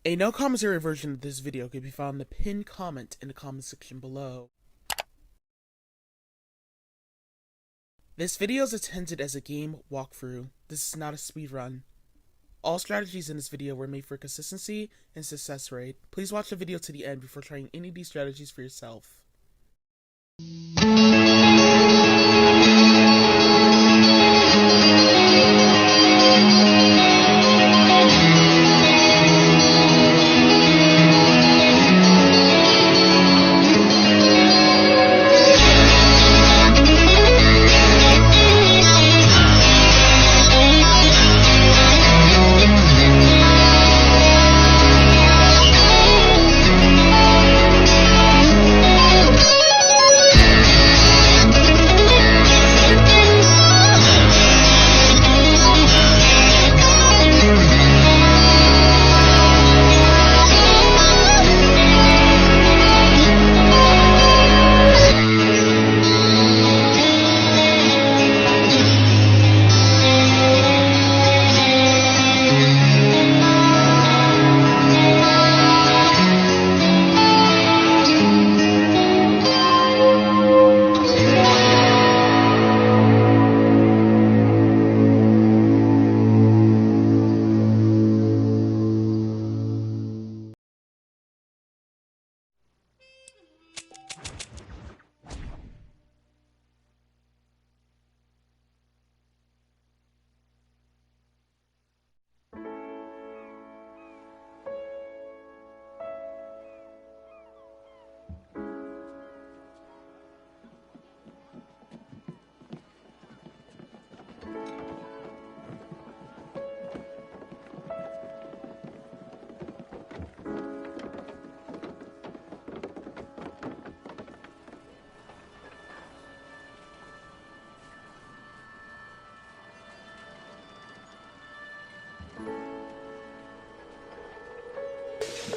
A no commentary version of this video can be found in the pinned comment in the comment section below. This video is intended as a game walkthrough. This is not a speedrun. All strategies in this video were made for consistency and success rate. Please watch the video to the end before trying any of these strategies for yourself.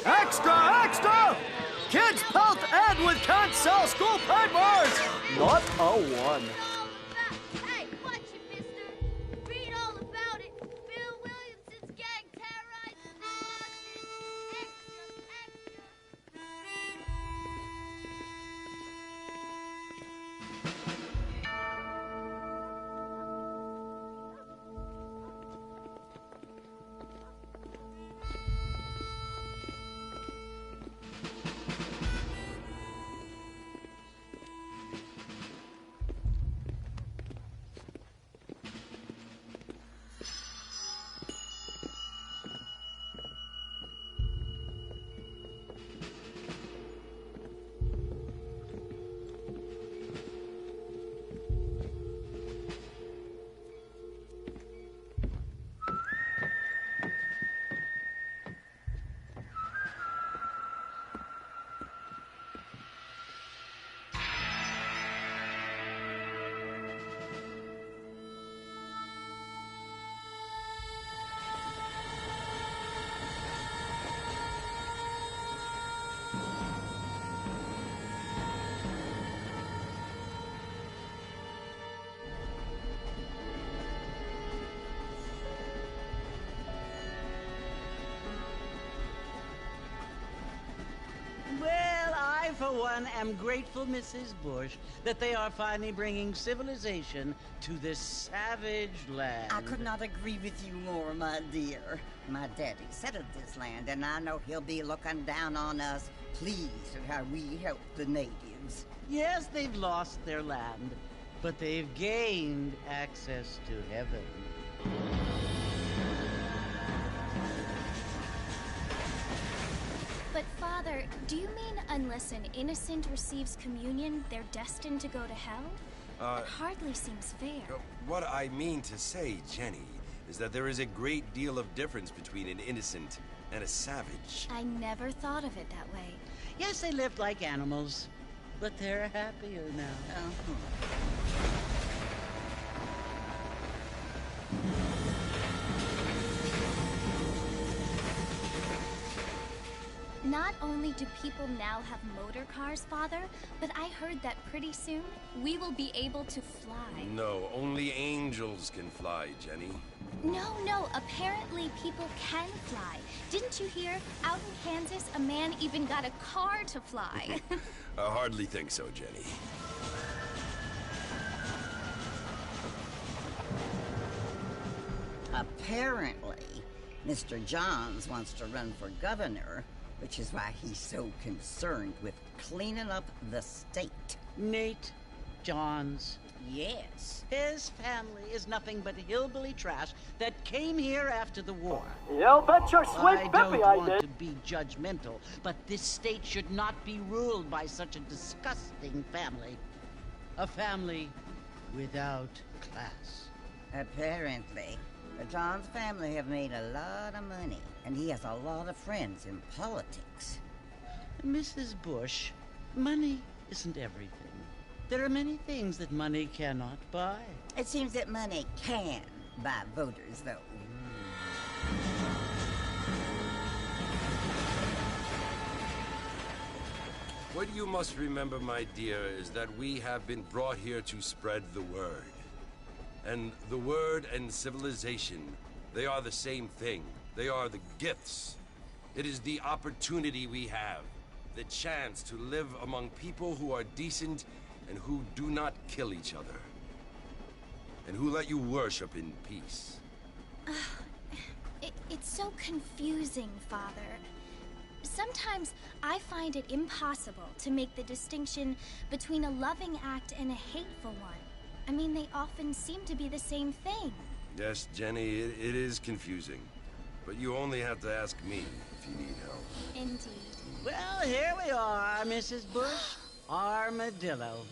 Extra! Extra! Kids pelt Ed with can't sell school pie bars! Not a one. Hey, watch it, mister. Read all about it. Bill Williamson's gang terrorized the Boston. Extra. Well, I, for one, am grateful, Mrs. Bush, that they are finally bringing civilization to this savage land. I could not agree with you more, my dear. My daddy settled this land, and I know he'll be looking down on us, pleased at how we help the natives. Yes, they've lost their land, but they've gained access to heaven. But, Father, do you mean unless an innocent receives communion, they're destined to go to hell? That hardly seems fair. What I mean to say, Jenny, is that there is a great deal of difference between an innocent and a savage. I never thought of it that way. Yes, they lived like animals, but they're happier now. Not only do people now have motor cars, Father, but I heard that pretty soon we will be able to fly. No, only angels can fly, Jenny. No, apparently people can fly. Didn't you hear? Out in Kansas, a man even got a car to fly. I hardly think so, Jenny. Apparently, Mr. Johns wants to run for governor, which is why he's so concerned with cleaning up the state. Nate Johns. Yes. His family is nothing but hillbilly trash that came here after the war. You bet your sweet I don't bippy I want did. to be judgmental, but this state should not be ruled by such a disgusting family. A family without class. Apparently, the Johns family have made a lot of money, and he has a lot of friends in politics. Mrs. Bush, money isn't everything. There are many things that money cannot buy. It seems that money can buy voters, though. What you must remember, my dear, is that we have been brought here to spread the word. And the word and civilization, they are the same thing. They are the gifts. It is the opportunity we have, the chance to live among people who are decent and who do not kill each other. And who let you worship in peace. It's so confusing, Father. Sometimes I find it impossible to make the distinction between a loving act and a hateful one. I mean, they often seem to be the same thing. Yes, Jenny, it is confusing. But you only have to ask me if you need help. Indeed. Well, here we are, Mrs. Bush. Armadillo.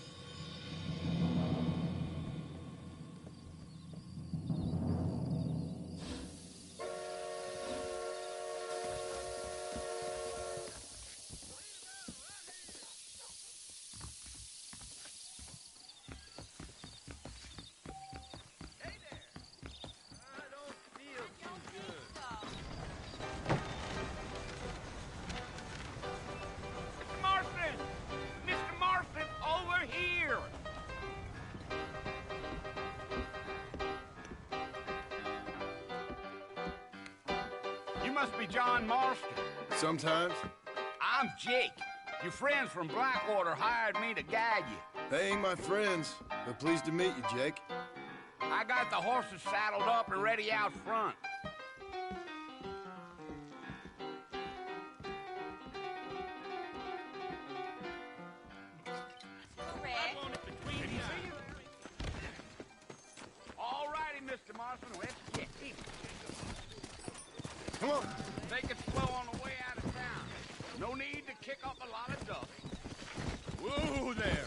You must be John Marston. Sometimes. I'm Jake. Your friends from Blackwater hired me to guide you. They ain't my friends, but pleased to meet you, Jake. I got the horses saddled up and ready out front. All righty, Mr. Marston, let's get it. Come on. Take it slow on the way out of town. No need to kick up a lot of dust. Whoa there.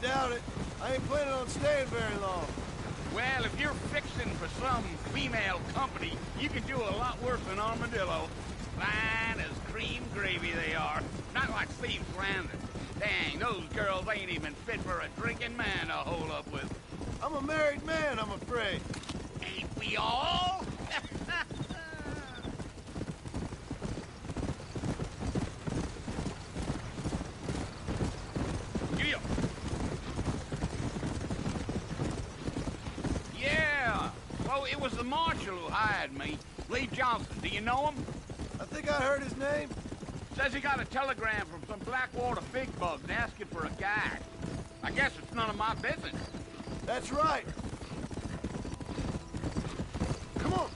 Doubt it. I ain't planning on staying very long. Well, if you're fixing for some female company, you can do a lot worse than Armadillo. Fine as cream gravy they are. Not like Steve's Landing. Dang, those girls ain't even fit for a drinking man to hold up with. I'm a married man, I'm afraid. Ain't we all? Yeah. So it was the marshal who hired me. Lee Johnson. Do you know him? I think I heard his name. Says he got a telegram from some Blackwater big bugs asking for a guide. I guess it's none of my business. That's right. Come on.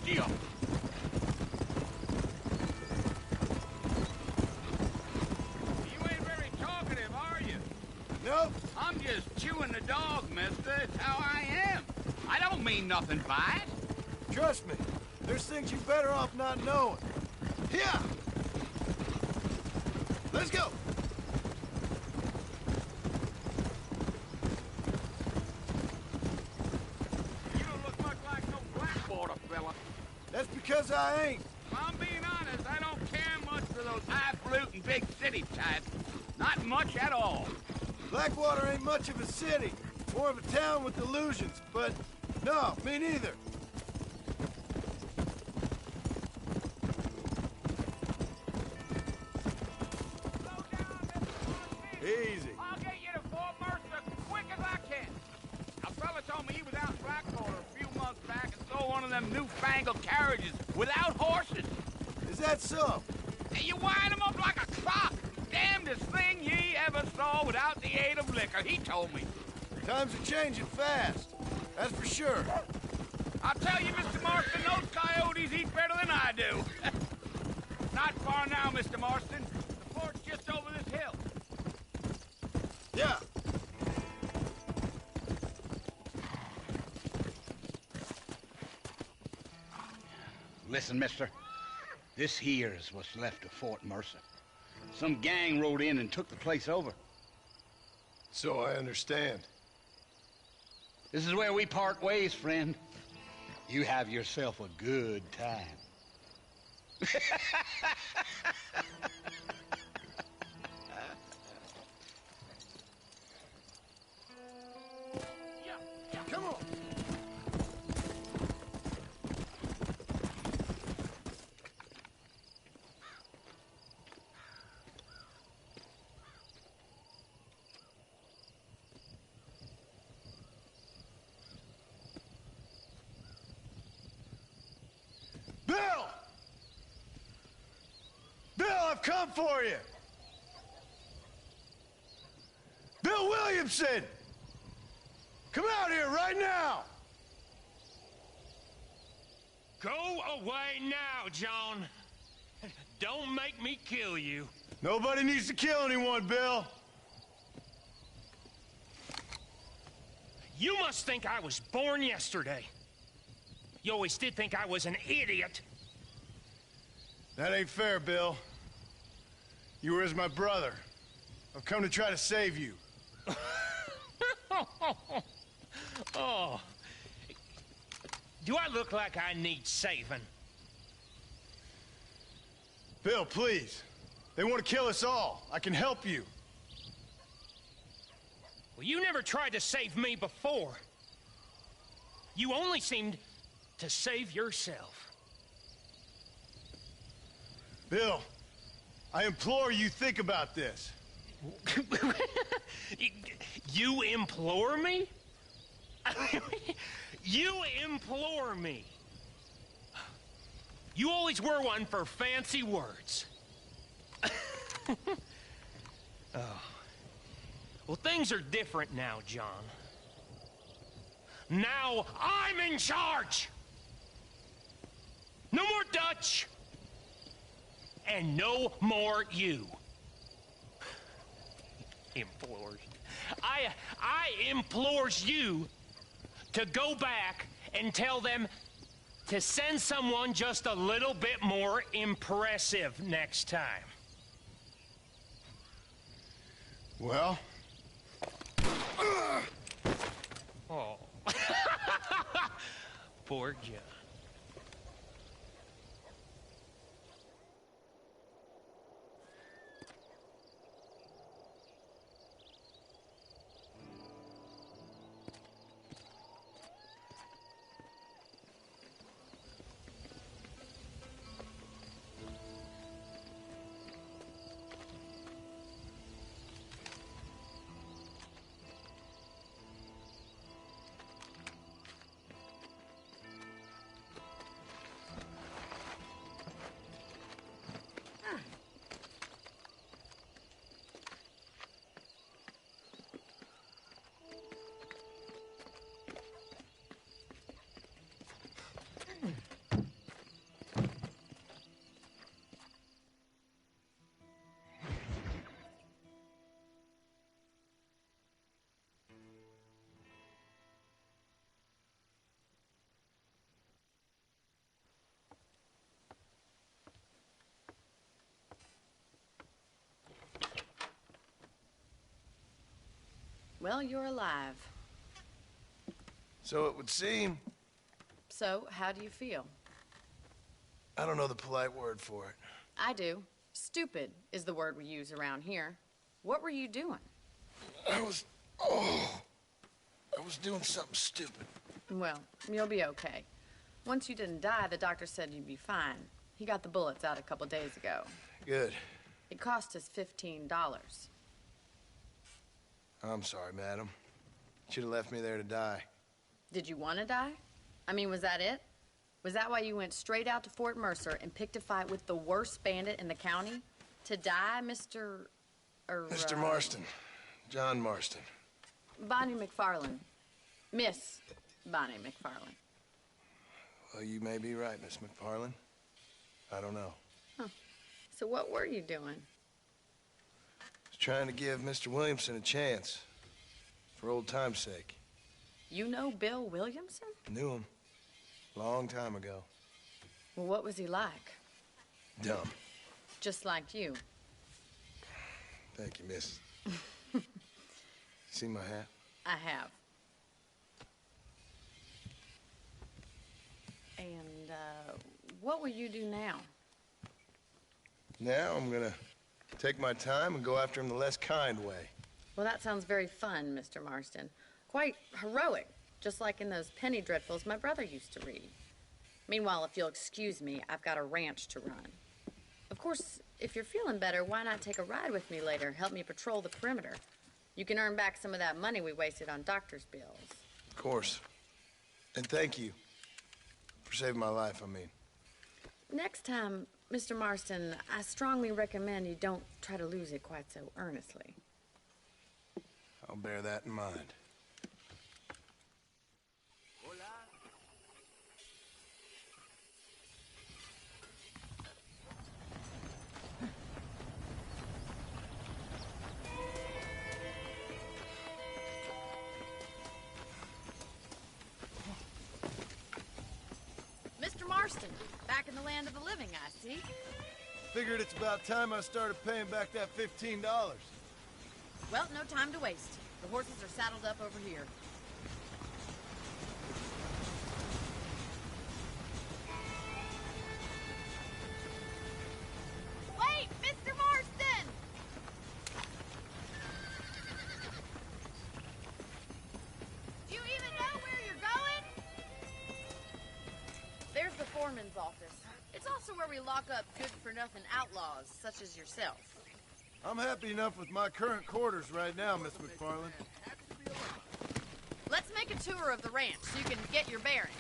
Deal. You ain't very talkative, are you? Nope. I'm just chewing the dog, mister. It's how I am. I don't mean nothing by it. Trust me. There's things you better off not knowing. Yeah! Let's go! You don't look much like no Blackwater fella. That's because I ain't. I'm being honest, I don't care much for those highfalutin big city types. Not much at all. Blackwater ain't much of a city. More of a town with illusions, but no, me neither. Slow down, Mr. Martin. Easy. I'll get you to Fort Mercer quick as I can. A fella told me he was out in Blackwater a few months back and saw one of them newfangled carriages without horses. Is that so? And you wind them up like a clock. Damnedest thing ye ever saw without the aid of liquor, he told me. Times are changing fast. That's for sure. I'll tell you, Mr. Marston, those coyotes eat better than I do. Not far now, Mr. Marston. The fort's just over this hill. Yeah. Listen, mister. This here is what's left of Fort Mercer. Some gang rode in and took the place over. So I understand. This is where we part ways, friend. You have yourself a good time. Come on. Bill! Bill, I've come for you! Bill Williamson! Come out here right now! Go away now, John. Don't make me kill you. Nobody needs to kill anyone, Bill. You must think I was born yesterday. You always did think I was an idiot. That ain't fair, Bill. You were as my brother. I've come to try to save you. Oh. Do I look like I need saving? Bill, please. They want to kill us all. I can help you. Well, you never tried to save me before. You only seemed to save yourself. Bill, I implore you think about this. You implore me? You implore me. You always were one for fancy words. Oh. Well, things are different now, John. Now I'm in charge. No more Dutch. And no more you. Implores. I implores you to go back and tell them to send someone just a little bit more impressive next time. Well? Oh. Poor John. Well, you're alive. So it would seem. So, how do you feel? I don't know the polite word for it. I do. Stupid is the word we use around here. What were you doing? I was doing something stupid. Well, you'll be okay. Once you didn't die, the doctor said you'd be fine. He got the bullets out a couple days ago. Good. It cost us $15. I'm sorry, madam. Should have left me there to die. Did you want to die? I mean, was that it? Was that why you went straight out to Fort Mercer and picked a fight with the worst bandit in the county? To die, Mr. Mr. Marston. John Marston. Bonnie McFarland. Miss Bonnie McFarland. Well, you may be right, Miss McFarland. I don't know. Huh. So what were you doing? I was trying to give Mr. Williamson a chance. For old time's sake. You know Bill Williamson? Knew him. Long time ago. Well, what was he like? Dumb. Just like you. Thank you, miss. See my hat? I have. And, what will you do now? Now I'm gonna take my time and go after him the less kind way. Well, that sounds very fun, Mr. Marston. Quite heroic, just like in those penny dreadfuls my brother used to read. Meanwhile, if you'll excuse me, I've got a ranch to run. Of course, if you're feeling better, why not take a ride with me later? Help me patrol the perimeter. You can earn back some of that money we wasted on doctor's bills. Of course. And thank you. For saving my life, I mean. Next time, Mr. Marston, I strongly recommend you don't try to lose it quite so earnestly. I'll bear that in mind. Mr. Marston, back in the land of the living, I see. Figured it's about time I started paying back that $15. Well, no time to waste. The horses are saddled up over here. Wait, Mr. Marston! Do you even know where you're going? There's the foreman's office. It's also where we lock up good-for-nothing outlaws, such as yourself. I'm happy enough with my current quarters right now, Miss McFarland. Let's make a tour of the ranch so you can get your bearings.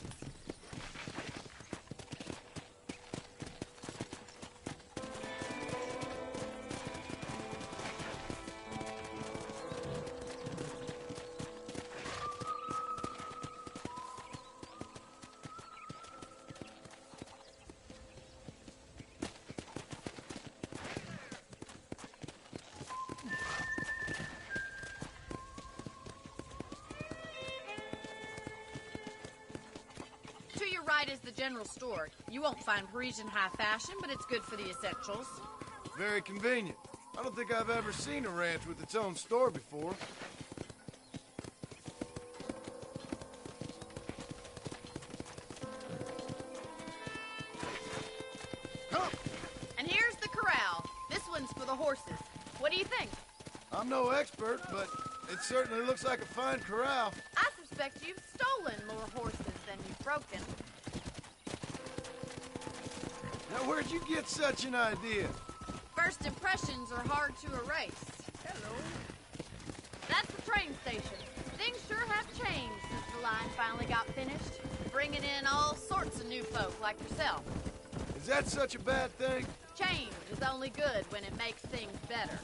To your right is the general store. You won't find Parisian high fashion, but it's good for the essentials. Very convenient. I don't think I've ever seen a ranch with its own store before. And here's the corral. This one's for the horses. What do you think? I'm no expert, but it certainly looks like a fine corral. I suspect you've stolen more horses than you've broken. Now, where'd you get such an idea? First impressions are hard to erase. Hello. That's the train station. Things sure have changed since the line finally got finished, bringing in all sorts of new folk like yourself. Is that such a bad thing? Change is only good when it makes things better.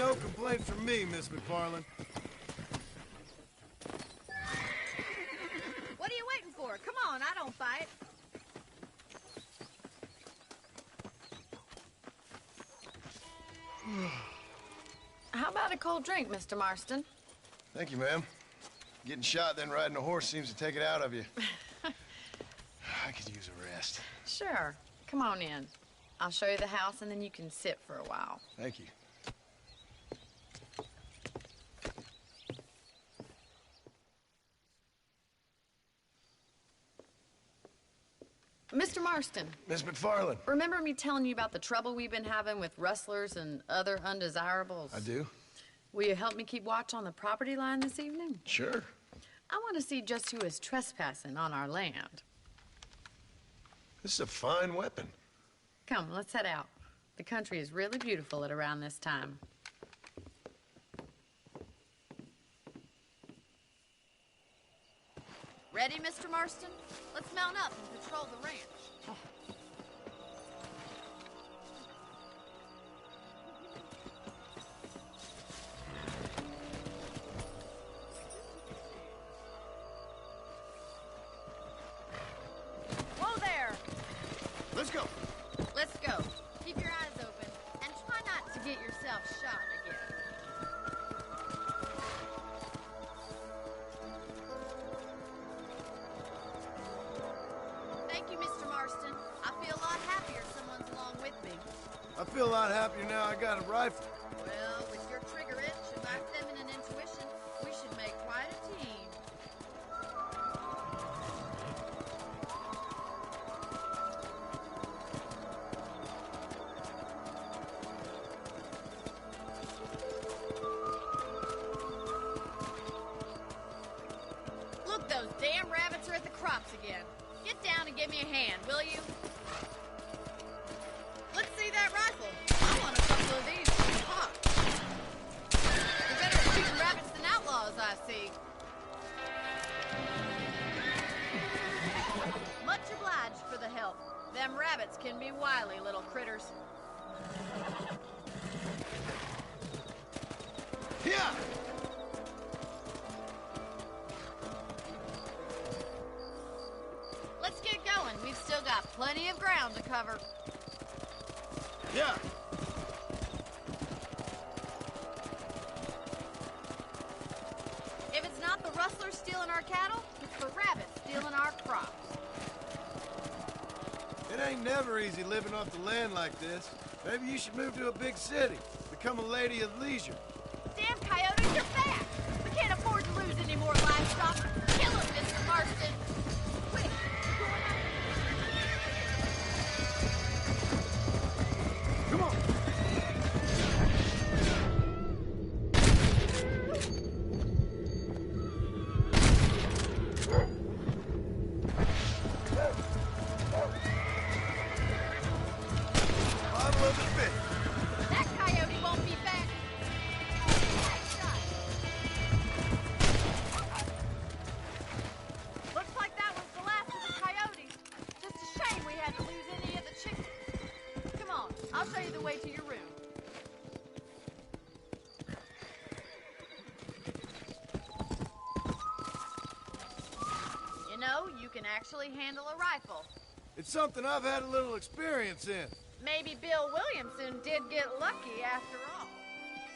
no complaints from me, Miss McFarland. What are you waiting for? Come on, I don't fight. How about a cold drink, Mr. Marston? Thank you, ma'am. Getting shot, then riding a horse seems to take it out of you. I could use a rest. Sure. Come on in. I'll show you the house, and then you can sit for a while. Thank you. Mr. Marston. Miss McFarland. Remember me telling you about the trouble we've been having with rustlers and other undesirables? I do. Will you help me keep watch on the property line this evening? Sure. I want to see just who is trespassing on our land. This is a fine weapon. Come, let's head out. The country is really beautiful at around this time. Ready, Mr. Marston? Let's mount up and patrol the ranch. Whoa there! Let's go. Let's go. Keep your eyes open and try not to get yourself shot again. Thank you, Mr. Marston. I feel a lot happier someone's along with me. I feel a lot happier now I got a rifle. Well, with your trigger itch and my feminine intuition, we should make quite a team. Look, those damn rabbits are at the crops again. Get down and give me a hand, will you? Let's see that rifle. I want a couple of these for the pot. You're better at shooting rabbits than outlaws, I see. Much obliged for the help. Them rabbits can be wily little critters. Yeah! Let's get going. We've still got plenty of ground to cover. Yeah! If it's not the rustlers stealing our cattle, it's the rabbits stealing our crops. It ain't never easy living off the land like this. Maybe you should move to a big city. Become a lady of leisure. Damn coyotes, you're back! We can't afford to lose any more livestock. Kill them, Mr. Marston. Quick, you're going out. Come on! Bottle of the fish. That coyote won't be back. Nice shot. Looks like that was the last of the coyotes. Just a shame we had to lose any of the chickens. Come on, I'll show you the way to your room. You know, you can actually handle a rifle. It's something I've had a little experience in. Maybe Bill Williamson did get lucky after all.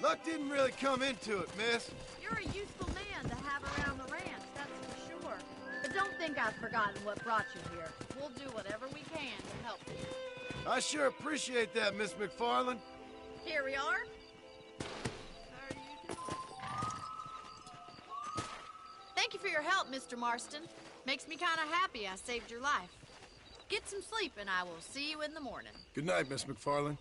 Luck didn't really come into it, miss. You're a useful man to have around the ranch, that's for sure. But don't think I've forgotten what brought you here. We'll do whatever we can to help you. I sure appreciate that, Miss McFarland. Here we are. How are you doing? Thank you for your help, Mr. Marston. Makes me kind of happy I saved your life. Get some sleep, and I will see you in the morning. Good night, Miss McFarland.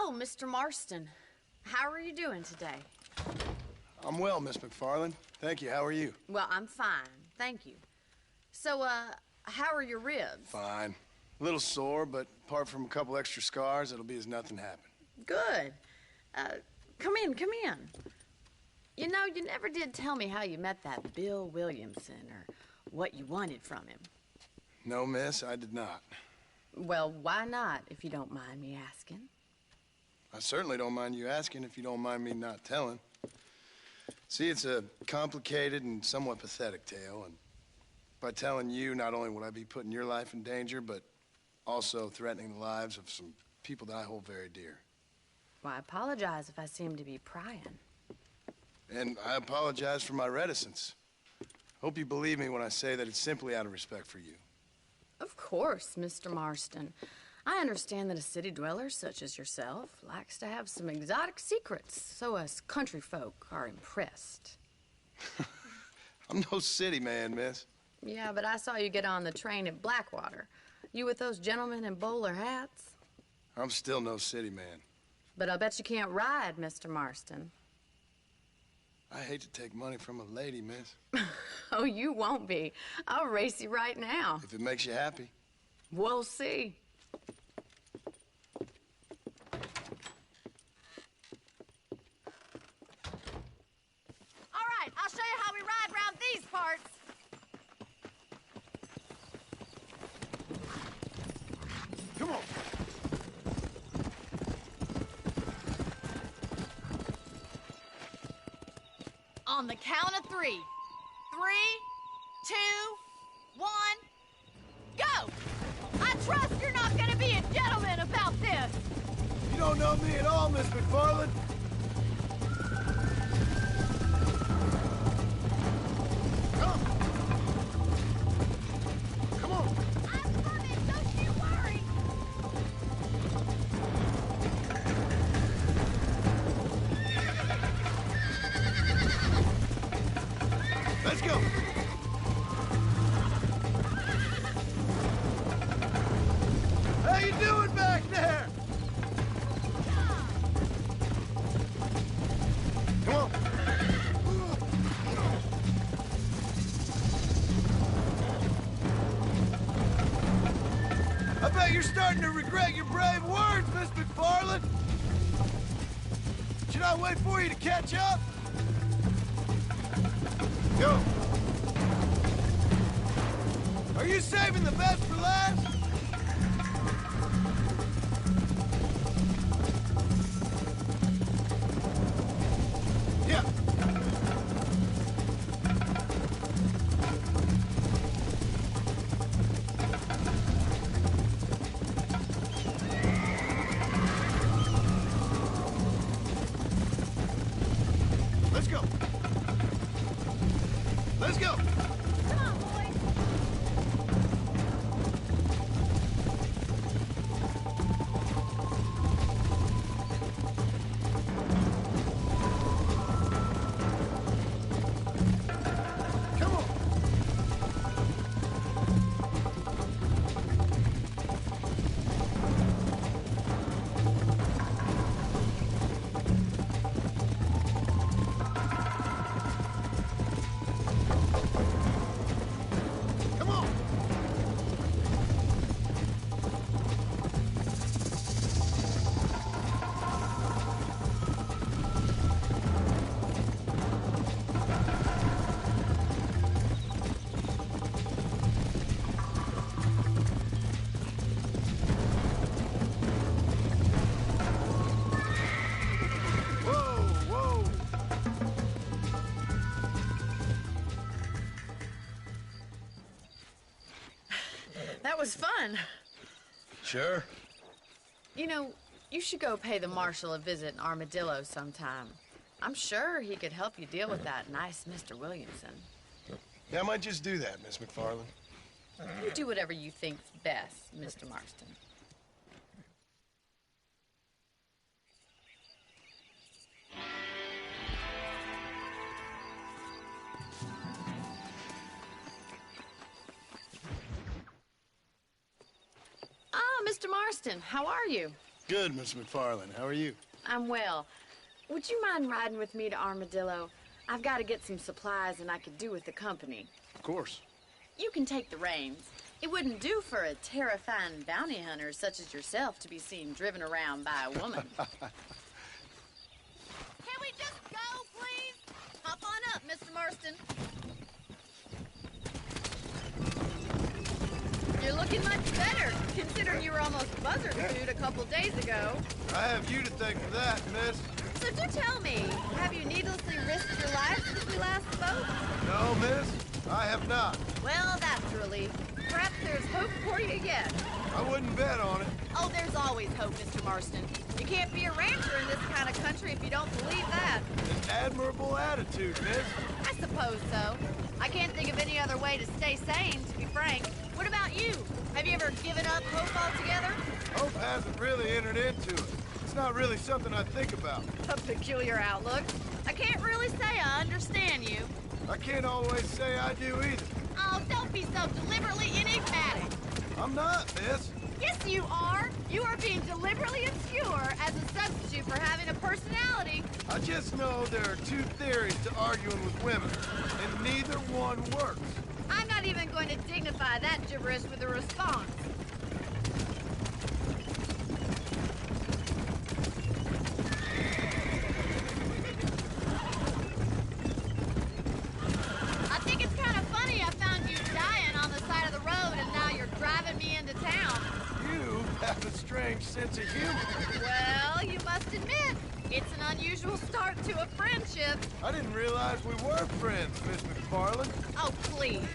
Oh, Mr. Marston. How are you doing today? I'm well, Miss McFarland. Thank you. How are you? Well, I'm fine. Thank you. So, how are your ribs? Fine. A little sore, but apart from a couple extra scars, it'll be as nothing happened. Good. Come in, come in. You know, you never did tell me how you met that Bill Williamson or what you wanted from him. No, miss, I did not. Well, why not, if you don't mind me asking? I certainly don't mind you asking if you don't mind me not telling. See, it's a complicated and somewhat pathetic tale, and by telling you, not only would I be putting your life in danger, but also threatening the lives of some people that I hold very dear. Well, I apologize if I seem to be prying. And I apologize for my reticence. Hope you believe me when I say that it's simply out of respect for you. Of course, Mr. Marston. I understand that a city dweller such as yourself likes to have some exotic secrets, so us country folk are impressed. I'm no city man, miss. Yeah, but I saw you get on the train at Blackwater. You with those gentlemen in bowler hats? I'm still no city man. But I'll bet you can't ride, Mr. Marston. I hate to take money from a lady, miss. Oh, you won't be. I'll race you right now. If it makes you happy. We'll see. All right, I'll show you how we ride around these parts. Come on. On the count of 3. 3, 2, 1, go! I trust you're not gonna be a gentleman about this. You don't know me at all, Miss McFarland. Come. Come on. I'm coming, don't you worry. Let's go. How you doing back there? Come on. I bet you're starting to regret your brave words, Miss McFarland. Should I wait for you to catch up? Go. Are you saving the best for last? Yeah. Let's go. Let's go. Come on, boys. Come on. Come on. Whoa, whoa. That was fun. Sure. You know, you should go pay the marshal a visit in Armadillo sometime. I'm sure he could help you deal with that nice Mr. Williamson. Yeah, I might just do that, Miss McFarland. You do whatever you think's best, Mr. Marston. Ah, Mr. Marston, how are you? Good, Miss McFarland. How are you? I'm well. Would you mind riding with me to Armadillo? I've got to get some supplies and I could do with the company. Of course. You can take the reins. It wouldn't do for a terrifying bounty hunter such as yourself to be seen driven around by a woman. Can we just go, please? Hop on up, Mr. Marston. You're looking much better, considering you were almost buzzard food a couple days ago. I have you to thank for that, miss. So do tell me, have you needlessly risked your life since we last spoke? No, miss, I have not. Well, that's a relief. Perhaps there's hope for you yet. I wouldn't bet on it. Oh, there's always hope, Mr. Marston. You can't be a rancher in this kind of country if you don't believe that. An admirable attitude, miss. I suppose so. I can't think of any other way to stay sane, to be frank. What about you? Have you ever given up hope altogether? Hope hasn't really entered into it. It's not really something I think about. A peculiar outlook. I can't really say I understand you. I can't always say I do either. Oh, don't be so deliberately enigmatic. I'm not, miss. Yes, you are. You are being deliberately obscure as a substitute for having a personality. I just know there are two theories to arguing with women, and neither one works. I'm not even going to dignify that gibberish with a response. I think it's kind of funny I found you dying on the side of the road and now you're driving me into town. You have a strange sense of humor. Well, you must admit, it's an unusual start to a friendship. I didn't realize we were friends, Miss McFarland. Oh, please.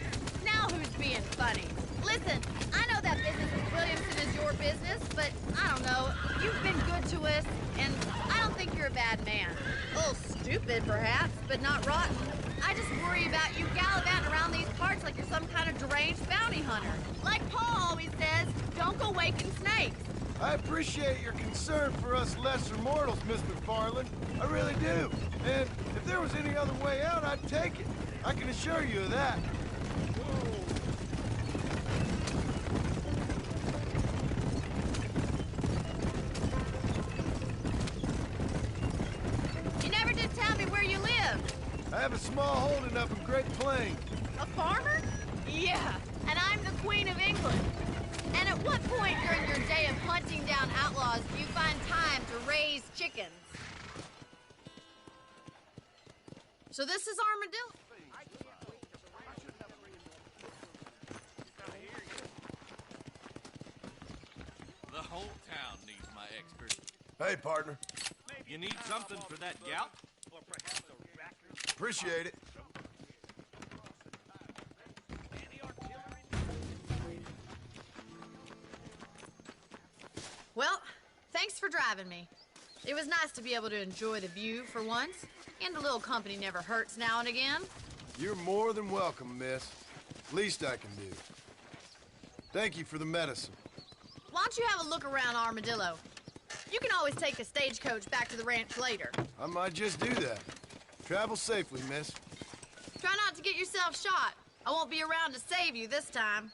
Now who's being funny? Listen, I know that business with Williamson is your business, but I don't know. You've been good to us, and I don't think you're a bad man. A little stupid, perhaps, but not rotten. I just worry about you gallivanting around these parts like you're some kind of deranged bounty hunter. Like Paul always says, don't go waking snakes. I appreciate your concern for us lesser mortals, Miss McFarland. I really do. And if there was any other way out, I'd take it. I can assure you of that. You never did tell me where you live. I have a small holding up in Great Plains. A farmer? Yeah, and I'm the Queen of England. And at what point during your day of hunting down outlaws do you find time to raise chickens? So this is Armadillo. The whole town needs my expertise. Hey, partner. You need something for that gout? Appreciate it. Well, thanks for driving me. It was nice to be able to enjoy the view for once, and a little company never hurts now and again. You're more than welcome, miss. Least I can do. Thank you for the medicine. Why don't you have a look around Armadillo? You can always take the stagecoach back to the ranch later. I might just do that. Travel safely, miss. Try not to get yourself shot. I won't be around to save you this time.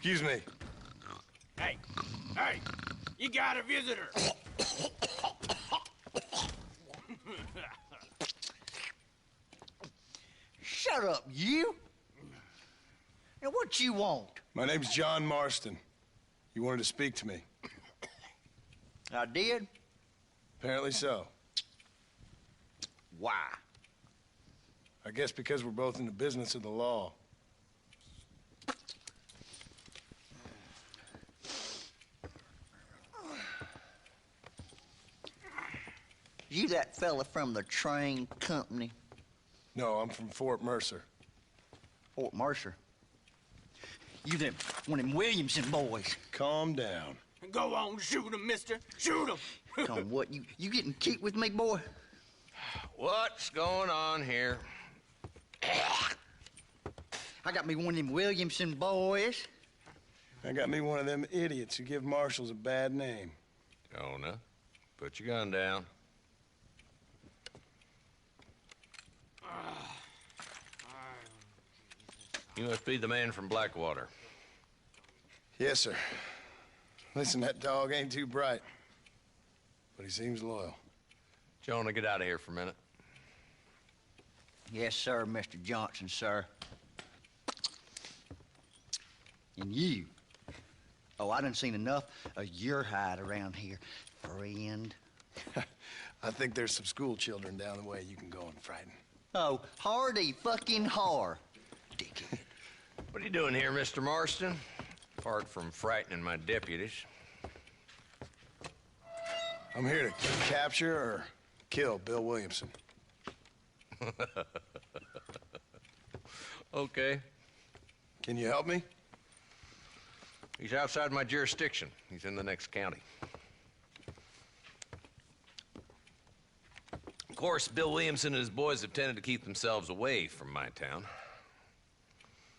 Excuse me. Hey, hey, you got a visitor. Shut up, you. Now, what you want? My name's John Marston. You wanted to speak to me. I did? Apparently so. Why? I guess because we're both in the business of the law. You that fella from the train company? No, I'm from Fort Mercer. Fort Mercer? You them, one of them Williamson boys. Calm down. Go on, shoot him, mister. Shoot him. Come on, what, you getting kicked with me, boy? What's going on here? I got me one of them Williamson boys. I got me one of them idiots who give marshals a bad name. Jonah, put your gun down. You must be the man from Blackwater. Yes, sir. Listen, that dog ain't too bright, but he seems loyal. Jonah, get out of here for a minute. Yes, sir, Mr. Johnson, sir. And you. Oh, I done seen enough of your hide around here, friend. I think there's some school children down the way you can go and frighten. Oh, hardy fucking har. Dickhead. What are you doing here, Mr. Marston? Apart from frightening my deputies. I'm here to capture or kill Bill Williamson. Okay. Can you help me? He's outside my jurisdiction. He's in the next county. Of course, Bill Williamson and his boys have tended to keep themselves away from my town.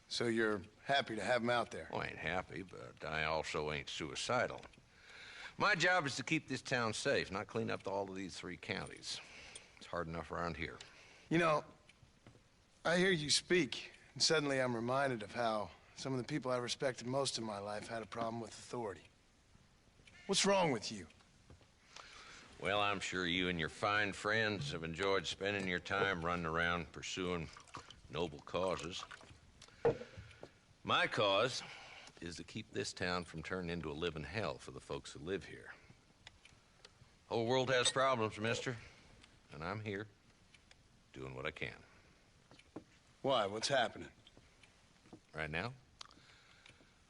So you're happy to have him out there? Well, I ain't happy, but I also ain't suicidal. My job is to keep this town safe, not clean up all of these 3 counties. It's hard enough around here. You know, I hear you speak, and suddenly I'm reminded of how some of the people I respected most in my life had a problem with authority. What's wrong with you? Well, I'm sure you and your fine friends have enjoyed spending your time running around pursuing noble causes. My cause is to keep this town from turning into a living hell for the folks who live here. Whole world has problems, mister, and I'm here doing what I can. Why? What's happening? Right now,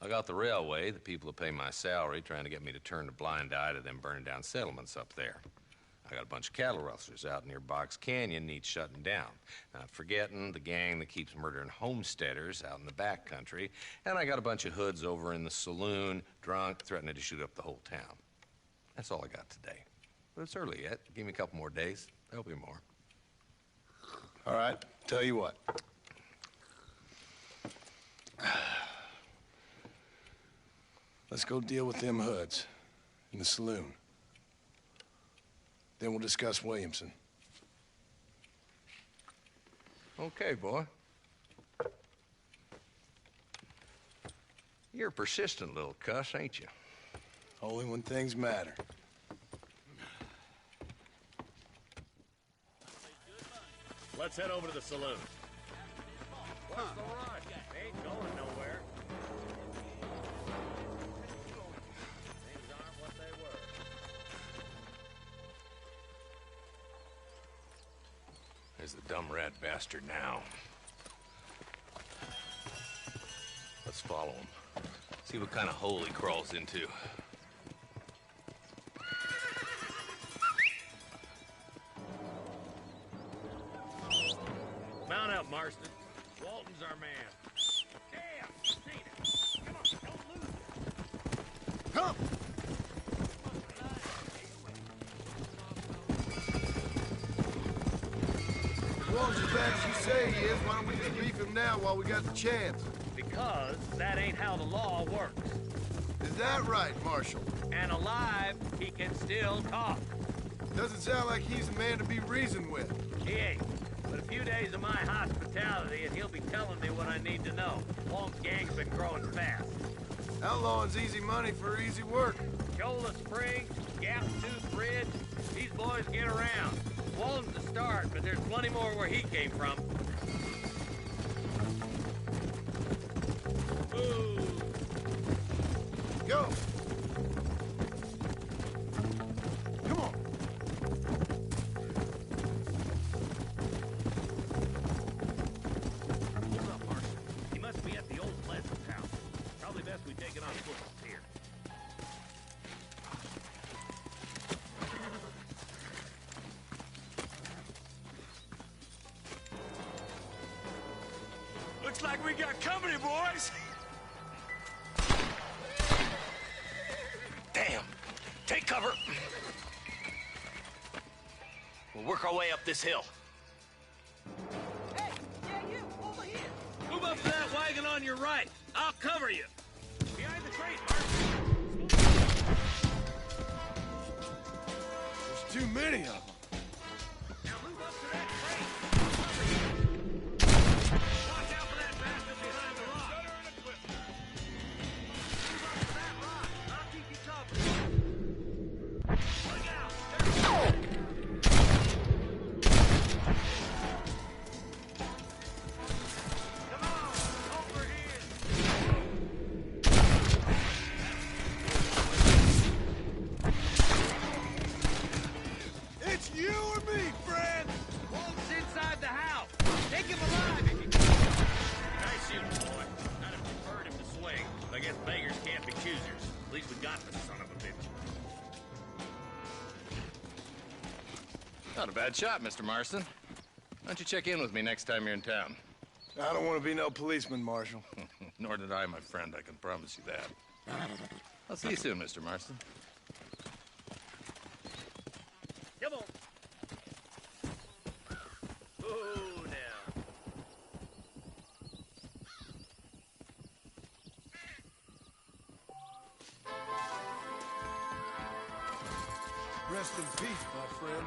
I got the railway, the people who pay my salary, trying to get me to turn a blind eye to them burning down settlements up there. I got a bunch of cattle rustlers out near Box Canyon needs shutting down. Not forgetting the gang that keeps murdering homesteaders out in the back country. And I got a bunch of hoods over in the saloon, drunk, threatening to shoot up the whole town. That's all I got today. But it's early yet. Give me a couple more days. There'll be more. All right, tell you what. Let's go deal with them hoods in the saloon. Then we'll discuss Williamson. Okay, boy. You're a persistent little cuss, ain't you? Only when things matter. Let's head over to the saloon. What's the rush? They ain't going nowhere. Things aren't what they were. There's the dumb rat bastard now. Let's follow him. See what kind of hole he crawls into. Mount up, Marston. Walton's our man. Damn! Seen it. Come on, don't lose it. Come! Walton's as bad as you say he is. Why don't we just beef him now while we got the chance? Because that ain't how the law works. Is that right, Marshal? And alive, he can still talk. Doesn't sound like he's a man to be reasoned with. He ain't. But a few days of my hospitality, and he'll be telling me what I need to know. Walton's gang's been growing fast. Outlawing's easy money for easy work. Shola Springs, Gap Tooth Bridge, these boys get around. Walton's the start, but there's plenty more where he came from. Ooh. Go! Come on! What's up, Marshal? He must be at the old Pleasant house. Probably best we take it on foot from here. Looks like we got company, boys. Damn. Take cover. We'll work our way up this hill. Hey, yeah, you, over here. Move up to that wagon on your right. I'll cover you. Behind the crate, Mark. There's too many of them. Now move up to that crate. Watch out for that bastard behind the rock. Shutter and equipment. Move up to that rock. I'll keep you covered. Look out. Come on, over here. It's you or me, friend! Walt's inside the house. Take him alive if you can. Nice shooting, boy. I'd have preferred him to swing. I guess beggars can't be choosers. At least we got the son of a bitch. Not a bad shot, Mr. Marston. Why don't you check in with me next time you're in town? I don't want to be no policeman, Marshal. Nor did I, my friend. I can promise you that. I'll see you soon, Mr. Marston. Come on. Oh, now. Rest in peace, my friend.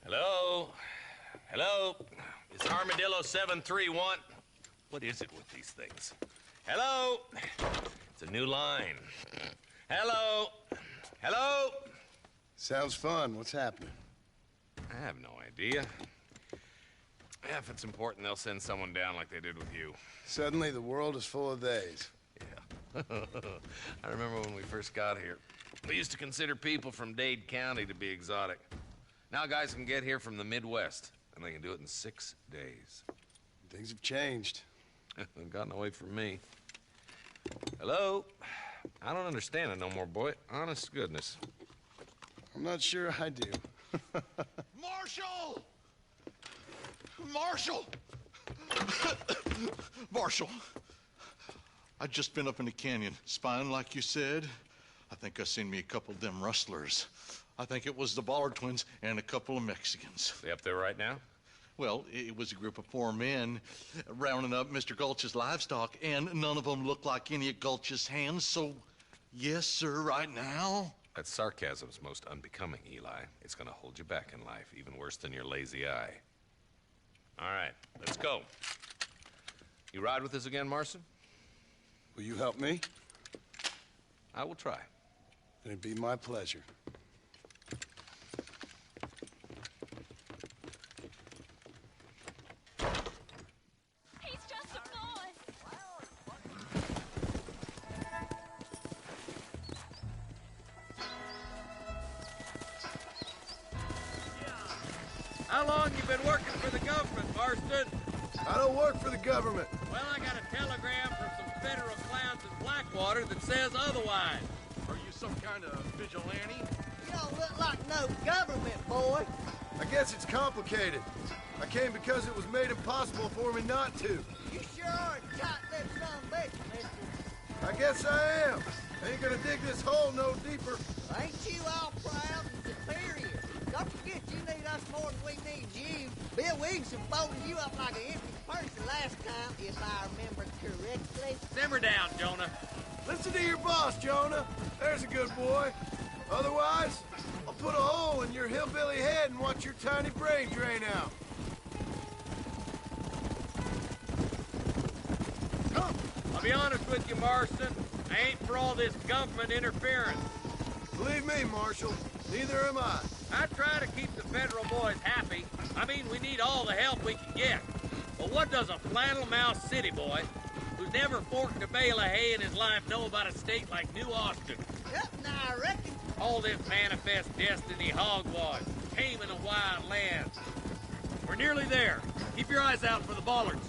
Hello? Hello? It's Armadillo 731. What is it with these things? Hello? It's a new line. Hello? Hello? Sounds fun. What's happening? I have no idea. Yeah, if it's important, they'll send someone down like they did with you. Suddenly, the world is full of theys. Yeah. I remember when we first got here. We used to consider people from Dade County to be exotic. Now guys can get here from the Midwest, and they can do it in 6 days. Things have changed. They've gotten away from me. Hello? I don't understand it no more, boy. Honest to goodness. I'm not sure I do. Marshal! Marshal! Marshal! I'd just been up in the canyon, spying like you said. I think I seen me a couple of them rustlers. I think it was the Ballard twins and a couple of Mexicans. They up there right now? Well, it was a group of 4 men rounding up Mr. Gulch's livestock, and none of them looked like any of Gulch's hands, so yes, sir, right now. That sarcasm's most unbecoming, Eli. It's gonna hold you back in life, even worse than your lazy eye. All right, let's go. You ride with us again, Marston? Will you help me? I will try. It'd be my pleasure. He's just a boy. How long you been working for the government, Marston? I don't work for the government. Well, I got a telegram from some federal clowns in Blackwater that says otherwise. Are you some kind of vigilante? You don't look like no government boy. I guess it's complicated. I came because it was made impossible for me not to. You sure are a tight-lipped son of a bitch, mister. I guess I am. Ain't gonna dig this hole no deeper. Ain't you all proud and superior? Don't forget you need us more than we need you. Bill Williamson folded you up like an empty person last time, if I remember correctly. Simmer down, Jonah. Listen to your boss, Jonah. There's a good boy. Otherwise, I'll put a hole in your hillbilly head and watch your tiny brain drain out. I'll be honest with you, Marston. I ain't for all this government interference. Believe me, Marshal, neither am I. I try to keep the federal boys happy. I mean, we need all the help we can get. But what does a flannel-mouthed city boy, who's never forked a bale of hay in his life, know about a state like New Austin? Yep, now I reckon. All this manifest destiny hogwash, taming a wild land. We're nearly there. Keep your eyes out for the bollards.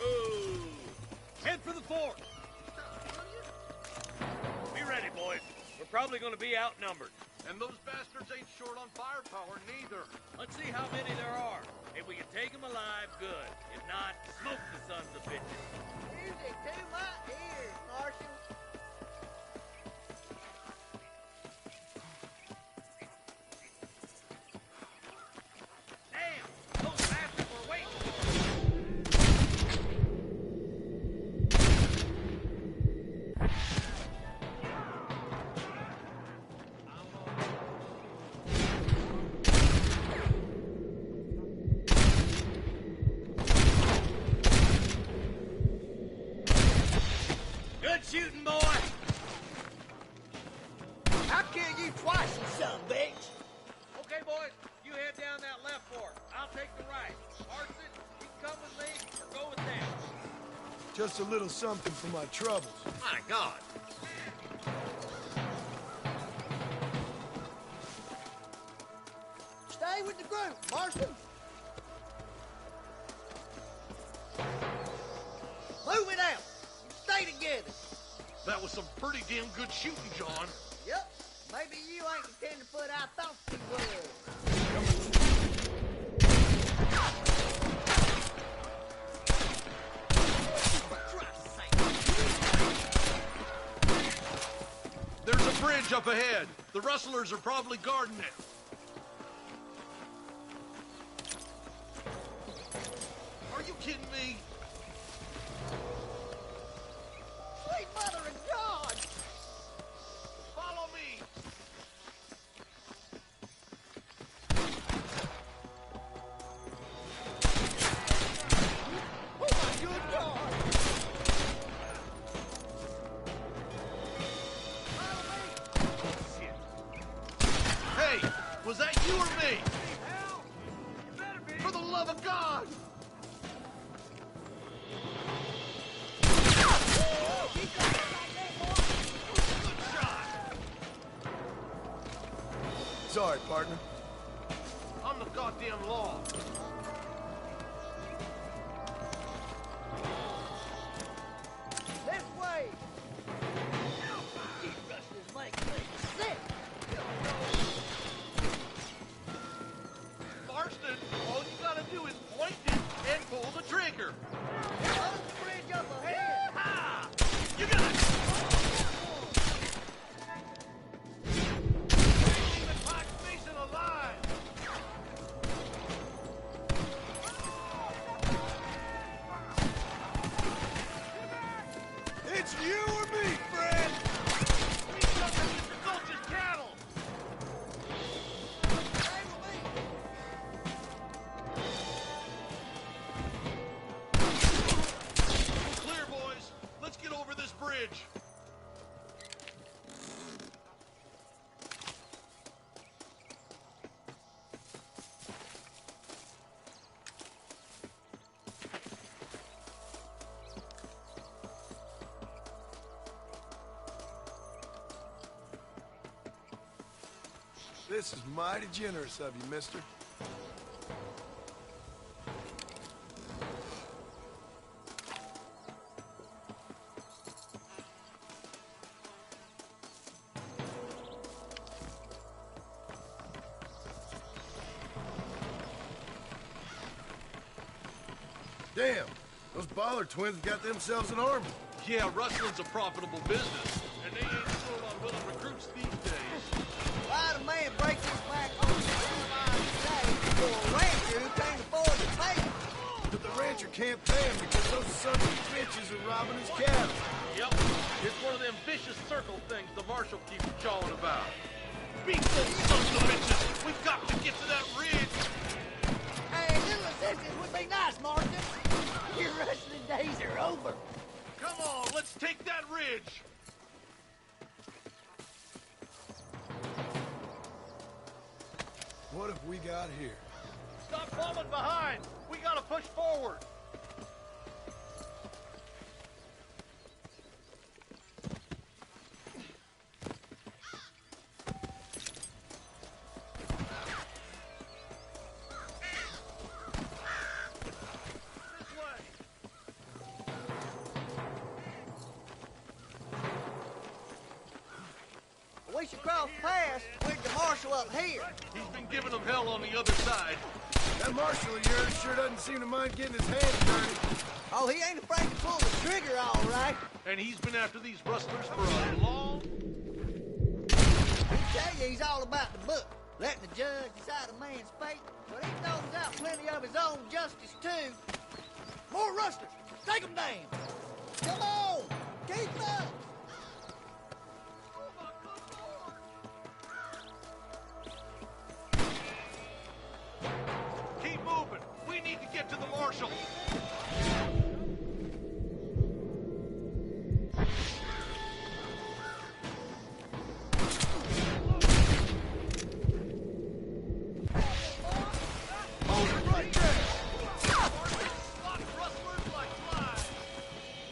Ooh. Head for the fort. Be ready, boys. We're probably going to be outnumbered. And those bastards ain't short on firepower, neither. Let's see how many there are. If we can take them alive, good. If not, smoke the sons of bitches. Music to my ears, Marshal. Damn! Those bastards were waiting for us. Good shooting, boy! I'll kill you twice, you son of a bitch. Okay, boys, you head down that left fork. I'll take the right. Marston, you can come with me or go with them. Just a little something for my troubles. My God! Stay with the group, Marston. Move it out. Stay together. That was some pretty damn good shooting, John. Yep. Maybe you ain't the tenderfoot I thought you was. There's a bridge up ahead. The rustlers are probably guarding it. Are you kidding me? Sweet mother of God! Follow me. Oh my good God! Hey, was that you or me? For the love of God! Sorry, partner. I'm the goddamn law. This way! These rustlers make me sick! Marston, all you gotta do is point it and pull the trigger. Hold the bridge up ahead! Ha! You got it! Even Pike's Mason alive! It's you or me, friend! We got Mr. Gulch's cattle! Stay with me! Clear, boys. Let's get over this bridge. This is mighty generous of you, mister. Damn, those Baller twins got themselves an army. Yeah, rustling's a profitable business, and they ain't short on willing recruits these days. Why'd a man break his back on the today for a rancher who can't afford to pay him? But the rancher can't pay him because those sons of bitches are robbing his cattle. Yep, it's one of them vicious circle things the marshal keeps jawing about. Beat those sons of bitches! We've got to get to that ridge! Hey, little assistance would be nice, Marston. Your wrestling days are over. Come on, let's take that ridge! What have we got here? Stop falling behind! We gotta push forward! We should cross paths with the marshal up here. He's been giving them hell on the other side. That marshal of yours sure doesn't seem to mind getting his hands dirty. Oh, he ain't afraid to pull the trigger, all right. And he's been after these rustlers for a long... He tell you he's all about the book, letting the judge decide a man's fate, but he knows out plenty of his own justice, too. More rustlers! Take them down! Come on! Keep up! Keep moving! We need to get to the marshal!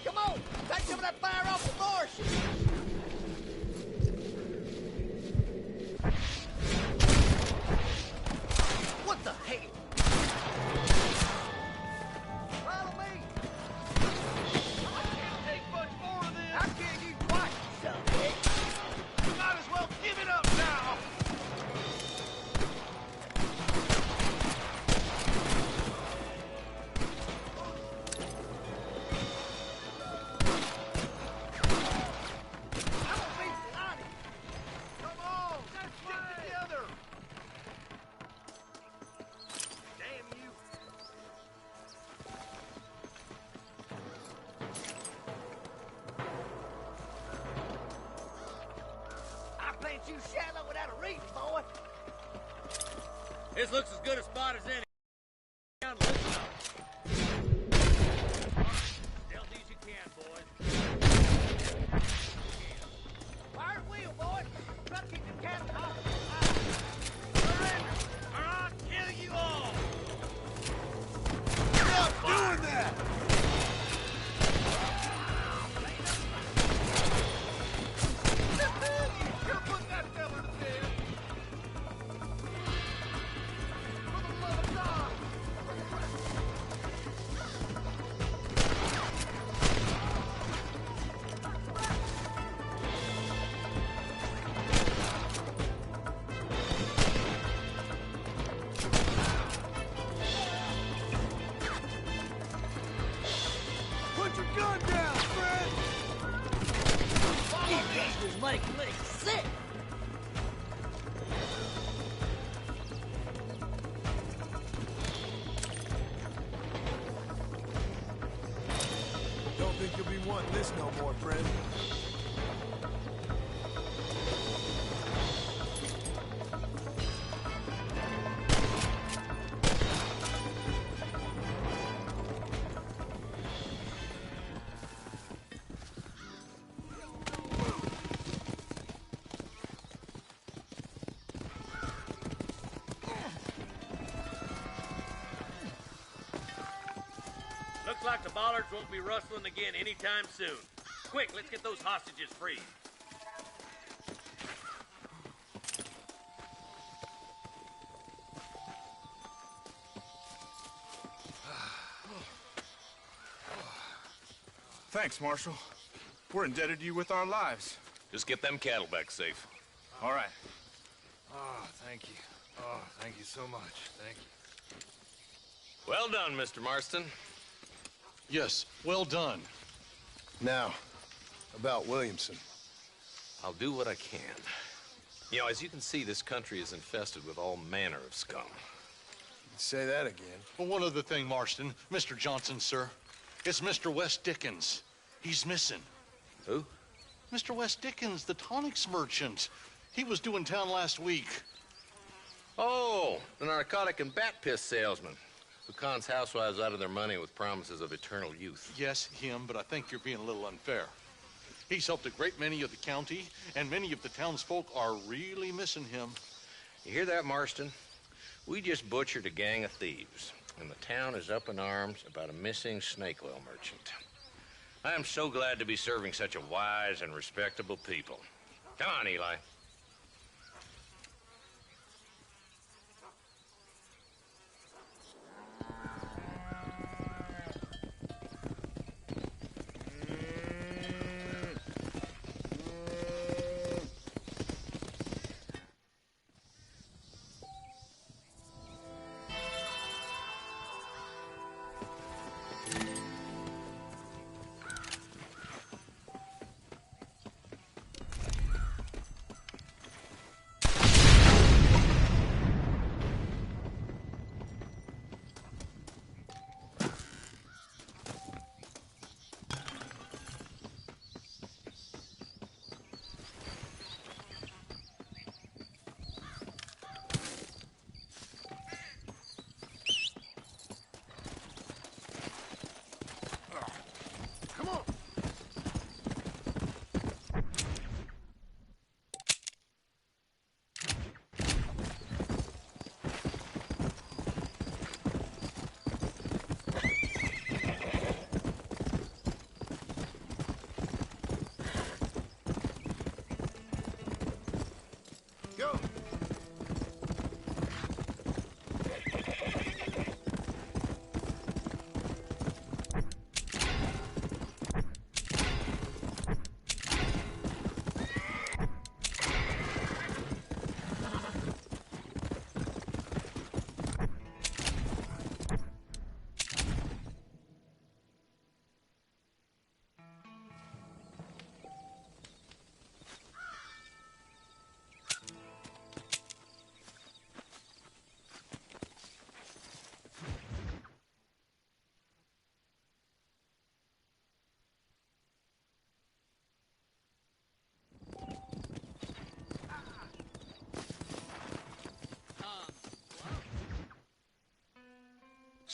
Come on! Take some of that fire off the marshal! What the hell? Follow me! I can't take much more of this! I'll kill you twice, you son of a bitch! You might as well give it up now! I don't be bloody! Come on! Get together! Damn you! I plant you shallow without a reason, boy! This looks as good a spot as any. Listen up. Stealthy as you can, boys. Fire the wheel, boy! Try to keep them cattle off! Surrender, or I'll kill you all. Stop doing that! You put that fella to death! For the love of God! Put your gun down, friend! You bastards make me sick! Don't think you'll be wanting this no more, friend. Looks like the bollards won't be rustling again anytime soon. Quick, let's get those hostages free. Thanks, Marshal. We're indebted to you with our lives. Just get them cattle back safe. All right. Oh, thank you. Oh, thank you so much. Thank you. Well done, Mr. Marston. Yes, well done. Now, about Williamson. I'll do what I can. You know, as you can see, this country is infested with all manner of scum. Say that again. Well, one other thing, Marston. Mr. Johnson, sir. It's Mr. West Dickens. He's missing. Who? Mr. West Dickens, the tonics merchant. He was due in town last week. Oh, the narcotic and bat piss salesman who cons housewives out of their money with promises of eternal youth. Yes, him, but I think you're being a little unfair. He's helped a great many of the county, and many of the townsfolk are really missing him. You hear that, Marston? We just butchered a gang of thieves, and the town is up in arms about a missing snake oil merchant. I am so glad to be serving such a wise and respectable people. Come on, Eli.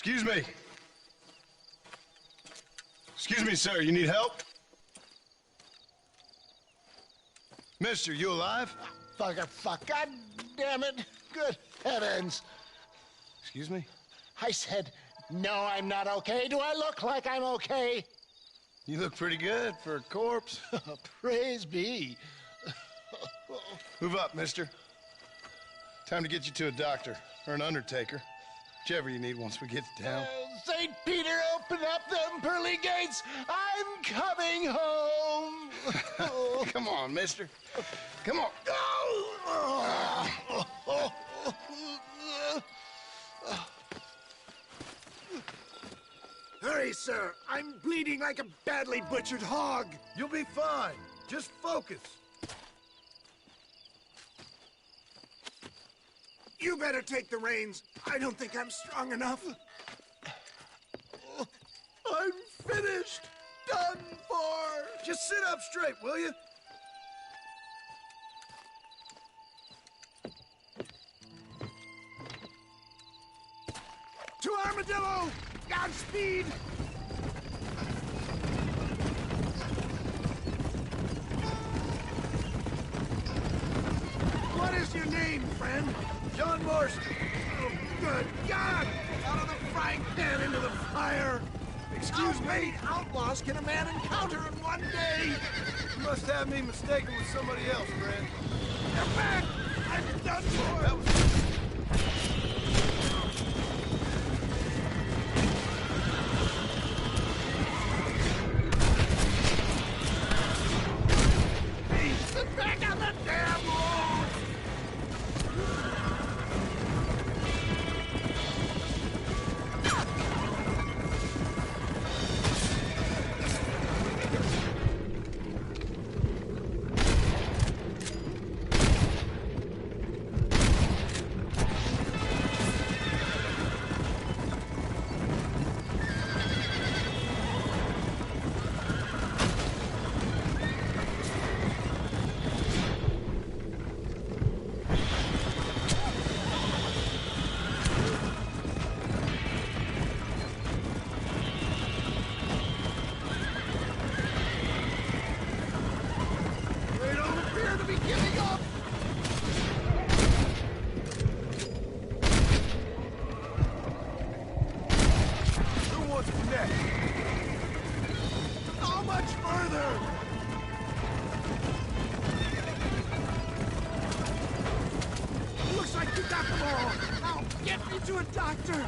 Excuse me. Excuse me, sir. You need help? Mister, you alive? Fuck. God damn it. Good heavens. Excuse me? I said, no, I'm not okay. Do I look like I'm okay? You look pretty good for a corpse. Praise be. Move up, mister. Time to get you to a doctor or an undertaker. Whichever you need once we get to town. St. Peter, open up them pearly gates. I'm coming home. Come on, mister. Come on. Hurry, sir. I'm bleeding like a badly butchered hog. You'll be fine. Just focus. You better take the reins. I don't think I'm strong enough. I'm finished. Done for. Just sit up straight, will you? To Armadillo! Godspeed! What is your name, friend? John Marston. Oh, good God! Out of the frying pan into the fire! Excuse me, outlaws can a man encounter in one day? You must have me mistaken with somebody else, friend. Get back! I'm done for! That was... Get back on the damn road! much further! Looks like you got them all. Now get me to a doctor.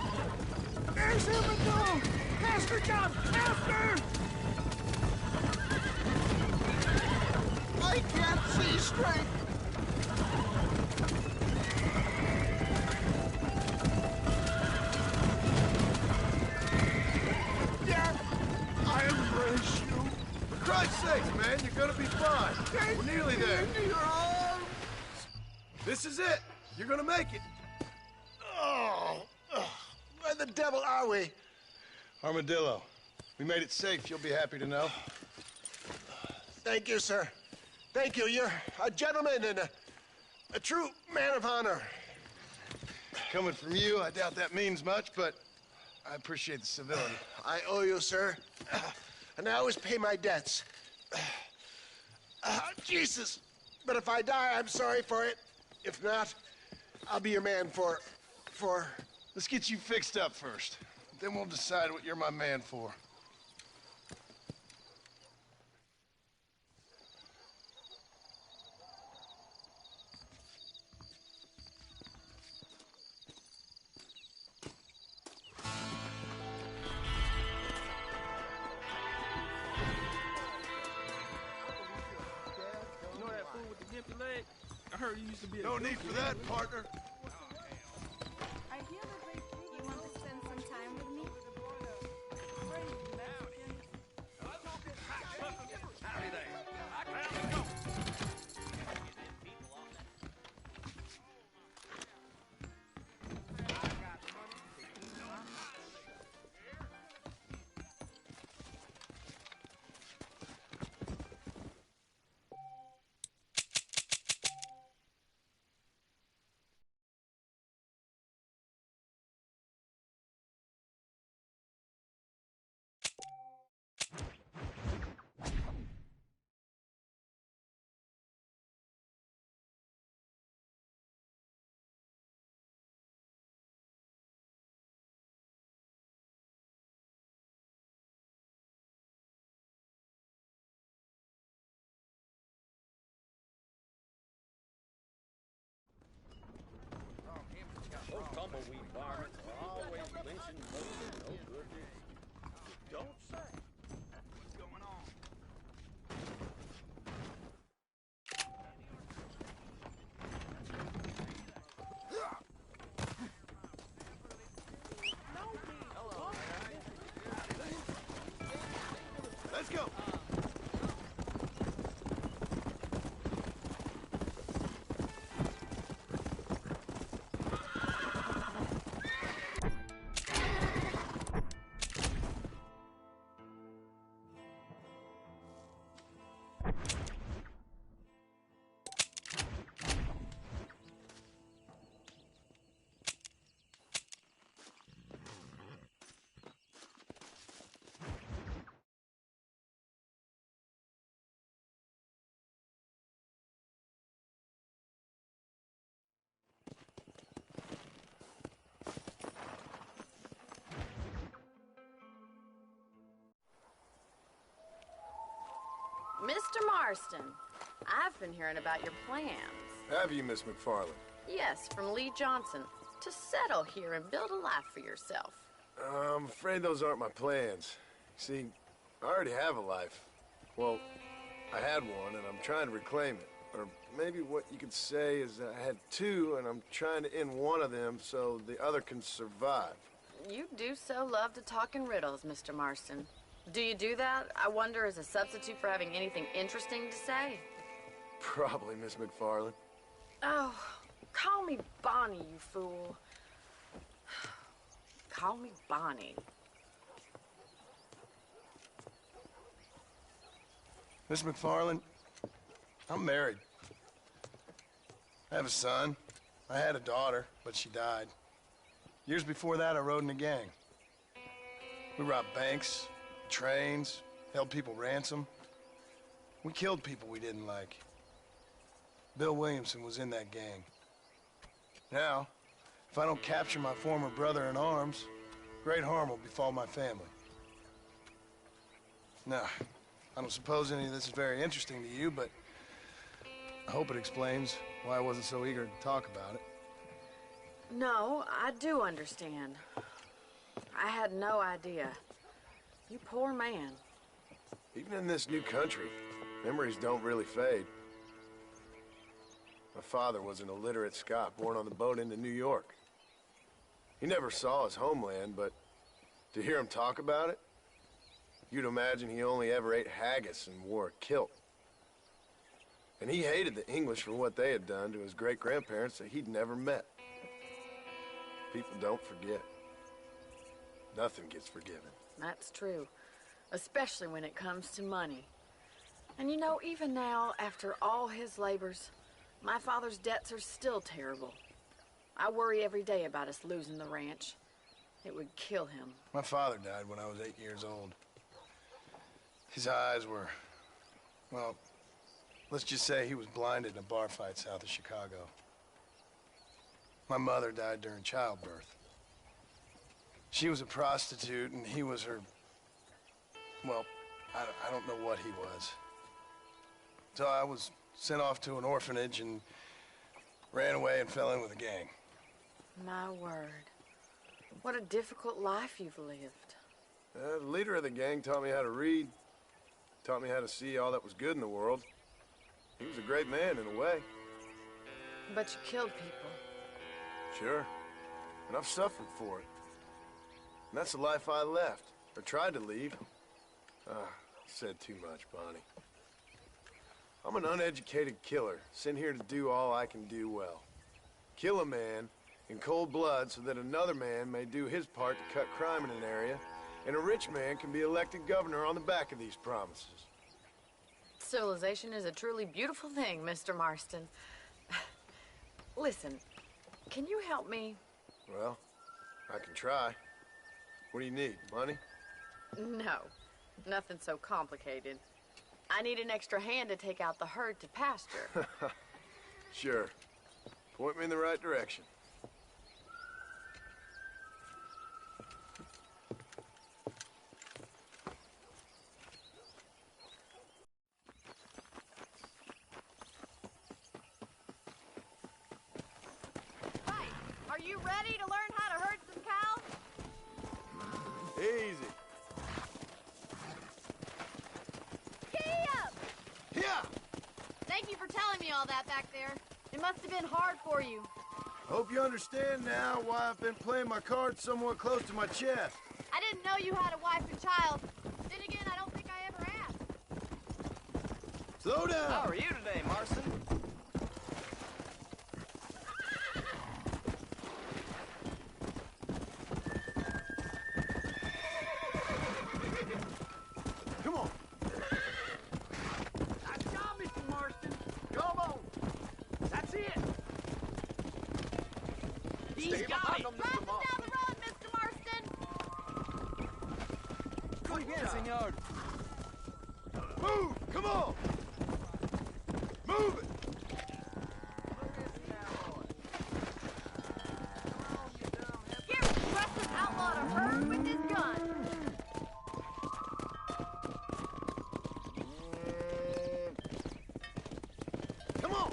There's him and go. Faster, John, faster! I can't see straight. Dad, I embrace you. For Christ's sakes, man, you're gonna be fine. We're nearly there. Into your arms. This is it. You're gonna make it. Oh, where the devil are we? Armadillo. We made it safe, you'll be happy to know. Thank you, sir. Thank you. You're a gentleman and a true man of honor. Coming from you, I doubt that means much, but I appreciate the civility. I owe you, sir. And I always pay my debts. Jesus. But if I die, I'm sorry for it. If not, I'll be your man for... Let's get you fixed up first. Then we'll decide what you're my man for. You know that fool with the gimpy leg? I heard he used to be a No need for that, partner. You want to spend some time with me? Howdy there. Let's go. Those tumbleweed varmints are always lynching most no good deeds. Don't say. What's going on? Let's go. Mr. Marston, I've been hearing about your plans. Have you, Miss McFarland? Yes, from Lee Johnson. To settle here and build a life for yourself. I'm afraid those aren't my plans. See, I already have a life. Well, I had one, and I'm trying to reclaim it. Or maybe what you could say is that I had two, and I'm trying to end one of them so the other can survive. You do so love to talk in riddles, Mr. Marston. Do you do that, I wonder, as a substitute for having anything interesting to say? Probably, Miss McFarland. Oh, call me Bonnie, you fool. Call me Bonnie. Miss McFarland, I'm married. I have a son. I had a daughter, but she died. Years before that, I rode in a gang. We robbed banks, trains, held people ransom. We killed people we didn't like. Bill Williamson was in that gang. Now, if I don't capture my former brother in arms, great harm will befall my family. Now, I don't suppose any of this is very interesting to you, but I hope it explains why I wasn't so eager to talk about it. No, I do understand. I had no idea. You poor man. Even in this new country, memories don't really fade. My father was an illiterate Scot born on the boat into New York. He never saw his homeland, but to hear him talk about it, you'd imagine he only ever ate haggis and wore a kilt. And he hated the English for what they had done to his great-grandparents that he'd never met. People don't forget. Nothing gets forgiven. That's true. Especially when it comes to money. And you know, even now, after all his labors, my father's debts are still terrible. I worry every day about us losing the ranch. It would kill him. My father died when I was 8 years old. His eyes were, well, let's just say he was blinded in a bar fight south of Chicago. My mother died during childbirth. She was a prostitute and he was her, well, I don't know what he was. So I was sent off to an orphanage and ran away and fell in with a gang. My word. What a difficult life you've lived. The leader of the gang taught me how to read, taught me how to see all that was good in the world. He was a great man in a way. But you killed people. Sure. And I've suffered for it. And that's the life I left, or tried to leave. Said too much, Bonnie. I'm an uneducated killer, sent here to do all I can do well. Kill a man in cold blood so that another man may do his part to cut crime in an area, and a rich man can be elected governor on the back of these promises. Civilization is a truly beautiful thing, Mr. Marston. Listen, can you help me? Well, I can try. What do you need, money? No, nothing so complicated. I need an extra hand to take out the herd to pasture. Sure. Point me in the right direction. Right. Are you ready to learn how to herd some cows? Easy. Yeah. Thank you for telling me all that back there. It must have been hard for you. Hope you understand now why I've been playing my cards somewhat close to my chest. I didn't know you had a wife and child. Then again, I don't think I ever asked. Slow down. How are you today, Marston? Come on. Nice job, Mr. Marston. Come on. That's it. He's got it. Run them down the road, Mr. Marston. Muy bien, señor. Move! Come on! Move it! Get aggressive outlaw to herd with his gun. Come on!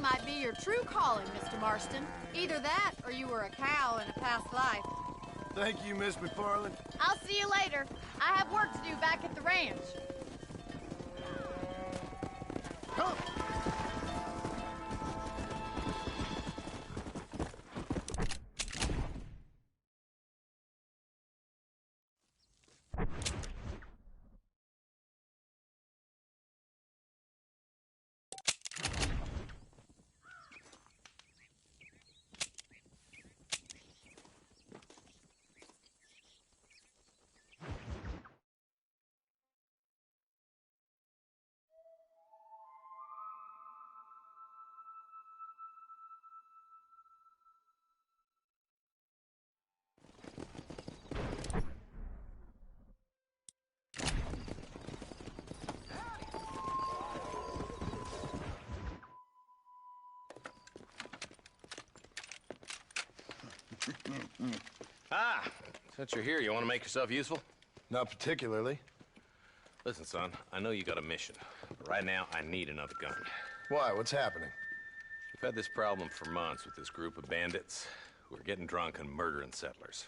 might be your true calling, Mr. Marston. Either that, or you were a cow in a past life. Thank you, Miss McFarland. I'll see you later. I have work to do back at the ranch. Come! Ah, since you're here, you want to make yourself useful? Not particularly. Listen, son, I know you got a mission, but right now I need another gun. Why? What's happening? We've had this problem for months with this group of bandits who are getting drunk and murdering settlers.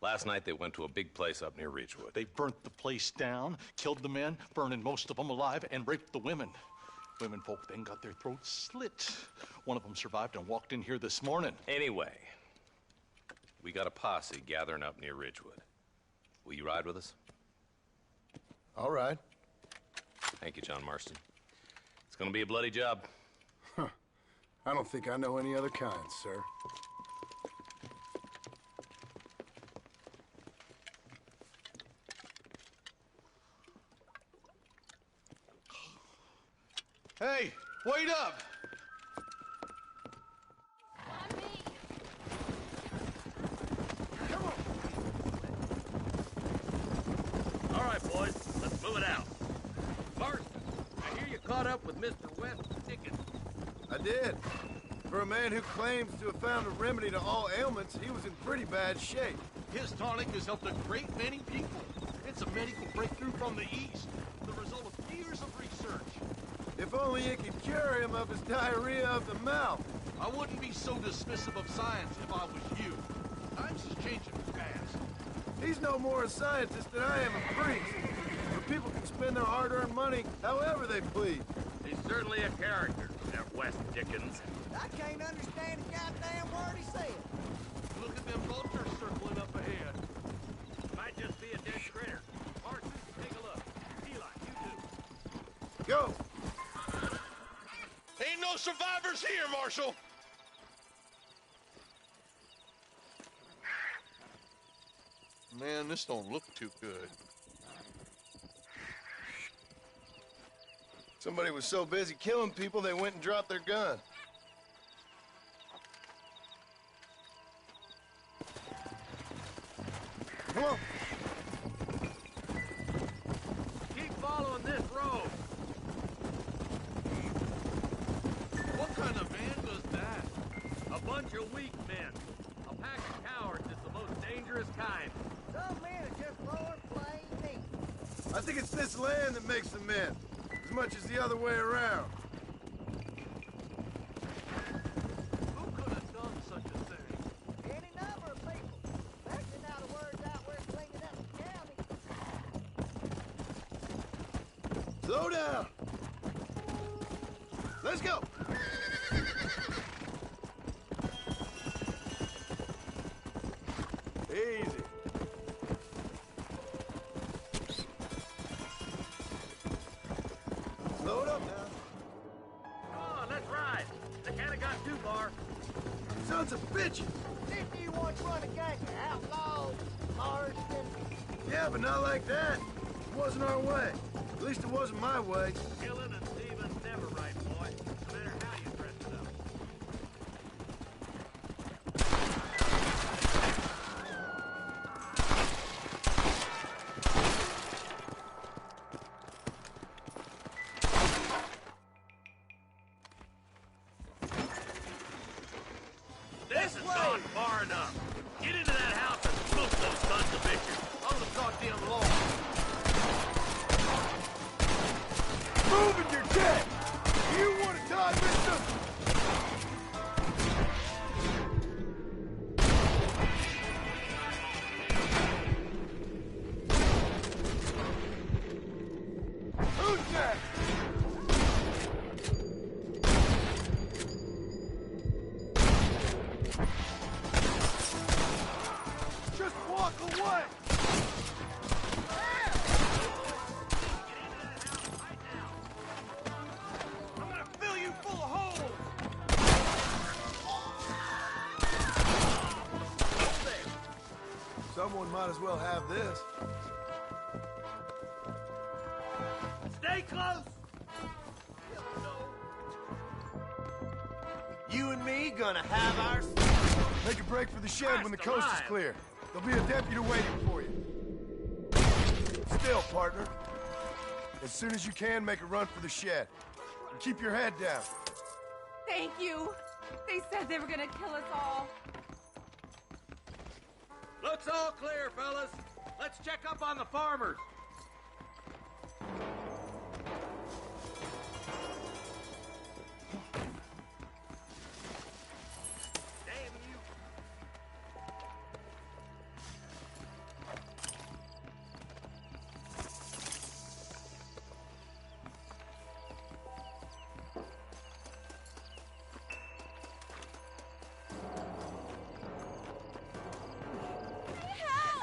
Last night they went to a big place up near Ridgewood. They burnt the place down, killed the men, burning most of them alive, and raped the women. Women folk then got their throats slit. One of them survived and walked in here this morning. Anyway, we got a posse gathering up near Ridgewood. Will you ride with us? All right. Thank you, John Marston. It's gonna be a bloody job. Huh. I don't think I know any other kind, sir. Hey, wait up! All right, boys, let's move it out. Marston, I hear you caught up with Mr. West Dickens. I did. For a man who claims to have found a remedy to all ailments, he was in pretty bad shape. His tonic has helped a great many people. It's a medical breakthrough from the East, the result of years of research. If only it could cure him of his diarrhea of the mouth. I wouldn't be so dismissive of science if I was you. Times is changing fast. He's no more a scientist than I am a priest. Where people can spend their hard-earned money however they please. He's certainly a character, that West Dickens. I can't understand a goddamn word he said. Look at them vultures circling up ahead. Might just be a dead critter. Marston, take a look. Eli, you too. Go! Ain't no survivors here, Marshal! Man, this don't look too good. Somebody was so busy killing people, they went and dropped their gun. Come on. Keep following this road. What kind of man does that? A bunch of weak men. A pack of cowards is the most dangerous kind. Some men are just Lord plain meat. I think it's this land that makes the men, as much as the other way around. Who could have done such a thing? Any number of people. Especially now the word's out we're cleaning up the county. Slow down. Let's go. Easy. Slow it up now. Come on, let's ride. They kinda got too far. Sons of bitches. Didn't you once run a gang of outlaws, Marston? Yeah, but not like that. It wasn't our way. At least it wasn't my way. Killing and thieving's never right, boy. No matter how you dress it up. This has gone far enough. Get into that house and smoke those sons of bitches. On the goddamn law. Move it, you're dead! You want to die, mister? might as well have this. Stay close! You and me gonna have our... Make a break for the shed when the coast is clear. There'll be a deputy waiting for you. Still, partner. As soon as you can, make a run for the shed. And keep your head down. Thank you. They said they were gonna kill us all. Looks all clear, fellas. Let's check up on the farmers. Damn you.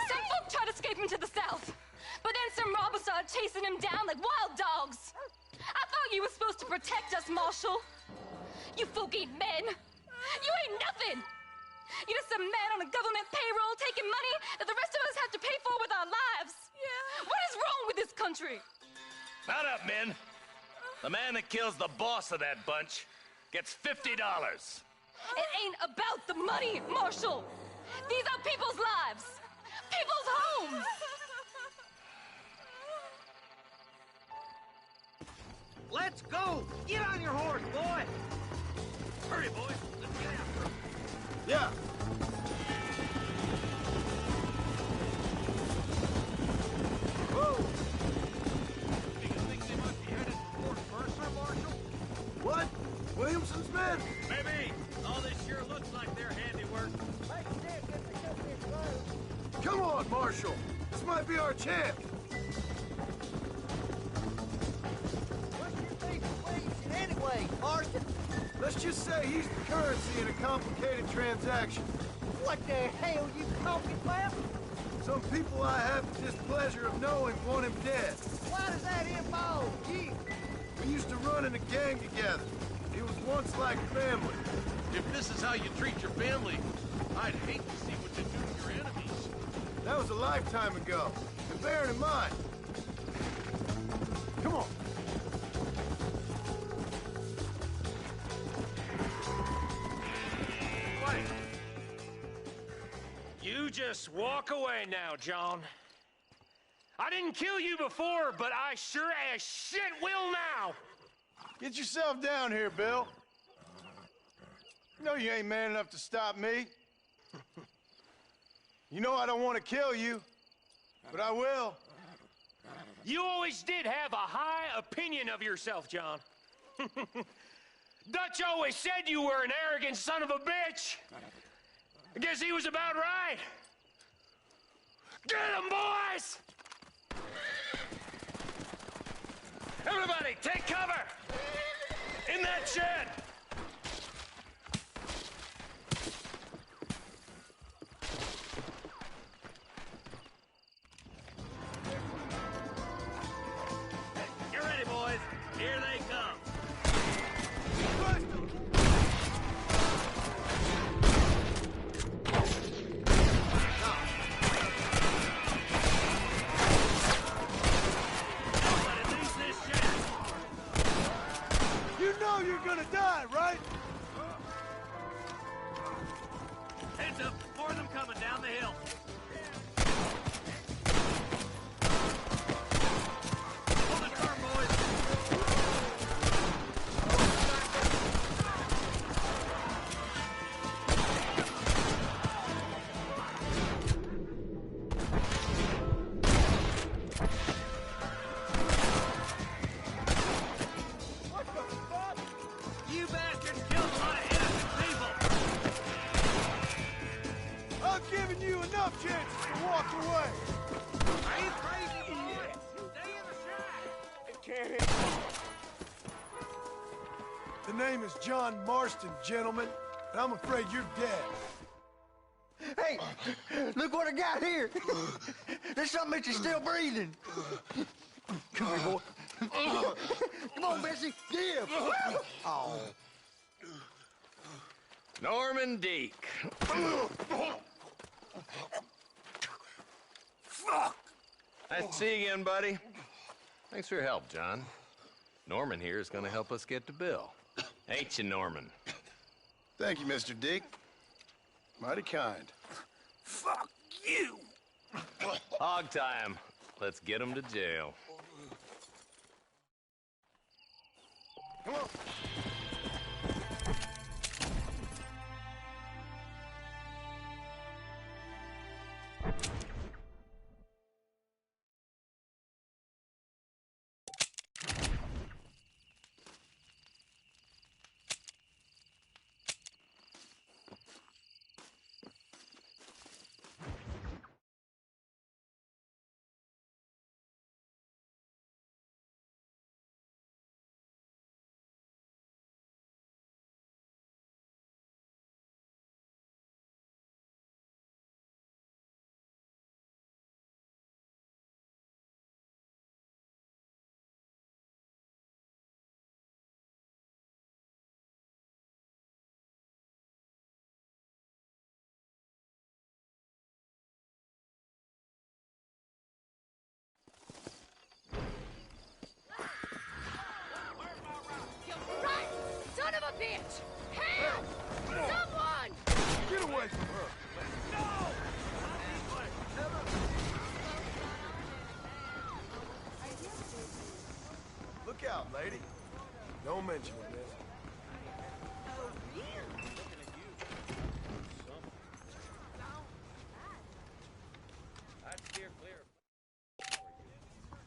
Some folk tried escaping to the south, but then some robbers started chasing him down like wild dogs. I thought you were supposed to protect us, Marshal. You folk ain't men. You ain't nothing. You're just a man on a government payroll taking money that the rest of us have to pay for with our lives. Yeah. What is wrong with this country? Mount up, men. The man that kills the boss of that bunch gets $50. It ain't about the money, Marshal. These are people's lives. People's homes. Let's go! Get on your horse, boy! Hurry, boys. Let's get after him. Yeah. Whoa! Do you think they might be headed toward Mercer, Marshal? What? Williamson's men? Maybe. All this sure looks like their handiwork. Come on, Marshal. This might be our chance. What's your favorite ways anyway, Marston? Let's just say he's the currency in a complicated transaction. What the hell you talking about? Some people I have the displeasure of knowing want him dead. Why does that involve you? We used to run in a gang together. It was once like family. If this is how you treat your family, I'd hate to see what you do to your enemies. That was a lifetime ago. And bear it in mind. Come on. Wait. You just walk away now, John. I didn't kill you before, but I sure as shit will now. Get yourself down here, Bill. You know you ain't man enough to stop me. You know I don't want to kill you, but I will. You always did have a high opinion of yourself, John. Dutch always said you were an arrogant son of a bitch. I guess he was about right. Get him, boys! Everybody, take cover! In that shed! Get ready, boys. Here they come. You know you're gonna die, right? Heads up. More of them coming down the hill. Hold it firm, boys. You bastards killed a lot of innocent people. I've given you enough chances to walk away. Are you crazy, boys? Stay in the shack. It can't hit. The name is John Marston, gentlemen, and I'm afraid you're dead. Hey, look what I got here. There's something that you're still breathing. Come here, boy. Come on, Bessie. Give. Oh. Norman Deek. Fuck! Nice to see you again, buddy. Thanks for your help, John. Norman here is gonna help us get to Bill. Ain't you, Norman? Thank you, Mr. Dick. Mighty kind. Fuck you! Hog time. Let's get him to jail. Come on. Run! Son of a bitch! Help! Someone! Get away from her! Look out, lady. Don't mention it, miss. I'd steer clear.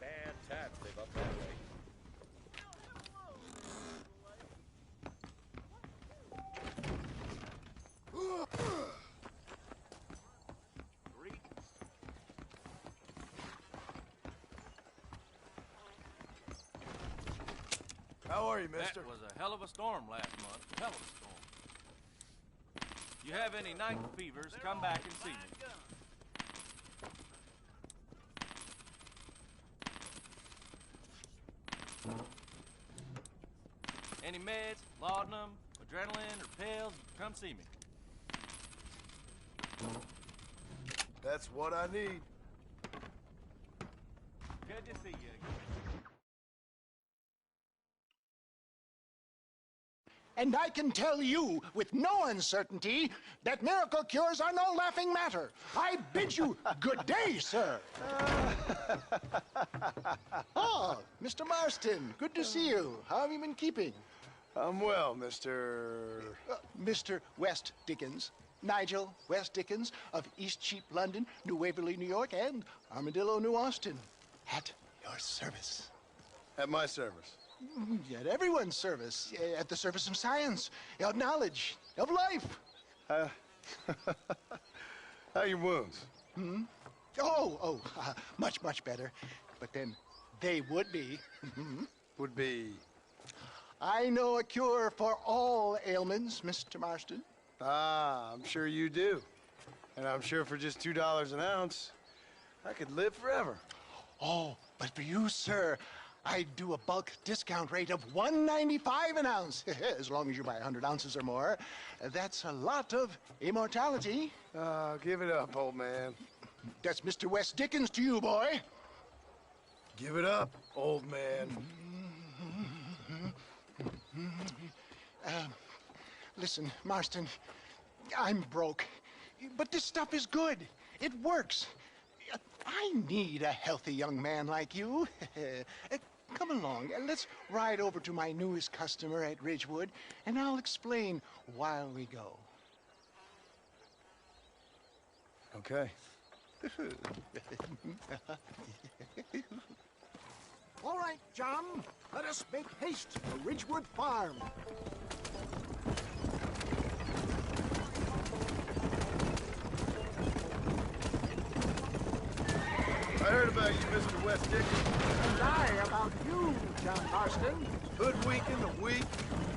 Bad taps live up that way. How are you, mister? That was a hell of a storm last month. Hell of a storm. You have any night fevers, come back and see me. Any meds, laudanum, adrenaline, or pills, come see me. That's what I need. Good to see you again. And I can tell you with no uncertainty that miracle cures are no laughing matter. I bid you good day, sir. Oh, Mr. Marston, good to see you. How have you been keeping? I'm well, Mr. Mr. West Dickens. Nigel West Dickens of East Cheap, London, New Waverly, New York, and Armadillo, New Austin. At your service. At my service. At everyone's service. At the service of science, of knowledge, of life. How are your wounds? Much, much better. But then they would be. Would be? I know a cure for all ailments, Mr. Marston. Ah, I'm sure you do. And I'm sure for just $2 an ounce, I could live forever. Oh, but for you, sir, I'd do a bulk discount rate of $1.95 an ounce, as long as you buy 100 ounces or more. That's a lot of immortality. Give it up, old man. That's Mr. West Dickens to you, boy. Give it up, old man. Listen, Marston, I'm broke, but this stuff is good. It works. I need a healthy young man like you. Come along, let's ride over to my newest customer at Ridgewood, and I'll explain while we go. Okay. All right, John, let us make haste to Ridgewood Farm. I heard about you, Mr. West Dickens. And I about you, John Marston. Hoodwinking the weak,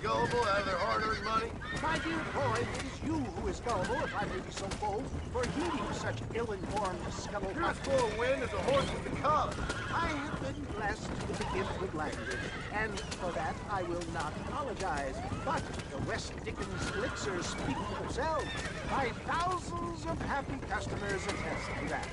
gullible out of their hard-earned money. My dear boy, it is you who is gullible, if I may be so bold, for heeding such ill-informed scuttlebutt. You're as full of wind as a horse with the collar. I have been blessed with the gift of language, and for that I will not apologize. But the West Dickens elixirs speak for themselves. My thousands of happy customers attest to that.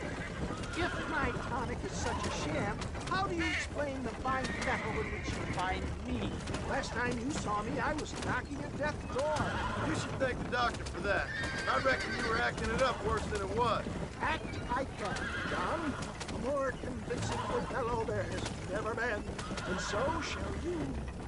If my tonic is such a sham, how do you explain the fine mettle in which you find me? Last time you saw me, I was knocking at death's door. You should thank the doctor for that. I reckon you were acting it up worse than it was. Act I can, John. A more convincing good fellow there has never been. And so shall you,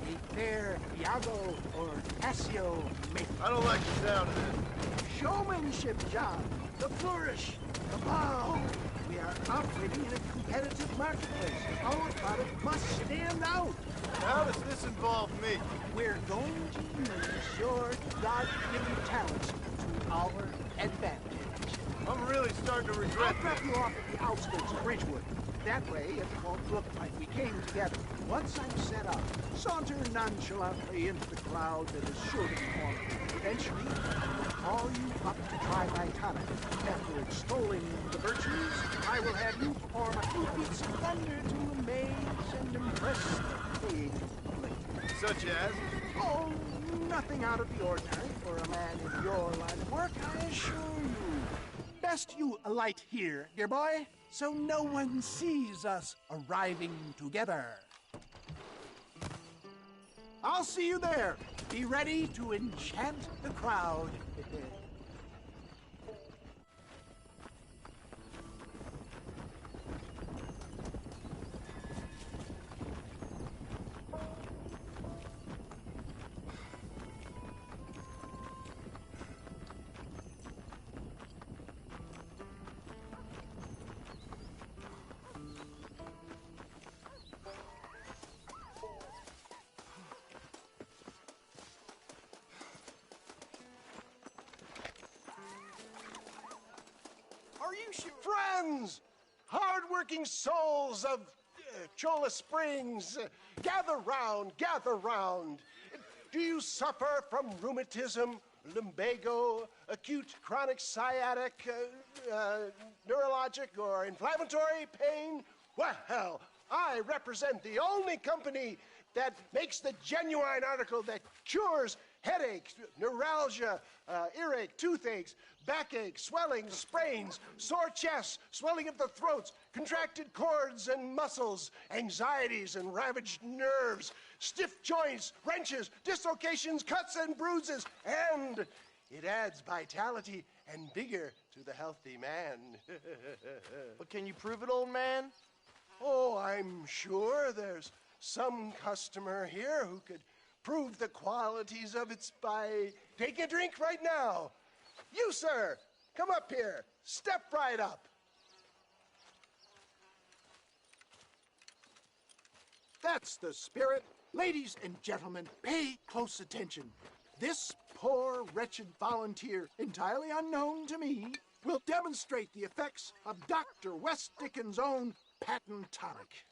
a fair Iago or Cassio make. I don't like the sound of this. Showmanship, John. The flourish, the bow. We are operating in a competitive marketplace. Our product must stand out. How does this involve me? We're going to use your God-given talents to our advantage. I'm really starting to regret I'll drop you off at the outskirts of Ridgewood. That way, it won't look like we came together. Once I'm set up, saunter nonchalantly into the crowd that is sure to be forming. Eventually, I'll call you up to try my tonic. After extolling the virtues, I will have you perform a few feats of thunder to amaze and impress the paying public. Such as? Oh, nothing out of the ordinary for a man in your line of work, I assure you. Best you alight here, dear boy, so no one sees us arriving together. I'll see you there. Be ready to enchant the crowd. Are you friends? Hard-working souls of Cholla Springs, gather round, gather round. Do you suffer from rheumatism, lumbago, acute chronic sciatic, neurologic, or inflammatory pain? Well, I represent the only company that makes the genuine article that cures headaches, neuralgia, earache, toothaches, backache, swelling, sprains, sore chests, swelling of the throats, contracted cords and muscles, anxieties and ravaged nerves, stiff joints, wrenches, dislocations, cuts and bruises, and it adds vitality and vigor to the healthy man. But can you prove it, old man? Oh, I'm sure there's some customer here who could prove the qualities of it by taking a drink right now. You, sir, come up here. Step right up. That's the spirit. Ladies and gentlemen, pay close attention. This poor, wretched volunteer, entirely unknown to me, will demonstrate the effects of Dr. West Dickens' own patent tonic.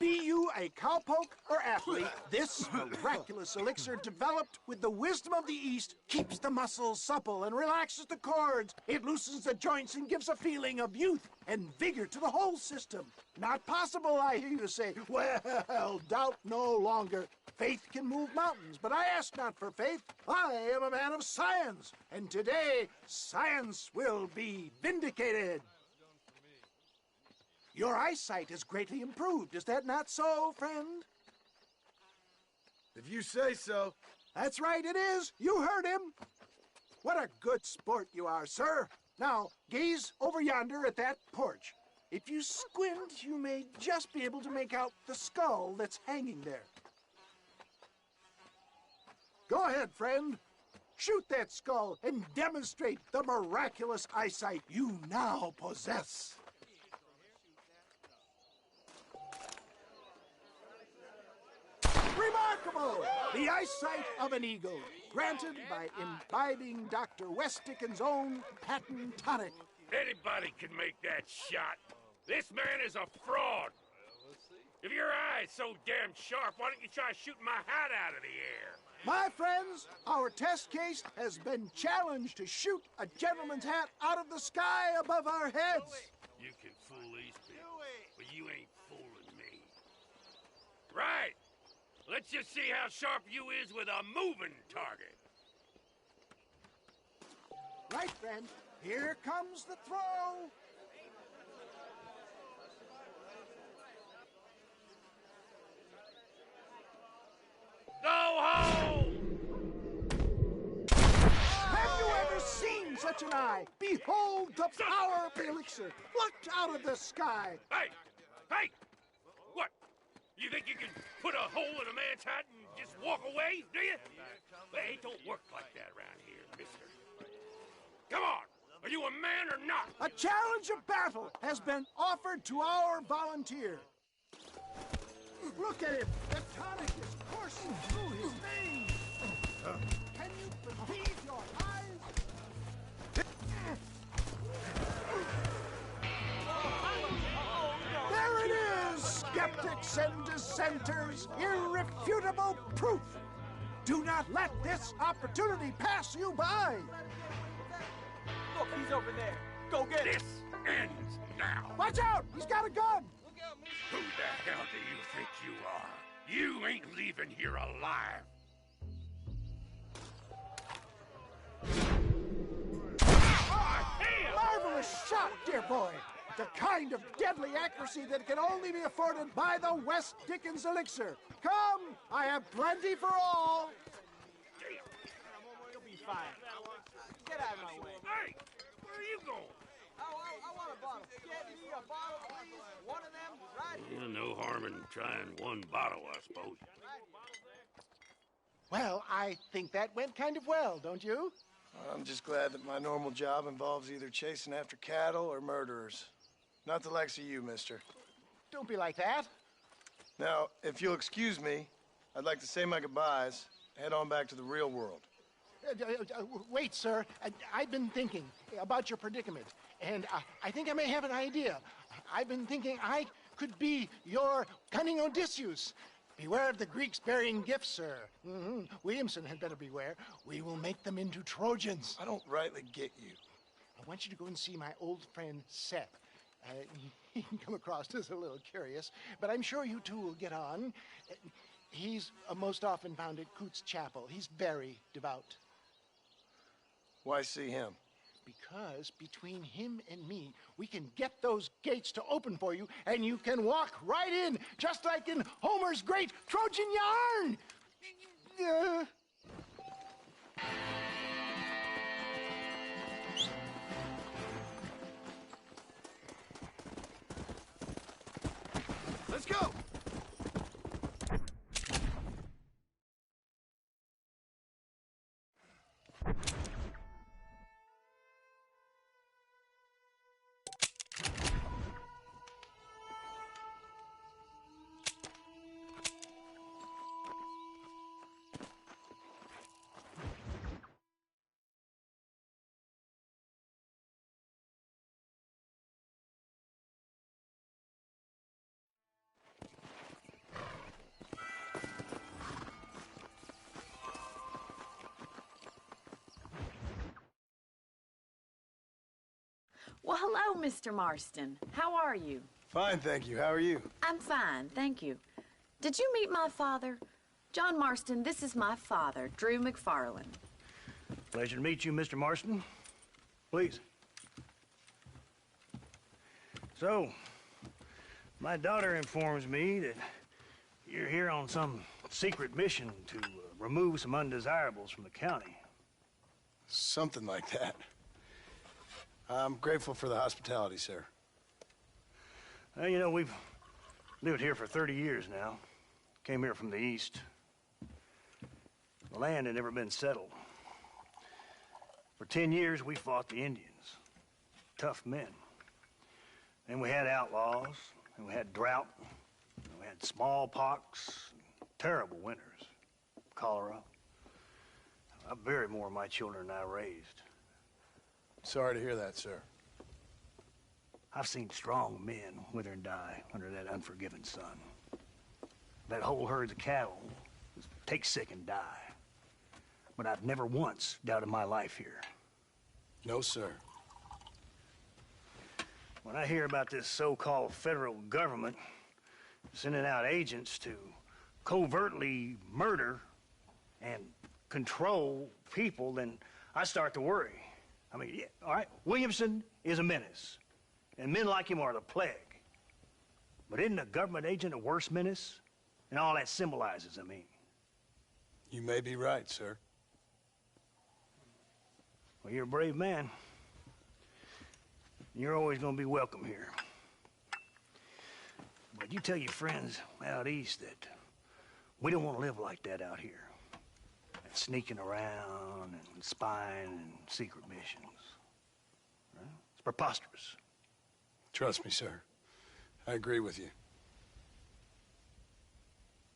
Be you a cowpoke or athlete, this miraculous elixir developed with the wisdom of the East keeps the muscles supple and relaxes the cords. It loosens the joints and gives a feeling of youth and vigor to the whole system. Not possible, I hear you say. Well, doubt no longer. Faith can move mountains, but I ask not for faith. I am a man of science, and today science will be vindicated. Your eyesight has greatly improved. Is that not so, friend? If you say so. That's right, it is. You heard him. What a good sport you are, sir. Now, gaze over yonder at that porch. If you squint, you may just be able to make out the skull that's hanging there. Go ahead, friend. Shoot that skull and demonstrate the miraculous eyesight you now possess. Remarkable! The eyesight of an eagle, granted by imbibing Dr. West Dickens' own patent tonic. Anybody can make that shot. This man is a fraud. If your eye's so damn sharp, why don't you try shooting my hat out of the air? My friends, our test case has been challenged to shoot a gentleman's hat out of the sky above our heads. You can fool these people, but you ain't fooling me. Right. Let's just see how sharp you is with a moving target. Right, friend. Here comes the throw. Go home! Have you ever seen such an eye? Behold the power of the elixir, plucked out of the sky. Hey! Hey! What? You think you can put a hole in a man's hat and just walk away, do you? Hey, it don't work like that around here, mister. Come on! Are you a man or not? A challenge of battle has been offered to our volunteer. Look at him. The tonic is coursing through his veins. Can you believe your eyes? There it is, skeptics and dissenters. Irrefutable proof. Do not let this opportunity pass you by. Look, he's over there. Go get This ends now. Watch out! He's got a gun! Who the hell do you think you are? You ain't leaving here alive. Marvelous shot, dear boy. The kind of deadly accuracy that can only be afforded by the West Dickens elixir. Come, I have plenty for all. You'll be fine. Get out of my way. Hey, where are you going? I want a bottle. Get me a bottle, please. One of them, right here. No harm in trying one bottle, I suppose. Well, I think that went kind of well, don't you? I'm just glad that my normal job involves either chasing after cattle or murderers. Not the likes of you, mister. Don't be like that. Now, if you'll excuse me, I'd like to say my goodbyes, head on back to the real world. Wait, sir. I've been thinking about your predicament, and I think I may have an idea. I've been thinking I could be your cunning Odysseus. Beware of the Greeks bearing gifts, sir. Williamson had better beware. We will make them into Trojans. I don't rightly get you. I want you to go and see my old friend Seth. He can come across as a little curious, but I'm sure you two will get on. He's most often found at Coots Chapel. He's very devout. Why see him? Because between him and me, we can get those gates to open for you, and you can walk right in, just like in Homer's great Trojan yarn! Let's go! Well, hello, Mr. Marston. How are you? Fine, thank you. How are you? I'm fine, thank you. Did you meet my father? John Marston, this is my father, Drew McFarland. Pleasure to meet you, Mr. Marston. Please. So, my daughter informs me that you're here on some secret mission to remove some undesirables from the county. Something like that. I'm grateful for the hospitality, sir. Well, you know, we've lived here for 30 years now. Came here from the east. The land had never been settled. For 10 years, we fought the Indians. Tough men. Then we had outlaws, and we had drought, and we had smallpox, terrible winters, cholera. I buried more of my children than I raised. Sorry to hear that, sir. I've seen strong men wither and die under that unforgiving sun. That whole herds of cattle take sick and die. But I've never once doubted my life here. No, sir. When I hear about this so-called federal government sending out agents to covertly murder and control people, then I start to worry. I mean, yeah, all right, Williamson is a menace, and men like him are the plague. But isn't a government agent a worse menace? And all that symbolizes, I mean. You may be right, sir. Well, you're a brave man. You're always gonna be welcome here. But you tell your friends out east that we don't want to live like that out here. And sneaking around and spying and secret missions. Right? It's preposterous. Trust me, sir. I agree with you.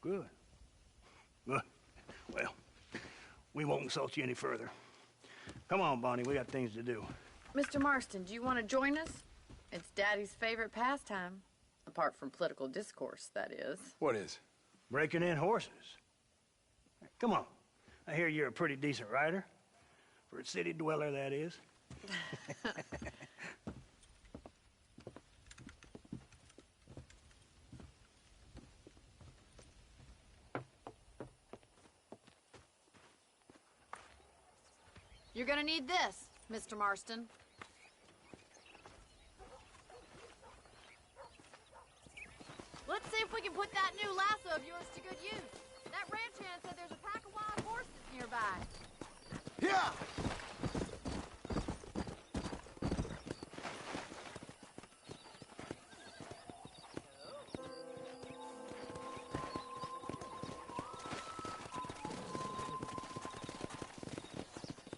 Good. Good. Well, we won't insult you any further. Come on, Bonnie, we got things to do. Mr. Marston, do you want to join us? It's Daddy's favorite pastime. Apart from political discourse, that is. What is? Breaking in horses. Come on. I hear you're a pretty decent rider. For a city dweller, that is. You're gonna need this, Mr. Marston. Let's see if we can put that new lasso of yours to good use. That ranch hand said there's a pack of wild horses nearby. Yeah!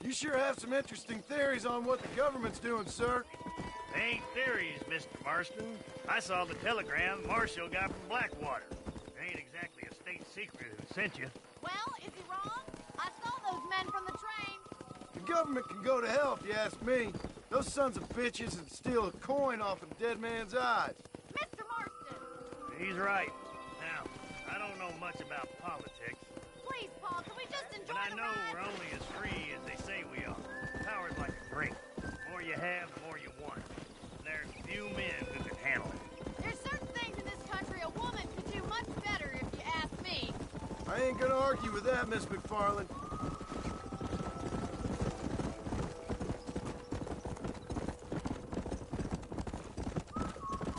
You sure have some interesting theories on what the government's doing, sir. They ain't theories, Mr. Marston. I saw the telegram Marshall got from Blackwater. It ain't exactly a state secret who sent you. Well, is he wrong? I saw those men from the train. The government can go to hell if you ask me. Those sons of bitches would steal a coin off a dead man's eyes. Mr. Marston! He's right. Now, I don't know much about politics, Please, Paul, can we just enjoy but I the know ride? we're only as free as they say we are. Power's like a drink. The more you have, the more you want. There's few men who can handle it. There's certain things in this country a woman could do much better, if you ask me. I ain't gonna argue with that, Miss McFarland.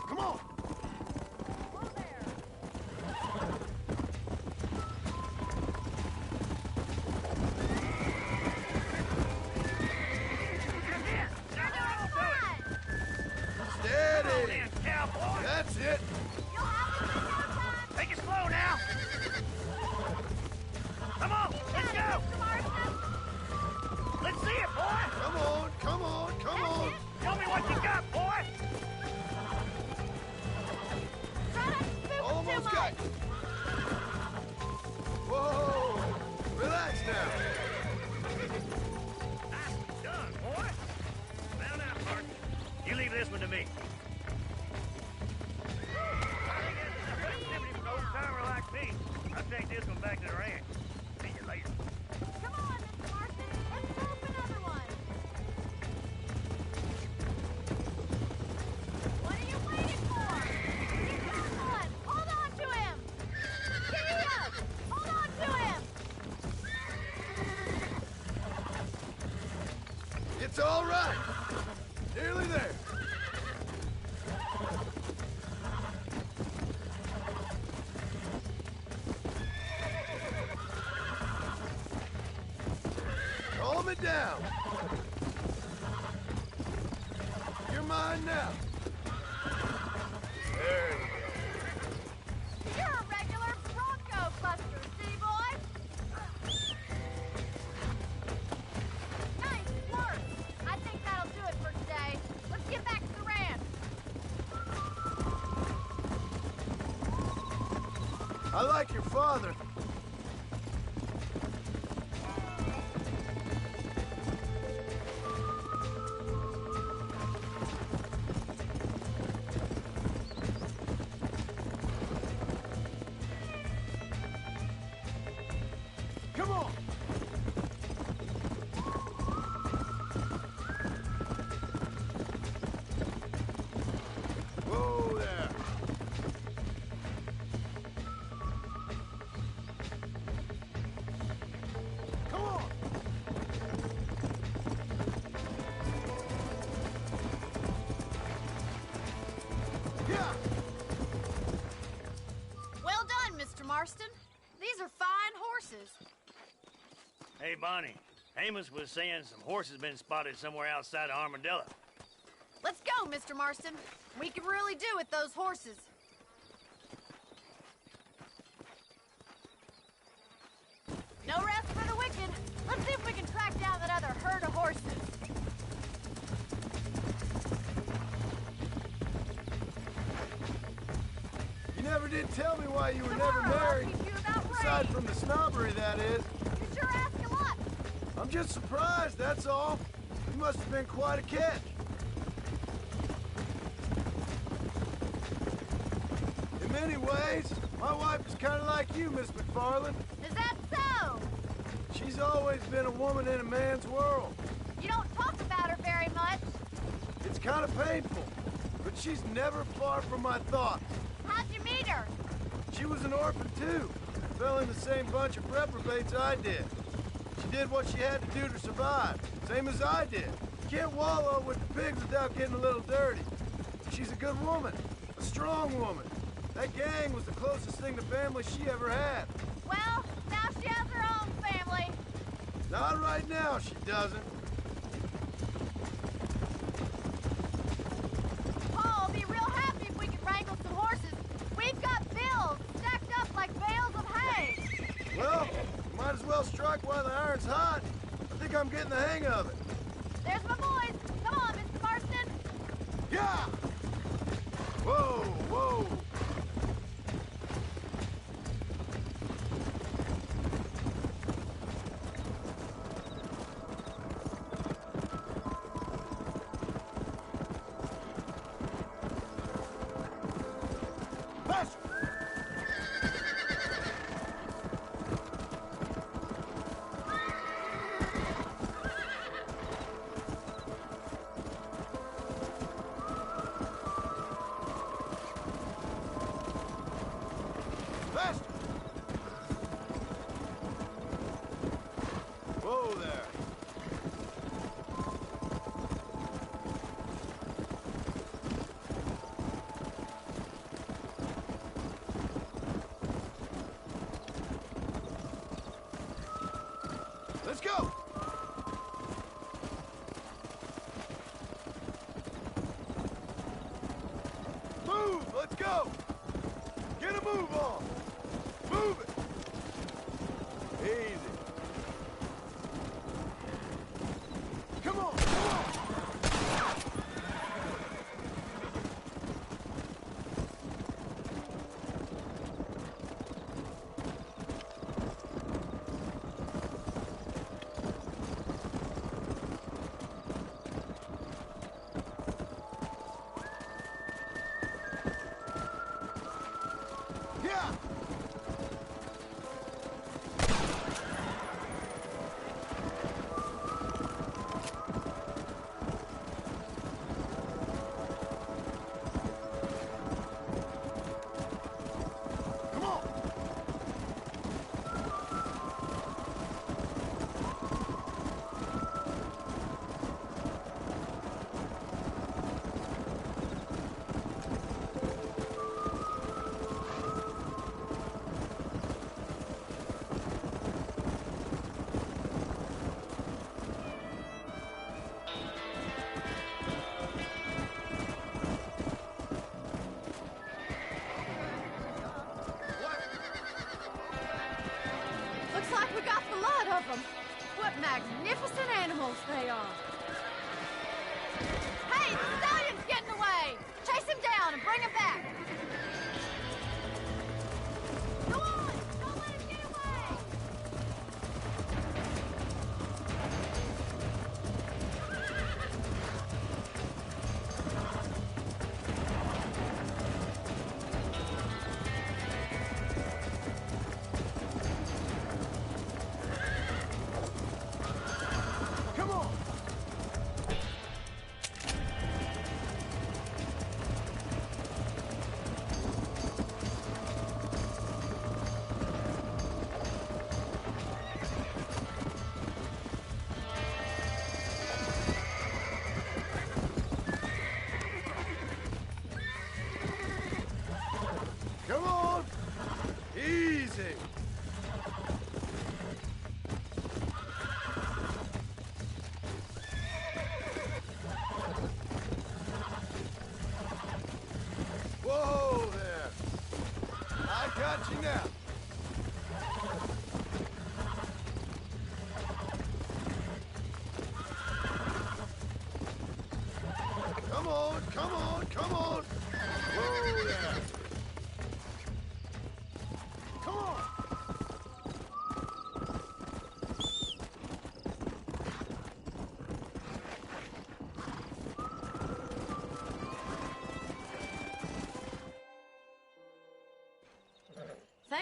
Come on! Steady! That's it! Take it slow now! Come on, let's go! Let's see it, boy! Come on, come on, come on! Tell me what you got, boy! Almost got it. Whoa! Relax now. Nicely done, boy! Now, partner. You leave this one to me. Timer like me. I'll take this one back to the ranch. See you later. Come on, Mr. Marston. Let's go for another one. What are you waiting for? He's got one. Hold on to him. Giddy up. Hold on to him. It's all right. Nearly there. Calm it down. You're mine now. There you go. You're a regular Bronco buster, see, boy? Nice work. I think that'll do it for today. Let's get back to the ranch. I like your father. Come on. Whoa there. Come on. horses. Hey, Bonnie. Amos was saying some horses been spotted somewhere outside of Armadillo. Let's go, Mr. Marston. We can really do with those horses. No rest for the wicked. Let's see if we can track down that other herd of horses. You never did tell me why you were Tomorrow, never married. I'll teach you about Aside Ray. from the snobbery, that is. You sure ask a lot. I'm just surprised, that's all. You must have been quite a catch. In many ways, my wife is kind of like you, Miss McFarland. Is that so? She's always been a woman in a man's world. You don't talk about her very much. It's kind of painful, but she's never far from my thoughts. How'd you meet her? She was an orphan, too. Fell in the same bunch of reprobates I did. She did what she had to do to survive, same as I did. You can't wallow with the pigs without getting a little dirty. She's a good woman, a strong woman. That gang was the closest thing to family she ever had. Well, now she has her own family. Not right now, she doesn't. Paul will be real happy if we can wrangle some horses. We've got bills stacked up like bales of hay. Well, might as well strike while the iron's hot. I think I'm getting the hang of it. There's my boys. Come on, Mr. Marston. Yeah! Whoa, whoa! Whoa there. Let's go. Move, let's go. Get a move on. Move it. Easy. Come on, come on! Yeah! Come on! Looks like we got the lot of them. What magnificent animals they are. Hey, the stallion's getting away. Chase him down and bring him back. Go on, don't let him get away. Come on!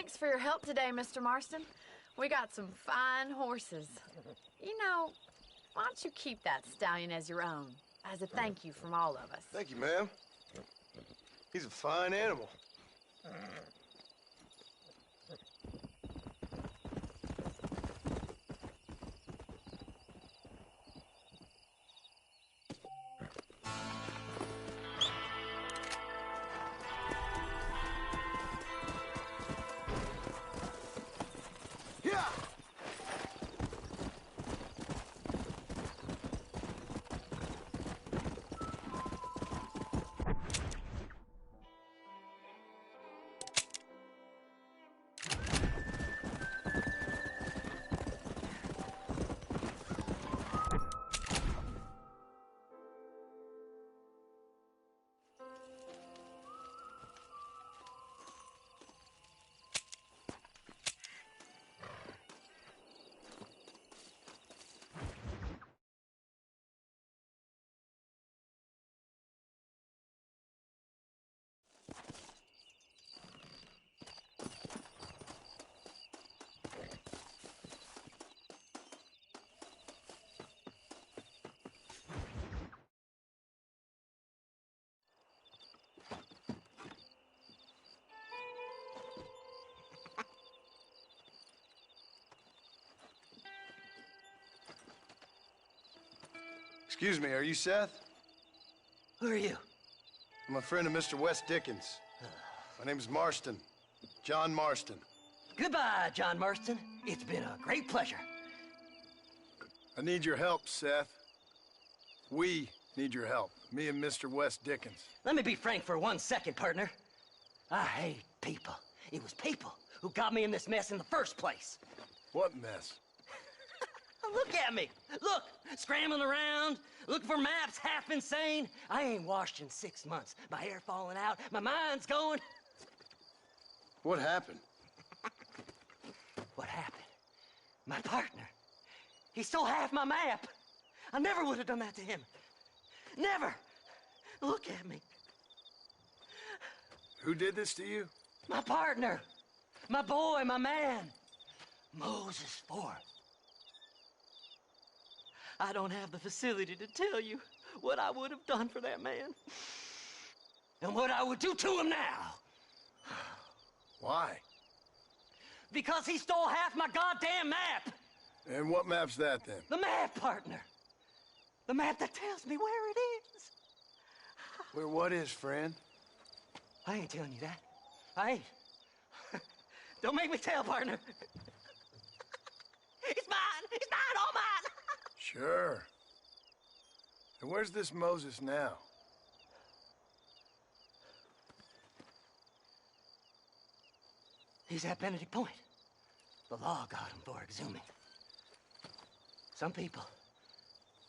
Thanks for your help today, Mr. Marston. We got some fine horses. You know, why don't you keep that stallion as your own, as a thank you from all of us? Thank you, ma'am. He's a fine animal. Yeah! Excuse me, are you Seth? Who are you? I'm a friend of Mr. West Dickens. My name is Marston. John Marston. Goodbye, John Marston. It's been a great pleasure. I need your help, Seth. We need your help. Me and Mr. West Dickens. Let me be frank for 1 second, partner. I hate people. It was people who got me in this mess in the first place. What mess? Look at me. Look, scrambling around, looking for maps, half insane. I ain't washed in 6 months. My hair falling out, my mind's going. What happened? What happened? My partner. He stole half my map. I never would have done that to him. Never. Look at me. Who did this to you? My partner. My boy, my man. Moses Ford. I don't have the facility to tell you what I would have done for that man. And what I would do to him now. Why? Because he stole half my goddamn map. And what map's that, then? The map, partner. The map that tells me where it is. Where what is, friend? I ain't telling you that. I ain't. Don't make me tell, partner. It's mine. It's mine, all mine. Sure. And where's this Moses now? He's at Benedict Point. The law got him for exhuming. Some people,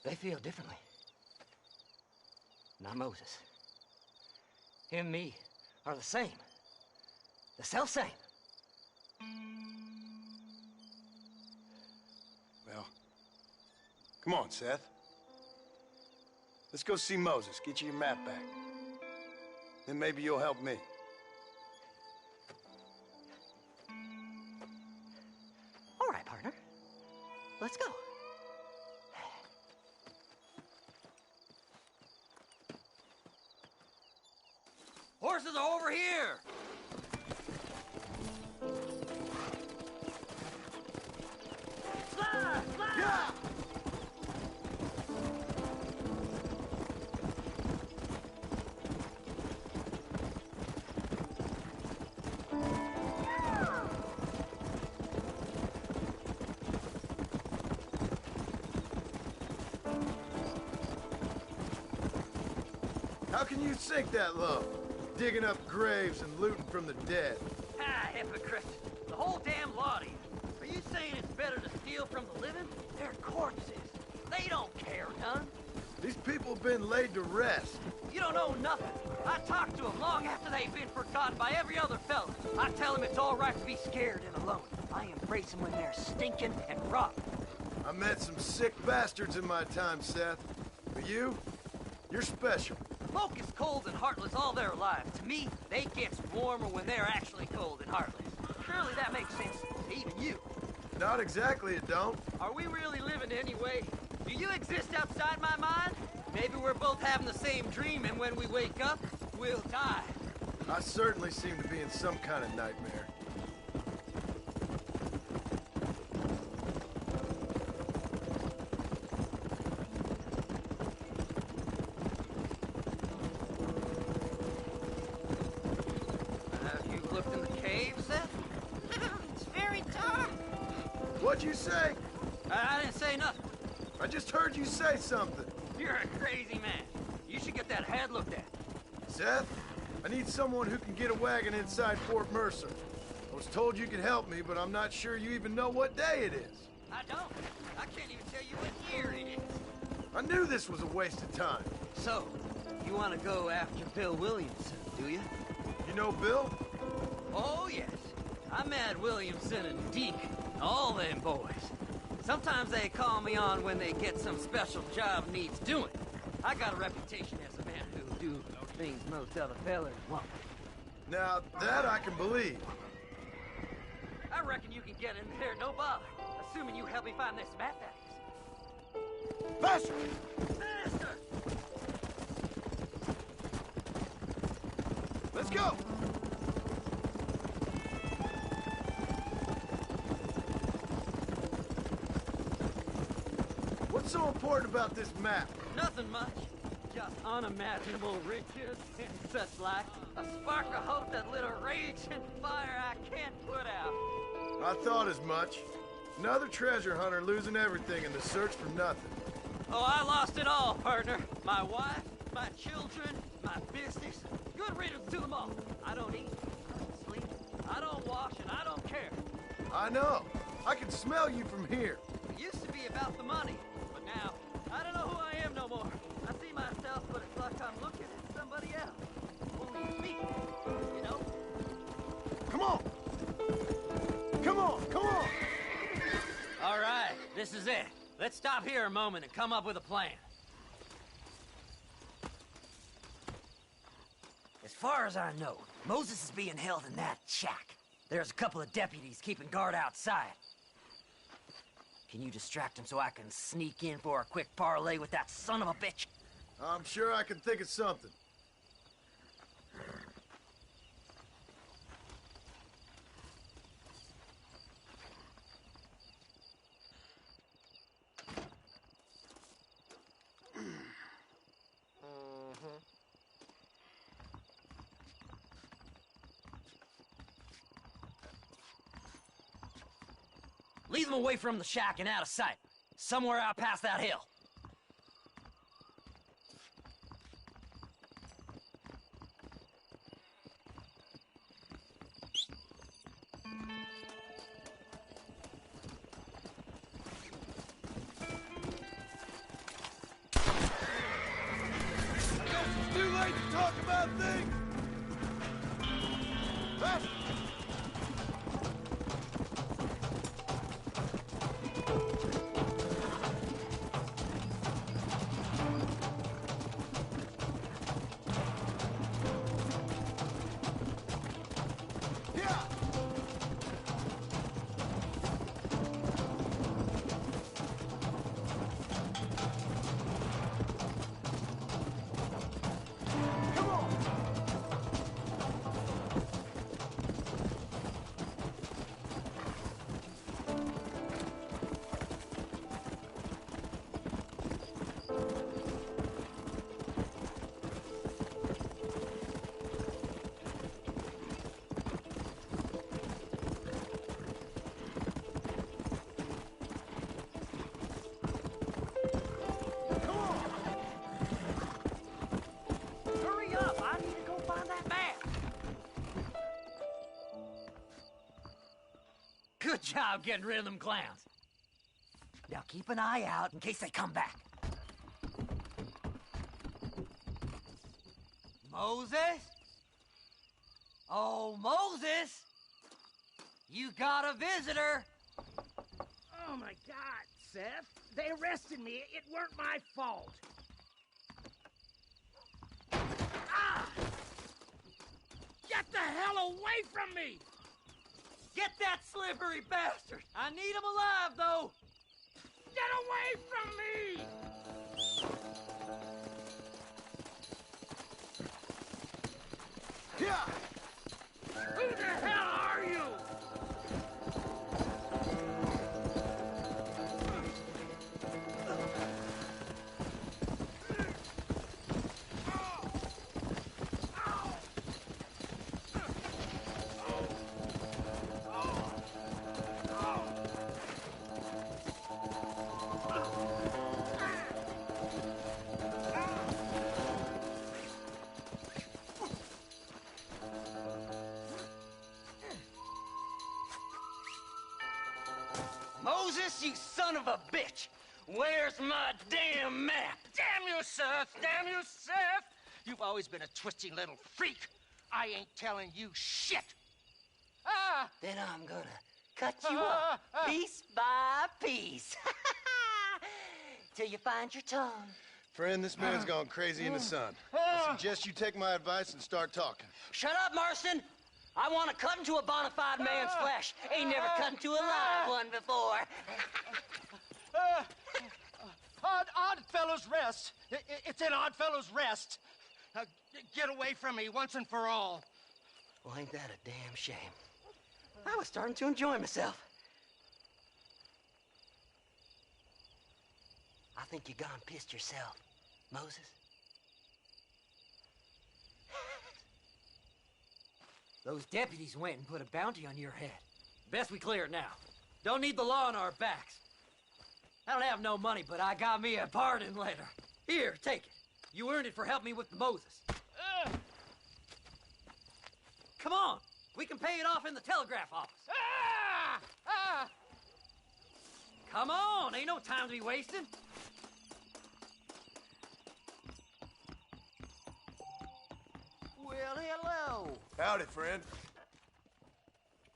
they feel differently. Not Moses. Him and me are the same. The self-same. Well, come on, Seth. Let's go see Moses, get you your map back. Then maybe you'll help me. All right, partner. Let's go. Horses are over here! Slide! Slide! Yeah! How can you sink that low? Digging up graves and looting from the dead. Ah, hypocrite. The whole damn lot of you. Are you saying it's better to steal from the living? They're corpses. They don't care none. These people have been laid to rest. You don't know nothing. I talked to them long after they've been forgotten by every other fella. I tell them it's all right to be scared and alone. I embrace them when they're stinking and rotten. I met some sick bastards in my time, Seth. But you're special. Folk is cold and heartless all their lives. To me, they gets warmer when they're actually cold and heartless. Surely that makes sense to even you. Not exactly, it don't. Are we really living anyway? Do you exist outside my mind? Maybe we're both having the same dream, and when we wake up, we'll die. I certainly seem to be in some kind of nightmare. Have you looked in the cave, Seth? It's very dark. What'd you say? I didn't say nothing. I just heard you say something. You're a crazy man. You should get that head looked at. Seth, I need someone who can get a wagon inside Fort Mercer. I was told you could help me, but I'm not sure you even know what day it is. I don't. I can't even tell you what year it is. I knew this was a waste of time. So, you want to go after Bill Williamson, do you? You know Bill? Oh, yes. I met Williamson and Deke, all them boys. Sometimes they call me on when they get some special job needs doing. I got a reputation as a man who do things most other fellers won't. Now, that I can believe. I reckon you can get in there, no bother. Assuming you help me find this map, that is. Faster! Faster! Let's go! What's so important about this map? Nothing much. Just unimaginable riches and such like. A spark of hope that lit a raging fire I can't put out. I thought as much. Another treasure hunter losing everything in the search for nothing. Oh, I lost it all, partner. My wife, my children, my business. Good riddance to them all. I don't eat, I don't sleep, I don't wash, and I don't care. I know. I can smell you from here. It used to be about the money, but now, I don't know who I am no more. I see myself, but it's like I'm looking at somebody else. Only me, you know? Come on! Come on, come on! All right, this is it. Let's stop here a moment and come up with a plan. As far as I know, Moses is being held in that shack. There's a couple of deputies keeping guard outside. Can you distract him so I can sneak in for a quick parlay with that son of a bitch? I'm sure I can think of something. Lead them away from the shack and out of sight. Somewhere out past that hill. Too late to talk about things! Faster! Hurry up! I need to go find that map! Good job getting rid of them clowns. Now keep an eye out in case they come back. Moses? Oh, Moses! You got a visitor! Oh my God, Seth. They arrested me. It weren't my fault. Ah! Get the hell away from me! Get that slivery bastard! I need him alive, though! Get away from me! Yeah! Who the hell are you? Moses, you son of a bitch! Where's my damn map? Damn you, Seth! Damn you, Seth! You've always been a twisty little freak. I ain't telling you shit. Ah! Then I'm gonna cut you up piece by piece. Till you find your tongue. Friend, this man's gone crazy in the sun. I suggest you take my advice and start talking. Shut up, Marston! I want to cut into a bona fide man's flesh. Ain't never cut into a live one before. Odd Fellows Rest. It's in Odd Fellows Rest. Get away from me once and for all. Well, ain't that a damn shame? I was starting to enjoy myself. I think you gone pissed yourself, Moses. Those deputies went and put a bounty on your head. Best we clear it now. Don't need the law on our backs. I don't have no money, but I got me a pardon letter. Here, take it. You earned it for helping me with the Moses. Come on. We can pay it off in the telegraph office. Come on. Ain't no time to be wasting. Well, hello. Howdy, friend.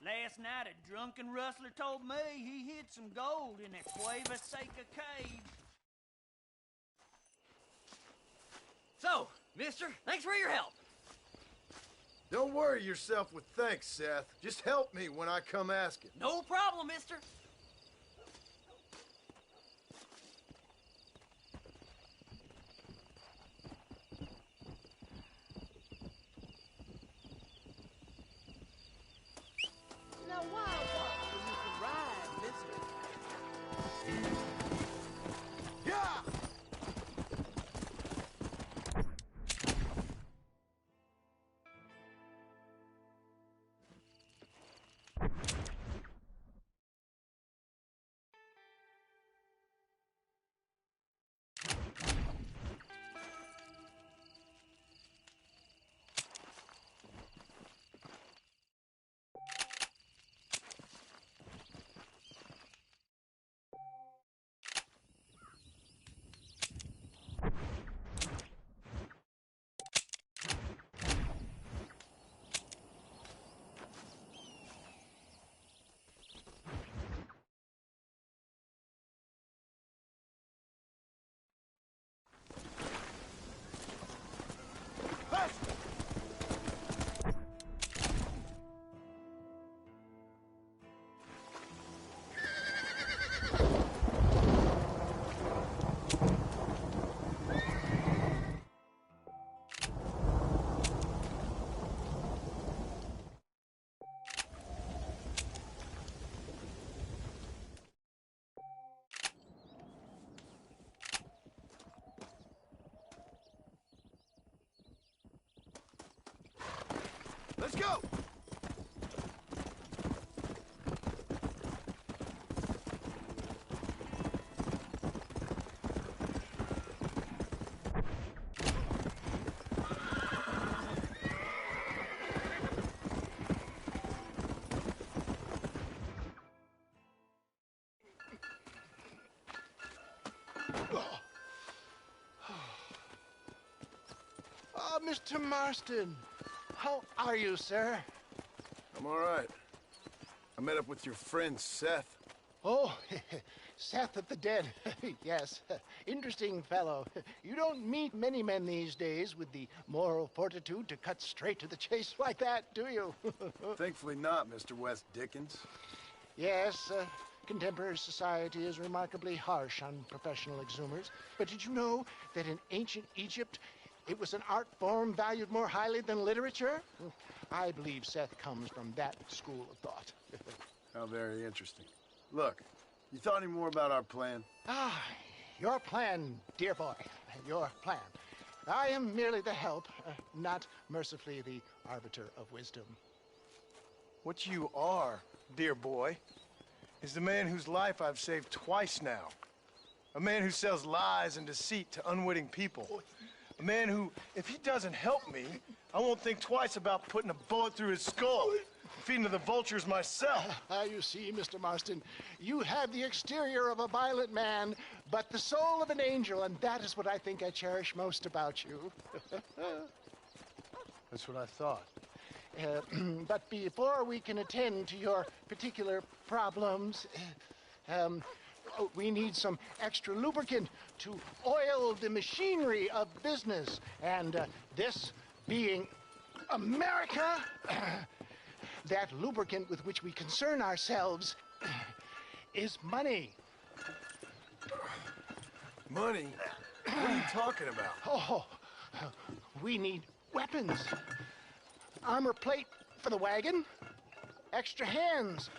Last night, a drunken rustler told me he hid some gold in that Cueva Seca cave. So, mister, thanks for your help. Don't worry yourself with thanks, Seth. Just help me when I come asking. No problem, mister. Now, why walk when you can ride, mister? Yeah! Let's go! Mr. Marston. How are you, sir? I'm all right. I met up with your friend, Seth. Oh, Seth of the Dead. Yes, interesting fellow. You don't meet many men these days with the moral fortitude to cut straight to the chase like that, do you? Thankfully not, Mr. West Dickens. Yes, contemporary society is remarkably harsh on professional exhumers. But did you know that in ancient Egypt, it was an art form valued more highly than literature? I believe Seth comes from that school of thought. How very interesting. Look, you thought any more about our plan? Ah, your plan, dear boy, your plan. I am merely the help, not mercifully the arbiter of wisdom. What you are, dear boy, is the man whose life I've saved twice now. A man who sells lies and deceit to unwitting people. A man who, if he doesn't help me, I won't think twice about putting a bullet through his skull. Feeding to the vultures myself. You see, Mr. Marston, you have the exterior of a violent man, but the soul of an angel, and that is what I think I cherish most about you. That's what I thought. But before we can attend to your particular problems, we need some extra lubricant to oil the machinery of business. And this being America, that lubricant with which we concern ourselves is money. Money? What are you talking about? Oh, we need weapons. Armor plate for the wagon, extra hands,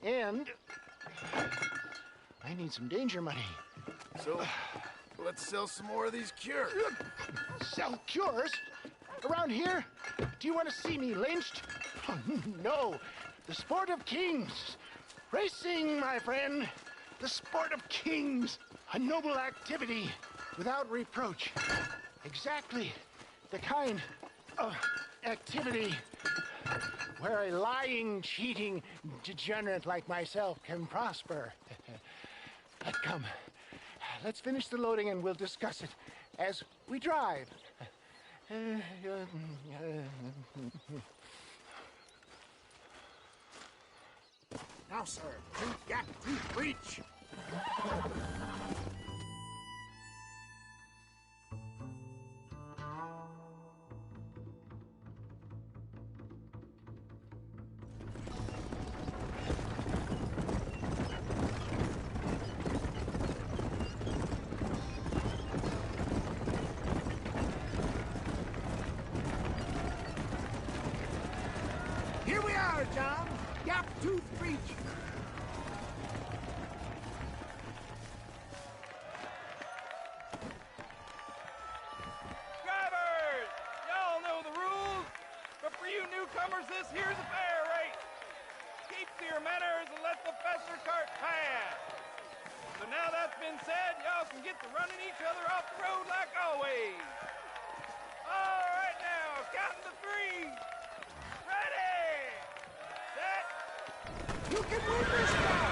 and I need some danger money. So, let's sell some more of these cures. Sell cures? Around here? Do you want to see me lynched? No, the sport of kings. Racing, my friend. The sport of kings. A noble activity without reproach. Exactly the kind of activity where a lying, cheating degenerate like myself can prosper. But come, let's finish the loading and we'll discuss it as we drive. Now, sir, tooth gap, tooth breach. Here we are, John. Gap tooth breach. Drivers, y'all know the rules, but for you newcomers, this here's a fair rate. Keep to your manners and let the fester cart pass. So now that's been said, y'all can get to running each other off the road like always. All right now, counting to three. Ready, set. You can move this stuff.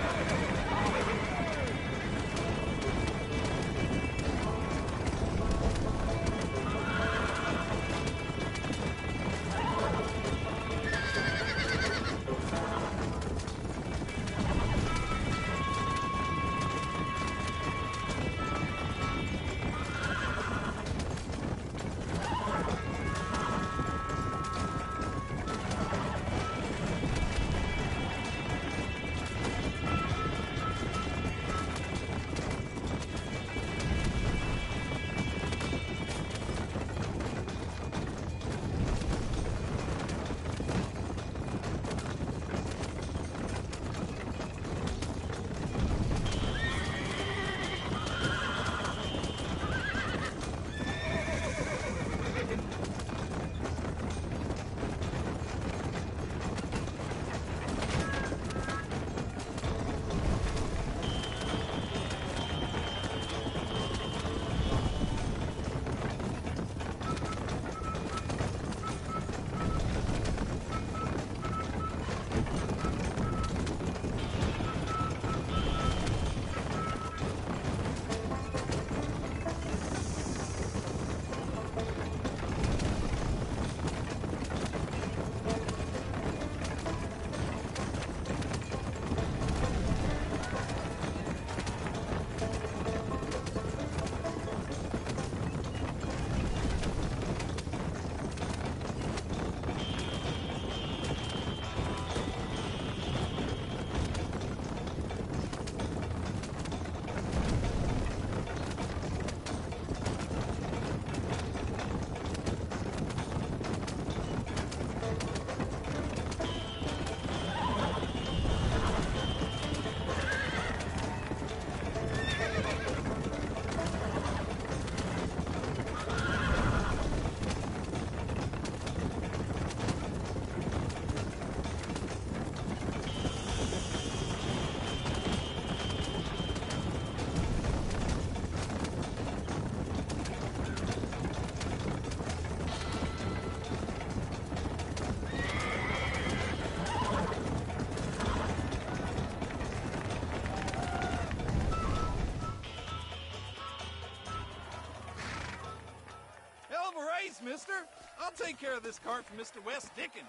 mister. I'll take care of this cart for Mr. West Dickens.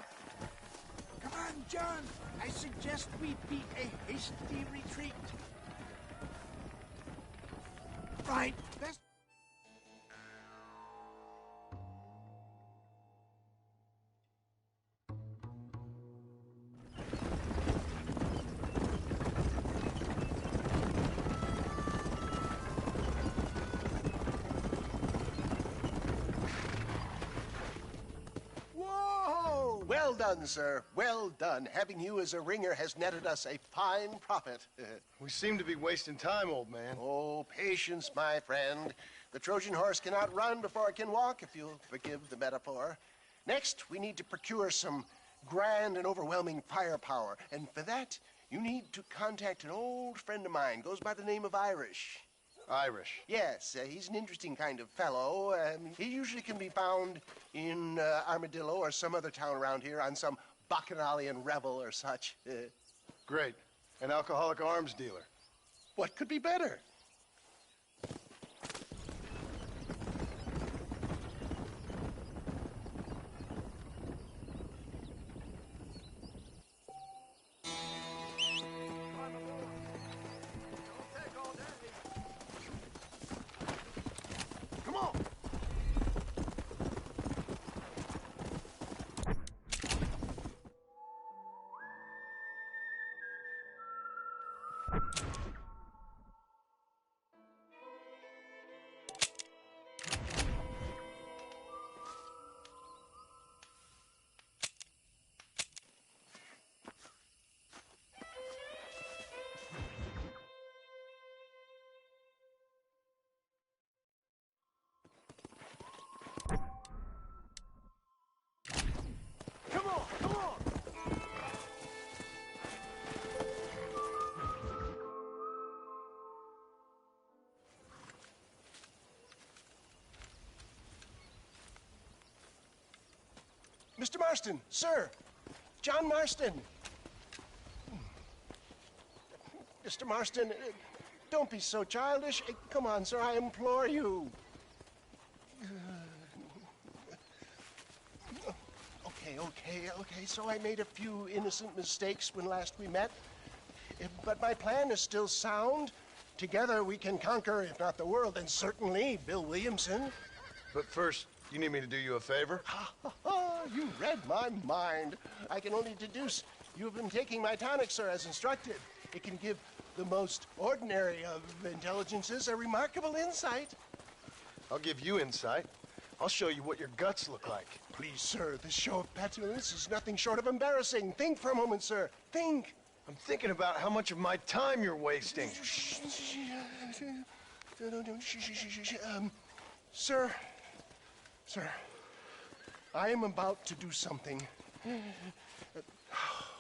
Come on, John. I suggest we beat a hasty retreat. Right. That's... Whoa! Well done, sir. Well done. Having you as a ringer has netted us a fine profit. We seem to be wasting time, old man. Oh, patience, my friend. The Trojan horse cannot run before it can walk, if you'll forgive the metaphor. Next, we need to procure some grand and overwhelming firepower. And for that, you need to contact an old friend of mine. Goes by the name of Irish. Irish? Yes, he's an interesting kind of fellow. He usually can be found in Armadillo or some other town around here on some bacchanalian revel or such. Great. An alcoholic arms dealer. What could be better? Come on. Come on, come on. Mr. Marston, sir. John Marston. Mr. Marston, don't be so childish. Come on, sir, I implore you. Okay, so I made a few innocent mistakes when last we met. But my plan is still sound. Together we can conquer, if not the world, then certainly Bill Williamson. But first, you need me to do you a favor? You read my mind. I can only deduce you've been taking my tonic, sir, as instructed. It can give the most ordinary of intelligences a remarkable insight. I'll give you insight. I'll show you what your guts look like. Please, sir, this show of petulance is nothing short of embarrassing. Think for a moment, sir. Think. I'm thinking about how much of my time you're wasting. Sir, I am about to do something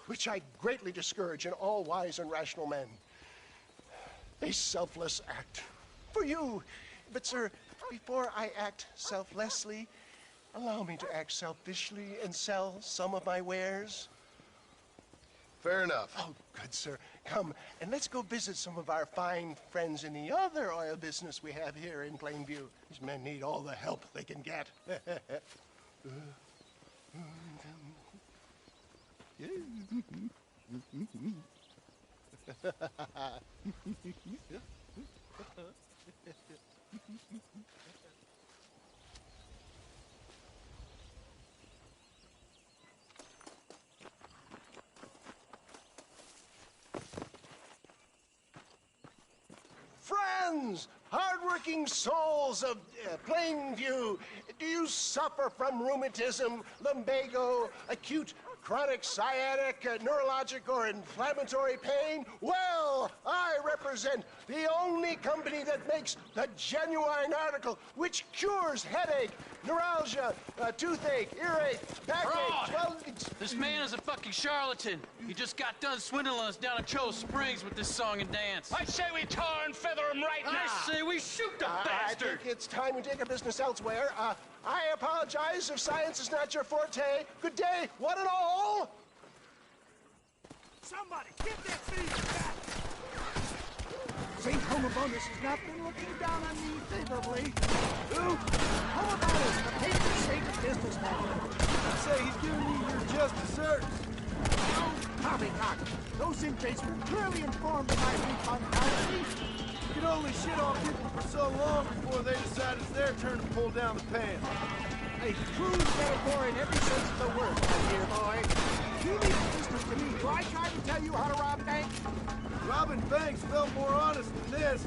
which I greatly discourage in all wise and rational men. A selfless act for you. But, sir, before I act selflessly, allow me to act selfishly and sell some of my wares. Fair enough. Oh, good, sir. Come, and let's go visit some of our fine friends in the other oil business we have here in Plainview. These men need all the help they can get. Friends, hardworking souls of Plainview, do you suffer from rheumatism, lumbago, acute chronic sciatic, neurologic, or inflammatory pain? Well, I represent the only company that makes the genuine article which cures headache, neuralgia, toothache, earache, backache. Well, this man is a fucking charlatan. He just got done swindling us down at Cho Springs with this song and dance. I say we tar and feather him right now. I say we shoot the I bastard. think it's time we take our business elsewhere. I apologize if science is not your forte. Good day, one and all. Somebody, get that thief back! See? Homer Bonus has not been looking down on me favorably. Who? Homer Bonus, the paper-saving businessman. I'd say he's giving you your just desserts. No, poppycock. Those inmates were clearly informed of my refund policy. You can only shit on people for so long before they decide it's their turn to pull down the pants. A true metaphor in every sense of the word, my dear boy. You leave the business to me. Do I try to tell you how to rob banks? Robbing banks felt more honest than this.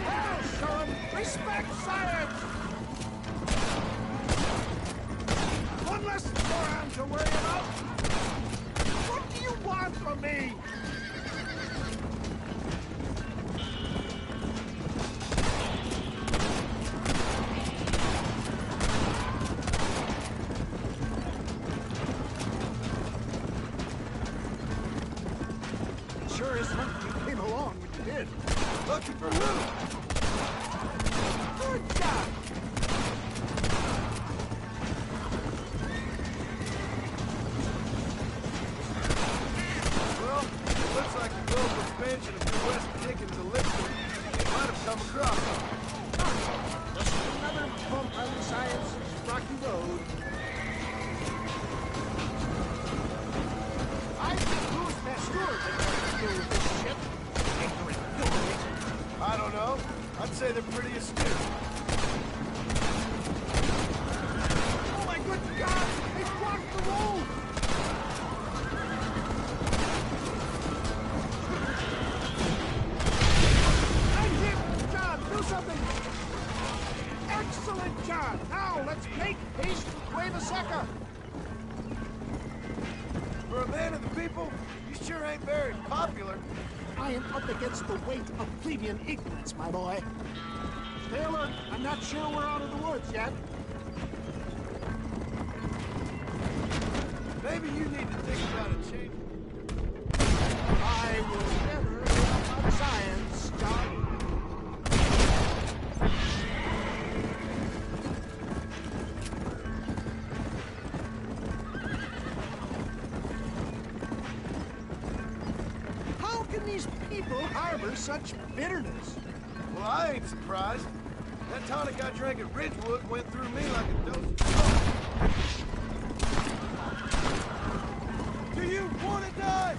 Well, son, respect science! One less moron to worry about. What do you want from me? Sure is lucky you came along when you did. Lucky for who? Good job! Well, it looks like the global expansion of your West Dickens elixir might have come across. Just another bump on the science's rocky road. I think who's Pasteur that has to do with this shit? Ignorant filthy. I don't know. I'd say they're pretty astute. Oh my good God! They blocked the road! I'm hit! John, do something! Excellent, John! Now, let's make haste to Cueva Seca! For a man of the people, you sure ain't very popular. I am up against the weight of plebeian ignorance, my boy. Stay alert. I'm not sure we're out of the woods yet. Maybe you need to think about a change. I will never give up on science, John. How can these people harbor such bitterness? Well, I ain't surprised. That tonic I drank at Ridgewood went through me like a dose of salt. Do you want to die?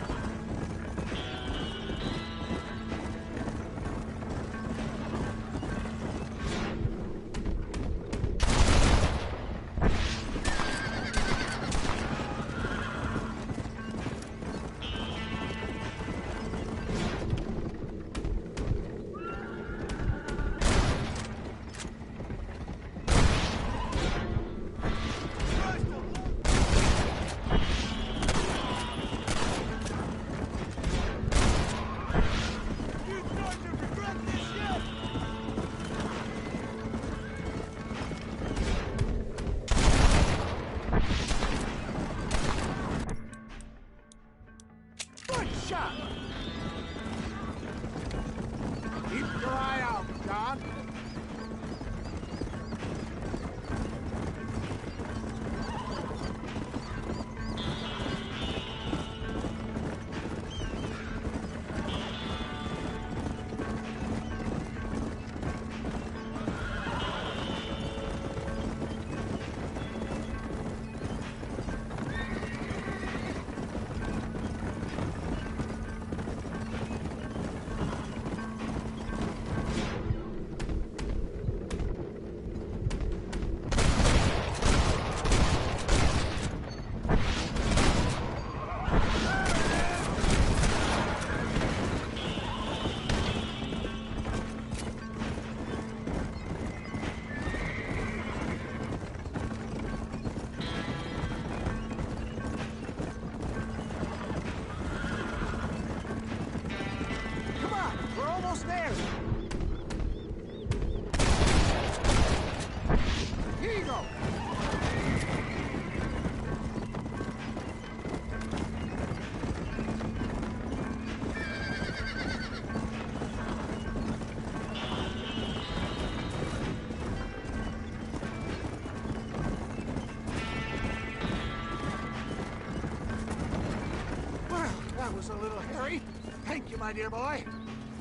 was a little hairy. Thank you, my dear boy.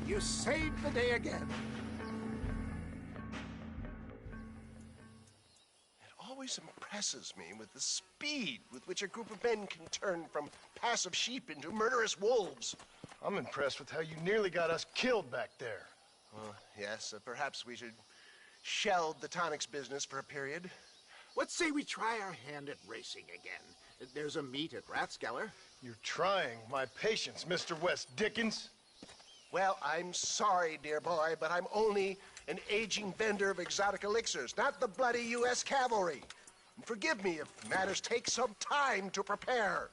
You saved the day again. It always impresses me with the speed with which a group of men can turn from passive sheep into murderous wolves. I'm impressed with how you nearly got us killed back there. Yes, perhaps we should shelve the tonics business for a period. Let's say we try our hand at racing again. There's a meet at Rathskeller. You're trying my patience, Mr. West Dickens. Well, I'm sorry, dear boy, but I'm only an aging vendor of exotic elixirs, not the bloody U.S. cavalry. And forgive me if matters take some time to prepare.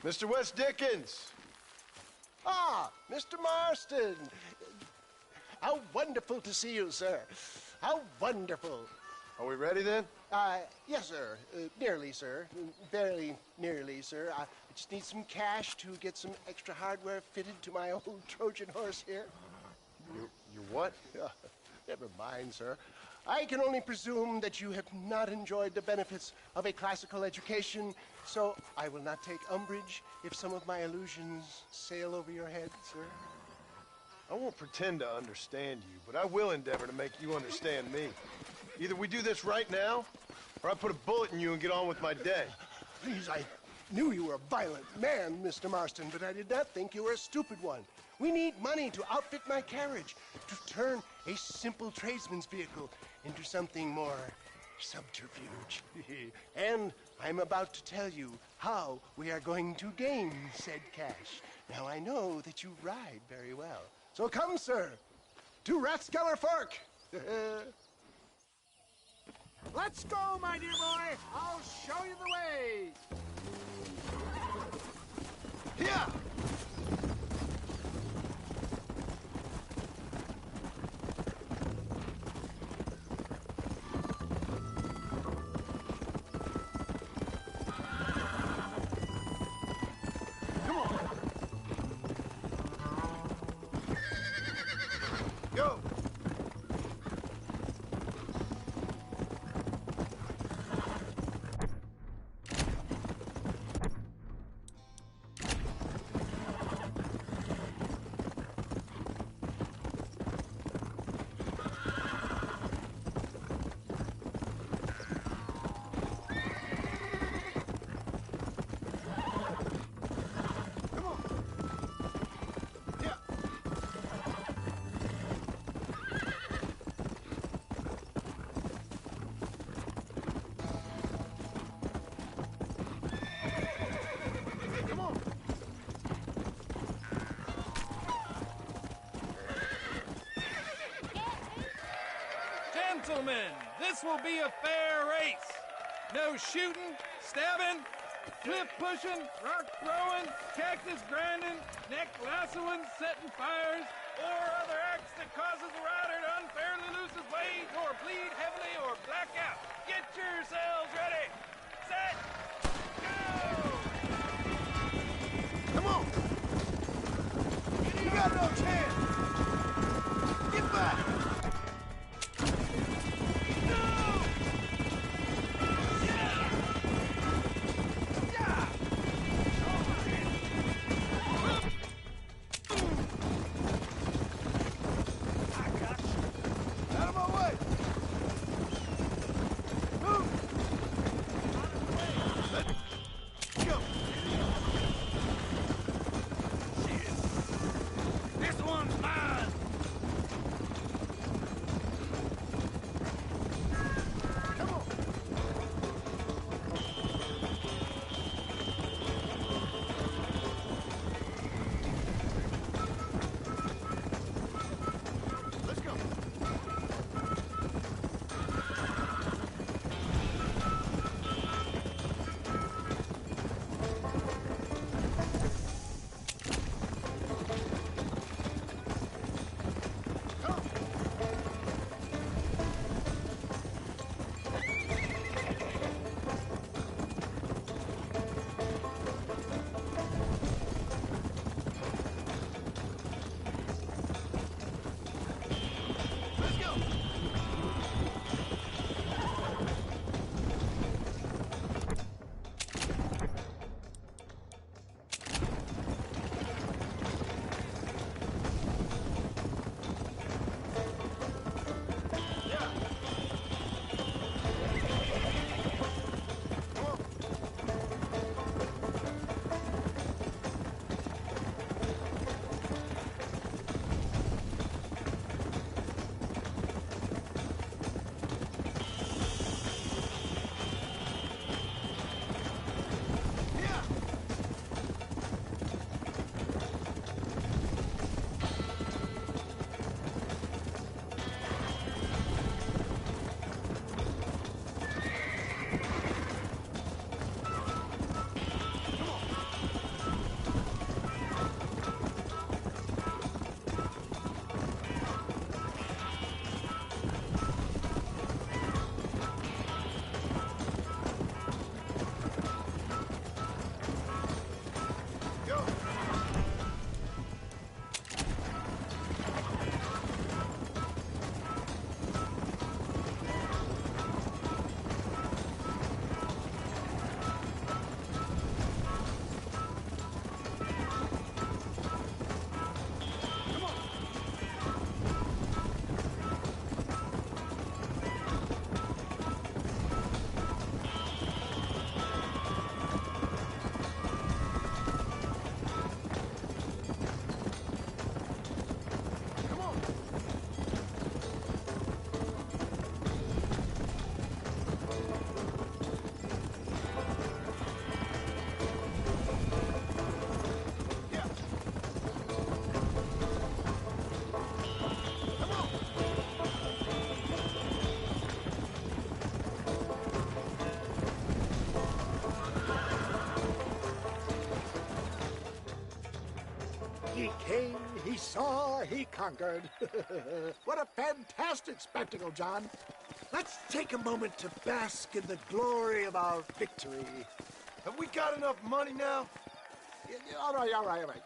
Mr. West Dickens! Ah, Mr. Marston! How wonderful to see you, sir. How wonderful. Are we ready then? Yes, sir. Nearly, sir. Very nearly, sir. I just need some cash to get some extra hardware fitted to my old Trojan horse here. You what? Never mind, sir. I can only presume that you have not enjoyed the benefits of a classical education, so I will not take umbrage if some of my allusions sail over your head, sir. I won't pretend to understand you, but I will endeavor to make you understand me. Either we do this right now, or I put a bullet in you and get on with my day. Please, I knew you were a violent man, Mr. Marston, but I did not think you were a stupid one. We need money to outfit my carriage, to turn a simple tradesman's vehicle into something more subterfuge. And I'm about to tell you how we are going to gain said cash. Now, I know that you ride very well. So come, sir, to Rathskeller Fork. Let's go, my dear boy. I'll show you the way. Yeah! Go! Gentlemen, this will be a fair race. No shooting, stabbing, cliff pushing, rock throwing, cactus grinding, neck lassoing, setting fires, or other acts that causes a rider to unfairly lose his way, or bleed heavily, or black out. Get yourselves ready. Set. Go! Come on! You got no chance! Get back! be conquered. What a fantastic spectacle, John. Let's take a moment to bask in the glory of our victory. Have we got enough money now? All right.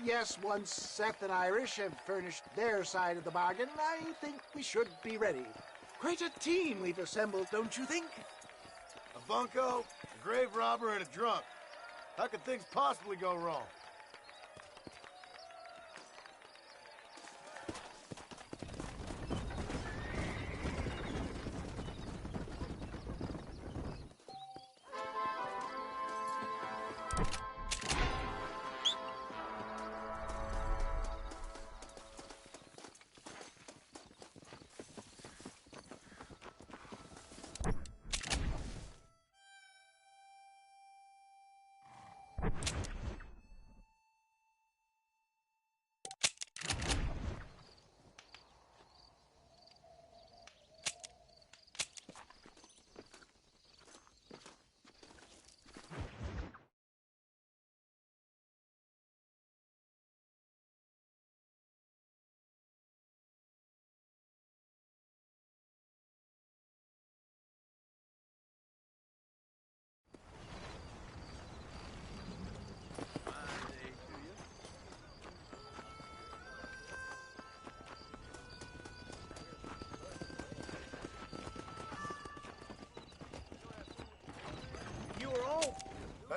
Yes, once Seth and Irish have furnished their side of the bargain, I think we should be ready. Quite a team we've assembled, don't you think? A bunco, a grave robber, and a drunk. How could things possibly go wrong?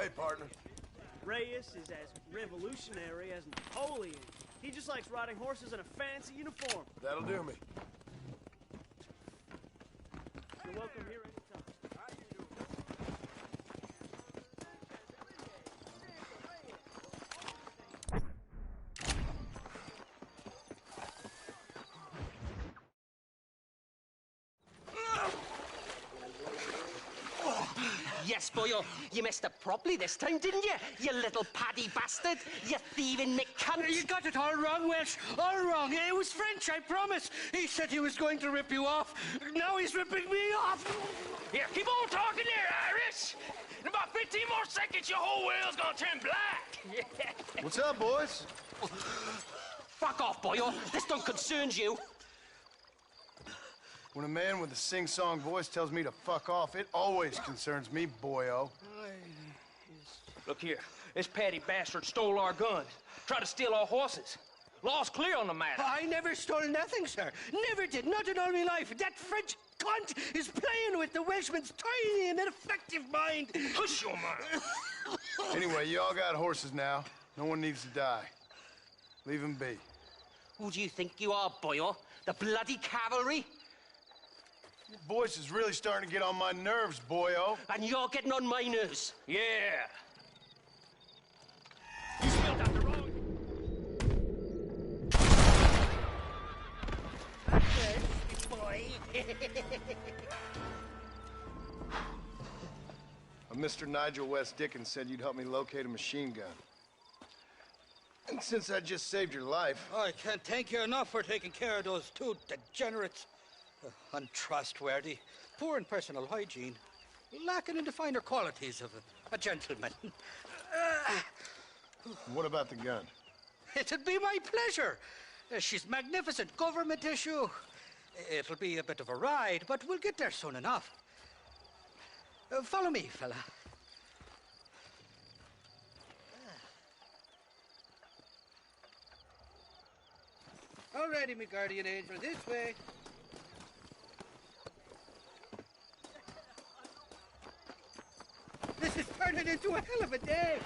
Hey, partner. Reyes is as revolutionary as Napoleon. He just likes riding horses in a fancy uniform. That'll do me. You're welcome here anytime. Yes, boyo, you messed up properly this time, didn't you? You little paddy bastard. You thieving McCunt. You got it all wrong, Welsh. All wrong. It was French, I promise. He said he was going to rip you off. Now he's ripping me off. Here, keep on talking there, Irish. In about 15 more seconds, your whole world's gonna turn black. What's up, boys? Fuck off, boyo. This don't concern you. When a man with a sing-song voice tells me to fuck off, it always concerns me, boyo. Look here, this Paddy bastard stole our guns, tried to steal our horses. Law's clear on the matter. I never stole nothing, sir. Never did. Not in all my life. That French cunt is playing with the Welshman's tiny and ineffective mind. Hush your mouth. Anyway, you all got horses now. No one needs to die. Leave them be. Who do you think you are, boyo? The bloody cavalry? Your voice is really starting to get on my nerves, boyo. And you're getting on my nerves. Yeah. You spilled out the wrong... boy. Mr. Nigel West Dickens said you'd help me locate a machine gun. And since I just saved your life... Oh, I can't thank you enough for taking care of those two degenerates. Untrustworthy, poor in personal hygiene, lacking in the finer qualities of a gentleman. What about the gun? It'd be my pleasure. She's magnificent, government issue. It'll be a bit of a ride, but we'll get there soon enough. Follow me, fella. All righty, me guardian angel, this way. This is turning into a hell of a day.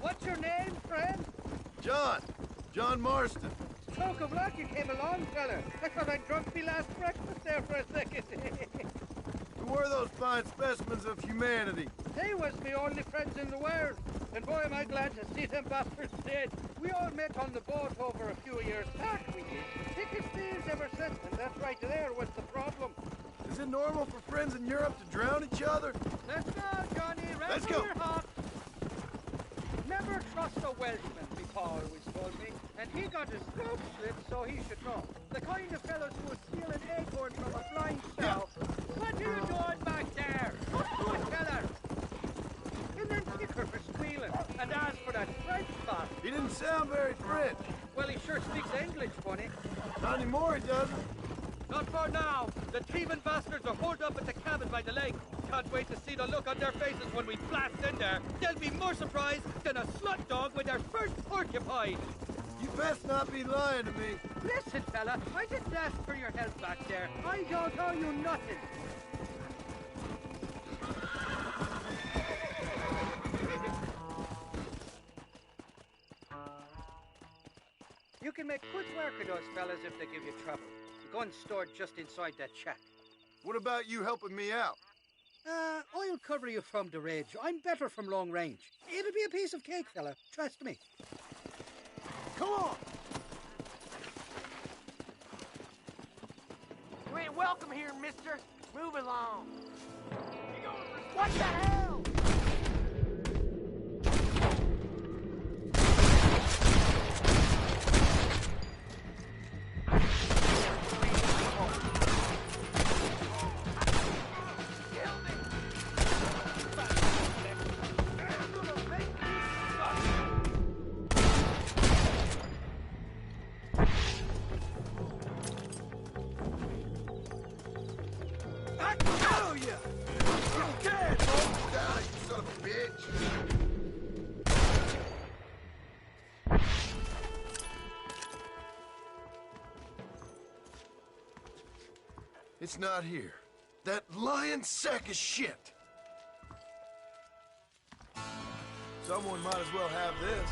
What's your name, friend? John Marston. Stroke of luck you came along, fella. I thought I'd drunk me last breakfast there for a second. Who were those fine specimens of humanity? They was me only friends in the world. And boy, am I glad to see them bastards dead. We all met on the boat over a few years back, we did. Thick as thieves ever since, and that right there was the problem. Is it normal for friends in Europe to drown each other? Let's go, Johnny. Let's go. Your hop. Never trust a Welshman, me pa always told me. And he got his throat slit, so he should know. The kind of fellows who would steal an acorn from a flying sow. What are you doing back there? Good fella. sound very French. Well, he sure speaks English, funny. Not anymore, he doesn't. Not for now. The thieving bastards are holed up at the cabin by the lake. Can't wait to see the look on their faces when we blast in there. They'll be more surprised than a slut dog with their first porcupine. You best not be lying to me. Listen, fella, I didn't ask for your help back there. I don't owe you nothing. You can make good work of those fellas if they give you trouble. The gun's stored just inside that shack. What about you helping me out? I'll cover you from the ridge. I'm better from long range. It'll be a piece of cake, fella. Trust me. Come on! You ain't welcome here, mister. Move along. What the hell? It's not here. That lying sack of shit. Someone might as well have this.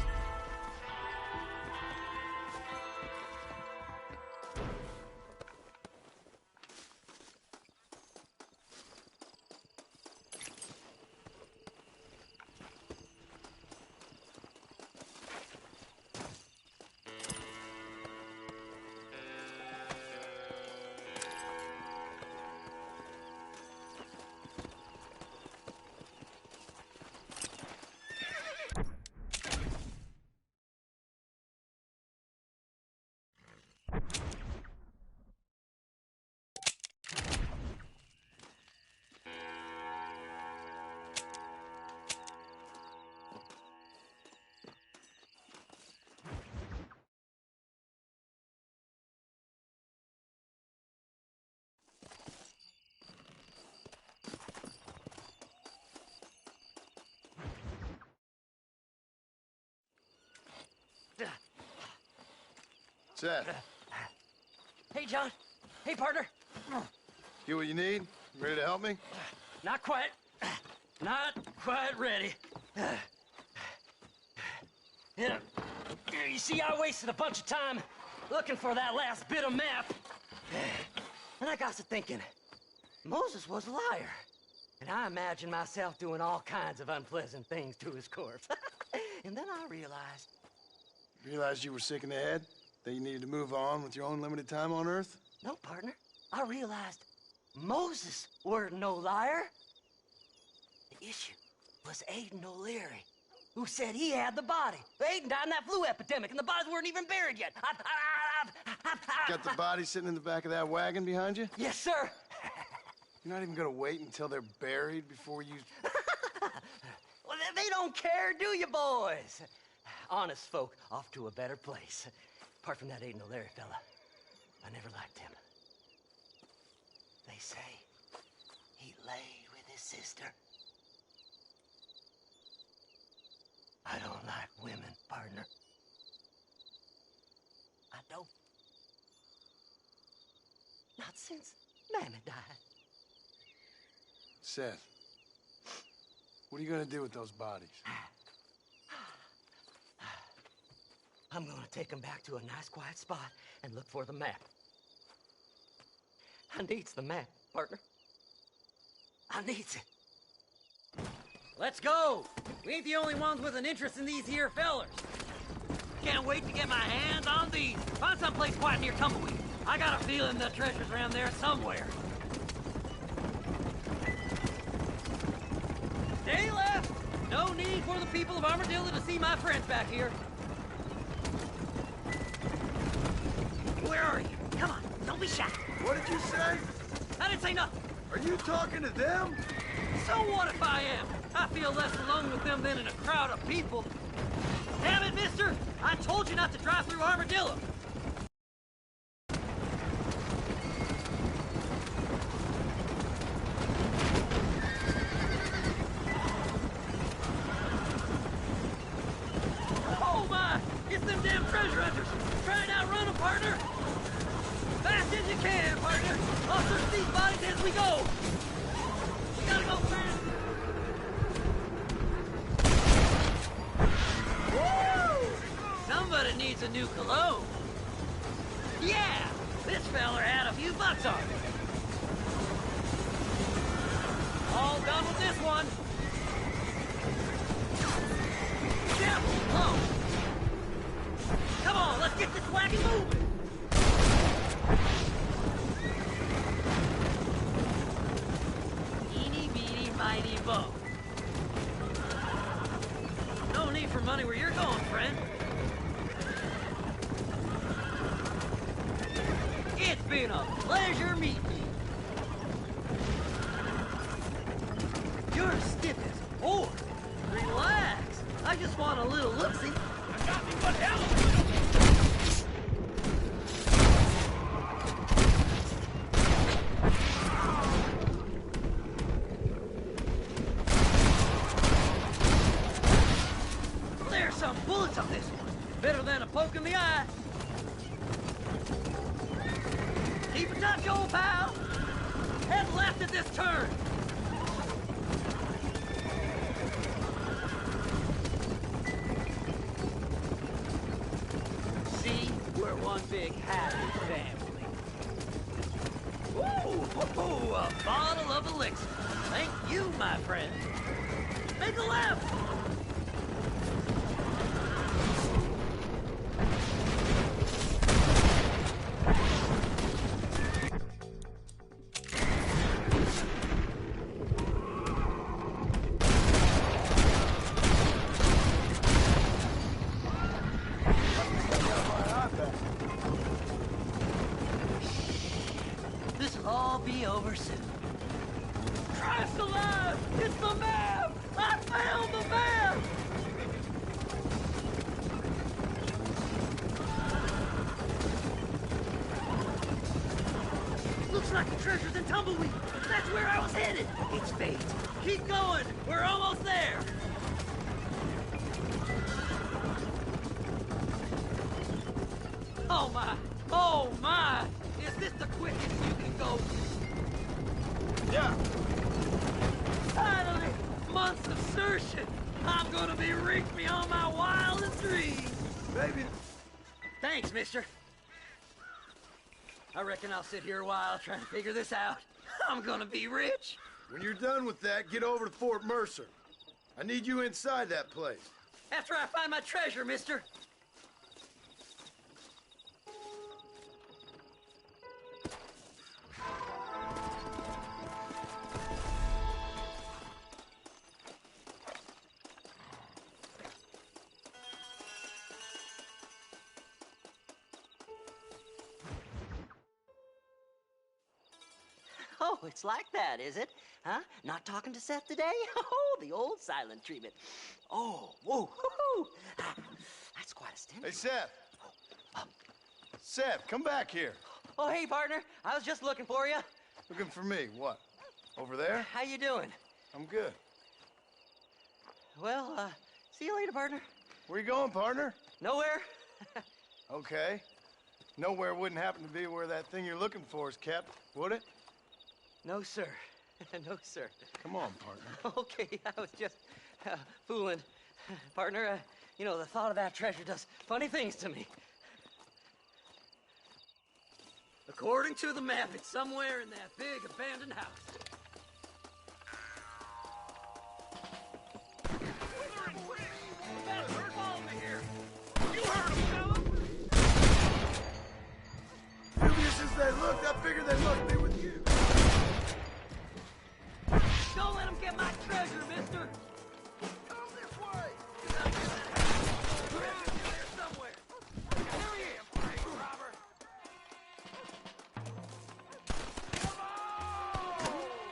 Seth. Hey, John. Hey, partner. Get what you need? Ready to help me? Not quite. Not quite ready. Yeah. You see, I wasted a bunch of time looking for that last bit of map. And I got to thinking, Moses was a liar. And I imagined myself doing all kinds of unpleasant things to his corpse. And then I realized... Realized you were sick in the head? That you needed to move on with your own limited time on Earth? No, partner. I realized Moses weren't no liar. The issue was Aiden O'Leary, who said he had the body. Aiden died in that flu epidemic, and the bodies weren't even buried yet. Got the body sitting in the back of that wagon behind you? Yes, sir. You're not even gonna wait until they're buried before you... Well, they don't care, do you, boys? Honest folk off to a better place. Apart from that Aiden O'Leary fella, I never liked him. They say he laid with his sister. I don't like women, partner. I don't. Not since Mammy died. Seth, what are you gonna do with those bodies? I'm gonna take them back to a nice quiet spot and look for the map. I needs the map, partner. I needs it. Let's go! We ain't the only ones with an interest in these here fellers. Can't wait to get my hands on these. Find someplace quiet near Tumbleweed. I got a feeling the treasure's around there somewhere. Stay left! No need for the people of Armadillo to see my friends back here. Where are you? Come on, don't be shy. What did you say? I didn't say nothing. Are you talking to them? So what if I am? I feel less alone with them than in a crowd of people. Damn it, mister! I told you not to drive through Armadillo! Oh my! It's them damn treasure hunters! Try and outrun them, partner! Fast as you can, partner! I'll search these bodies as we go! We gotta go fast! Woo! Somebody needs a new cologne. Yeah! This feller had a few bucks on it. All done with this one. Careful, close. Come on, let's get this wagon moving. Eeny, meeny, miny, mo. No need for money where you're going, friend. It's been a pleasure meeting you. You're stiff as a board. Relax. I just want a little look-see. I got me one hell of a There's some bullets on this one. Better than a poke in the eye. Keep in touch, old pal. Head left at this turn. See, we're one big happy family. Ooh, a bottle of elixir. Thank you, my friend. Make a left. This'll all be over soon. Christ alive! It's the map! I found the map! Looks like the treasure's in Tumbleweed. That's where I was headed. It's fate. Keep going. We're almost there. Oh my! Oh my! Is this the quickest you can go? Yeah. Finally! Months of searching! I'm gonna be rich beyond my wildest dreams! Baby. Thanks, mister. I reckon I'll sit here a while trying to figure this out. I'm gonna be rich. When you're done with that, get over to Fort Mercer. I need you inside that place. After I find my treasure, mister. Oh, it's like that, is it? Huh? Not talking to Seth today? Oh, the old silent treatment. Oh, whoa, hoo-hoo. That's quite a stench. Hey, Seth. Seth, come back here. Oh, hey, partner. I was just looking for you. Looking for me? What? Over there? How you doing? I'm good. Well, see you later, partner. Where you going, partner? Nowhere. Okay. Nowhere wouldn't happen to be where that thing you're looking for is kept, would it? No, sir. No, sir. Come on, partner. Okay, I was just fooling. Partner, you know, the thought of that treasure does funny things to me. According to the map, it's somewhere in that big abandoned house. Dubious as they looked, I figured they must be with you. Don't let him get my treasure, mister! Come this way! You gotta get that house. Treasure's in there somewhere. Here he is, bank robber! Come on!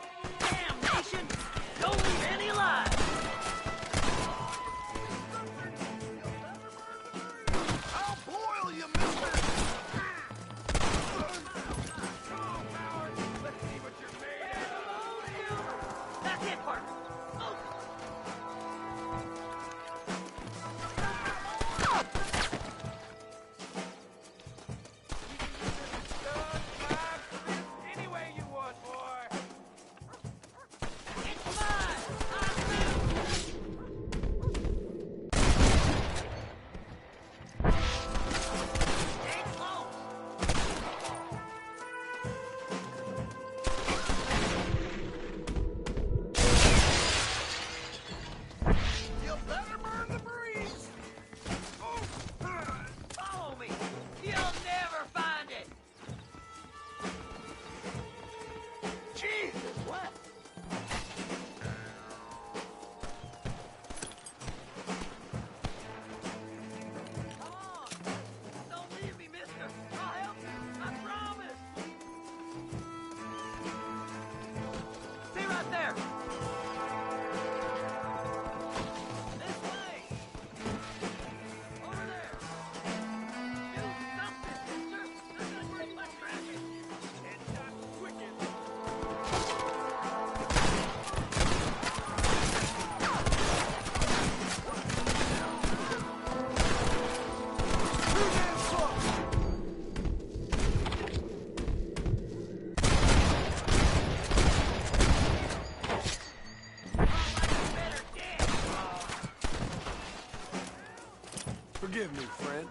Forgive me, friend.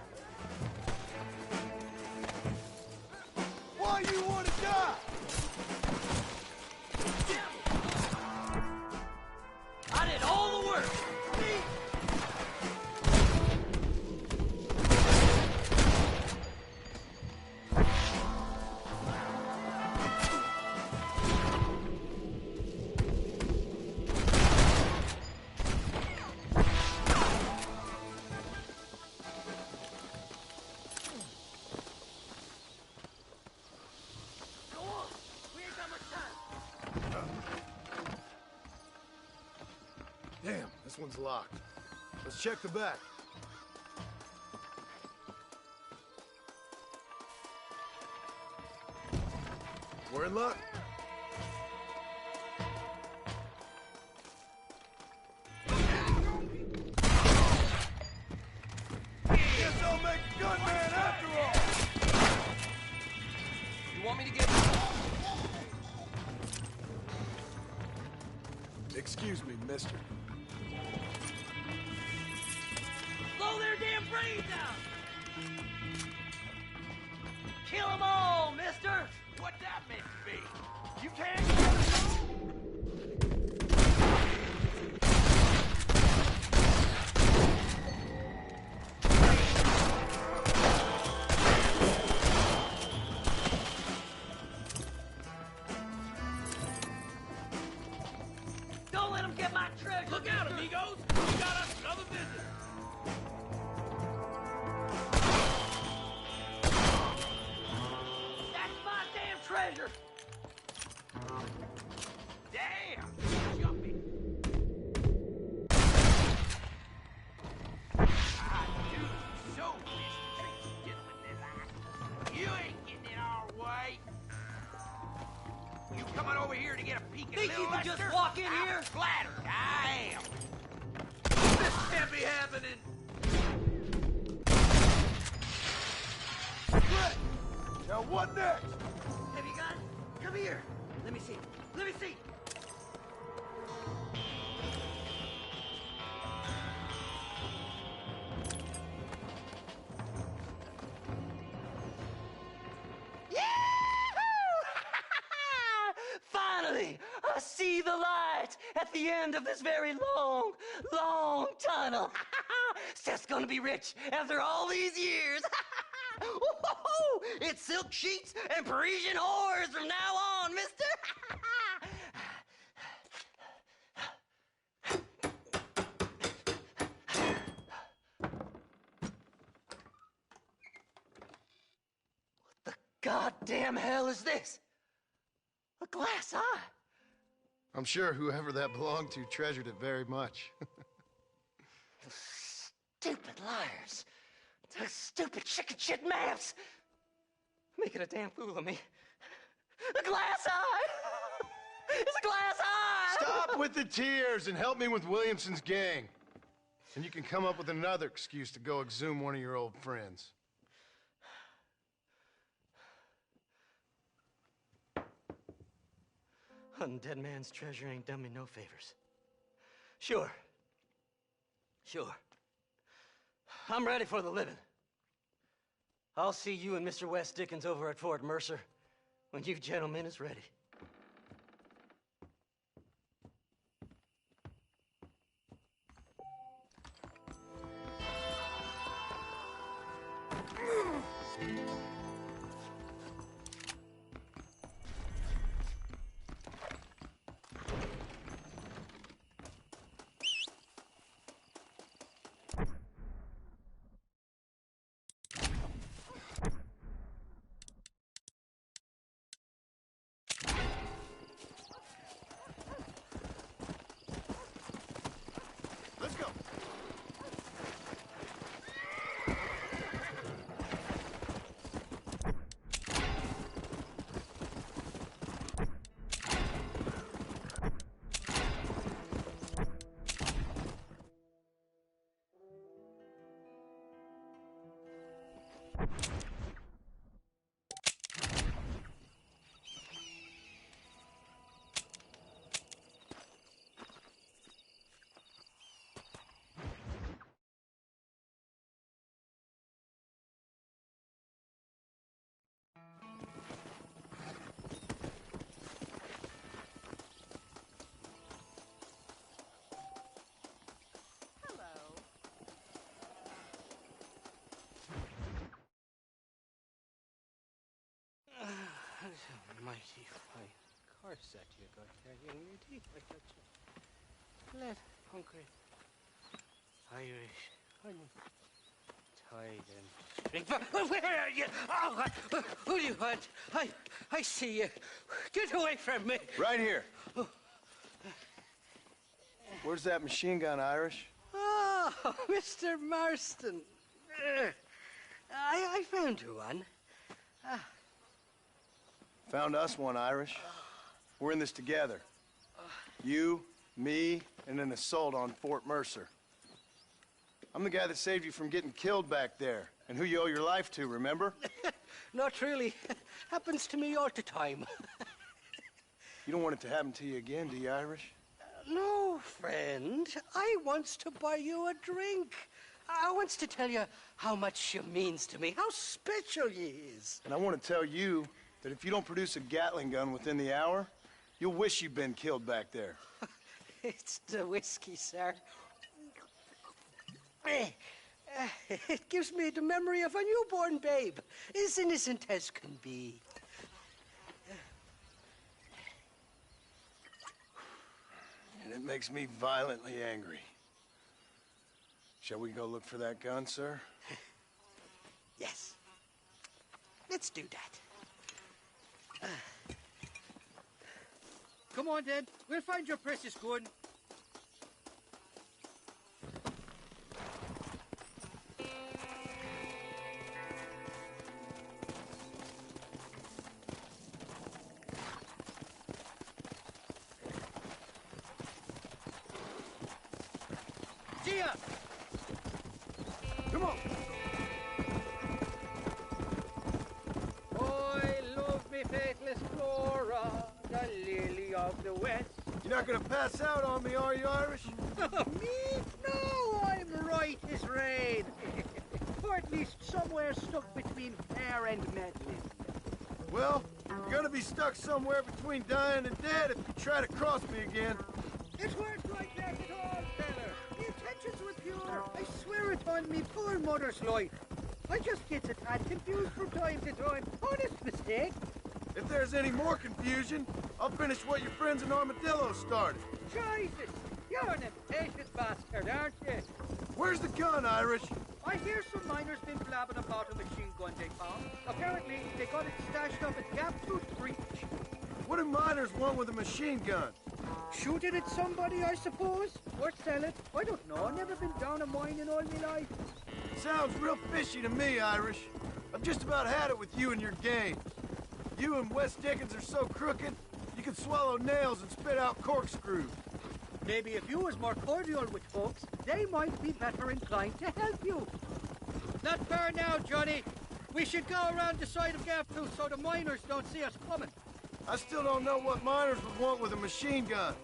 Why you want to die? I did all the work. Damn, this one's locked. Let's check the back. We're in luck. Guess I'll make a gunman after all. You want me to get... Excuse me, mister. Blow their damn brains out! Kill them all, mister! What that meant to be? You can't get us all? Don't let them get my treasure! Look out, amigos! We got us another visit! That's my damn treasure! Damn! Jumpy. I do so wish to treat you gentlemen like. You ain't getting in our way. You coming over here to get a peek at Think little you can just Lester? walk in I'm here? flattered, I am. This can't be happening! Great. Now what next? Have you got it? Come here! Let me see. Let me see! Finally, I see the light at the end of this very long, long tunnel. Seth's gonna be rich after all these years. It's silk sheets and Parisian whores from now on, mister. What the goddamn hell is this? A glass eye? I'm sure whoever that belonged to treasured it very much. Stupid liars. Those stupid chicken shit maps. Making a damn fool of me. A glass eye! It's a glass eye! Stop with the tears and help me with Williamson's gang. And you can come up with another excuse to go exhume one of your old friends. Hunting dead man's treasure ain't done me no favors. Sure. I'm ready for the living. I'll see you and Mr. West Dickens over at Fort Mercer when you gentlemen is ready. mighty fine course that you got there, young lady. I got you. Let hungry Irish honey. Tied and string. Where are you? Oh, who do you want? I see you. Get away from me. Right here. Where's that machine gun, Irish? Oh, Mr. Marston. I found you one. Found us one, Irish. We're in this together. You, me, and an assault on Fort Mercer. I'm the guy that saved you from getting killed back there, and who you owe your life to, remember? Not really. Happens to me all the time. You don't want it to happen to you again, do you, Irish? No, friend. I wants to buy you a drink. I wants to tell you how much she means to me, how special you is. And I want to tell you that if you don't produce a Gatling gun within the hour, you'll wish you'd been killed back there. It's the whiskey, sir. It gives me the memory of a newborn babe, as innocent as can be. And it makes me violently angry. Shall we go look for that gun, sir? Yes. Let's do that. Come on, then. We'll find your precious gun. Gia! Come on! I love me faithless Flora, the lily of the west. You're not gonna pass out on me, are you, Irish? Me? No, I'm right as rain. Or at least somewhere stuck between fair and meddling. Well, you're gonna be stuck somewhere between dying and dead if you try to cross me again. It weren't like that at all, feller. The intentions were pure. I swear it on me poor mother's life. I just get a tad confused from time to time. Honest mistake. If there's any more confusion, I'll finish what your friends in Armadillo started. Jesus! You're an impatient bastard, aren't you? Where's the gun, Irish? I hear some miners been blabbing about a machine gun they found. Apparently, they got it stashed up at Gap Tooth Breach. What do miners want with a machine gun? Shoot it at somebody, I suppose? Or sell it? I don't know. Never been down a mine in all my life. Sounds real fishy to me, Irish. I've just about had it with you and your games. You and Wes Dickens are so crooked, you can swallow nails and spit out corkscrews. Maybe if you was more cordial with folks, they might be better inclined to help you. Not far now, Johnny. We should go around the side of Gap Tooth so the miners don't see us coming. I still don't know what miners would want with a machine gun.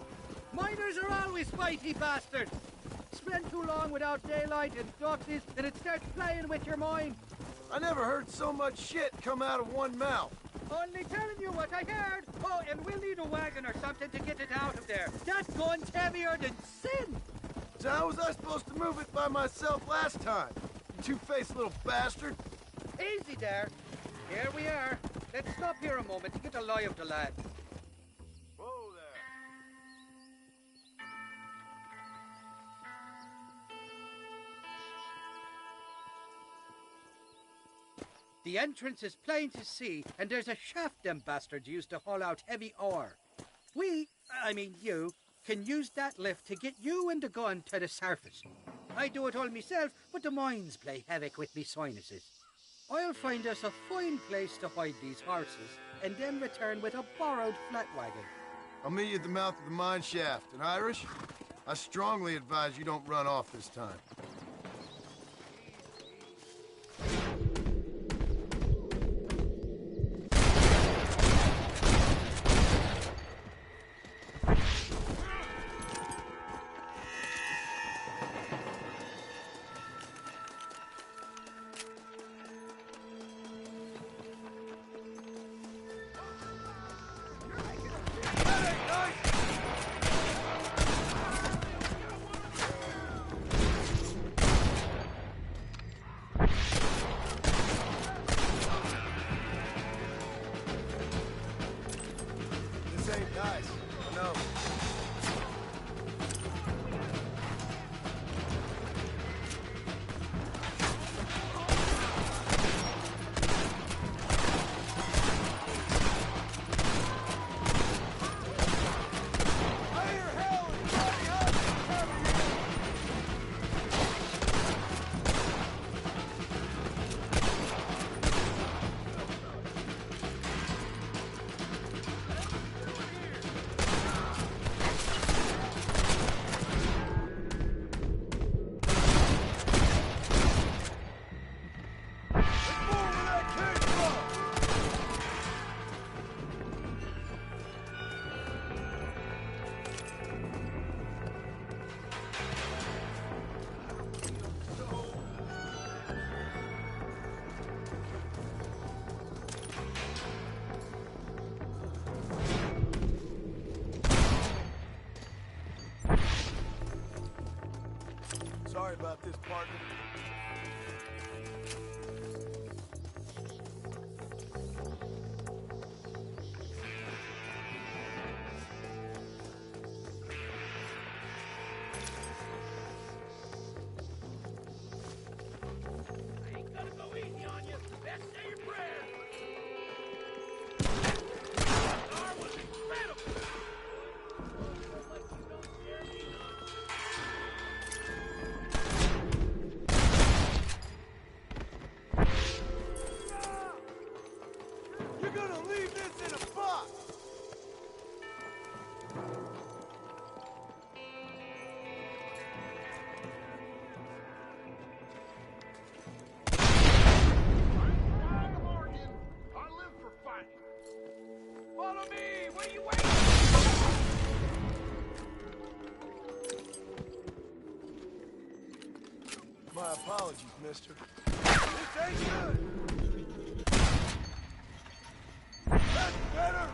Miners are always fighty bastards. Spend too long without daylight and darkness, and it starts playing with your mind. I never heard so much shit come out of one mouth. Only telling you what I heard. Oh, and we'll need a wagon or something to get it out of there. That gun's heavier than sin. So how was I supposed to move it by myself last time? You two-faced little bastard. Easy there. Here we are. Let's stop here a moment to get a lie of the lad. Whoa there. The entrance is plain to see, and there's a shaft them bastards used to haul out heavy ore. I mean you, can use that lift to get you and the gun to the surface. I do it all myself, but the mines play havoc with me sinuses. I'll find us a fine place to hide these horses, and then return with a borrowed flat wagon. I'll meet you at the mouth of the mine shaft. And Irish, I strongly advise you don't run off this time. Sorry about this, partner. Ain't gonna go easy on you. Best say your prayers. Car was incredible. You're gonna leave this in a box! I live for fighting. Follow me. What are you waiting? My apologies, mister. This ain't good! That's better!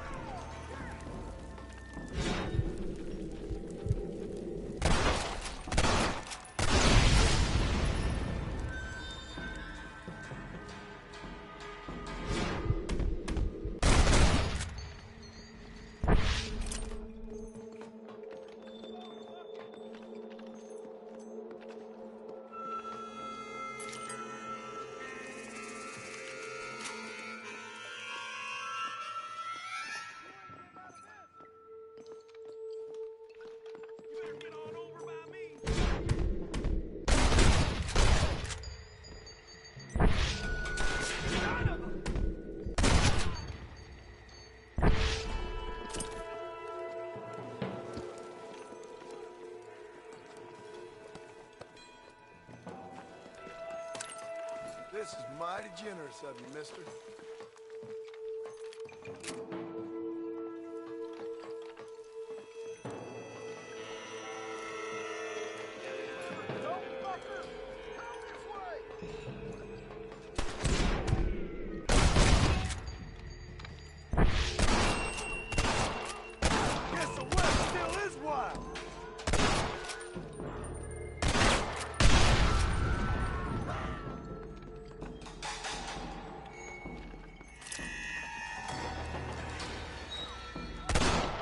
This is mighty generous of you, mister. Don't fucker. Come this way. Guess the West still is wild!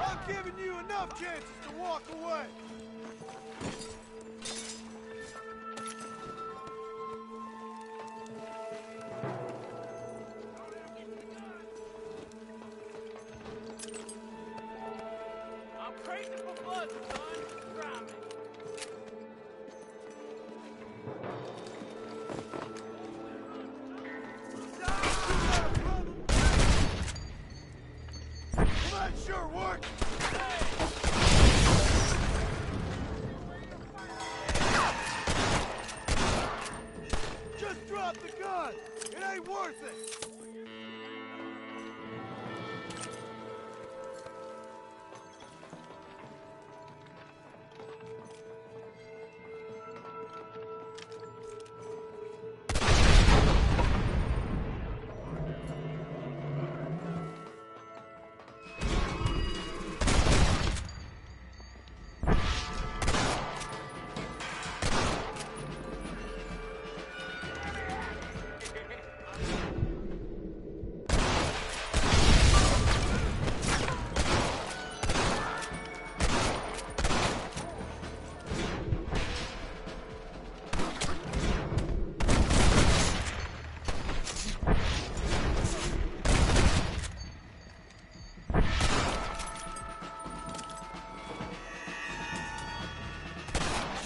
I've given you enough chances to walk away! I'm crazy for blood, son. Try me. Well, that sure worked! Just drop the gun! It ain't worth it!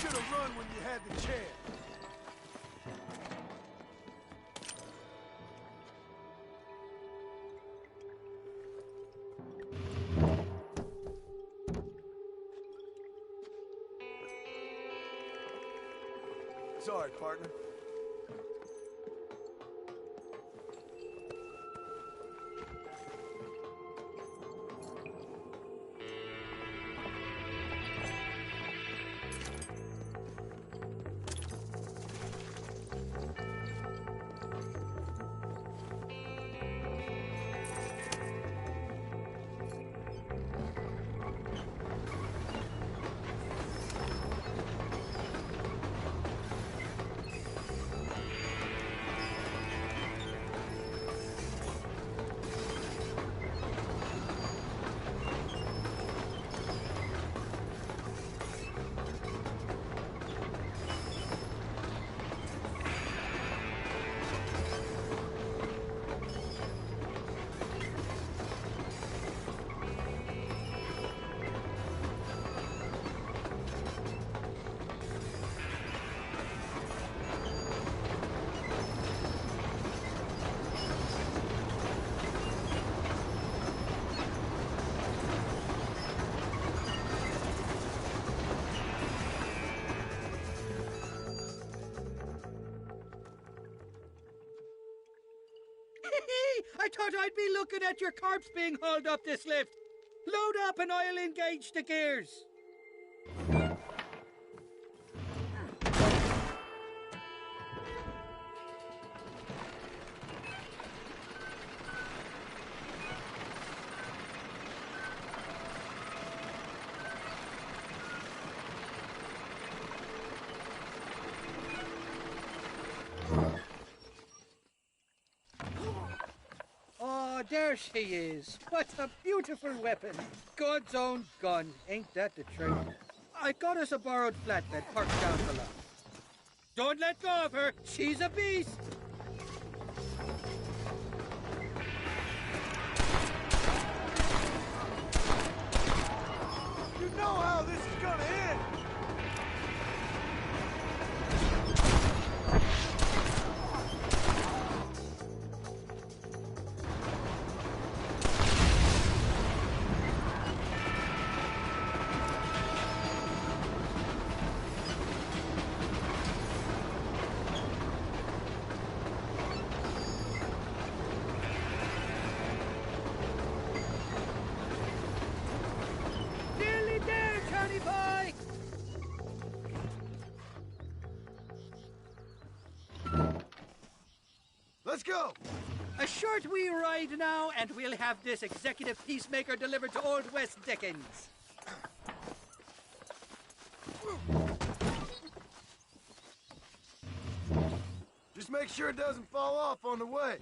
Should've run when you had the chance. Sorry, partner. I thought I'd be looking at your corpse being hauled up this lift. Load up and I'll engage the gears. Oh, there she is. What a beautiful weapon. God's own gun. Ain't that the truth? I got us a borrowed flatbed parked down below. Don't let go of her. She's a beast. You know how this is gonna end! Nearly there, Johnny boy. Let's go! A short wee ride now, and we'll have this executive peacemaker delivered to Old West Dickens. Just make sure it doesn't fall off on the way.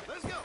Let's go!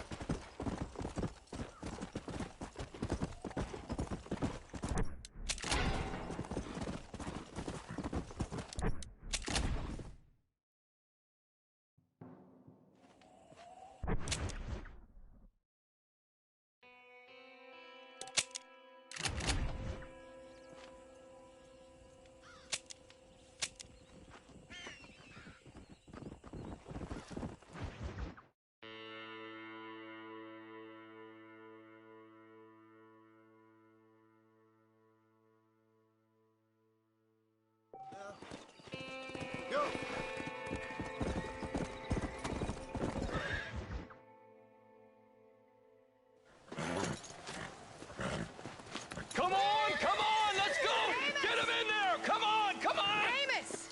Go! Come on, let's go! Get him in there! Come on! Amos!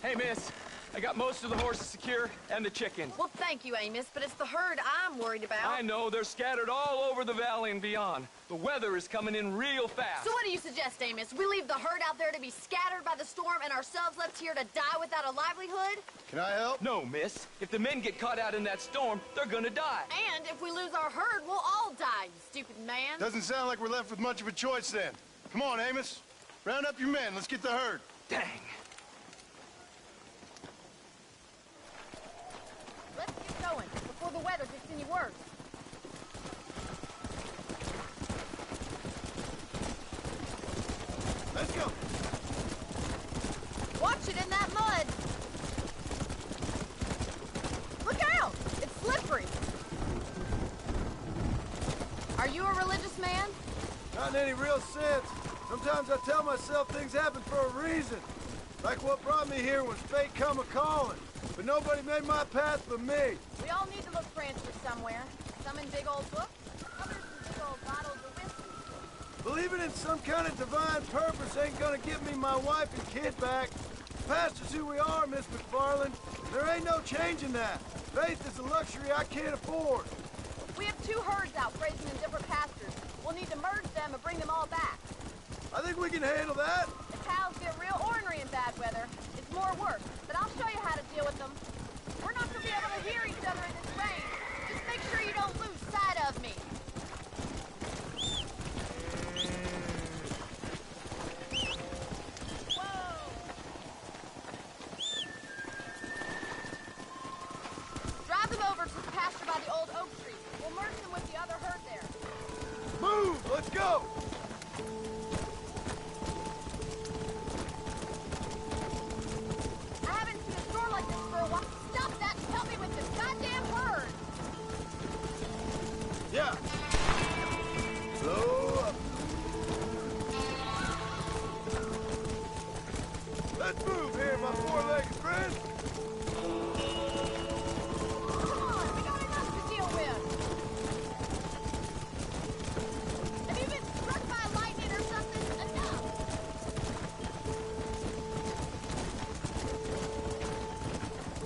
Hey, miss, I got most of the horses secure and the chickens. Well, thank you, Amos, but it's the herd I'm worried about. I know, they're scattered all over the valley and beyond. The weather is coming in real fast. So what do you suggest, Amos? We leave the herd out there to be scattered by the storm and ourselves left here to die without a livelihood? Can I help? No, miss. If the men get caught out in that storm, they're gonna die. And if we lose our herd, we'll all die, you stupid man. Doesn't sound like we're left with much of a choice then. Come on, Amos. Round up your men. Let's get the herd. Dang. Let's get going before the weather gets any worse. Let's go! Watch it in that mud. Look out! It's slippery. Are you a religious man? Not in any real sense. Sometimes I tell myself things happen for a reason. Like what brought me here was fate come a-calling. But nobody made my path but me. We all need to look for answers somewhere. Some in big old books, others in big old bottles of whiskey. Believing in some kind of divine purpose ain't gonna give me my wife and kid back. Past is who we are, Miss McFarland. There ain't no changing that. Faith is a luxury I can't afford. We have two herds out grazing in different pastures. We'll need to merge them and bring them all back. I think we can handle that. The cows get real ornery in bad weather. It's more work, but I'll show you how to deal with them. We're not gonna be able to hear each other in this rain. Just make sure you don't lose sight of me. Drive them over to the pasture by the old oak tree. We'll merge them with the other herd there. Move! Let's go! I haven't seen a store like this for a while. Stop that and help me with this goddamn herd! Yeah. Slow up. Let's move here, my four-legged friend. Come on, we got enough to deal with. Have you been struck by lightning or something? Enough!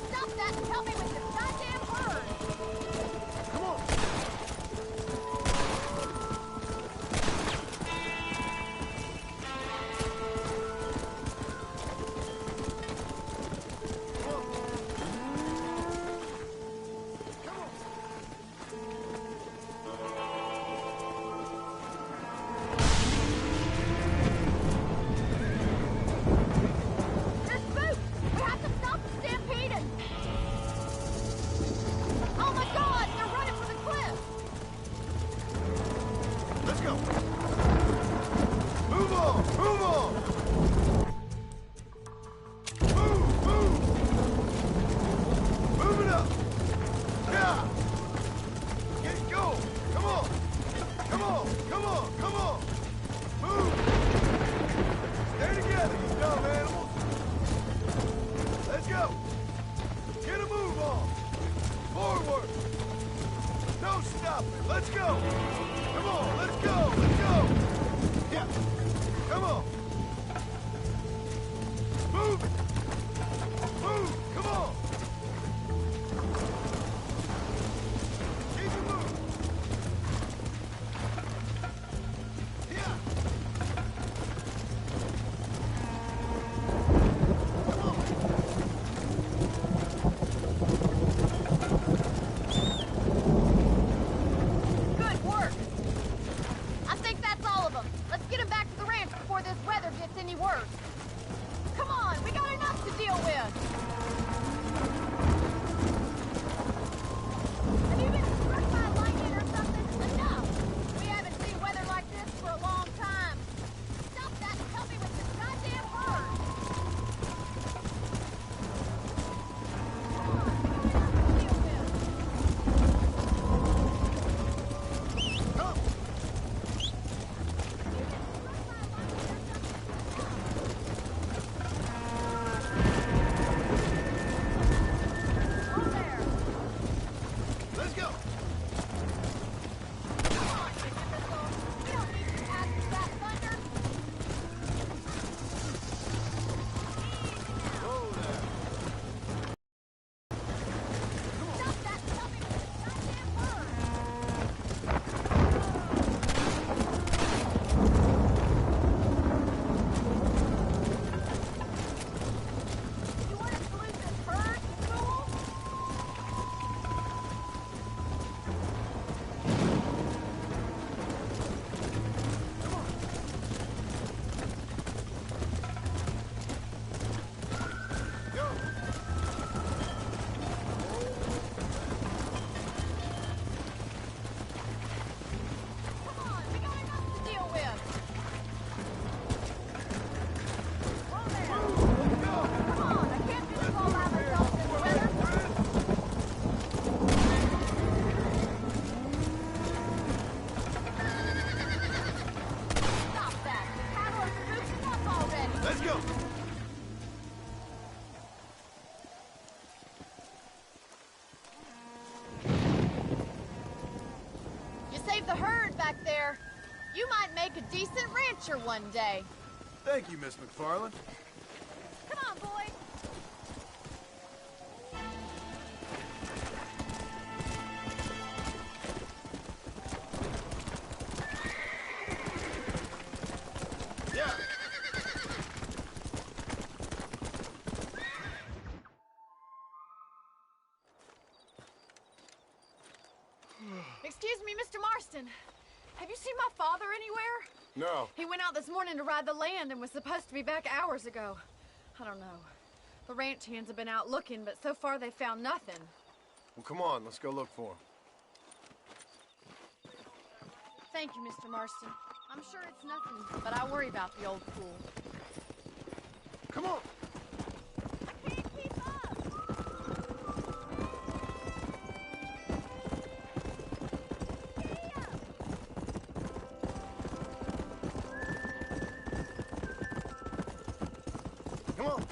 Stop that and help me with this goddamn herd! Come on. There's spook! We have to stop the stampeding! Oh my god! They're running for the cliff! Let's go. Move on! Move on! Move! Move! Move it up! Yeah! Get going! Come on! Come on! Come on! Come on! Move! Stay together, you dumb animals! Let's go! Get a move on! Forward! No stopping! Let's go! Come on! Let's go! Let's go! Yeah! Come on! Move it! Move! Come on! Keep it moving! Yeah! Good work! I think that's all of them. Let's get them back to the ranch before this weather gets any worse. Come on, we got enough to deal with. Have you been struck by lightning or something? Enough! We haven't seen weather like this for a long time. Stop that and help me with this goddamn herd. Come on, we got enough to deal with. Let's go! We don't need to pass through that thunder. Stop that and help me with this goddamn herd. You want us to lose this herd, you fool? Come on, we got enough to deal with. Whoa there. Come on, I can't do this all by myself in the weather. Stop that. The cattle are sprucing up already. Let's go! You saved the herd back there. You might make a decent rancher one day. Thank you, Miss McFarland. Come on, boy. Yeah! father anywhere? No. He went out this morning to ride the land and was supposed to be back hours ago. I don't know. The ranch hands have been out looking, but so far they found nothing. Well, come on, let's go look for him. Thank you, Mr. Marston. I'm sure it's nothing, but I worry about the old fool. Come on! I can't keep up! Come on!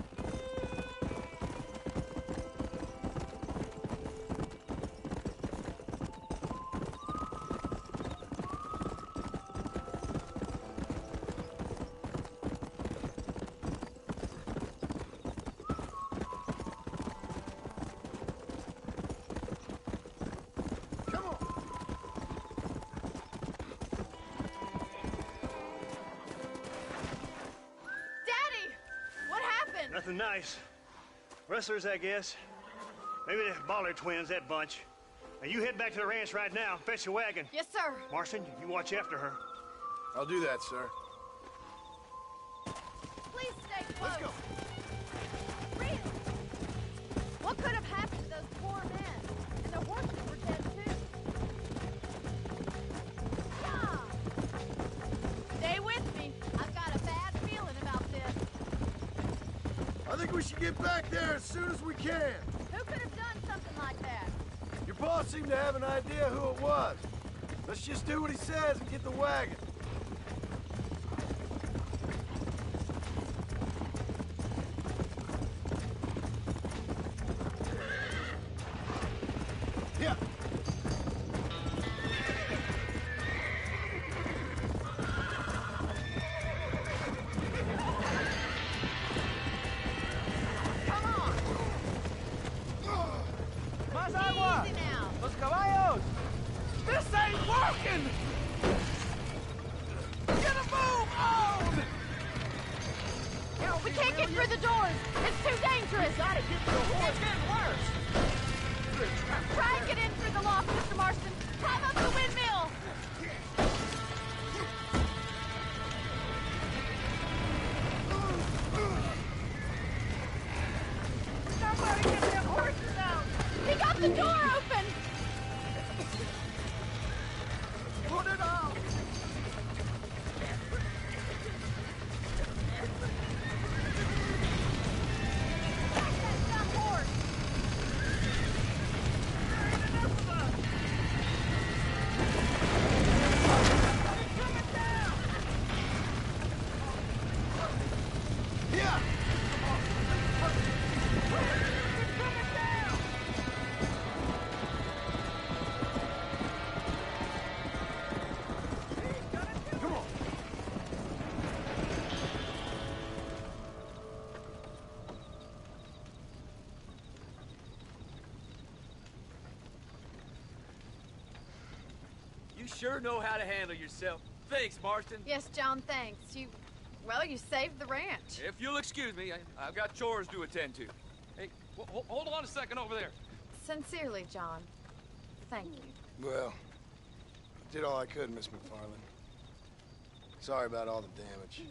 Nothing nice. Rustlers, I guess. Maybe the Bollard twins, that bunch. Now you head back to the ranch right now. Fetch the wagon. Yes, sir. Marston, you watch after her. I'll do that, sir. Please stay close. Let's go. Really? What could have happened to those poor men? And their horses were dead, too. Yeah. Stay with me. I've got a bad feeling about this. I think we should get back there as soon as we can. Who could have done something like that? Your boss seemed to have an idea who it was. Let's just do what he says and get the wagon. Yeah. Más agua! Los caballos! This ain't working! Get a move on! We can't get through the doors. It's too dangerous. We gotta get through the doors. It's getting worse. Try and get in through the loft, Mr. Marston. Climb up the windmill. Somebody get them horses out! He got the door open. Put it out! That dumb horse. Yeah. Come on. You sure know how to handle yourself. Thanks, Marston. Yes, John, thanks. Well, you saved the ranch. If you'll excuse me, I've got chores to attend to. Hey, hold on a second over there. Sincerely, John. Thank you. Well, I did all I could, Miss McFarland. Sorry about all the damage.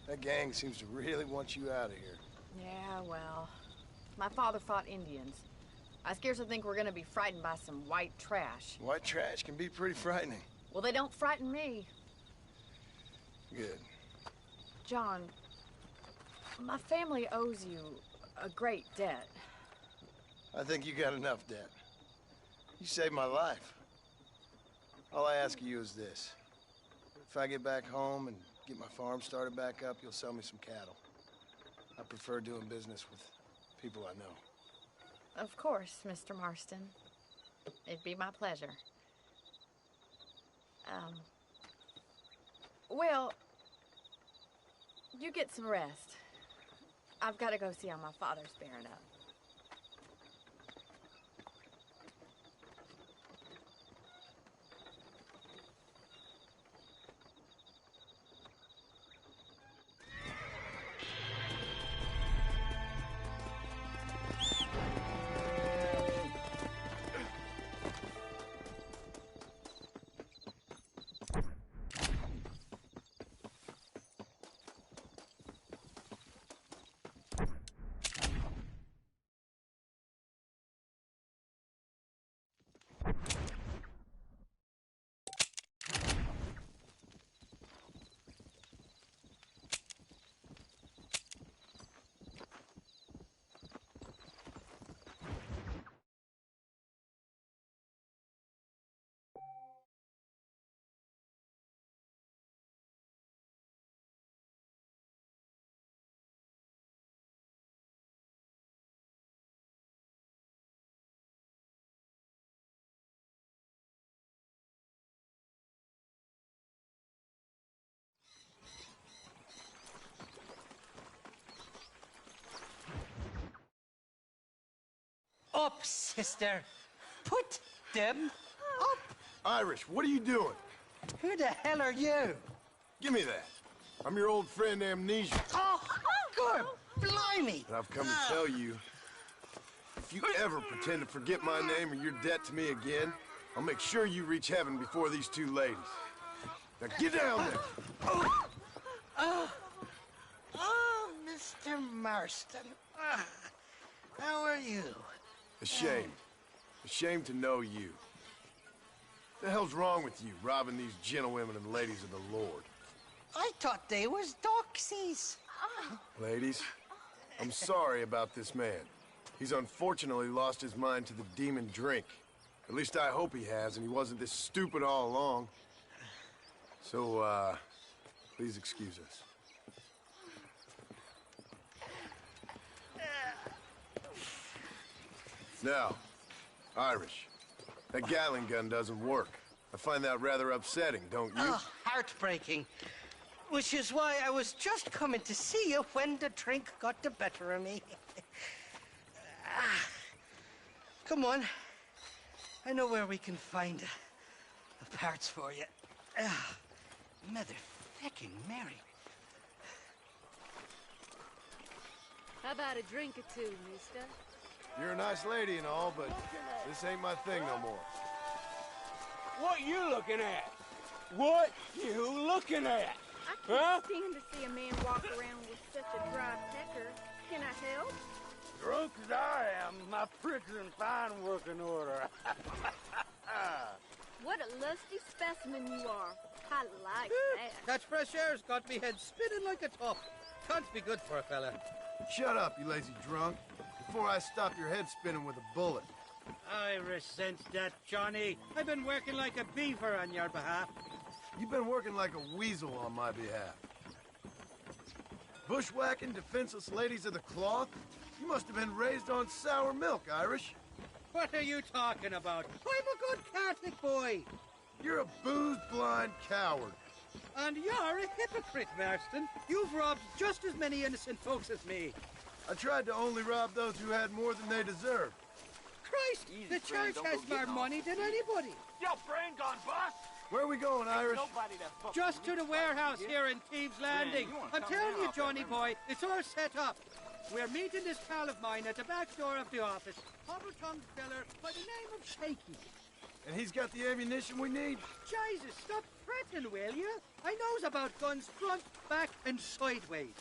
That gang seems to really want you out of here. Yeah, well, my father fought Indians. I scarcely think we're gonna be frightened by some white trash. White trash can be pretty frightening. Well, they don't frighten me. Good. John, my family owes you a great debt. I think you got enough debt. You saved my life. All I ask of you is this. If I get back home and get my farm started back up, you'll sell me some cattle. I prefer doing business with people I know. Of course, Mr. Marston. It'd be my pleasure. Well, you get some rest. I've got to go see how my father's bearing up. up, sister. Put them up. Irish, what are you doing? Who the hell are you? Give me that. I'm your old friend Amnesia. Oh, good blimey. And I've come to tell you, if you ever pretend to forget my name or your debt to me again, I'll make sure you reach heaven before these two ladies. Now get down there. Oh, Mr. Marston. How are you? Ashamed. Ashamed to know you. What the hell's wrong with you, robbing these gentlewomen and ladies of the Lord? I thought they was doxies. Ladies, I'm sorry about this man. He's unfortunately lost his mind to the demon drink. At least I hope he has, and he wasn't this stupid all along. So, please excuse us. Now, Irish, that Gatling gun doesn't work. I find that rather upsetting, don't you? Oh, heartbreaking. Which is why I was just coming to see you when the drink got the better of me. Come on. I know where we can find the parts for you. Mother-fecking Mary. How about a drink or two, mister? You're a nice lady and all, but this ain't my thing no more. What you looking at? What you looking at? I can't stand to see a man walk around with such a dry pecker. Can I help? Drunk as I am, my pricks in fine working order. What a lusty specimen you are. I like that. Catch fresh air's got me head spinning like a top. Can't be good for a fella. Shut up, you lazy drunk, before I stop your head spinning with a bullet. I resent that, Johnny. I've been working like a beaver on your behalf. You've been working like a weasel on my behalf. Bushwhacking defenseless ladies of the cloth? You must have been raised on sour milk, Irish. What are you talking about? I'm a good Catholic boy. You're a booze-blind coward. And you're a hypocrite, Marston. You've robbed just as many innocent folks as me. I tried to only rob those who had more than they deserved. Christ, the church has more money than anybody. Your brain gone bust? Where are we going, Irish? Just to the warehouse here in Thieves Landing. I'm telling you, Johnny boy, it's all set up. We're meeting this pal of mine at the back door of the office. Hobble-tongued feller by the name of Shaky. And he's got the ammunition we need? Jesus, stop fretting, will you? I knows about guns front, back, and sideways.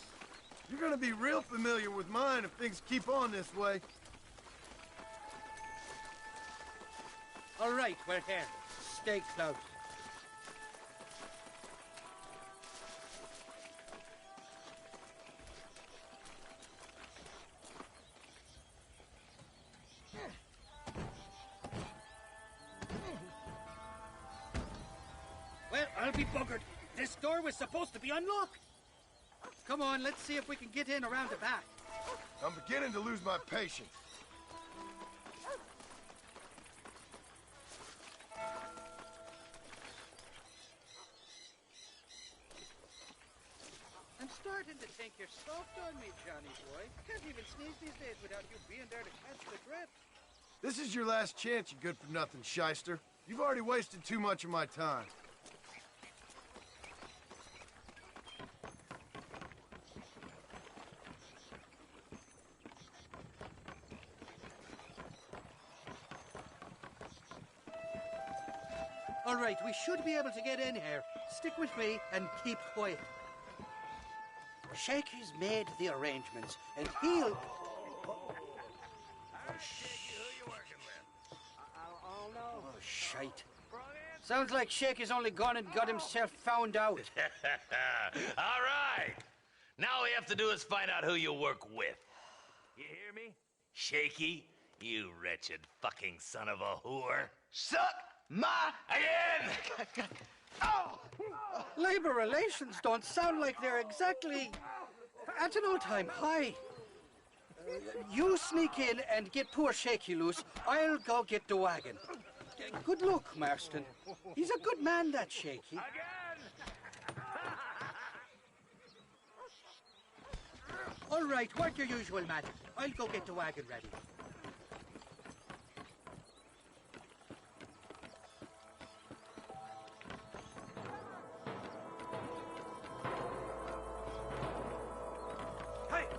You're gonna be real familiar with mine if things keep on this way. All right, we're here. Stay close. Well, I'll be buggered. This door was supposed to be unlocked. Come on, let's see if we can get in around the back. I'm beginning to lose my patience. I'm starting to think you're soft on me, Johnny boy. Can't even sneeze these days without you being there to catch the drift. This is your last chance, you good-for-nothing shyster. You've already wasted too much of my time. All right, we should be able to get in here. Stick with me and keep quiet. Shaky's made the arrangements, and he'll... Oh, shite. Sounds like Shaky's only gone and got himself found out. All right. Now all we have to do is find out who you work with. You hear me? Shaky, you wretched fucking son of a whore. Suck my... Again! Oh! Labor relations don't sound like they're exactly at an all-time high. You sneak in and get poor Shaky loose. I'll go get the wagon. Good luck, Marston. He's a good man, that Shaky. All right, work your usual magic. I'll go get the wagon ready.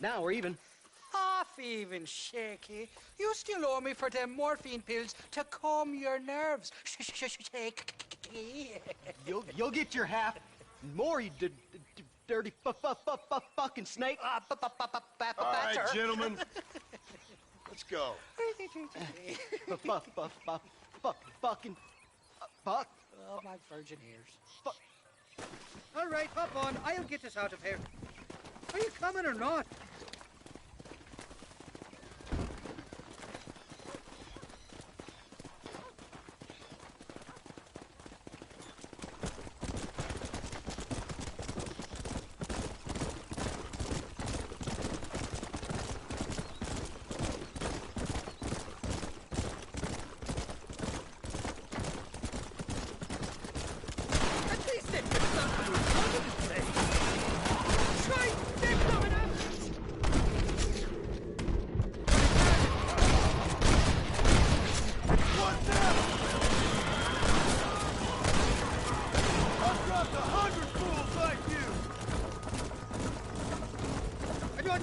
Now we're even. Half even, Shaky. You still owe me for them morphine pills to calm your nerves. Shaky. You'll get your half. More, you dirty fucking snake. All right, gentlemen. Let's go. Fucking fuck. Oh, my virgin ears. All right, hop on. I'll get us out of here. Are you coming or not?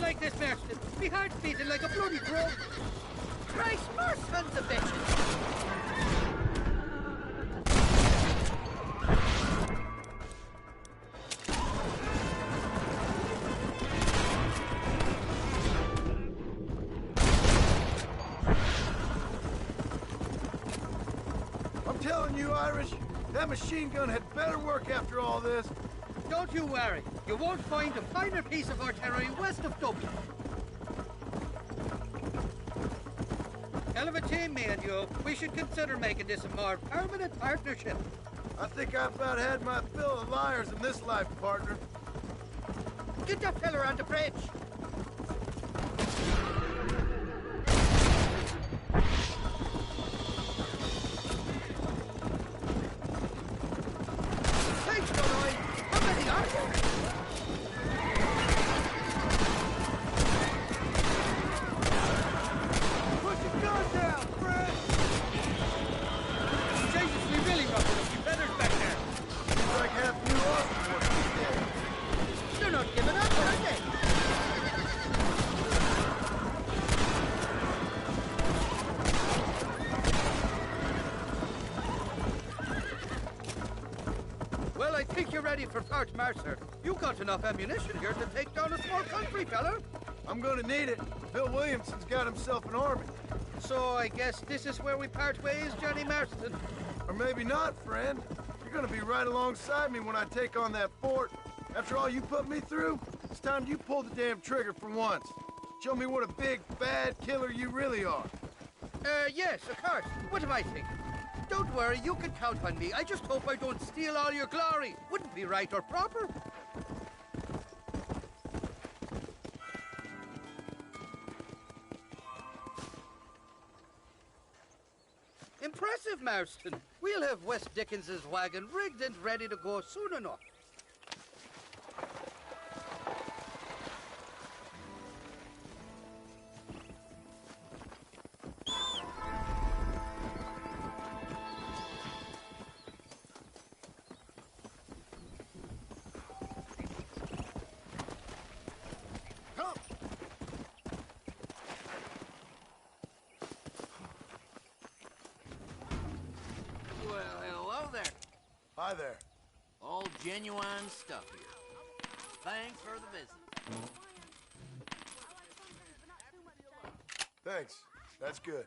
Like this, Marston. Me heart's beating like a bloody drum. Christ, more sons of bitches. I'm telling you, Irish, that machine gun had better work after all this. Don't you worry. You won't find a finer piece of artillery west of Dublin. Hell of a team, me and you. We should consider making this a more permanent partnership. I think I've about had my fill of liars in this life, partner. Get that fella on the bridge. Thanks, Dolly. How many are there? Put your gun down, Fred! Jesus, we really roughed it up. You feathers back there. Seems like half you are what you did. They're not giving up, are they? Well, I think you're ready for Fort Mercer. You got enough ammunition here to take down a small country, fella. I'm gonna need it. Bill Williamson's got himself an army. So I guess this is where we part ways, Johnny Marston. Or maybe not, friend. You're gonna be right alongside me when I take on that fort. After all you put me through, it's time you pull the damn trigger for once. Show me what a big, bad killer you really are. Yes, of course. What am I thinking? Don't worry, you can count on me. I just hope I don't steal all your glory. Wouldn't be right or proper. Impressive, Marston. We'll have West Dickens's wagon rigged and ready to go soon enough. Well, hello there. Hi there. All genuine stuff here. Thanks for the visit. Thanks. That's good.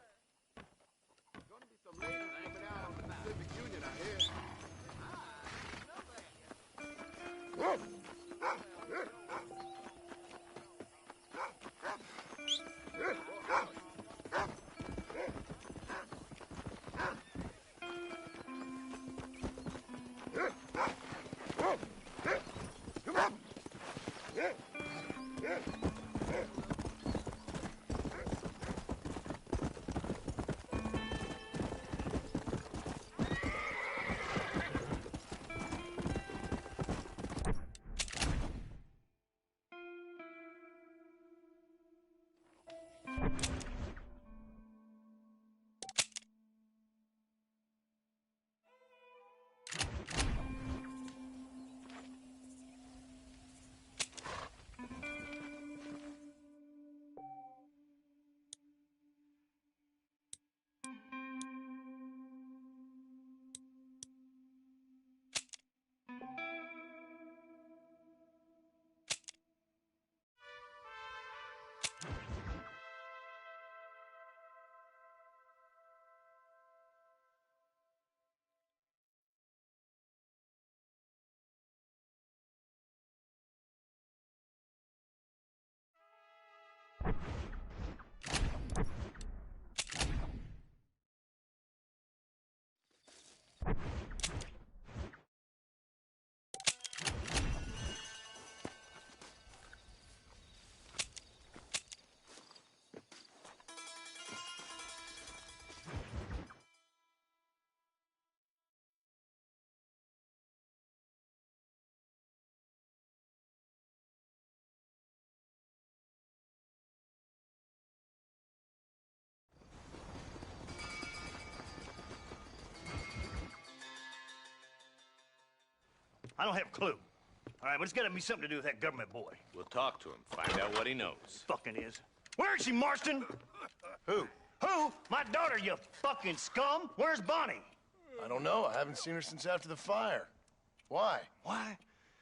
I don't have a clue. All right, but it's got to be something to do with that government boy. We'll talk to him, find out what he knows. Fucking is. Where is she, Marston? Who? Who? My daughter, you fucking scum. Where's Bonnie? I don't know. I haven't seen her since after the fire. Why? Why?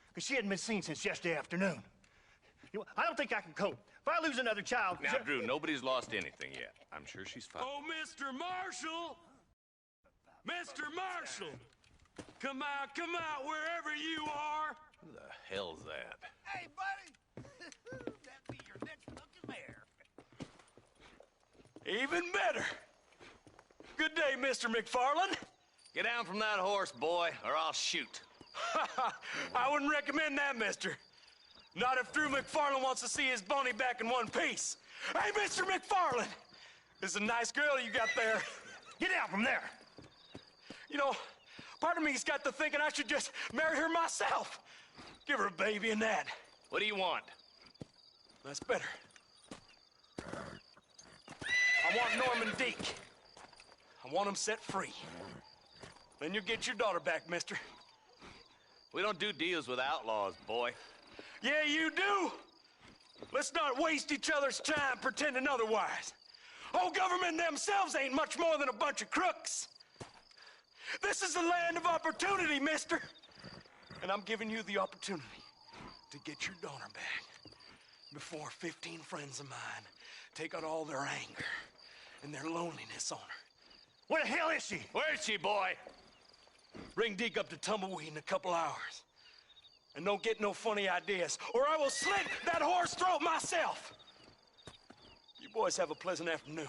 Because she hadn't been seen since yesterday afternoon. I don't think I can cope. If I lose another child... Now, Drew, nobody's lost anything yet. I'm sure she's fine. Oh, Mr. Marshall! Mr. Marshall! Come out, wherever you are! Who the hell's that? Hey, buddy! That'd be your next looking mare. Even better! Good day, Mr. McFarland. Get down from that horse, boy, or I'll shoot. I wouldn't recommend that, mister. Not if Drew McFarland wants to see his Bonnie back in one piece. Hey, Mr. McFarland! This is a nice girl you got there. Get out from there! You know, part of me's got to thinking I should just marry her myself. Give her a baby and that. What do you want? That's better. I want Norman Deek. I want him set free. Then you'll get your daughter back, mister. We don't do deals with outlaws, boy. Yeah, you do. Let's not waste each other's time pretending otherwise. Old government themselves ain't much more than a bunch of crooks. This is the land of opportunity, mister. And I'm giving you the opportunity to get your daughter back before 15 friends of mine take out all their anger and their loneliness on her. Where the hell is she? Where is she, boy? Bring Deke up to Tumbleweed in a couple hours. And don't get no funny ideas, or I will slit that horse throat myself. You boys have a pleasant afternoon.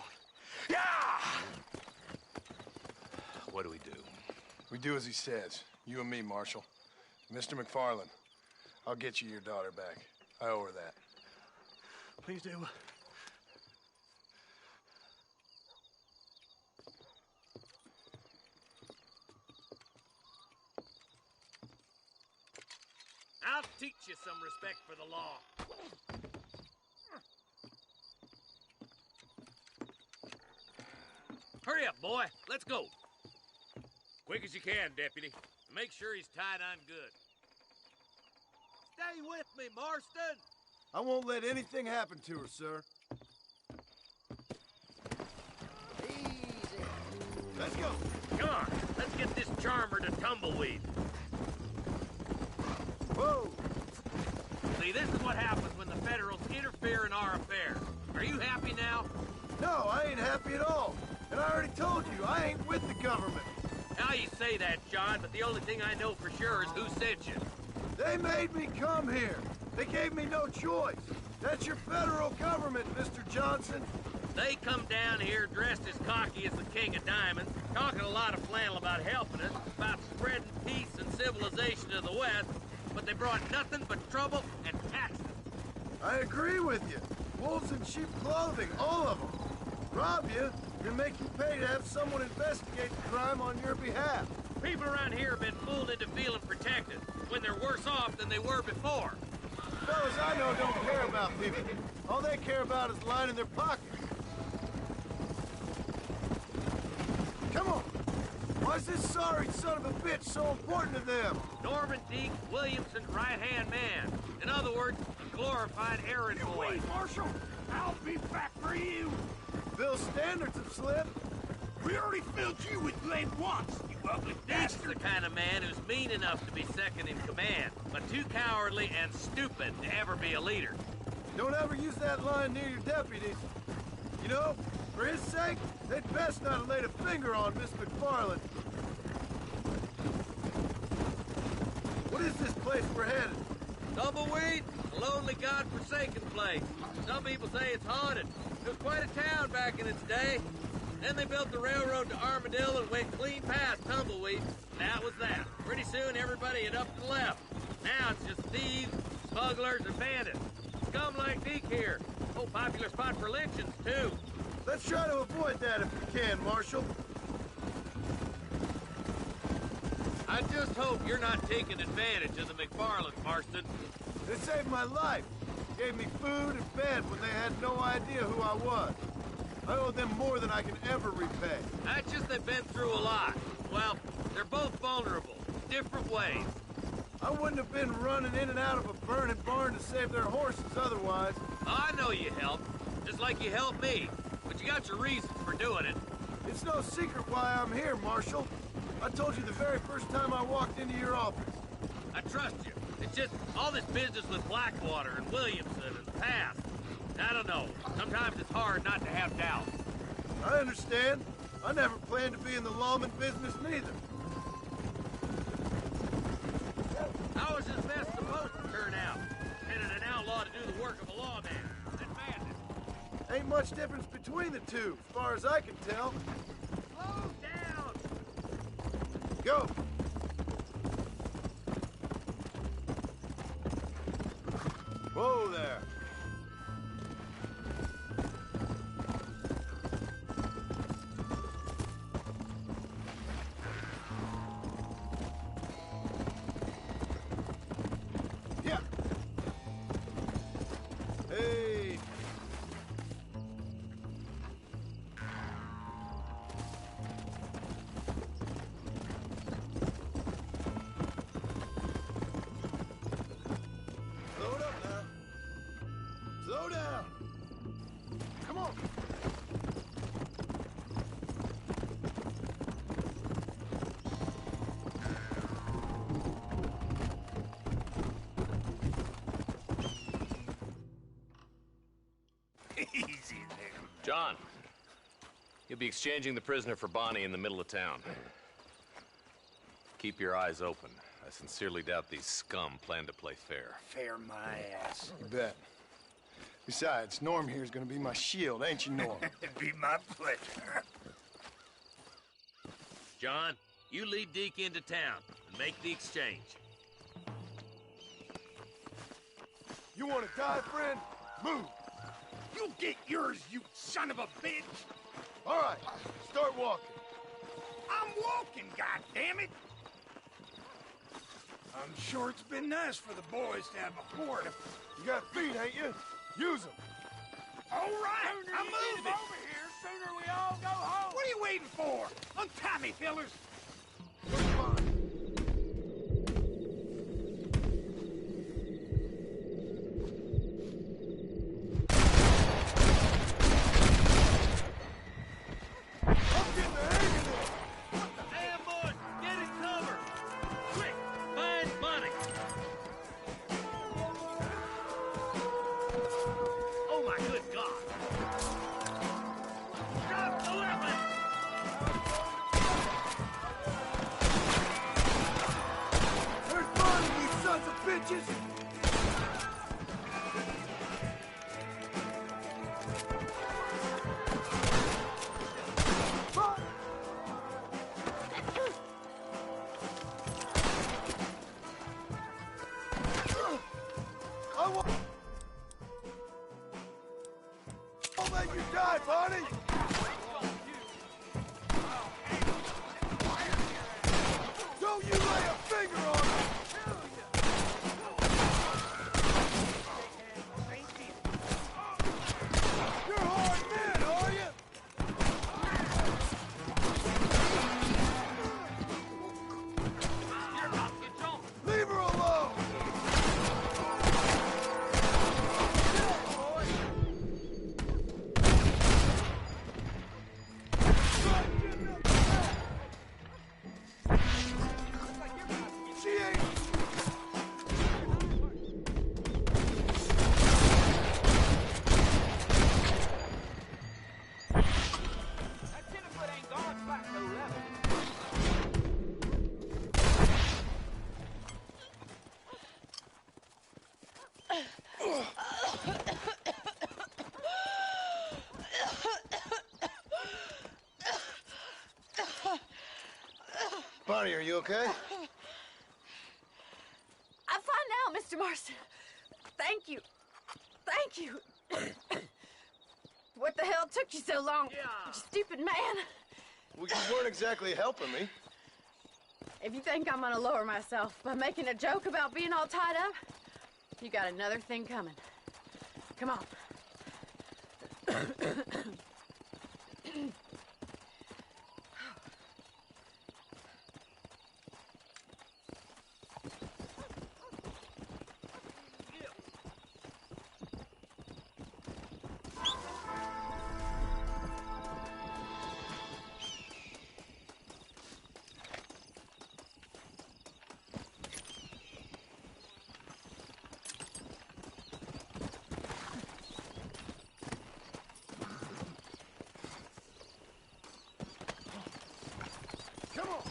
Yeah! What do we do? We do as he says. You and me, Marshal. Mr. McFarland, I'll get you your daughter back. I owe her that. Please do. I'll teach you some respect for the law. Hurry up, boy. Let's go. Quick as you can, deputy. Make sure he's tied on good. Stay with me, Marston. I won't let anything happen to her, sir. Easy. Let's go. Come on, let's get this charmer to Tumbleweed. Whoa! See, this is what happens when the Federals interfere in our affairs. Are you happy now? No, I ain't happy at all. And I already told you, I ain't with the government. Now you say that, John, but the only thing I know for sure is who sent you. They made me come here. They gave me no choice. That's your federal government, Mr. Johnson. They come down here dressed as cocky as the King of Diamonds, talking a lot of flannel about helping us, about spreading peace and civilization to the West, but they brought nothing but trouble and taxes. I agree with you. Wolves in sheep clothing, all of them. Rob you, and make you pay to have someone investigate the crime on your behalf. People around here have been fooled into feeling protected, when they're worse off than they were before. Fellas I know don't care about people. All they care about is lining their pockets. Come on. Why is this sorry son of a bitch so important to them? Norman Deek, Williamson's right-hand man. In other words, a glorified errand boy. Wait, Marshal. I'll be back for you. Bill's standards have slipped. We already filled you with blame once, you ugly Deek's bastard. the kind of man who's mean enough to be second in command, but too cowardly and stupid to ever be a leader. Don't ever use that line near your deputies. You know, for his sake, they'd best not have laid a finger on Miss McFarland. What is this place we're headed? Tumbleweed, a lonely, god-forsaken place. Some people say it's haunted. It was quite a town back in its day. Then they built the railroad to Armadillo and went clean past Tumbleweed. tumbleweeds, and that was that. Pretty soon, everybody had up and left. Now it's just thieves, smugglers, and bandits. Scum like Deke here. Oh, popular spot for lynchings, too. Let's try to avoid that if we can, Marshal. I just hope you're not taking advantage of the McFarlands, Marston. They saved my life. Gave me food and bed when they had no idea who I was. I owe them more than I can ever repay. That's just they've been through a lot. Well, they're both vulnerable, different ways. I wouldn't have been running in and out of a burning barn to save their horses otherwise. I know you helped, just like you helped me. But you got your reasons for doing it. It's no secret why I'm here, Marshal. I told you the very first time I walked into your office. I trust you. It's just all this business with Blackwater and Williamson and the past. I don't know. Sometimes it's hard not to have doubts. I understand. I never planned to be in the lawman business neither. How was this mess supposed to turn out? Sending an outlaw to do the work of a lawman. That's madness. Ain't much difference between the two, as far as I can tell. Slow down! Go! Whoa there! Yeah! Hey! Slow it up now. Slow down. Come on. Easy there. John, you'll be exchanging the prisoner for Bonnie in the middle of town. Keep your eyes open. I sincerely doubt these scum plan to play fair. Fair my ass. You bet. Besides, Norm here's gonna be my shield, ain't you, Norm? It'd be my pleasure. John, you lead Deke into town and make the exchange. You want to die, friend? Move. You get yours, you son of a bitch! All right, start walking. I'm walking, goddammit! I'm sure it's been nice for the boys to have a horde of... You got feet, ain't you? Use them. All right, I'm moving! Over here, sooner we all go home. What are you waiting for? Untie me, fellers! Ambush! Get in cover! Quick! Find Bonnie! Oh my good God! Drop the weapon! There's Bonnie, you sons of bitches! I'll let you die, Bonnie! Don't you lay a finger on her! You're hard men, are you? Leave her alone! Bonnie, are you okay? I'm fine now, Mr. Marston. Thank you. Thank you. What the hell took you so long, you stupid man? Well, you weren't exactly helping me. If you think I'm gonna lower myself by making a joke about being all tied up, you got another thing coming. Come on. Come on.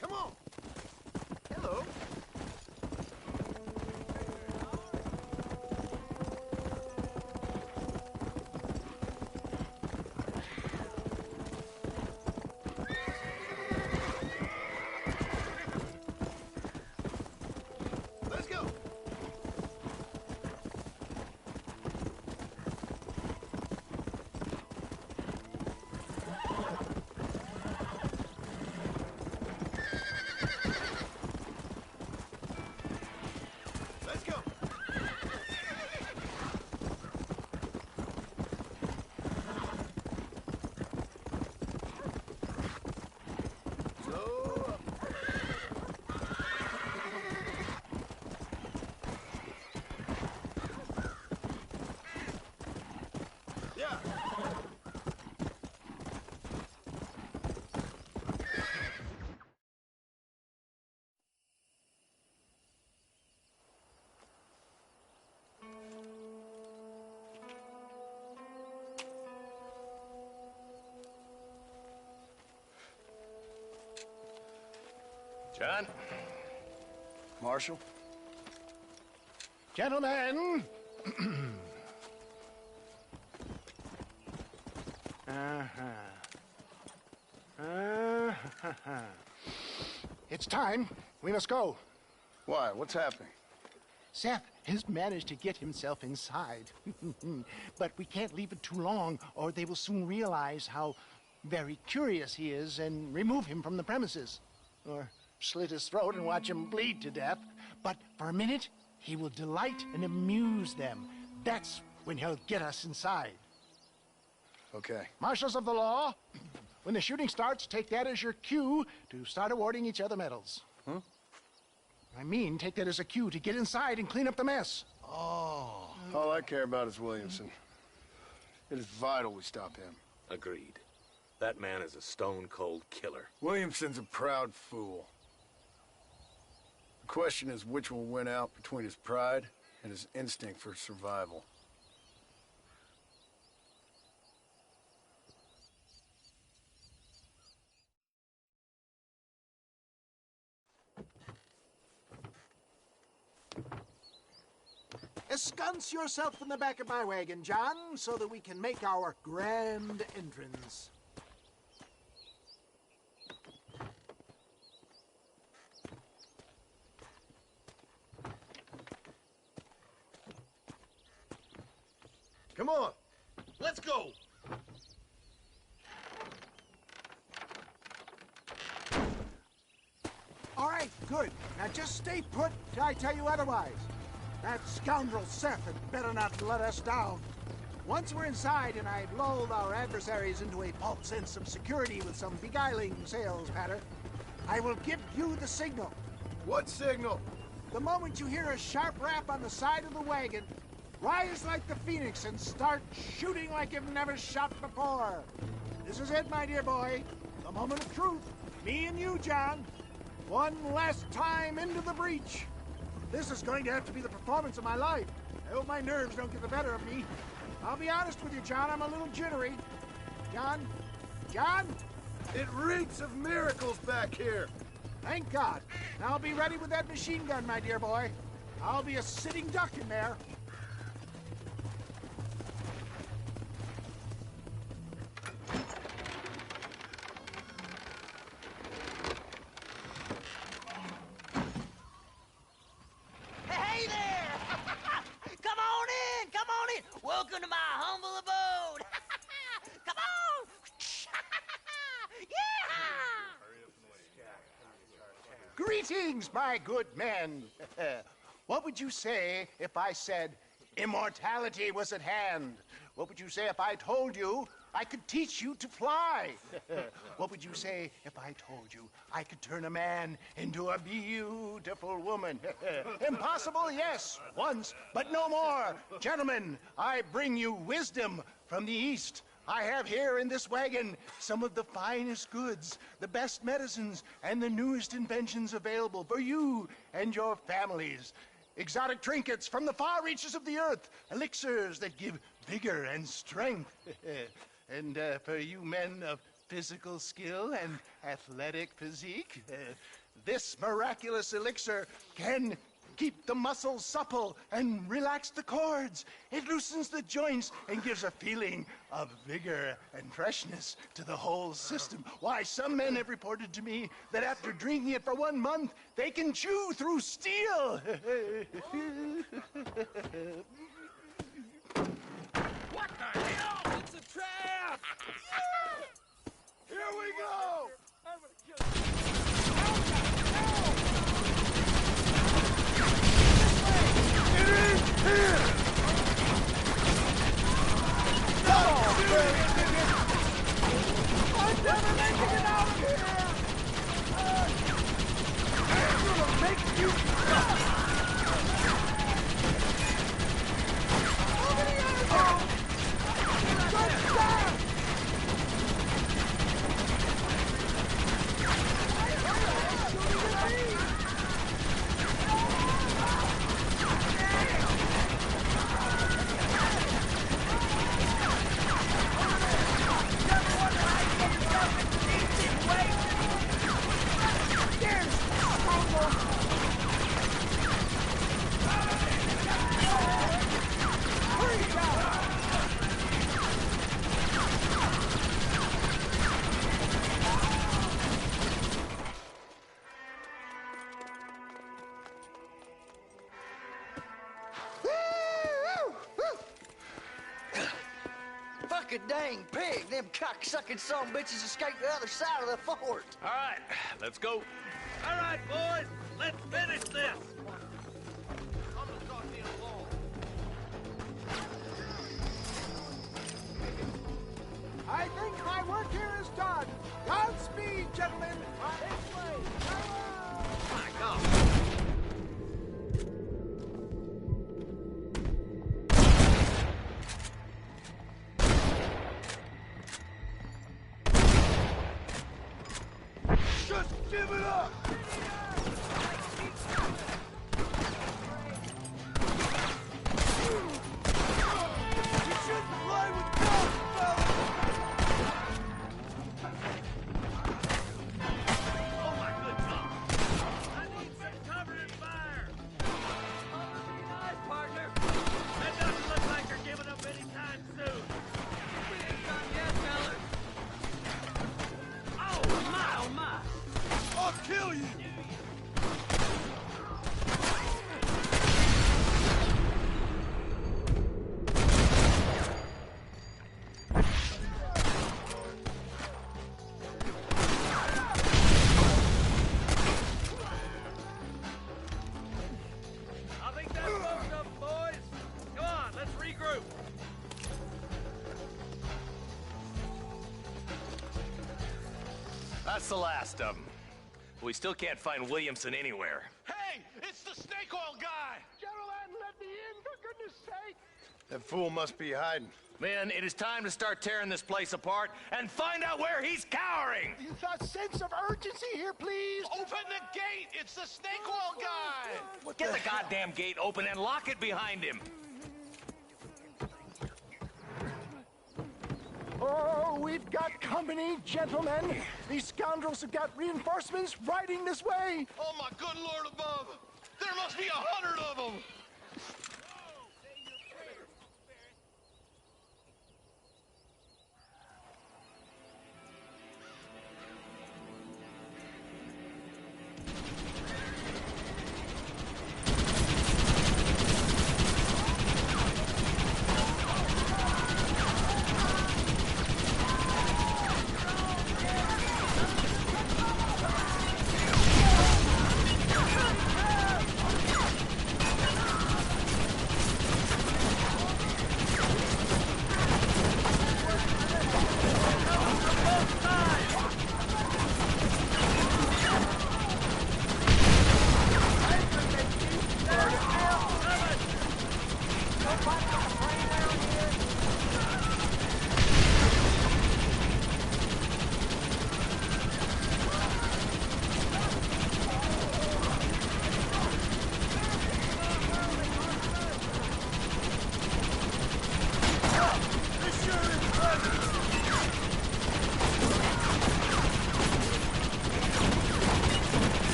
Come on. Hello. Let's go. Let's go. So up. Yeah. John? Marshal? Gentlemen! It's time. We must go. Why? What's happening? Seth has managed to get himself inside. But we can't leave it too long, or they will soon realize how very curious he is and remove him from the premises. Or slit his throat and watch him bleed to death. But for a minute, he will delight and amuse them. That's when he'll get us inside. Okay. Marshals of the law, when the shooting starts, take that as your cue to start awarding each other medals. Huh? I mean, take that as a cue to get inside and clean up the mess. Oh. All I care about is Williamson. It is vital we stop him. Agreed. That man is a stone-cold killer. Williamson's a proud fool. The question is which will win out between his pride and his instinct for survival. Ensconce yourself in the back of my wagon, John, so that we can make our grand entrance. Come on. Let's go. All right, good. Now just stay put till I tell you otherwise. That scoundrel Seth had better not let us down. Once we're inside and I've lulled our adversaries into a false sense of security with some beguiling sales patter, I will give you the signal. What signal? The moment you hear a sharp rap on the side of the wagon, Rise like the phoenix and start shooting like you've never shot before. This is it, my dear boy. The moment of truth. Me and you, John. One last time into the breach. This is going to have to be the performance of my life. I hope my nerves don't get the better of me. I'll be honest with you, John. I'm a little jittery. John? John? It reeks of miracles back here. Thank God. Now I'll be ready with that machine gun, my dear boy. I'll be a sitting duck in there. Hey there! Come on in! Come on in! Welcome to my humble abode! Come on! Greetings, my good men. What would you say if I said immortality was at hand? What would you say if I told you I could teach you to fly? What would you say if I told you I could turn a man into a beautiful woman? Impossible, yes, once, but no more. Gentlemen, I bring you wisdom from the East. I have here in this wagon some of the finest goods, the best medicines, and the newest inventions available for you and your families. Exotic trinkets from the far reaches of the earth, elixirs that give vigor and strength. And for you men of physical skill and athletic physique, this miraculous elixir can keep the muscles supple and relax the cords. It loosens the joints and gives a feeling of vigor and freshness to the whole system. Why, some men have reported to me that after drinking it for 1 month, they can chew through steel. What the hell? It's a trap! Here we go! I'm gonna kill you. It is here! Come on, baby! I'm never making it out of here! I'm gonna make you stop! Fucking dang pig. Them cocksucking son bitches escaped the other side of the fort. All right, let's go. All right, boys, let's finish this. I think my work here is done. Godspeed, gentlemen. This way. My God. Just give it up! You shouldn't play with guns, fella! Oh, my good God. I need some cover and fire. Cover me nice, partner. That doesn't look like you're giving up anytime soon. We ain't done yet, fellas. Oh, my, oh, my. I'll kill you! I think that's most of them, boys. Come on, let's regroup. That's the last of them. We still can't find Williamson anywhere. Hey, it's the snake oil guy! General, let me in, for goodness sake. That fool must be hiding. Men, it is time to start tearing this place apart and find out where he's cowering! A sense of urgency here, please. Open the gate! It's the snake oil guy! Get the goddamn gate open and lock it behind him! Oh, we've got company, gentlemen. These scoundrels have got reinforcements riding this way. Oh, my good Lord above! There must be 100 of them!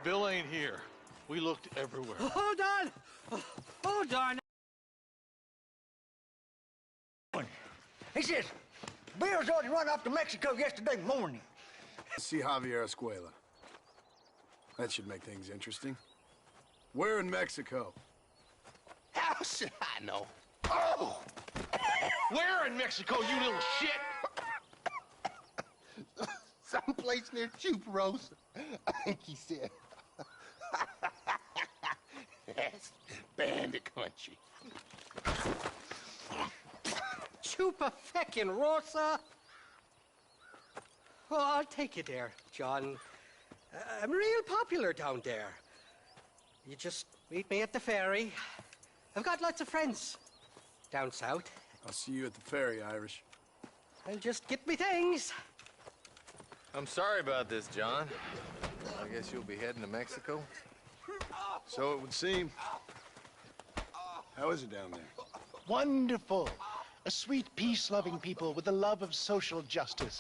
Bill ain't here. We looked everywhere. Hold on! Oh, darn. He says, Bill's already run off to Mexico yesterday morning. See Javier Escuela. That should make things interesting. Where in Mexico? How should I know? Oh! Where in Mexico, you little shit? Someplace near Chuparosa, I think he said. That's bandit country. Chupa-feckin' Rosa. Well, I'll take you there, John. I'm real popular down there. You just meet me at the ferry. I've got lots of friends down south. I'll see you at the ferry, Irish. And just get me things. I'm sorry about this, John. I guess you'll be heading to Mexico? So it would seem. How is it down there? Wonderful. A sweet, peace-loving people with the love of social justice.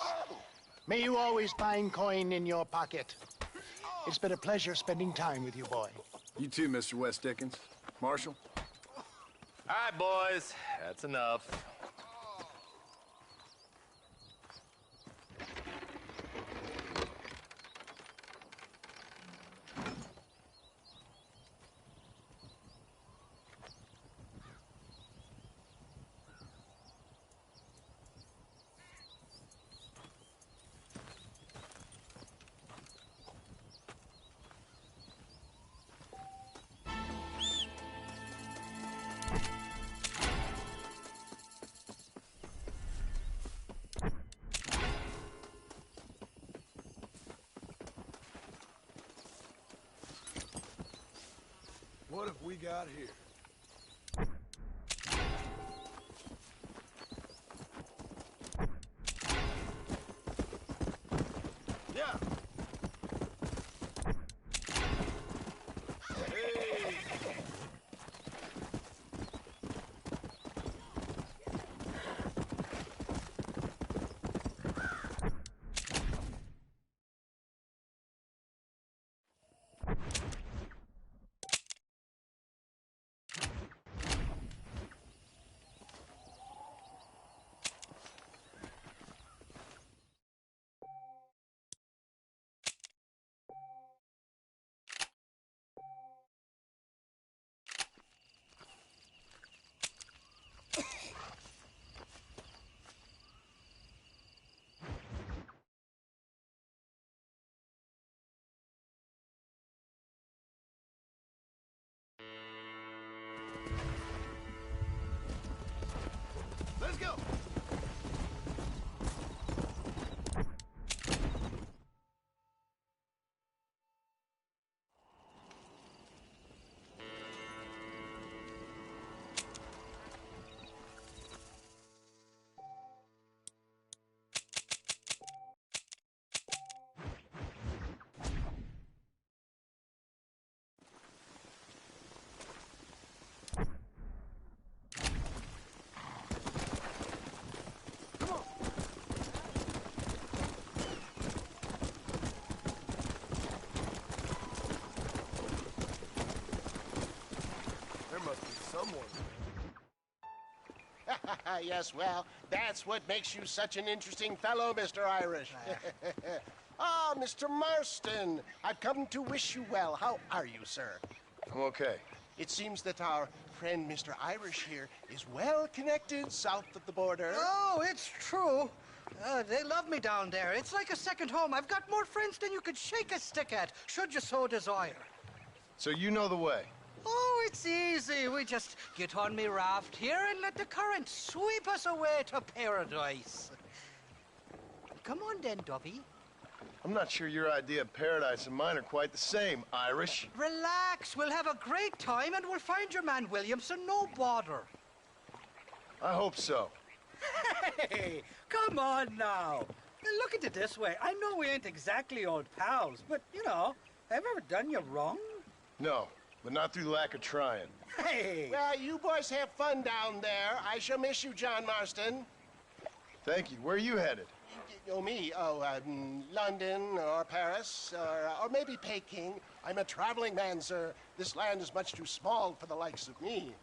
May you always find coin in your pocket. It's been a pleasure spending time with you, boy. You too, Mr. West Dickens. Marshal? All right, boys. That's enough. What have we got here? Yeah. Hey. Yes, well, that's what makes you such an interesting fellow, Mr. Irish. Ah, Mr. Marston, I've come to wish you well. How are you, sir? I'm okay. It seems that our friend Mr. Irish here is well connected south of the border. Oh, it's true. They love me down there. It's like a second home. I've got more friends than you could shake a stick at, should you so desire. So you know the way? Oh, it's easy. We just get on me raft here and let the current sweep us away to paradise. Come on then, Dovey. I'm not sure your idea of paradise and mine are quite the same, Irish. Relax. We'll have a great time and we'll find your man Williamson, no bother. I hope so. Hey, come on now. Look at it this way. I know we ain't exactly old pals, but, you know, have I ever done you wrong? No, but not through lack of trying. Hey! Well, you boys have fun down there. I shall miss you, John Marston. Thank you. Where are you headed? Oh, me? Oh, London or Paris or maybe Peking. I'm a traveling man, sir. This land is much too small for the likes of me.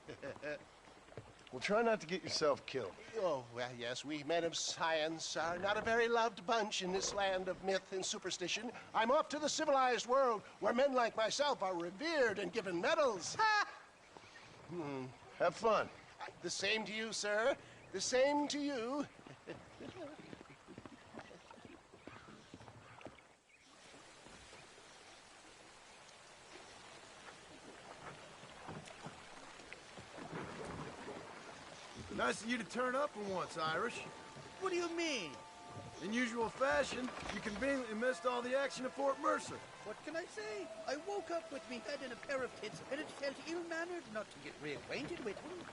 Well, try not to get yourself killed. Oh, well, yes, we men of science are not a very loved bunch in this land of myth and superstition. I'm off to the civilized world where men like myself are revered and given medals. Ha! Have fun. The same to you, sir. The same to you. Nice of you to turn up for once, Irish. What do you mean? In usual fashion, you conveniently missed all the action at Fort Mercer. What can I say? I woke up with me head in a pair of tits, and it felt ill-mannered not to get reacquainted with him.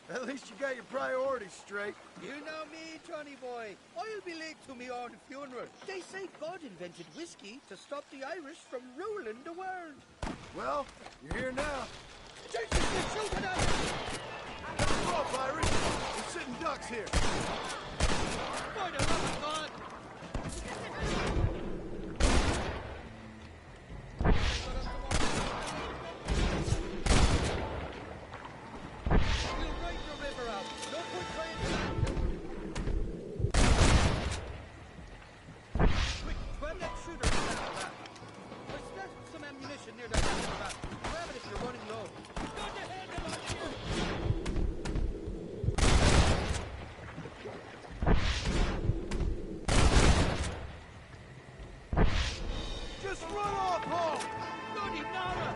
At least you got your priorities straight. You know me, Johnny boy. I'll be late to me own funeral. They say God invented whiskey to stop the Irish from ruling the world. Well, you're here now. Jesus, you're shooting at me! Come up, Irish. We're sitting ducks here. By the love of God! You'll ride the river out. No point trying to land. Quick, grab that shooter and set it back. I stashed some ammunition near the back of the raft. Grab it if you're running low. Got the handle on you! Just run off home! Bloody Nara!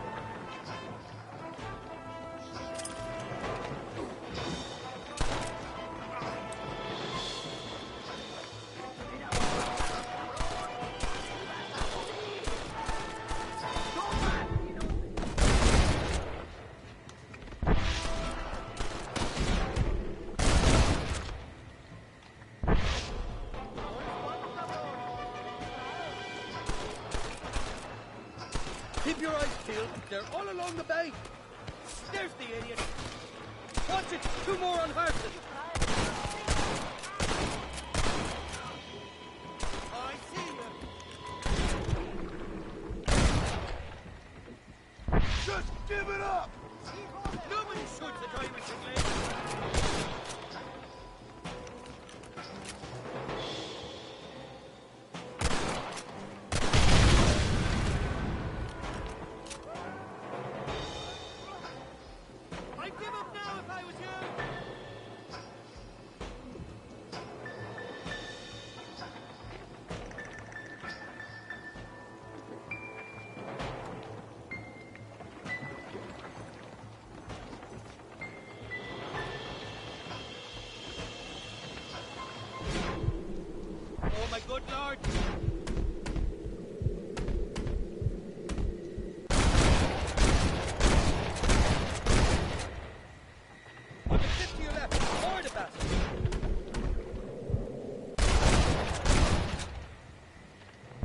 Keep your eyes peeled. They're all along the bank. There's the idiot. Watch it. Two more on horses. I see you. Just give it up! Nobody shoots at Irish English. I'd give up now if I was you. Oh my good lord! On the cliff to your left, forward a bastard.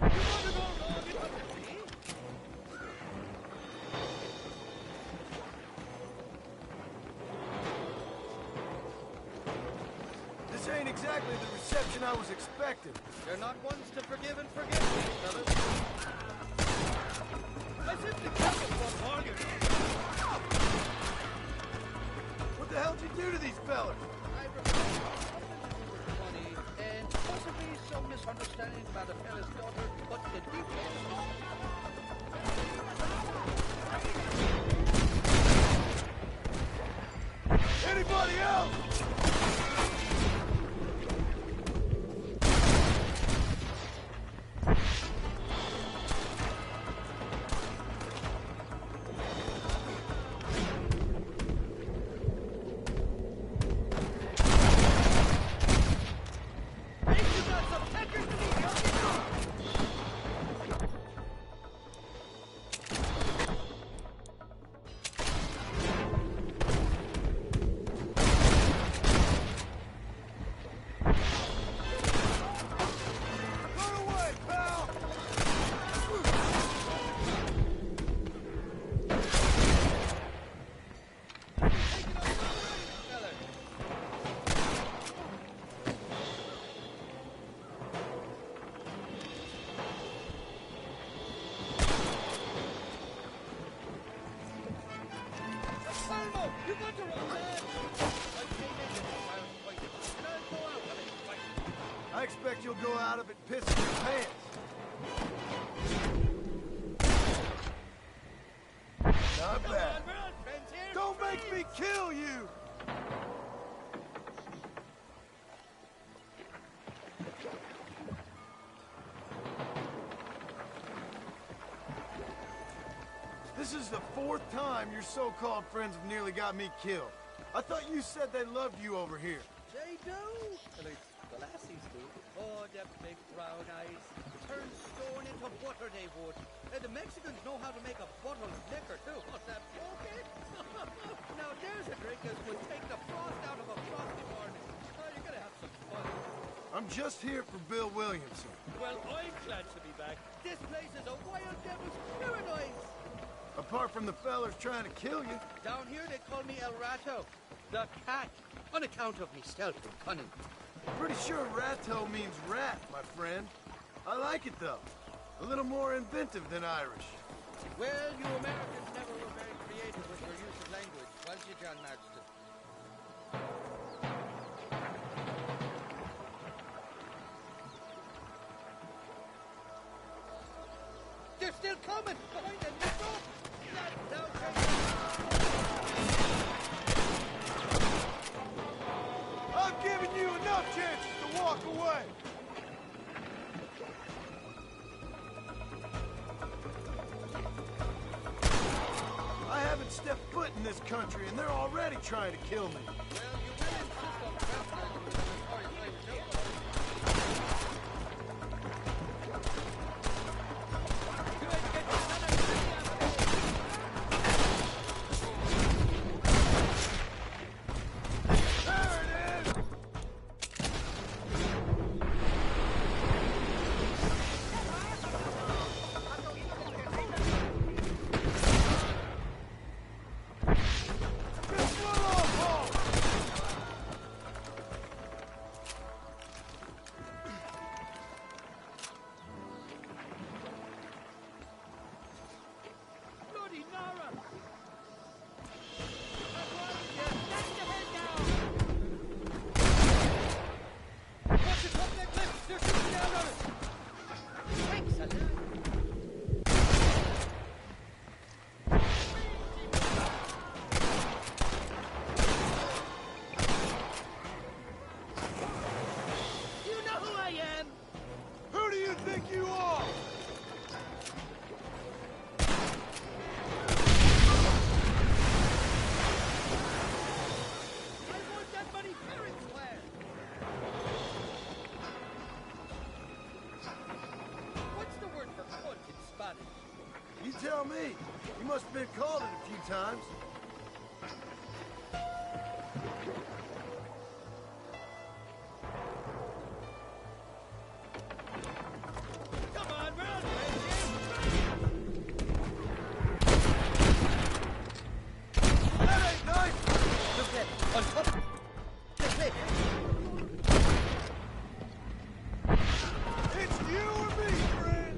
You want to go wrong in publicity? This ain't exactly the reception I was expecting. They're not ones to forgive and forget, fellas. I simply can't get one on you. What the hell did you do to these fellas? I misunderstandings about a fella's daughter, but the details. Anybody else? I expect you'll go out of it pissing your pants. Not bad. Don't make me kill you! This is the 4th time your so-called friends have nearly got me killed. I thought you said they loved you over here. They do. At least the lassies do. Oh, them big brown eyes. Turn stone into butter, they would. And the Mexicans know how to make a bottle of liquor, too. What's that, okay? Now, there's a drink that would take the frost out of a frosty morning. Oh, you're gonna have some fun. I'm just here for Bill Williamson. Well, I'm glad to be back. This place is a wild devil's paradise. Apart from the fellers trying to kill you. Down here, they call me El Rato, the cat, on account of me stealth and cunning. Pretty sure Rato means rat, my friend. I like it, though. A little more inventive than Irish. Well, you Americans never were very creative with your use of language, was you, John Marston? They're still coming! Behind them! Let's go! I've given you enough chances to walk away! I haven't stepped foot in this country, and they're already trying to kill me. You tell me. You must have been called it a few times. Come on, run! That ain't nice! Look there, on top. Just there. It's you or me, friend!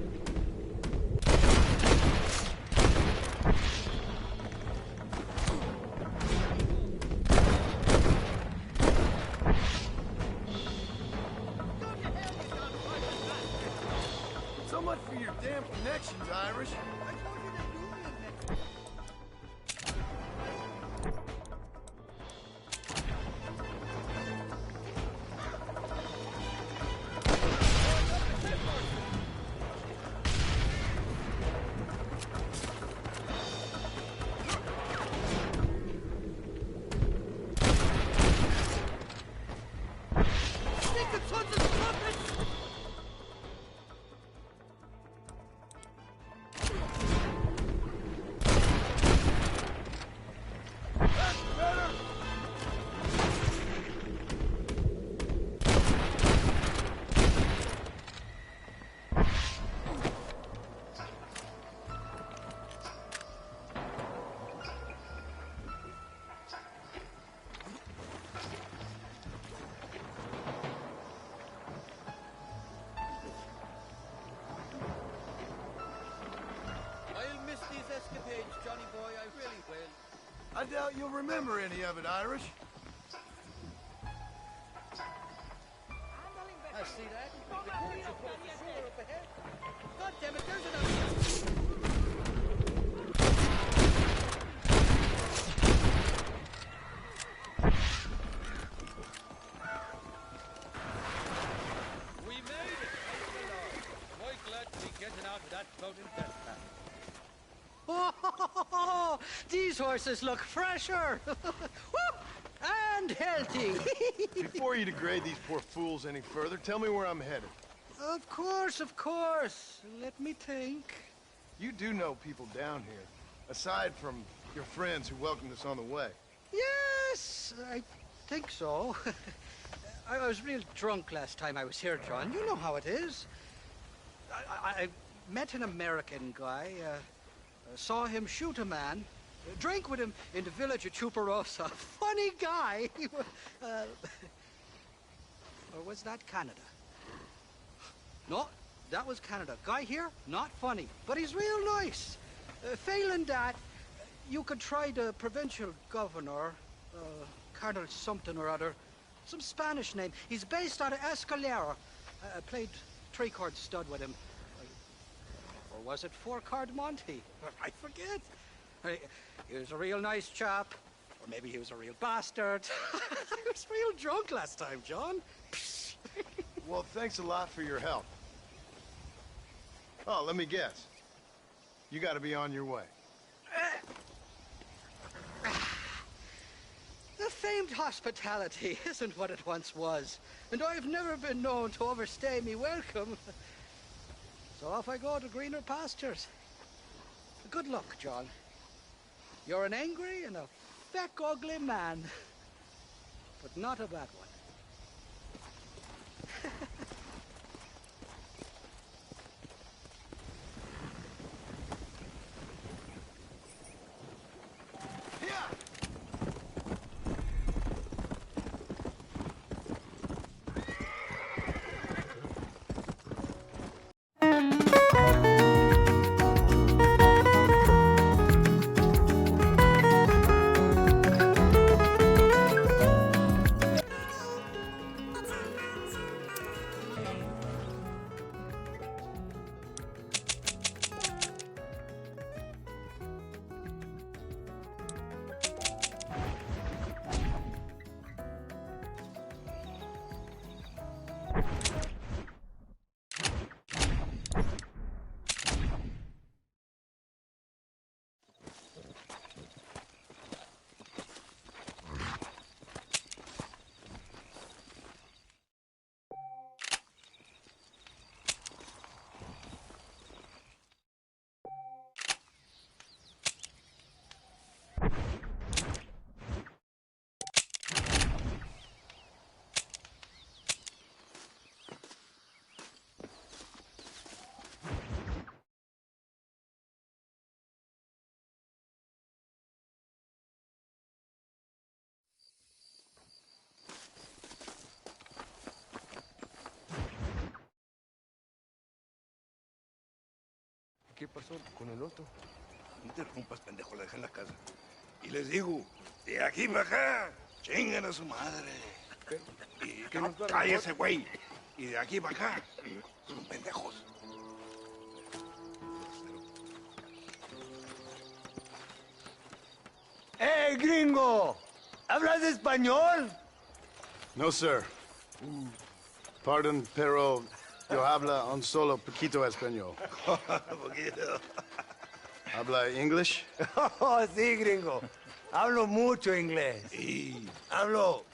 connections, Irish. I'll miss these escapades, Johnny boy, I really will. I doubt you'll remember any of it, Irish. I see that. The courts are full of the sewer up ahead. God damn it, there's another. We made it, thank the Lord. Quite glad to be getting out of that floating death trap. Oh, these horses look fresher. Woo! And healthy. Before you degrade these poor fools any further, tell me where I'm headed. Of course, of course. Let me think. You do know people down here, aside from your friends who welcomed us on the way. Yes, I think so. I was real drunk last time I was here, John. You know how it is. I met an American guy, saw him shoot a man, drank with him in the village of Chuparosa. Funny guy. Or was that Canada? No, that was Canada. Guy here, not funny, but he's real nice. Failing that, you could try the provincial governor, Colonel something or other, some Spanish name. He's based out of Escalera. I played three-chord stud with him. Or was it four-chord Monty? I forget. He was a real nice chap. Or maybe he was a real bastard. I was real drunk last time, John. Well, thanks a lot for your help. Oh, let me guess. You gotta be on your way. The famed hospitality isn't what it once was, and I've never been known to overstay me welcome. So off I go to greener pastures. Good luck, John. You're an angry and a feck ugly man, but not a bad one. ¿Qué pasó con el otro? No interrumpas, pendejo, la dejé en la casa. Y les digo, de aquí para acá, chingan a su madre. Cállese, güey. Y de aquí para acá, son pendejos. Hey, gringo! ¿Hablas español? No, sir. Pardon, pero yo habla un solo poquito español. Poquito. ¿Habla English? Oh, sí, gringo. Hablo mucho inglés. Hablo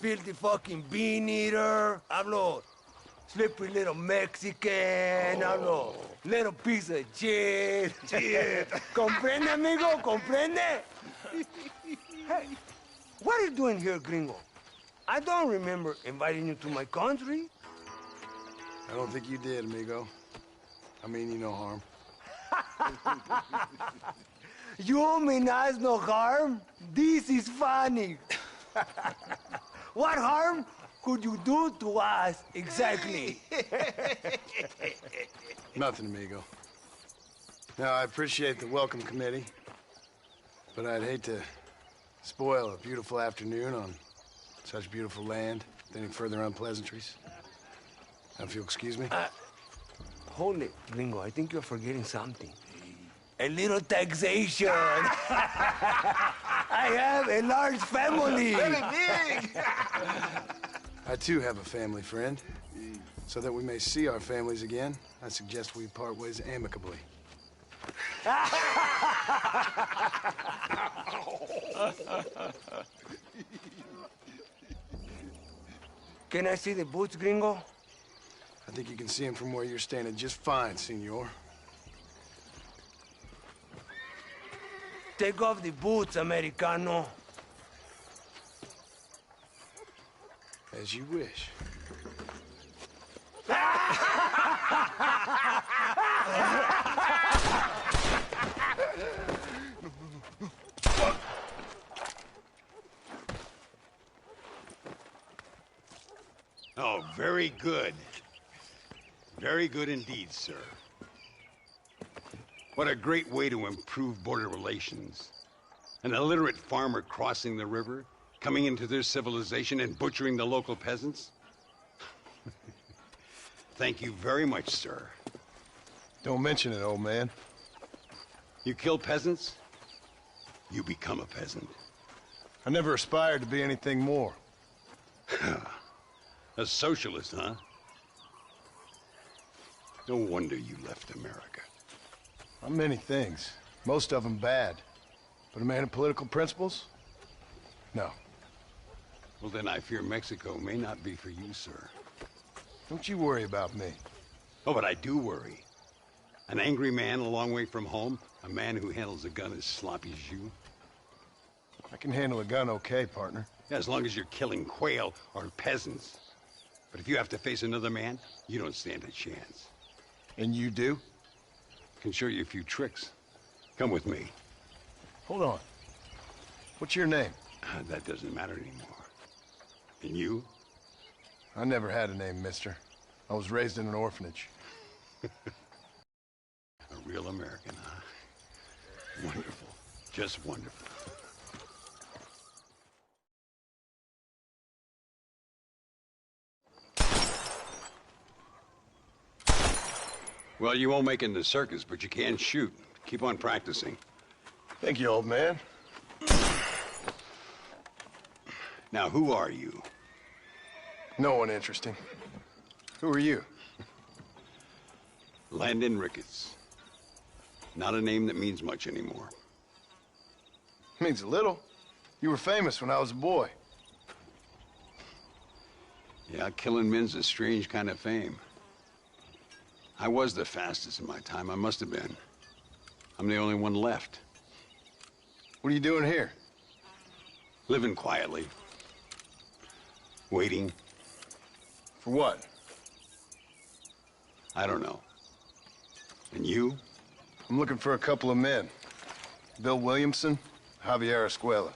filthy fucking bean eater. Hablo slippery little Mexican. Hablo little piece of shit. ¿Comprende, amigo? ¿Comprende? Hey, what are you doing here, gringo? I don't remember inviting you to my country. I don't think you did, amigo. I mean you no harm. You mean us no harm? This is funny. What harm could you do to us exactly? Nothing, amigo. Now, I appreciate the welcome committee, but I'd hate to spoil a beautiful afternoon on such beautiful land with any further unpleasantries. Now, if you'll excuse me. Hold it, gringo. I think you're forgetting something. A little taxation. I have a large family. Very big. I, too, have a family friend. So that we may see our families again, I suggest we part ways amicably. Can I see the boots, gringo? I think you can see him from where you're standing just fine, senor. Take off the boots, Americano. As you wish. Oh, very good. Very good indeed, sir. What a great way to improve border relations. An illiterate farmer crossing the river, coming into their civilization and butchering the local peasants? Thank you very much, sir. Don't mention it, old man. You kill peasants, you become a peasant. I never aspired to be anything more. A socialist, huh? No wonder you left America. I'm many things. Most of them bad. But a man of political principles? No. Well, then I fear Mexico may not be for you, sir. Don't you worry about me. Oh, but I do worry. An angry man a long way from home, a man who handles a gun as sloppy as you. I can handle a gun okay, partner. Yeah, as long as you're killing quail or peasants. But if you have to face another man, you don't stand a chance. And you do? Can show you a few tricks. Come with me. Hold on. What's your name? That doesn't matter anymore. And you? I never had a name, mister. I was raised in an orphanage. A real American, huh? Wonderful. Just wonderful. Well, you won't make it in the circus, but you can shoot. Keep on practicing. Thank you, old man. Now, who are you? No one interesting. Who are you? Landon Ricketts. Not a name that means much anymore. Means a little. You were famous when I was a boy. Yeah, killing men's a strange kind of fame. I was the fastest in my time. I must have been. I'm the only one left. What are you doing here? Living quietly. Waiting. For what? I don't know. And you? I'm looking for a couple of men. Bill Williamson, Javier Escuela.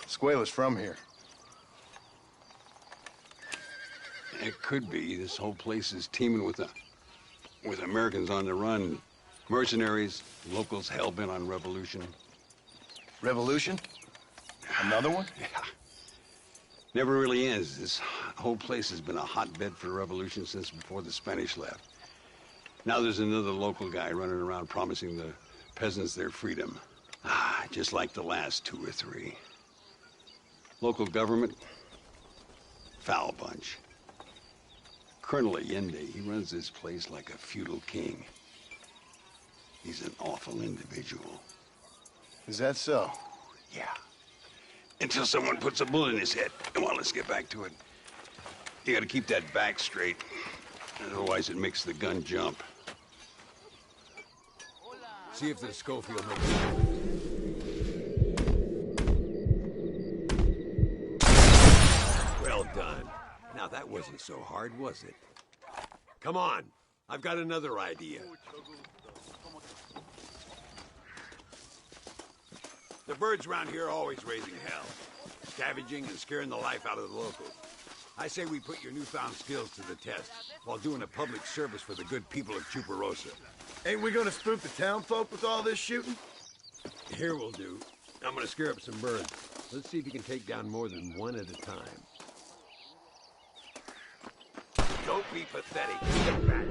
Escuela's from here. It could be. This whole place is teeming with Americans on the run. Mercenaries, locals hell-bent on revolution. Revolution? Another one? Yeah. Never really ends. This whole place has been a hotbed for revolution since before the Spanish left. Now there's another local guy running around promising the peasants their freedom. just like the last 2 or 3. Local government, foul bunch. Colonel Allende, he runs this place like a feudal king. He's an awful individual. Is that so? Yeah. Until someone puts a bullet in his head. Come on, let's get back to it. You gotta keep that back straight. Otherwise it makes the gun jump. See if the Schofield makes it. Well done. Now that wasn't so hard, was it? Come on. I've got another idea. The birds around here are always raising hell. Scavenging and scaring the life out of the locals. I say we put your newfound skills to the test, while doing a public service for the good people of Chuparosa. Ain't we gonna spook the town folk with all this shooting? Here we'll do. I'm gonna scare up some birds. Let's see if you can take down more than one at a time. Don't be pathetic. Get back.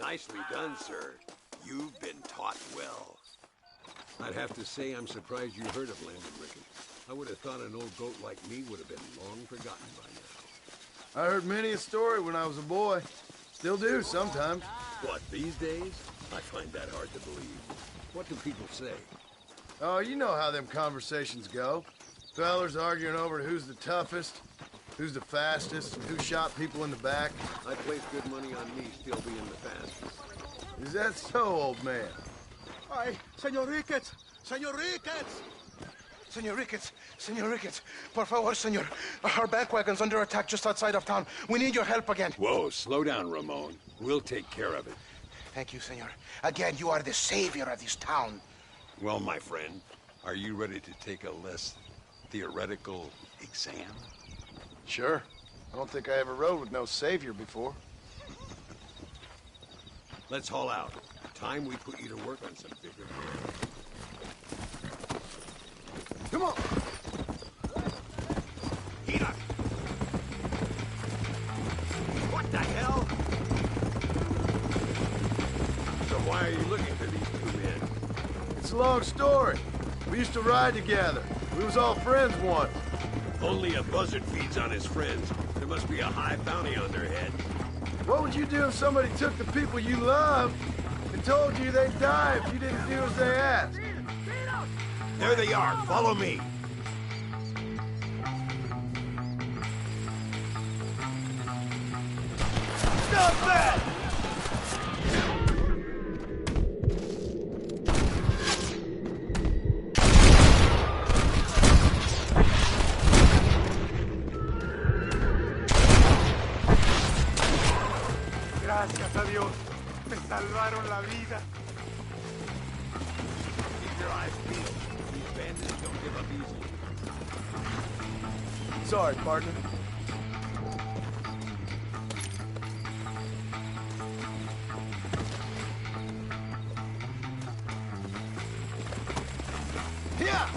Nicely done, sir. You've been taught well. I'd have to say I'm surprised you heard of Landon Rickon. I would have thought an old goat like me would have been long forgotten by now. I heard many a story when I was a boy. Still do sometimes. What, these days? I find that hard to believe. What do people say? Oh, you know how them conversations go. Fellers arguing over who's the toughest, who's the fastest, who shot people in the back. I place good money on me still being the fastest. Is that so, old man? Ay, Senor Ricketts! Senor Ricketts! Senor Ricketts! Senor Ricketts! Por favor, senor. Our bank wagon's under attack just outside of town. We need your help again. Whoa, slow down, Ramon. We'll take care of it. Thank you, senor. Again, you are the savior of this town. Well, my friend, are you ready to take a less theoretical exam? Sure. I don't think I ever rode with no savior before. Let's haul out. Time we put you to work on some bigger game. Come on! Heat up! What the hell? So why are you looking for these 2 men? It's a long story. We used to ride together. We was all friends once. Only a buzzard feeds on his friends. There must be a high bounty on their heads. What would you do if somebody took the people you love and told you they'd die if you didn't do as they asked? There they are. Follow me. Stop that! Gracias a Dios. Me salvaron la vida. Keep your eyes peeled. These bandits don't give up easily. Sorry, partner. Yeah!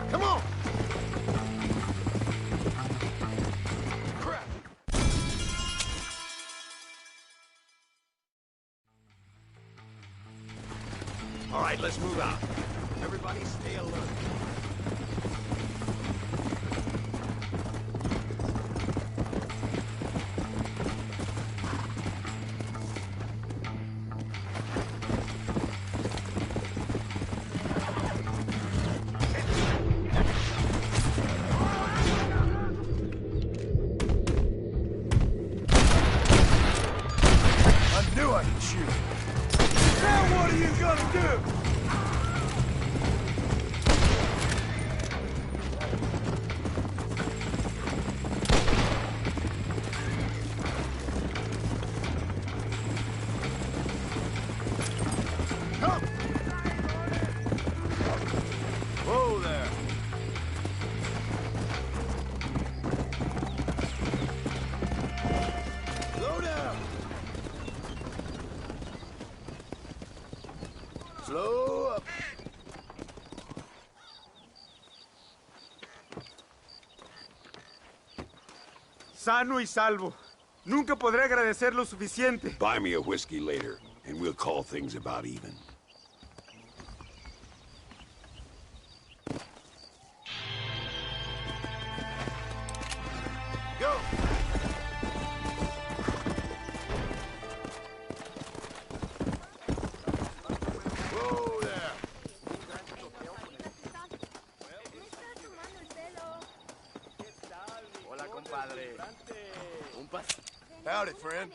Come on! Crap! All right, let's move out. Everybody stay alert. you. Now what are you gonna do? Whoa there. Slow down. Slow up. Sano y salvo. Nunca podré agradecer lo suficiente. Buy me a whiskey later, and we'll call things about even. Go. Whoa there. Hola, compadre. ¿Un pas? Howdy, friend.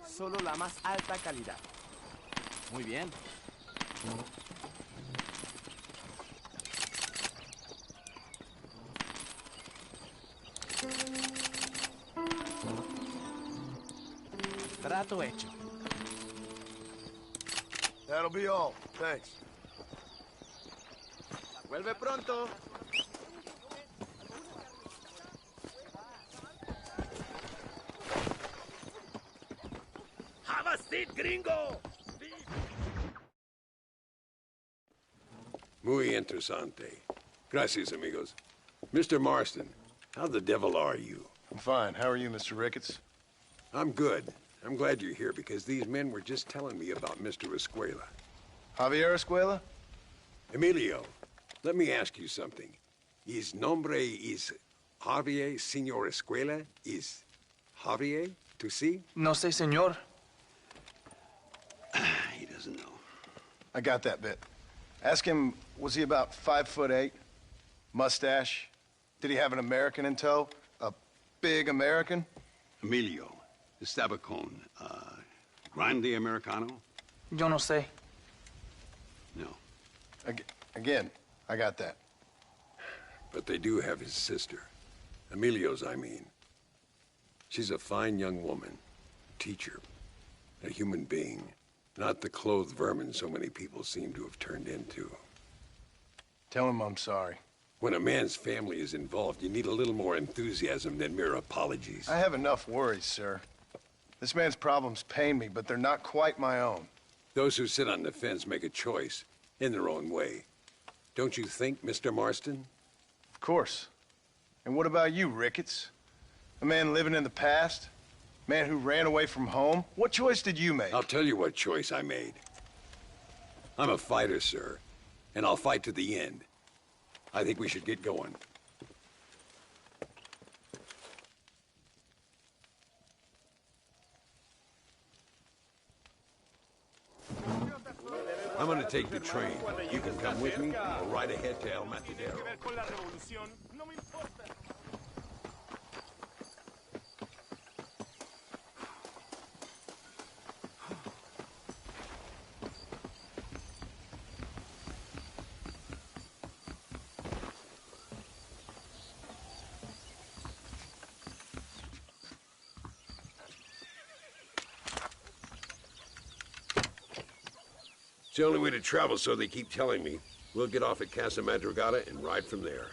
Solo la más alta calidad. Muy bien. Trato hecho. That'll be all. Thanks. Vuelve pronto. Have a seat, gringo! Muy interesante. Gracias, amigos. Mr. Marston, how the devil are you? I'm fine. How are you, Mr. Ricketts? I'm good. I'm glad you're here because these men were just telling me about Mr. Escuela. Javier Escuela? Emilio, let me ask you something. His nombre is Javier Señor Escuela? Is Javier to see? No sé, señor. He doesn't know. I got that bit. Ask him, was he about 5'8"? Mustache? Did he have an American in tow? A big American? Emilio, Estabacon, Grande Americano? Yo no sé. No. Again, I got that. But they do have his sister. Emilio's, I mean. She's a fine young woman. Teacher. A human being. Not the clothed vermin so many people seem to have turned into. Tell him I'm sorry. When a man's family is involved, you need a little more enthusiasm than mere apologies. I have enough worries, sir. This man's problems pain me, but they're not quite my own. Those who sit on the fence make a choice, in their own way. Don't you think, Mr. Marston? Of course. And what about you, Ricketts? A man living in the past? Man who ran away from home? What choice did you make? I'll tell you what choice I made. I'm a fighter, sir, and I'll fight to the end. I think we should get going. I'm gonna take the train. You can come with me or ride ahead to El Matadero. It's the only way to travel, so they keep telling me. We'll get off at Casa Madrugada and ride from there.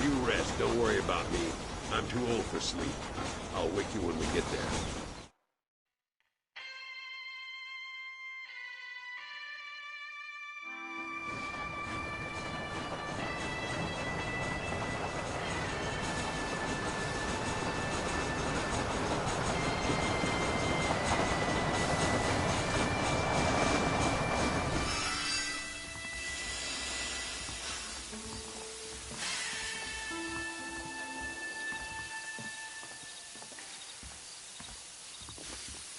You rest. Don't worry about me. I'm too old for sleep. I'll wake you when we get there.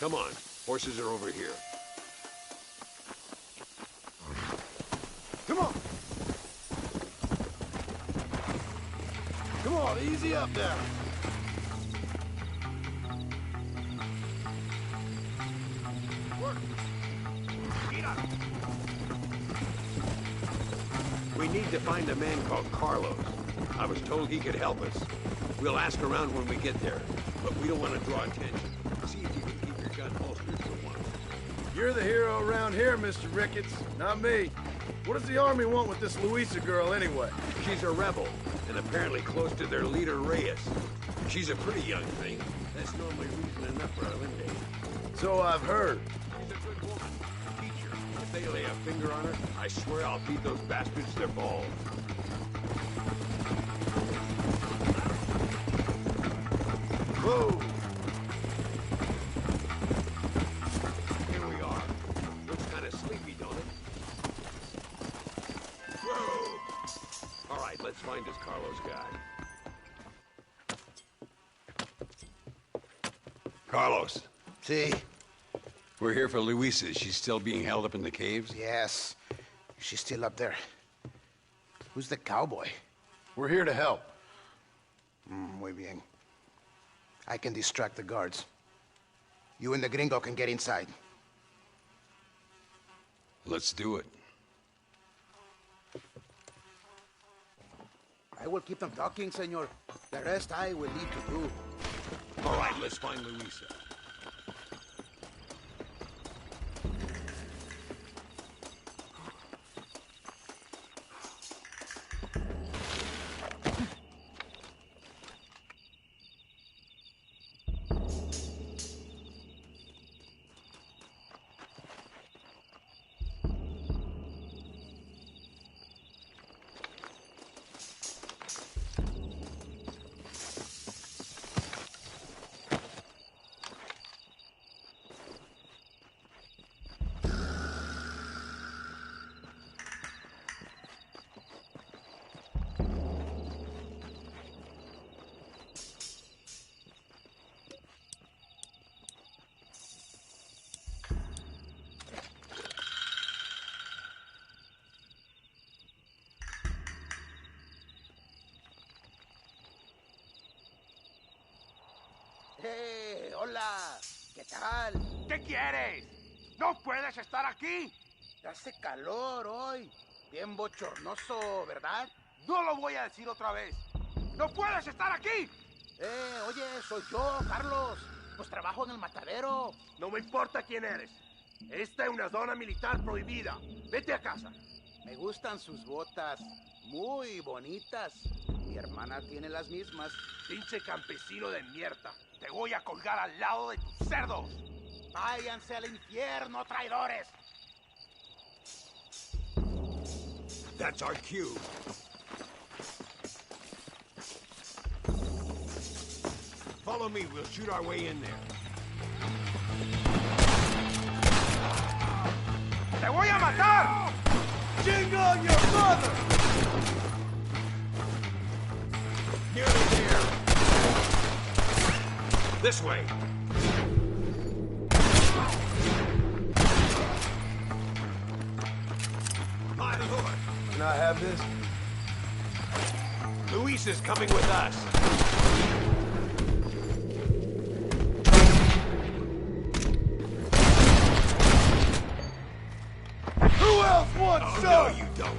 Come on. Horses are over here. Come on. Come on, easy up now. Work. Get up. We need to find a man called Carlos. I was told he could help us. We'll ask around when we get there, but we don't want to draw attention. See if you can keep your gun holstered for once. You're the hero around here, Mr. Ricketts, not me. What does the army want with this Luisa girl anyway? She's a rebel, and apparently close to their leader, Reyes. She's a pretty young thing. That's normally reason enough for Arlinde. So I've heard. She's a good woman. Teach her. If they lay a finger on her, I swear I'll feed those bastards their balls. Whoa! Here we are. Looks kind of sleepy, don't it? Whoa! All right, let's find this Carlos guy. Carlos. See? We're here for Luisa. She's still being held up in the caves? Yes. She's still up there. Who's the cowboy? We're here to help. Muy bien. I can distract the guards. You and the gringo can get inside. Let's do it. I will keep them talking, senor. The rest I will leave to do. All right, let's find Luisa. ¡Hey! ¡Hola! ¿Qué tal? ¿Qué quieres? ¡No puedes estar aquí! Hace calor hoy. Bien bochornoso, ¿verdad? No lo voy a decir otra vez. ¡No puedes estar aquí! Oye, soy yo, Carlos. Pues trabajo en el matadero. No me importa quién eres. Esta es una zona militar prohibida. Vete a casa. Me gustan sus botas. Muy bonitas. Mi hermana tiene las mismas. Pinche campesino de mierda. Te voy a colgar al lado de tus cerdos. Váyanse al infierno, traidores. That's our cue. Follow me, we'll shoot our way in there. ¡Te voy a matar! Jingle your mother! Nearly there. This way. My lord. Can I have this? Luis is coming with us. Who else wants some? No, you don't.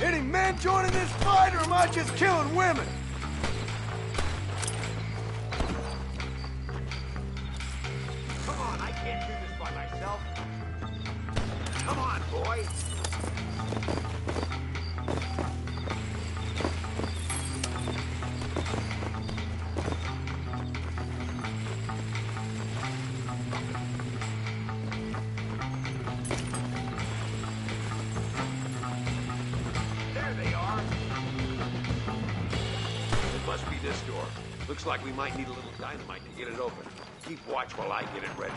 Any men joining this fight, or am I just killing women? Come on, I can't do this by myself. Come on, boy. There they are. It must be this door. Looks like we might need a little dynamite to get it open. Keep watch while I get it ready.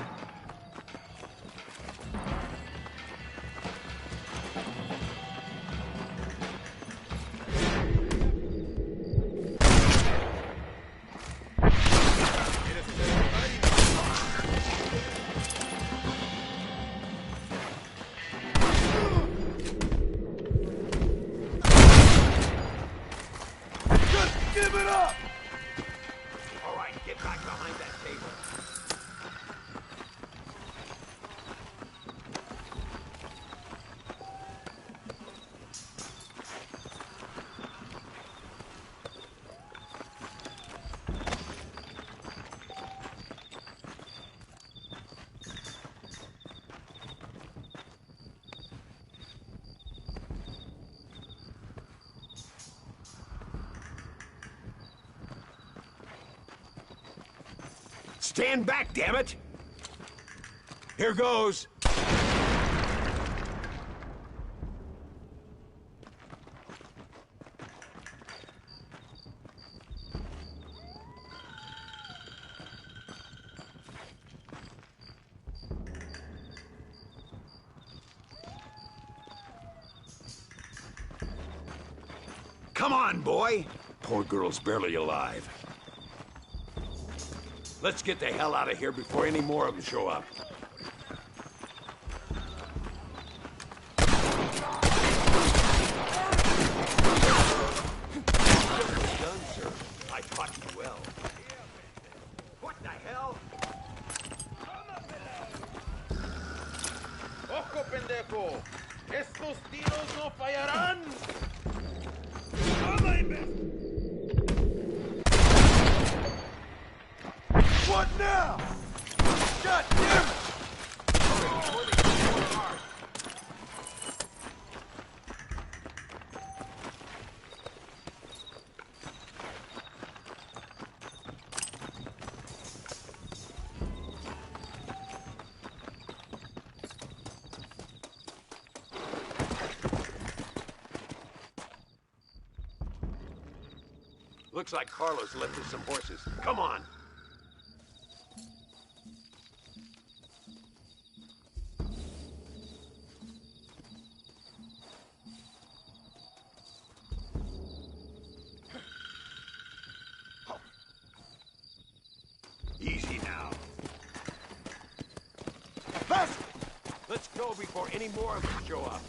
Stand back, damn it! Here goes. Come on, boy! Poor girl's barely alive. Let's get the hell out of here before any more of them show up. Done, sir. I fought you well. What the hell? ¡Ojo, pendejo! ¡Estos tiros no fallarán! What now? God damn it! Looks like Carlos left us some horses. Come on. Easy now. Fast! Let's go before any more of them show up.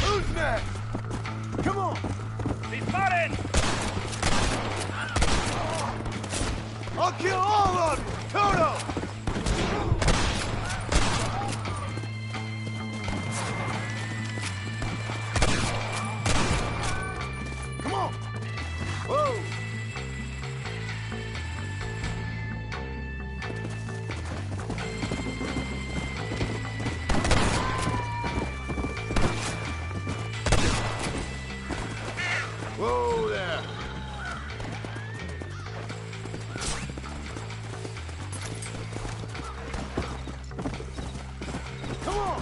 Who's next? Come on! ¡Disparen! I'll kill all of you! Toto! Come on! Whoa! Whoa there! Come on!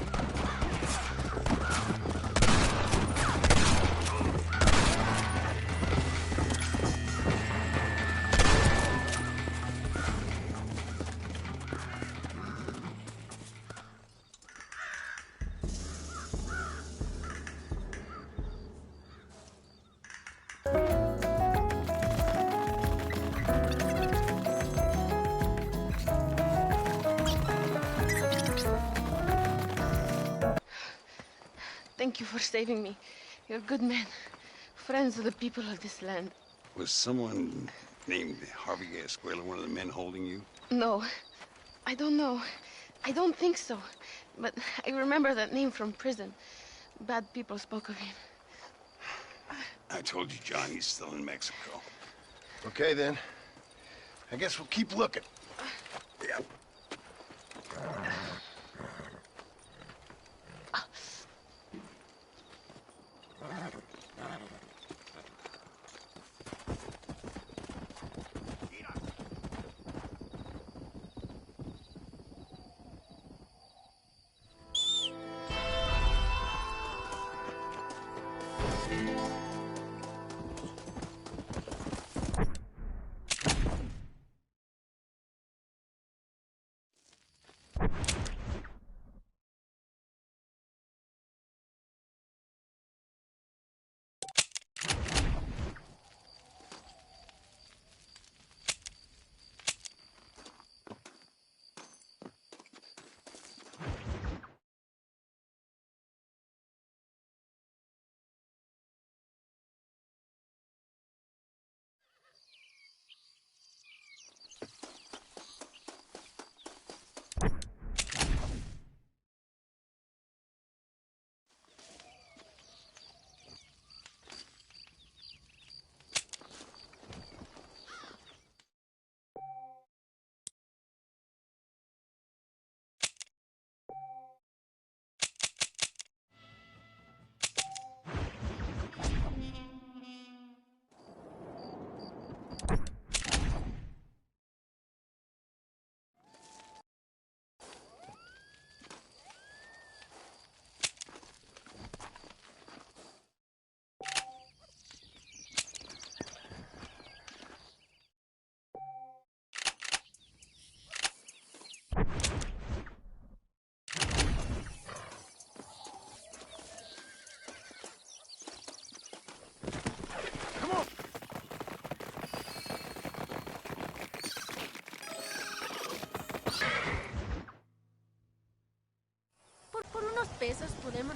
Thank you for saving me. You're good men. Friends of the people of this land. Was someone named Harvey Escuela one of the men holding you? No, I don't know. I don't think so. But I remember that name from prison. Bad people spoke of him. I told you, John, he's still in Mexico. Okay, then. I guess we'll keep looking. Yep.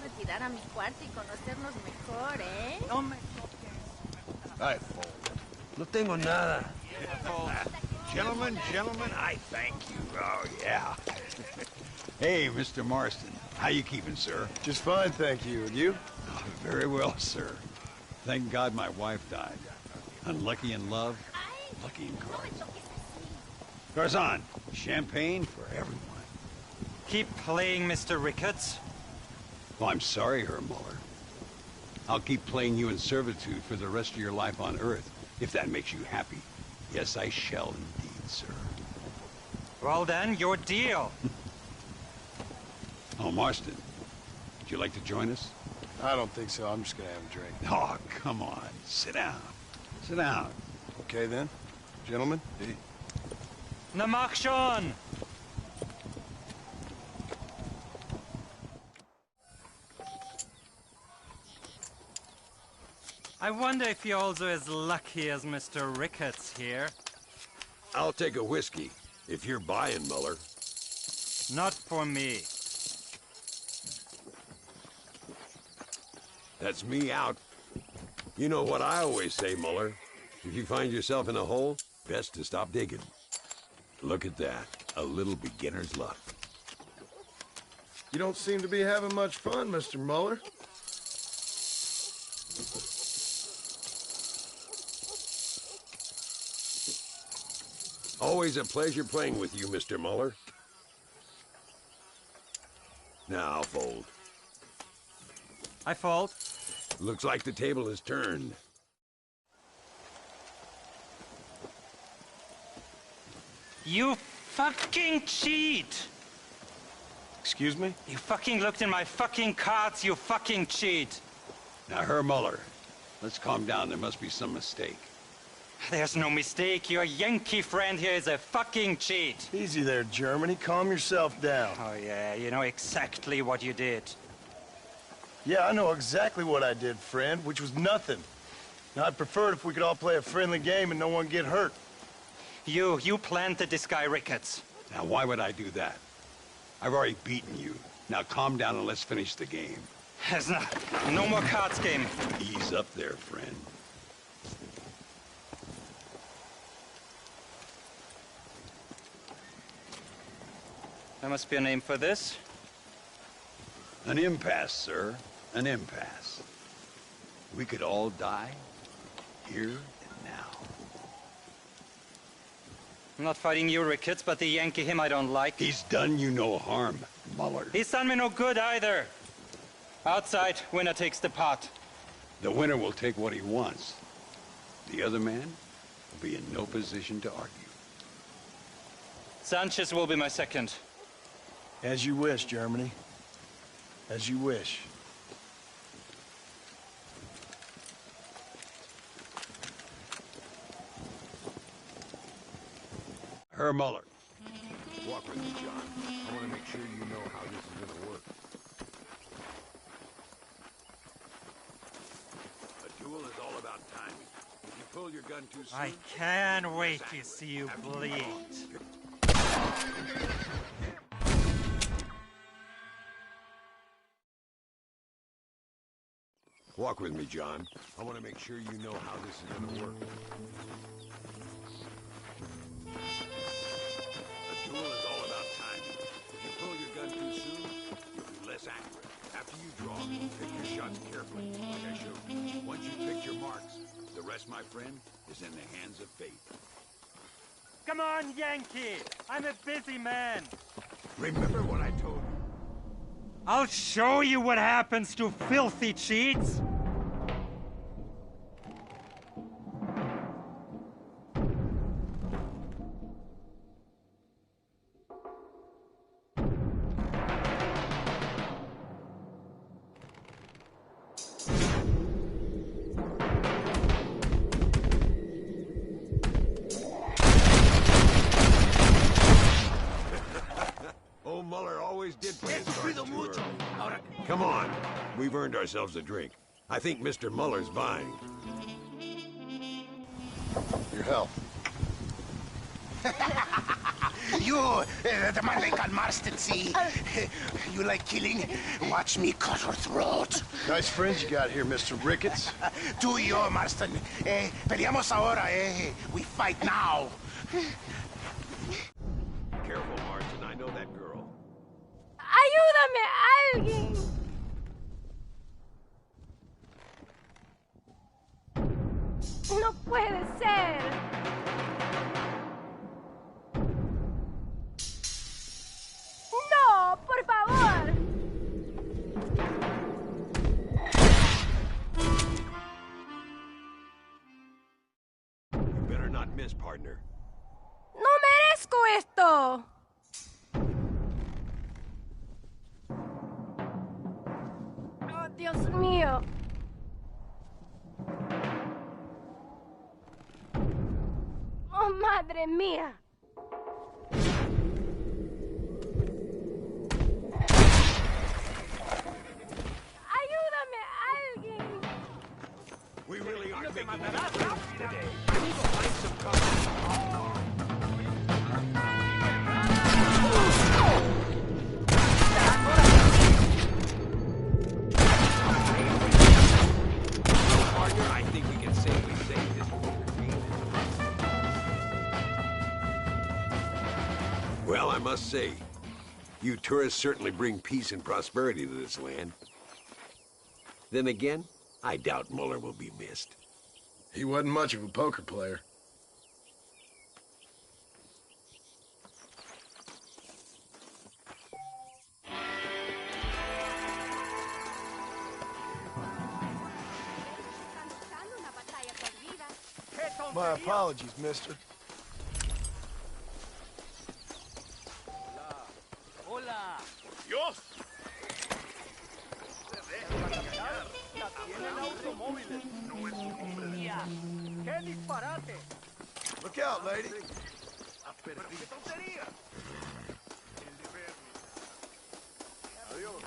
déjame tirar a mi cuarto y conocernos mejor, ¿eh? No me Hi, Fold. No tengo nada. Gentlemen, I thank you. Oh, yeah. Hey, Mr. Marston. How you keeping, sir? Just fine, thank you. And you? Oh, very well, sir. Thank God my wife died. Unlucky in love, lucky in cards. Garzon, champagne for everyone. Keep playing, Mr. Ricketts. Oh, I'm sorry, Herr Muller. I'll keep playing you in servitude for the rest of your life on Earth, if that makes you happy. Yes, I shall indeed, sir. Well then, your deal. Oh, Marston, would you like to join us? I don't think so. I'm just gonna have a drink. Oh, come on. Sit down. Sit down. Okay, then. Gentlemen? Na mach schon! I wonder if you're also as lucky as Mr. Ricketts here. I'll take a whiskey, if you're buying, Muller. Not for me. That's me out. You know what I always say, Muller. If you find yourself in a hole, best to stop digging. Look at that. A little beginner's luck. You don't seem to be having much fun, Mr. Muller. Always a pleasure playing with you, Mr. Muller. Now I'll fold. I fold. Looks like the table is turned. You fucking cheat! Excuse me? You fucking looked in my fucking cards, you fucking cheat! Now, Herr Muller, let's calm down. There must be some mistake. There's no mistake. Your Yankee friend here is a fucking cheat. Easy there, Germany. Calm yourself down. Oh, yeah, you know exactly what you did. Yeah, I know exactly what I did, friend, which was nothing. Now, I'd prefer it if we could all play a friendly game and no one get hurt. You planted this guy Ricketts. Now, why would I do that? I've already beaten you. Now, calm down and let's finish the game. There's no more cards game. Ease up there, friend. There must be a name for this. An impasse, sir. An impasse. We could all die, here and now. I'm not fighting you, Ricketts, but the Yankee him I don't like. He's done you no harm, Muller. He's done me no good either. Outside, winner takes the pot. The winner will take what he wants. The other man will be in no position to argue. Sanchez will be my second. As you wish, Germany. As you wish. Herr Muller. Walk with me, John. I want to make sure you know how this is going to work. A duel is all about timing. If you pull your gun too soon... I can't wait to see you bleed. Walk with me, John. I want to make sure you know how this is going to work. A duel is all about timing. If you pull your gun too soon, you'll be less accurate. After you draw, pick your shots carefully, like I showed you. Once you pick your marks, the rest, my friend, is in the hands of fate. Come on, Yankee! I'm a busy man. Remember what I told you. I'll show you what happens to filthy cheats. Old Muller always did play his cards too early. Come on. We've earned ourselves a drink. I think Mr. Muller's buying. Your health. You You, the man they call Marston, see? You like killing? Watch me cut her throat. Nice friends you got here, Mr. Ricketts. Tú y yo, Marston. Peleamos ahora, We fight now. Careful, Marston. I know that girl. ¡Ayúdame, alguien! No puede ser. No, por favor. You better not miss, partner. No merezco esto. Oh, Dios mío. Oh, madre mía. Ayúdame, alguien. We really aren't making any progress today. I need to find some cover. Partner, I think we can safely say this poker game is... Well, I must say, you tourists certainly bring peace and prosperity to this land. Then again, I doubt Muller will be missed. He wasn't much of a poker player. My apologies, mister. Hola. Dios. Tienen automóviles. No es un hombre de día. ¡Qué disparate! Look out, lady. ¡Qué tontería! Adiós.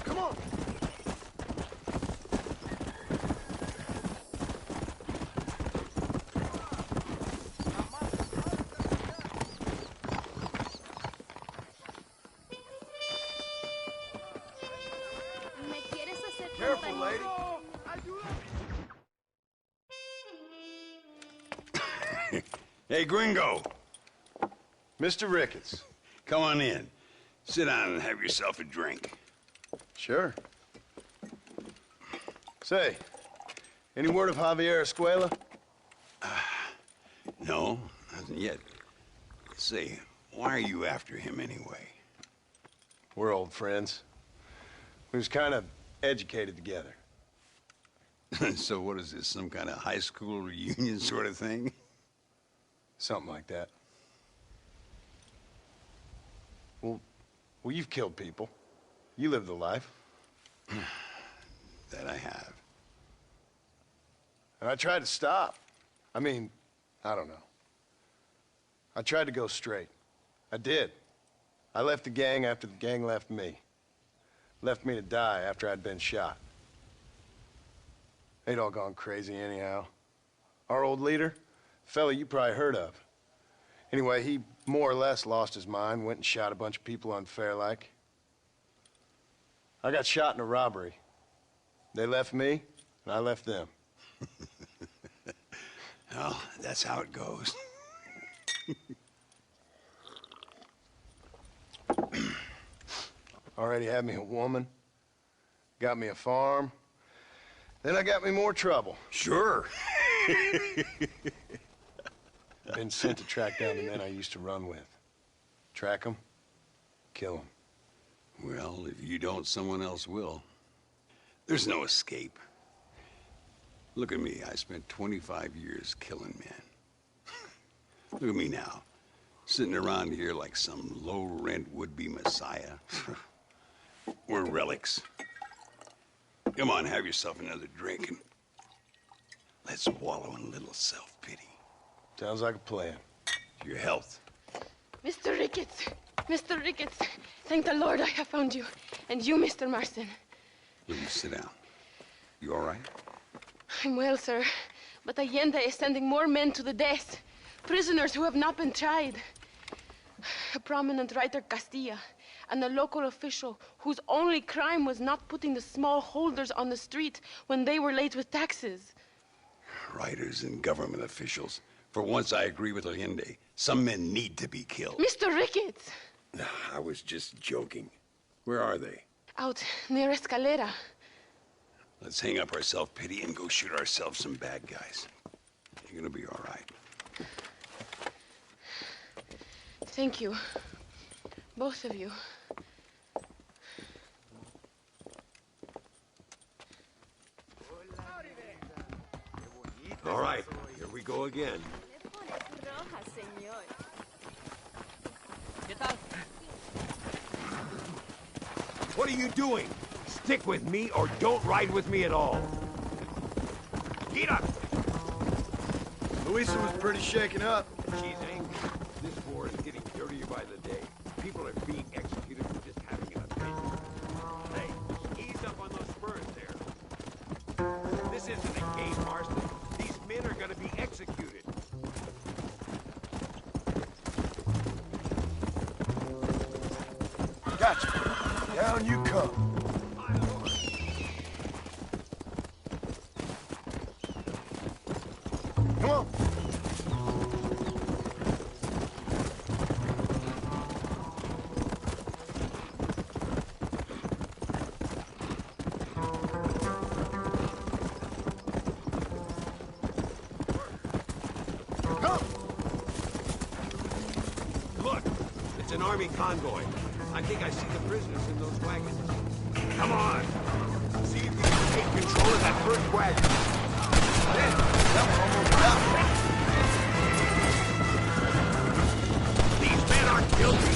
Come on. ¿Me quieres hacer Careful, compañía? lady. Hey, Gringo. Mr. Ricketts. Come on in. Sit down and have yourself a drink. Sure. Say, any word of Javier Escuela? No, nothing yet. Say, why are you after him anyway? We're old friends. We was kind of educated together. So what is this, some kind of high school reunion sort of thing? Something like that. Well, you've killed people. You lived the life. That I have. And I tried to stop. I mean, I don't know. I tried to go straight. I did. I left the gang after the gang left me. Left me to die after I'd been shot. They'd all gone crazy anyhow. Our old leader, fella you probably heard of. Anyway, he more or less lost his mind, went and shot a bunch of people unfair like. I got shot in a robbery. They left me, and I left them. Well, that's how it goes. Already had me a woman, got me a farm, then I got me more trouble. Sure. Been sent to track down the men I used to run with. Track them, kill them. Well, if you don't, someone else will. There's no escape. Look at me. I spent 25 years killing men. Look at me now, sitting around here like some low-rent would-be messiah. We're relics. Come on, have yourself another drink and let's wallow in a little self-pity. Sounds like a plan. Your health. Mr. Ricketts! Mr. Ricketts! Thank the Lord I have found you. And you, Mr. Marston. Please sit down. You all right? I'm well, sir. But Allende is sending more men to the death. Prisoners who have not been tried. A prominent writer, Castilla, and a local official whose only crime was not putting the small holders on the street when they were late with taxes. Writers and government officials. For once, I agree with Allende. Some men need to be killed. Mr. Ricketts! I was just joking. Where are they? Out near Escalera. Let's hang up our self-pity and go shoot ourselves some bad guys. You're gonna be all right. Thank you. Both of you. All right, here we go again. What are you doing? Stick with me or don't ride with me at all. Get up! Luisa was pretty shaken up. She's angry. This war is getting dirtier by the day. People are being executed for just having an opinion. Hey, ease up on those spurs there. This isn't a game, Marston. These men are gonna be executed. Gotcha. Down you come. Come on. Look, it's an army convoy. I think I see the prisoners in those wagons. Come on! See if you can take control of that first wagon. These men are guilty!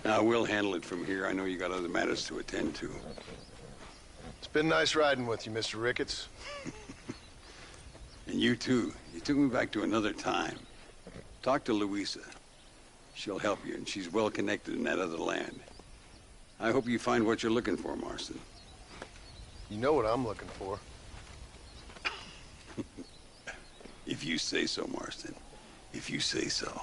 We'll handle it from here. I know you got other matters to attend to. It's been nice riding with you, Mr. Ricketts. And you too. You took me back to another time. Talk to Louisa. She'll help you, and she's well connected in that other land. I hope you find what you're looking for, Marston. You know what I'm looking for. If you say so, Marston. If you say so.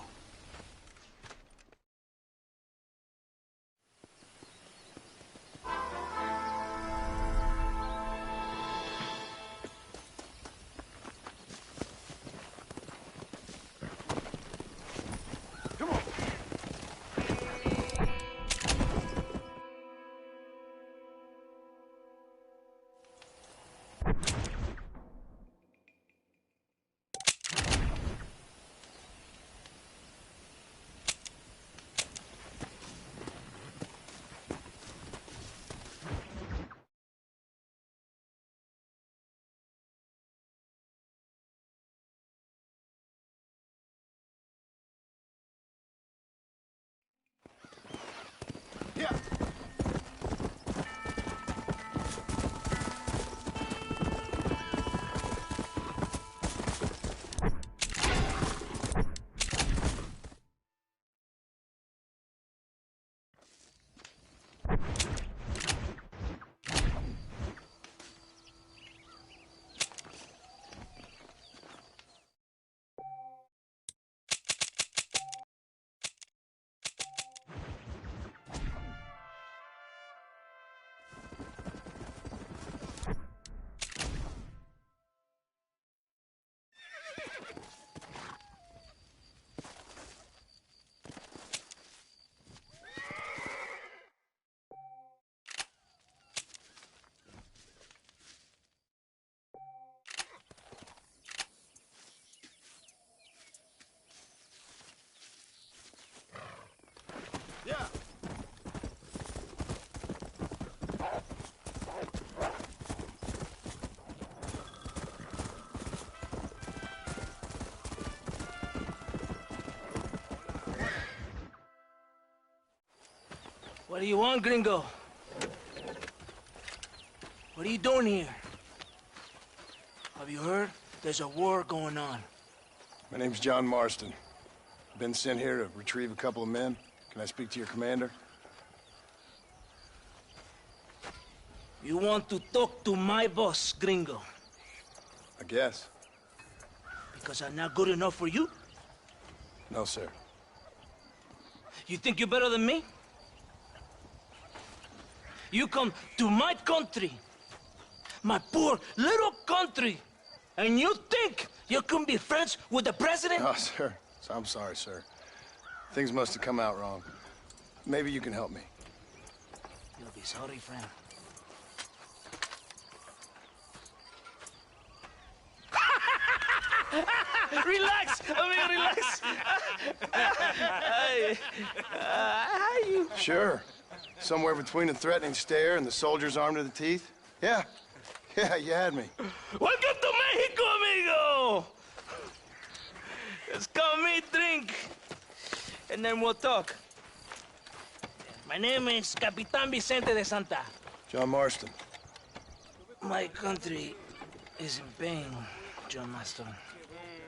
Yeah. What do you want, gringo? What are you doing here? Have you heard? There's a war going on. My name's John Marston. Been sent here to retrieve a couple of men. Can I speak to your commander? You want to talk to my boss, gringo? I guess. Because I'm not good enough for you? No, sir. You think you're better than me? You come to my country, my poor little country, and you think you can be friends with the president? Oh, sir. I'm sorry, sir. Things must have come out wrong. Maybe you can help me. You'll be sorry, friend. Relax! Relax! How you... Sure. Somewhere between a threatening stare and the soldier's armed to the teeth? Yeah. Yeah, you had me. Welcome to Mexico, amigo! Let's come meet, drink, and then we'll talk. My name is Capitan Vicente de Santa. John Marston. My country is in pain, John Marston.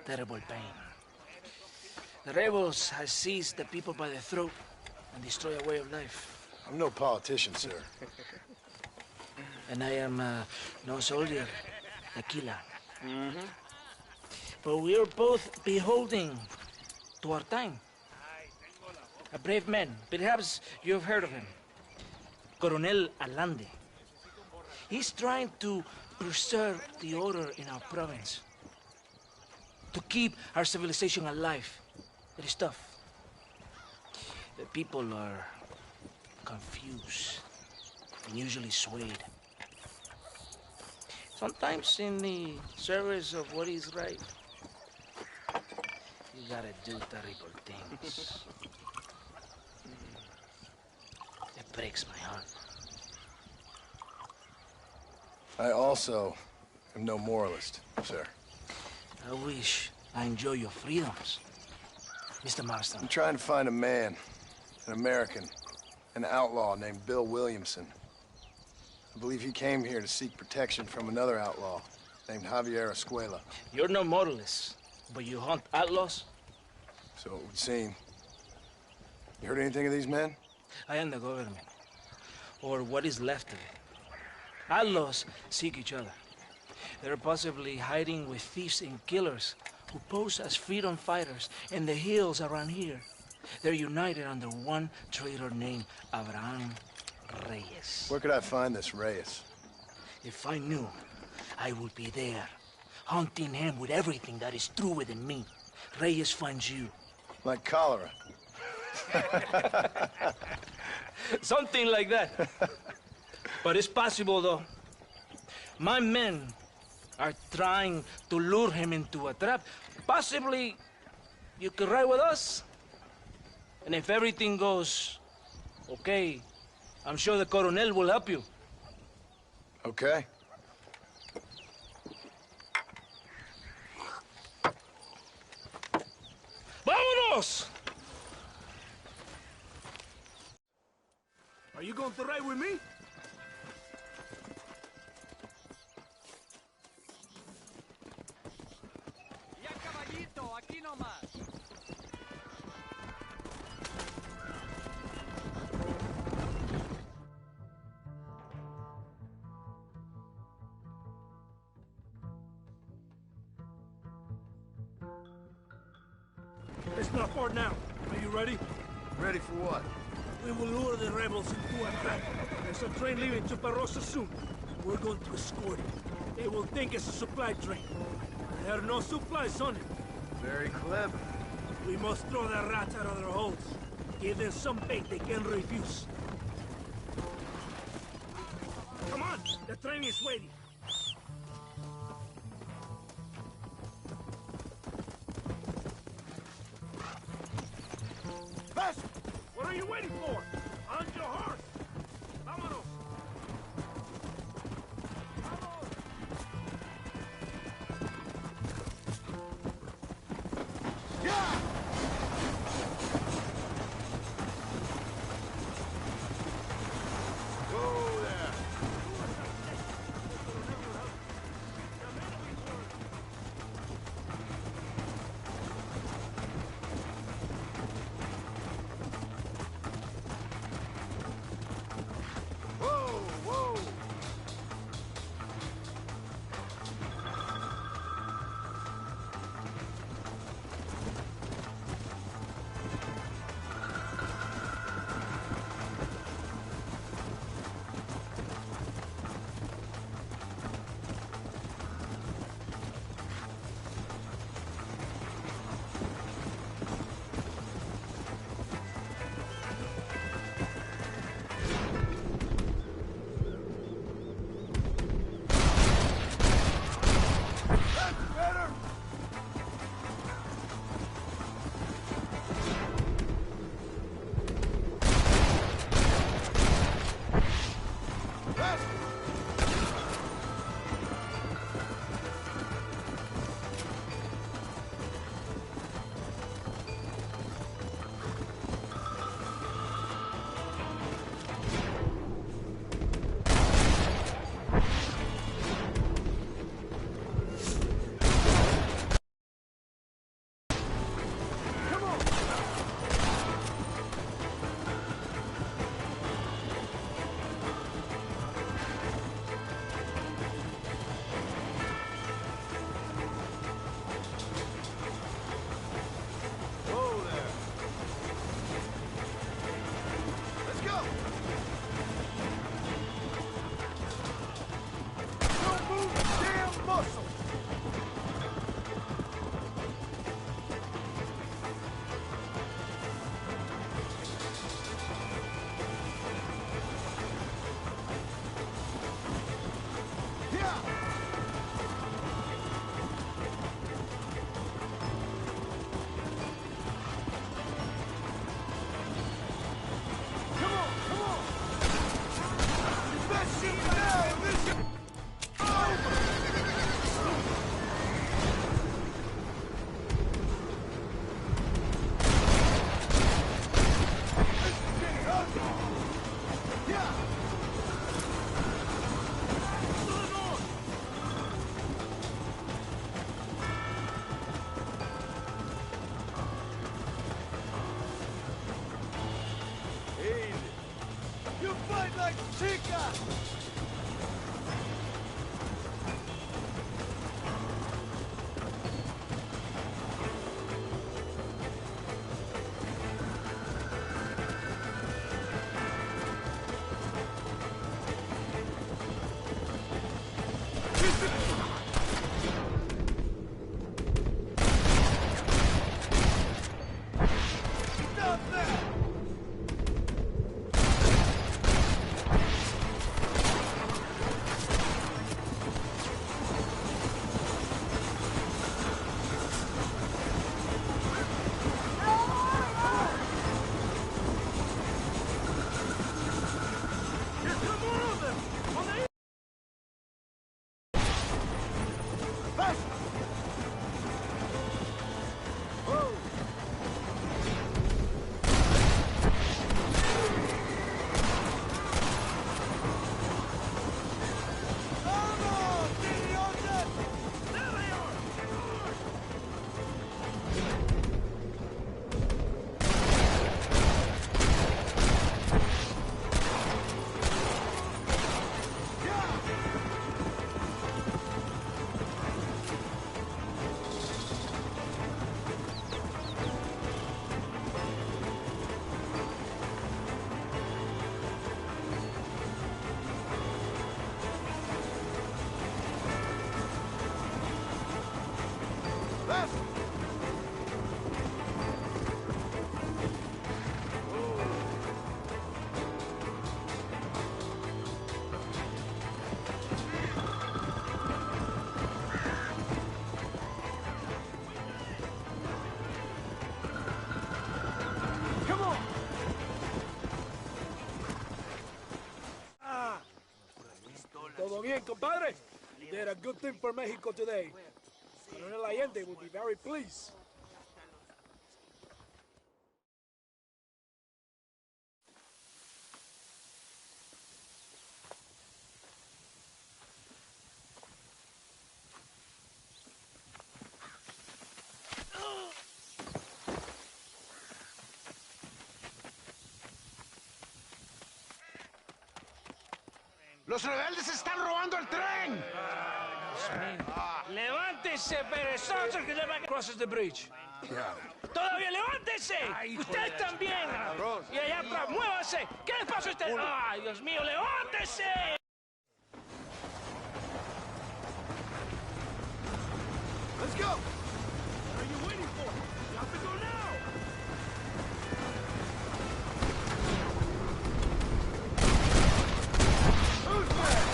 Terrible pain. The rebels have seized the people by the throat and destroyed a way of life. I'm no politician, sir. And I am no soldier, a killer. But we are both beholding to our time. A brave man. Perhaps you've heard of him. Coronel Allende. He's trying to preserve the order in our province. To keep our civilization alive. It is tough. The people are confused and usually swayed. Sometimes in the service of what is right, you gotta do terrible things. It breaks my heart. I also am no moralist, sir. I wish I enjoy your freedoms, Mr. Marston. I'm trying to find a man, an American, an outlaw named Bill Williamson. I believe he came here to seek protection from another outlaw named Javier Escuela. You're no moralist, but you hunt outlaws? So it would seem. You heard anything of these men? I am the government, or what is left of it. Outlaws seek each other. They're possibly hiding with thieves and killers who pose as freedom fighters in the hills around here. They're united under one traitor named Abraham Reyes. Where could I find this Reyes? If I knew, I would be there, hunting him with everything that is true within me. Reyes finds you. Like cholera. Something like that. But it's possible, though. My men are trying to lure him into a trap. Possibly, you could ride with us. And if everything goes okay, I'm sure the Coronel will help you. Okay. ¡Vámonos! Are you going to ride with me? Ya caballito, aquí nomás. It's not far now. Are you ready? Ready for what? We will lure the rebels into a trap. There's a train leaving Chuparosa soon. We're going to escort it. They will think it's a supply train. There are no supplies on it. Very clever. We must throw the rats out of their holes. Give them some bait they can refuse. Come on! The train is waiting. Fast! What are you waiting for? On your horse! Vámonos! Yeah! Whoa there! fight like Chica! Stop that! Come on! Todo bien, compadre? You did a good thing for Mexico today. Colonel Allende will be very pleased. ¡Los rebeldes están robando el tren! ¡Levántese, perezosos, que ya va crosses the bridge! ¡Todavía levántese! ¡Usted también! Y allá atrás, muévase. ¿Qué les pasa a usted? ¡Ay, Dios mío, levántese! Let's go! What are you waiting for? You have to go now! Who's that?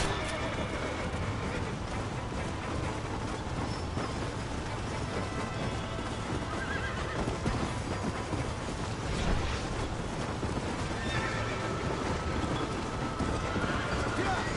Yeah!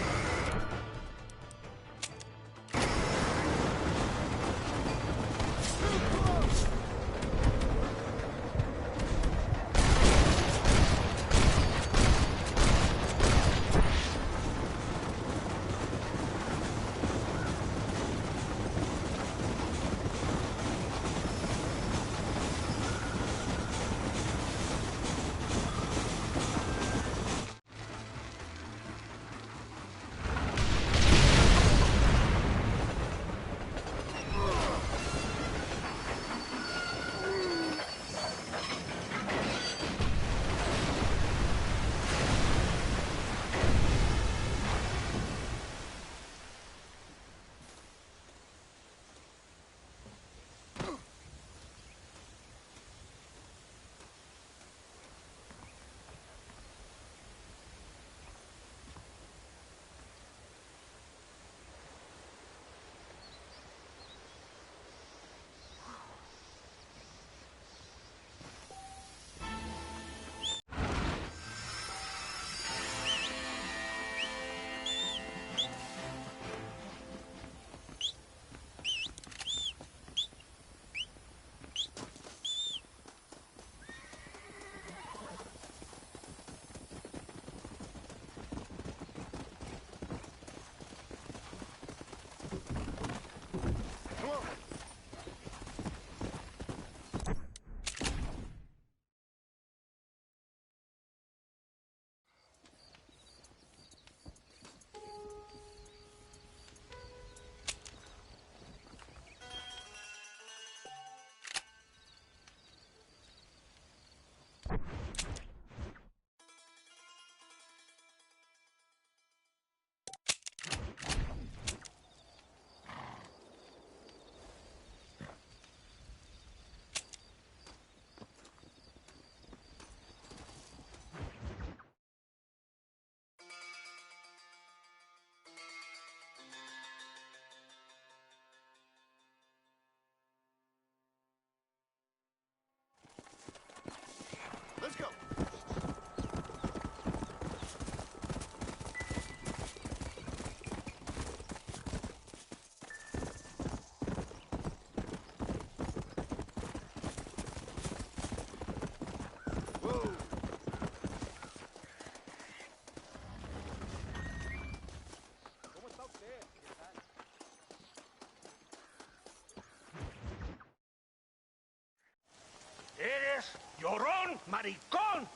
llorón, maricón.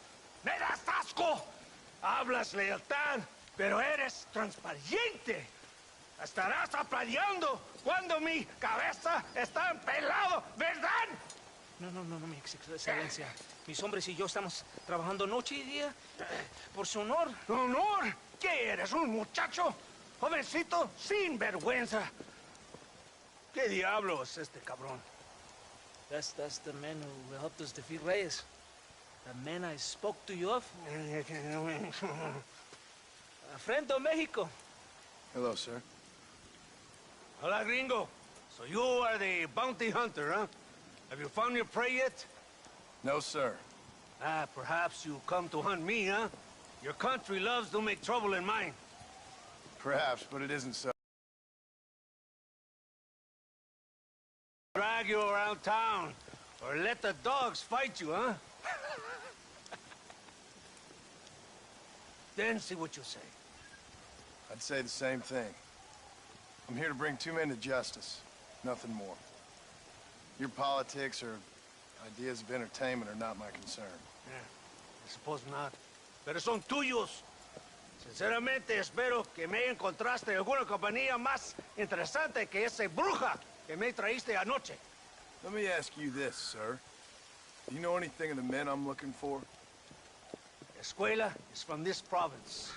Me das asco. Hablas lealtad, pero eres transparente. Estarás aplaudiendo cuando mi cabeza está empelado, ¿verdad? No, mi excelencia. Mis hombres y yo estamos trabajando noche y día por su honor. ¿Honor? ¿Qué eres, un muchacho? Jovencito, sin vergüenza. ¿Qué diablo es este cabrón? That's the man who helped us defeat Reyes. The man I spoke to you of. A friend of Mexico. Hello, sir. Hola, gringo. So you are the bounty hunter, huh? Have you found your prey yet? No, sir. Ah, perhaps you come to hunt me, huh? Your country loves to make trouble in mine. Perhaps, but it isn't so. Drag you around town, or let the dogs fight you, huh? Then see what you say. I'd say the same thing. I'm here to bring two men to justice, nothing more. Your politics or ideas of entertainment are not my concern. Yeah, I suppose not. Pero son tuyos. Sinceramente, espero que me encontraste alguna compañía más interesante que esa bruja que me traíste anoche. Let me ask you this, sir. Do you know anything of the men I'm looking for? Escuela is from this province.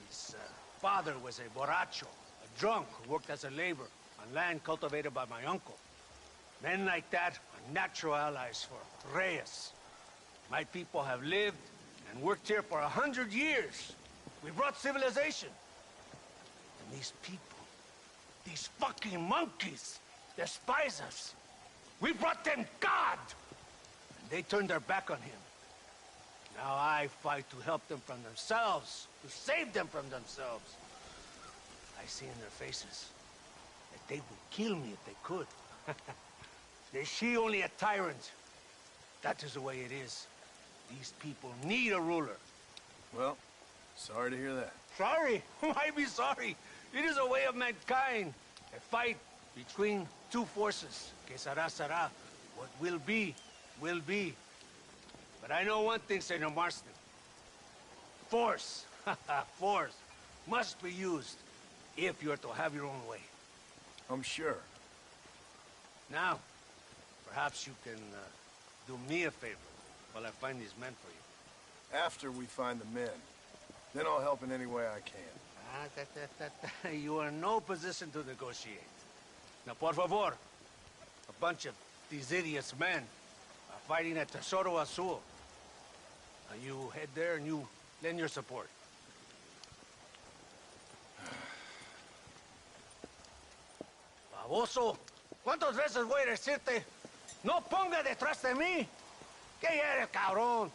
His father was a borracho, a drunk who worked as a laborer on land cultivated by my uncle. Men like that are natural allies for Reyes. My people have lived and worked here for 100 years. We brought civilization. And these people, these fucking monkeys, despise us. We brought them God! And they turned their back on him. Now I fight to help them from themselves, to save them from themselves. I see in their faces that they would kill me if they could. They see only a tyrant. That is the way it is. These people need a ruler. Well, sorry to hear that. Sorry? Why be sorry? It is a way of mankind. A fight between two forces. Que será, será. What will be, will be. But I know one thing, Senor Marston. Force, force, must be used if you're to have your own way. I'm sure. Now, perhaps you can do me a favor while I find these men for you. After we find the men, then I'll help in any way I can. You are in no position to negotiate. Now, por favor, a bunch of these idiots men are fighting at Tesoro Azul. Now, you head there and you lend your support. Baboso, ¿cuántas veces voy a decirte? No ponga detrás de mí. ¿Qué eres, cabrón?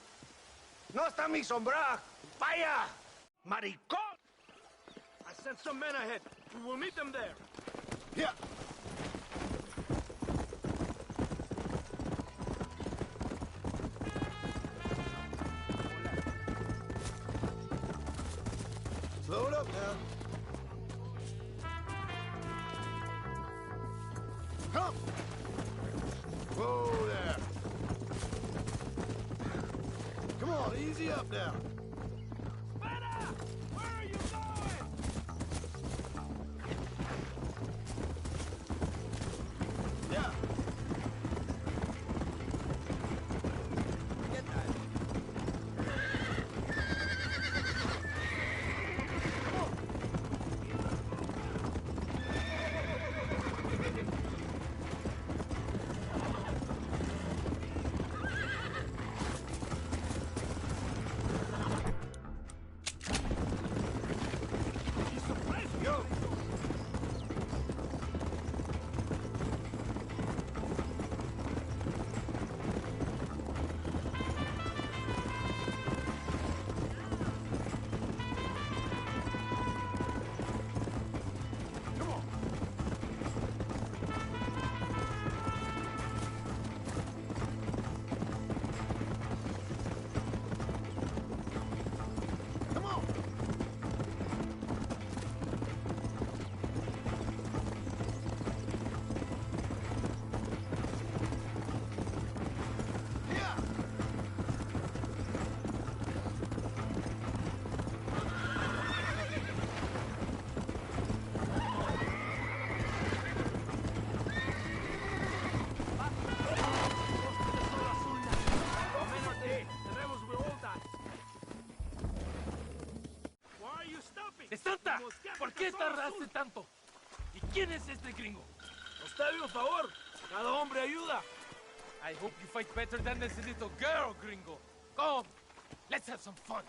No está mi sombra. Vaya, maricón. I sent some men ahead. We will meet them there. Yeah. Slow it up now. Come! Whoa there. Come on, easy up now. ¡De Santa! ¿Por qué tardaste tanto? ¿Y quién es este gringo? Nos debe un favor. Cada hombre ayuda. I hope you fight better than this little girl, gringo. Come, let's have some fun.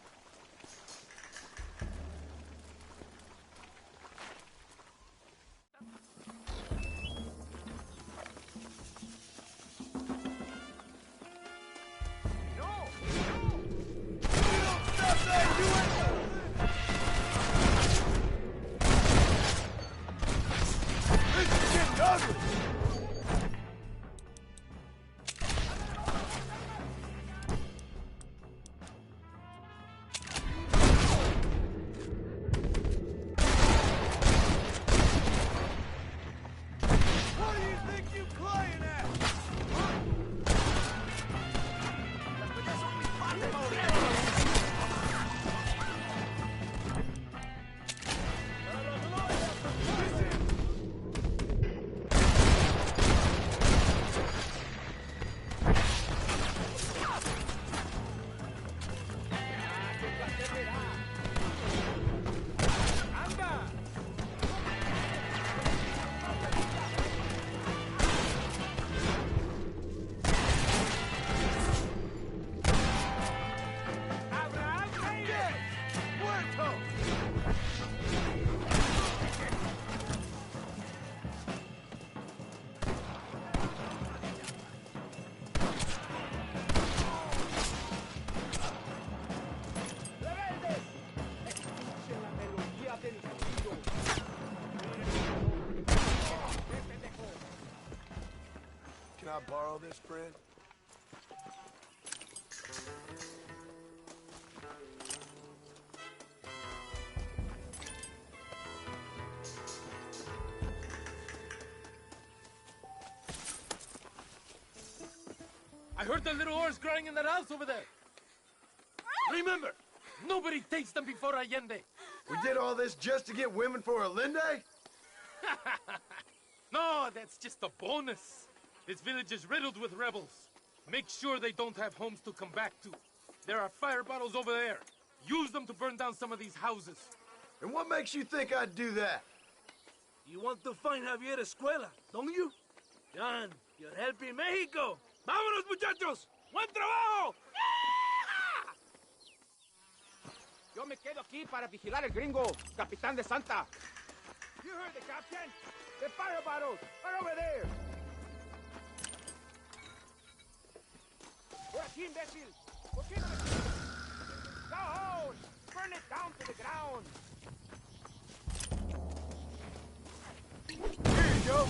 Can I borrow this, friend? I heard the little horse crying in that house over there. Remember, nobody takes them before Allende. We did all this just to get women for Allende? No, that's just a bonus. This village is riddled with rebels. Make sure they don't have homes to come back to. There are fire bottles over there. Use them to burn down some of these houses. And what makes you think I'd do that? You want to find Javier Escuela, don't you? John, you're helping Mexico. ¡Vámonos, muchachos! ¡Buen trabajo! Yo me quedo aquí para vigilar el gringo, capitán de Santa. You heard the captain? The fire bottles are over there. Por aquí, imbécil. ¿Por qué no me... Go! Burn it down to the ground. Here you go.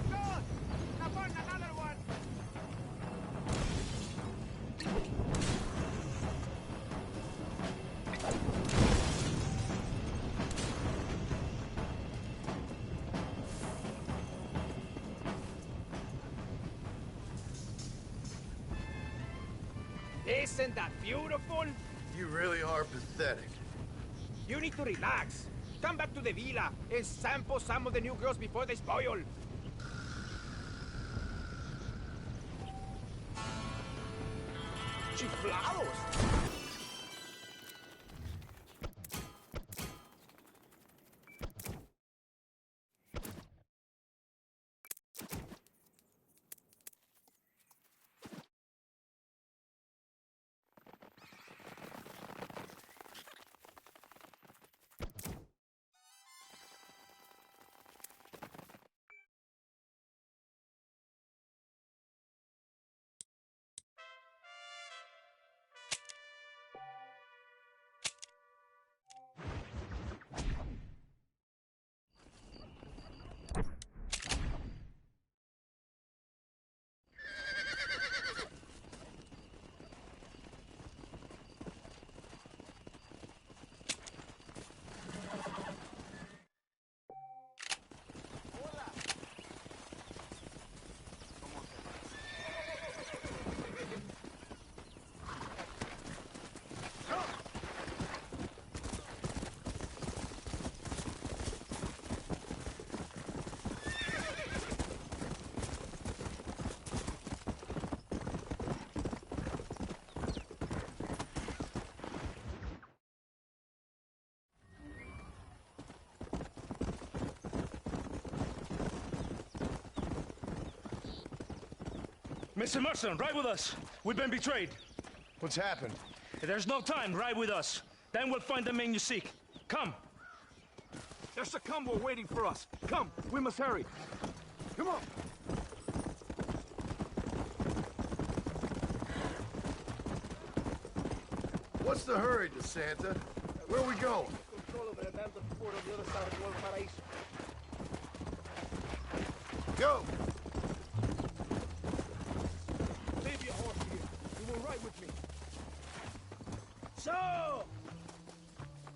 Good. Now burn another one. Isn't that beautiful? You really are pathetic. You need to relax. Come back to the villa and sample some of the new girls before they spoil. Chiflados. Mr. Marston, ride with us. We've been betrayed. What's happened? There's no time. Ride with us. Then we'll find the man you seek. Come. There's a convoy waiting for us. Come, we must hurry. Come on. What's the hurry, DeSanta? Where are we going? Control of an abandoned fort on the other side of Valparaiso. Go! Maybe a horse here. You will ride with me. So,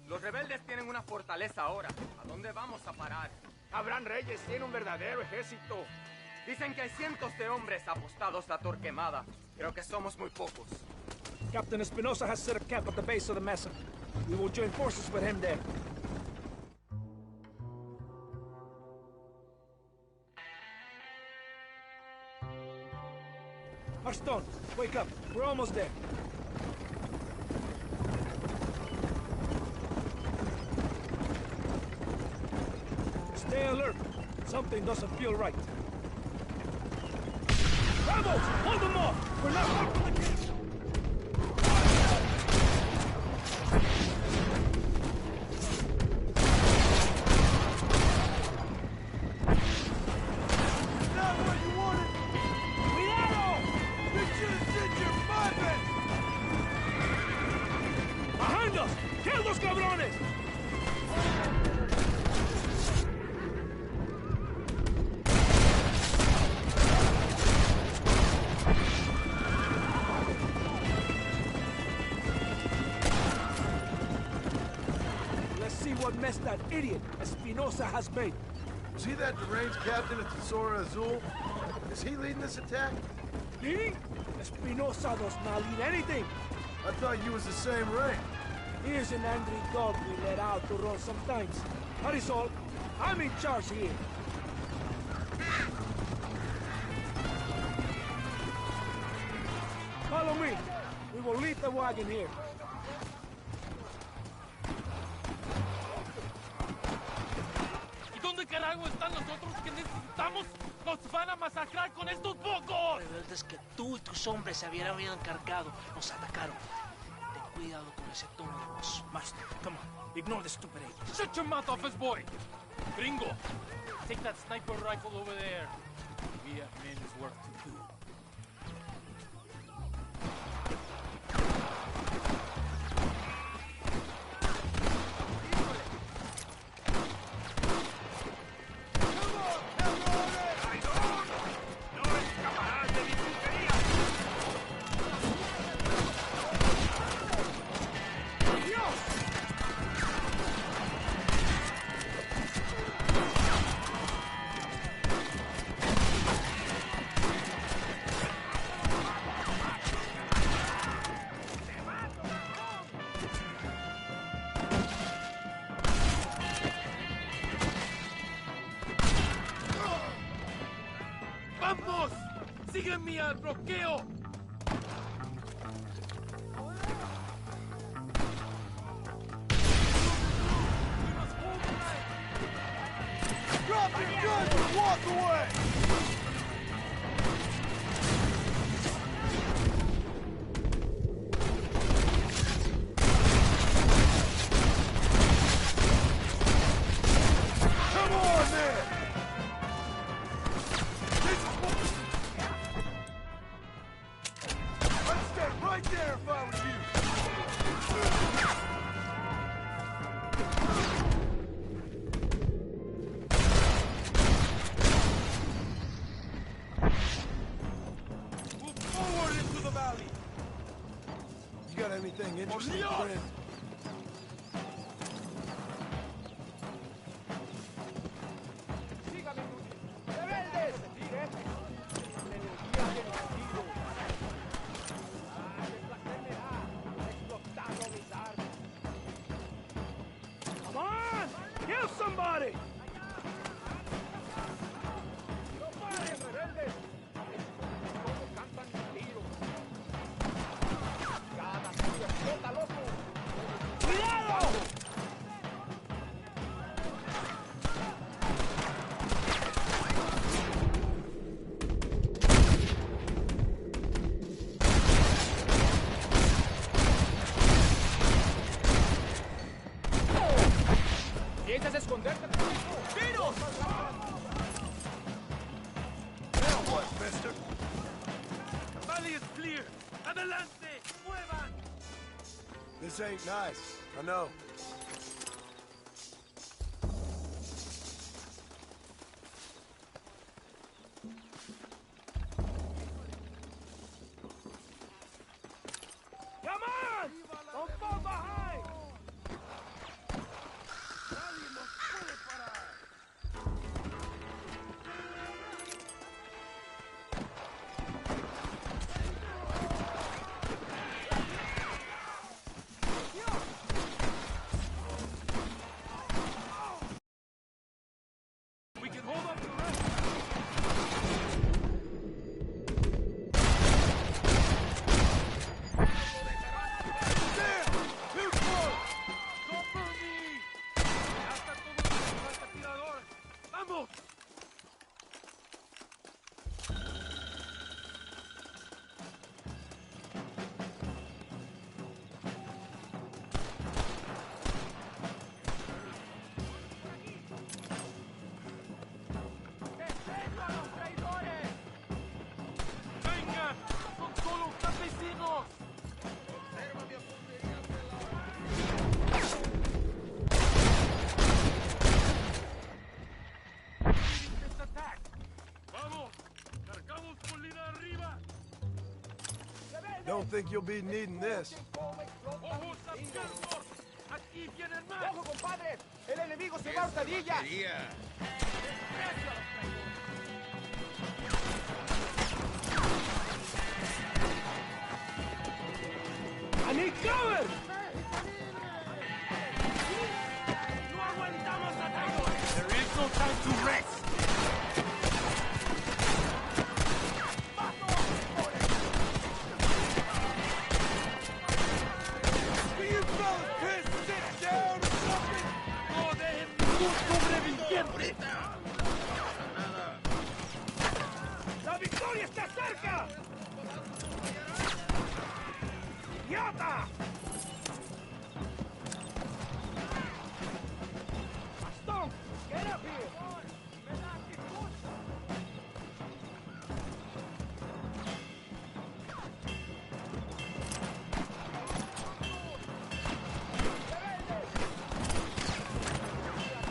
los rebeldes tienen una fortaleza ahora. ¿A dónde vamos a parar? Abraham Reyes tiene un verdadero ejército. Dicen que hay cientos de hombres apostados a Torquemada. Creo que somos muy pocos. Captain Espinosa has set a camp at the base of the mesa. We will join forces with him there. Marston, wake up. We're almost there. Stay alert. Something doesn't feel right. Bravos! Hold them off! We're not far from the camp! What mess that idiot Espinosa has made. Was he that deranged captain at Tesoro Azul? Is he leading this attack? Leading? Espinosa does not lead anything. I thought you was the same rank. He is an angry dog we let out to run sometimes. Marisol, I'm in charge here. Follow me. We will leave the wagon here. ¿Dónde carajo están los otros que necesitamos? ¡Nos van a masacrar con estos pocos! Rebeldes que tú y tus hombres se habían encargado nos atacaron. Ten cuidado con ese tono de voz. Master, come on. Ignore the stupid ape. Shut your mouth, office boy! Gringo, take that sniper rifle over there. We have men's work to do. ¡Vamos! ¡Sígueme al bloqueo! Drop your guns and walk away! Come on, then! I'd stay right there if I was you! Move forward into the valley! You got anything interesting, Dios! friend? Come on! Kill somebody! ¡Cuidado! ¿Piensas esconderte? ¡Tiros! Now what, mister? Valley is clear. Adelante. Muevan. This ain't nice. I know. Come on! Don't fall behind! We can hold up the rest. ¡Vamos! ¡Venga! ¡Son solo campesinos! ¡Vamos! ¡Cargamos colina arriba! Don't think you'll be needing this. ¡Ojos abiertos! ¡Aquí vienen más! ¡Ojo, compadre! ¡El enemigo se va a hurtadillas! ¡I need cover! ¡No aguantamos a traidores! There is no time to rest! Will you fellas piss sit down or something? ¡No dejen ningún sobreviviente! ¡La victoria está cerca! ¡Idiota! ¡Bastón! ¡Get up here!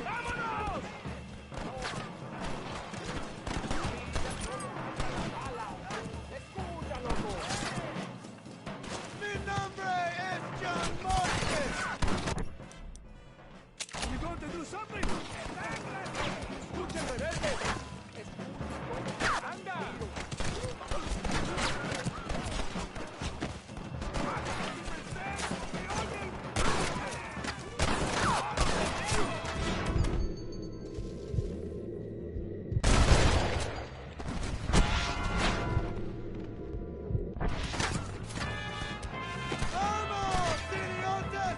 ¡Vámonos! ¡Escucha, loco! Mi nombre es John Marcus. You going to do something? ¡Escucha, rebelde! ¡Escucha! ¡Anda! ¡Vamos, idiotas!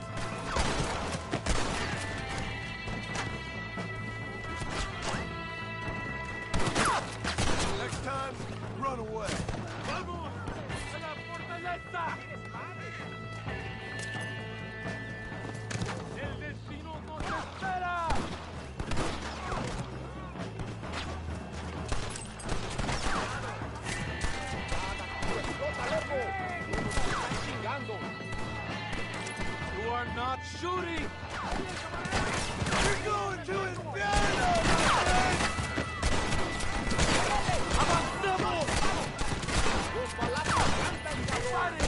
Next time, run away. ¡Vamos! ¡A la fortaleza! ¡El destino nos espera! You are not shooting! You're going to Inferno, my friend! ¡Avancemos! ¡Los balazos cantan y disparen!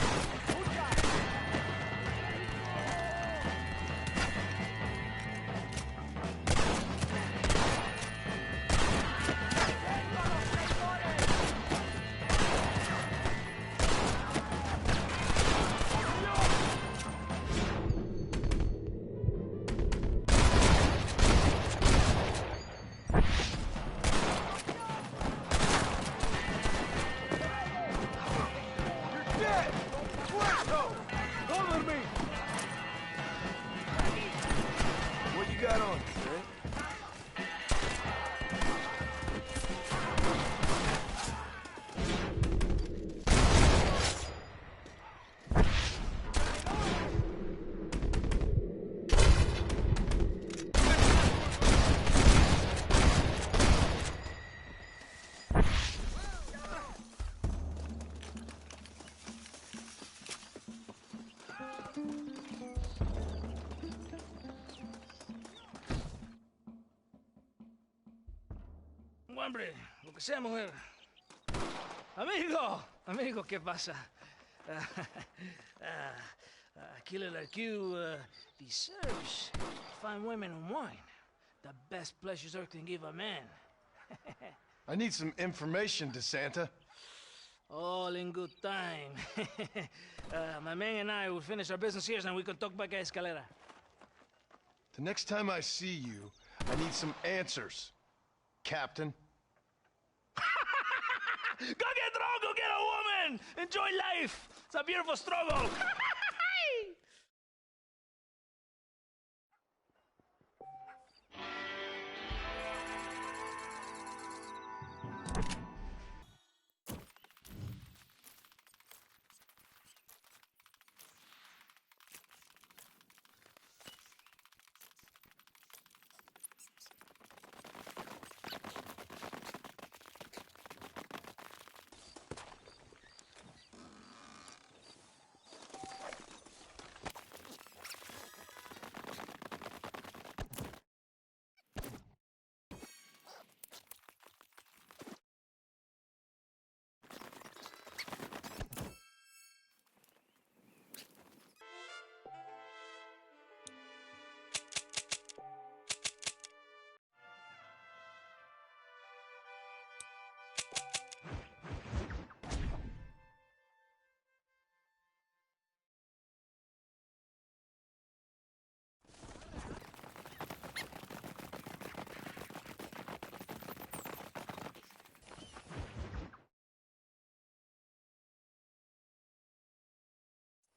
hombre. Lo que sea, mujer. Amigo, ¿qué pasa? Killer like you deserves fine women and wine. The best pleasures Earth can give a man. I need some information, DeSanta. All in good time. My man and I will finish our business here, and we can talk back at Escalera. The next time I see you, I need some answers, Captain. Go get drunk, go get a woman! Enjoy life! It's a beautiful struggle!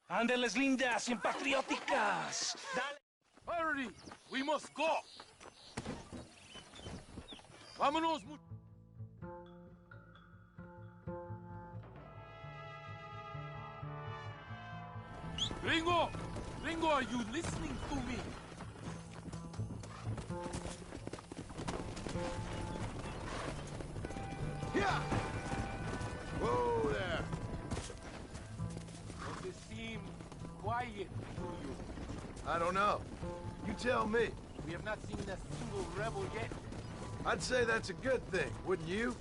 Ándeles, lindas y patrióticas. Dale. Hurry! We must go! Vámonos, Gringo! Gringo, are you listening to me? Yeah! Whoa there! Does it seem quiet to you? I don't know. You tell me. We have not seen a single rebel yet. I'd say that's a good thing, wouldn't you?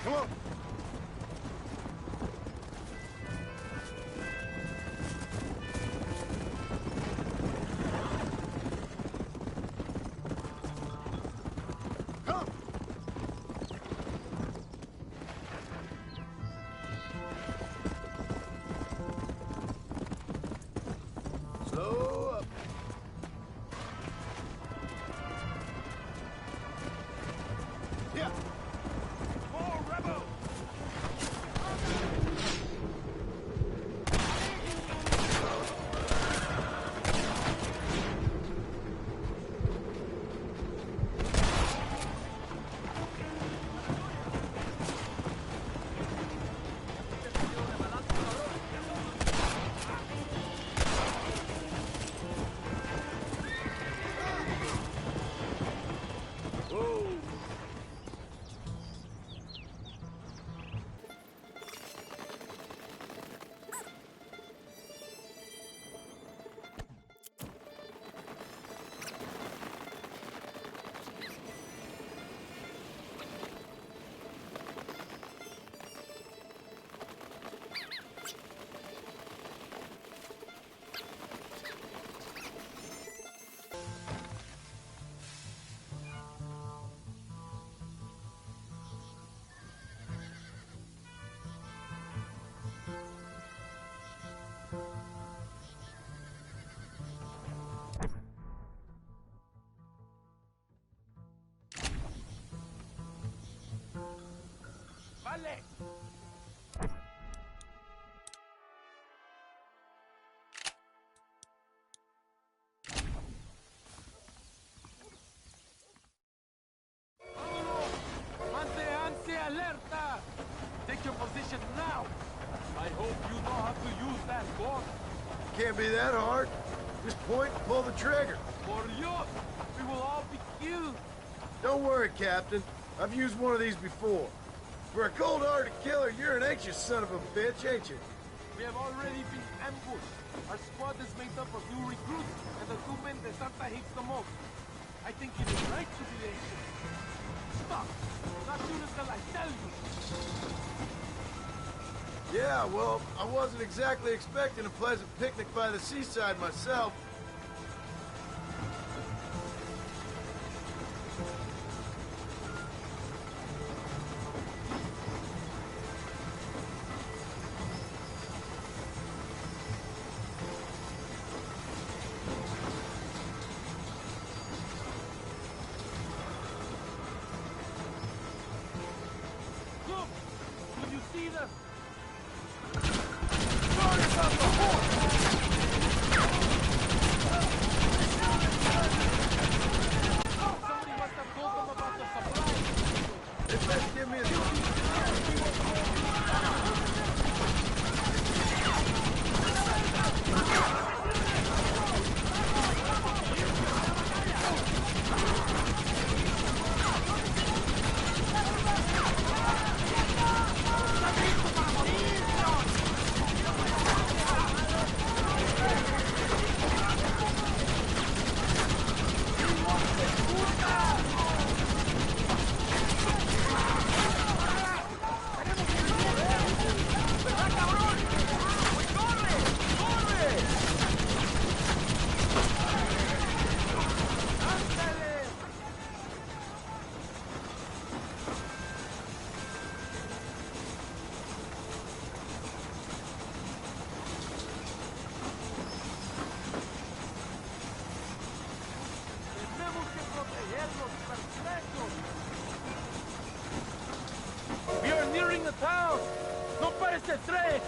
Come on! Come! Slow up. Yeah. More rebels! ¡Dale! ¡Manténganse alerta! Take your position now! I hope you know how to use that gun. Can't be that hard. Just point and pull the trigger. Por Dios! We will all be killed! Don't worry, Captain. I've used one of these before. For a cold-hearted killer, you're an anxious son of a bitch, ain't you? We have already been ambushed. Our squad is made up of new recruits, and the two men that Santa hates the most. I think it is right to be anxious. Stop! Not shoot until I tell you! Yeah, well, I wasn't exactly expecting a pleasant picnic by the seaside myself. Look! Do you see them? Somebody must have told them about the supply. They better give me a... Tenemos que protegerlos, perfectos. We are nearing the town. No pares el tren.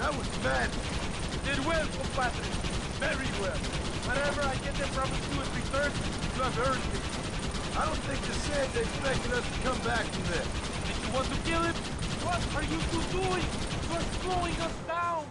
That was mad. Did well, compadre. Very well. Whatever I get them promised you in return, you have earned it. I don't think the Sands expected us to come back from this. Did you want to kill him? What are you two doing? You are slowing us down.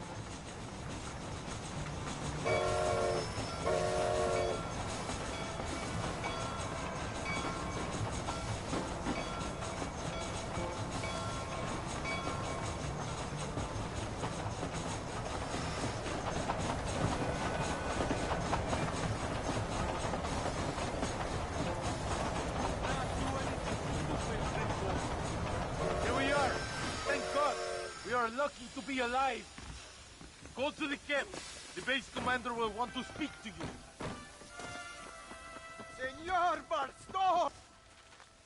Lucky to be alive. Go to the camp. The base commander will want to speak to you. Senor Marston!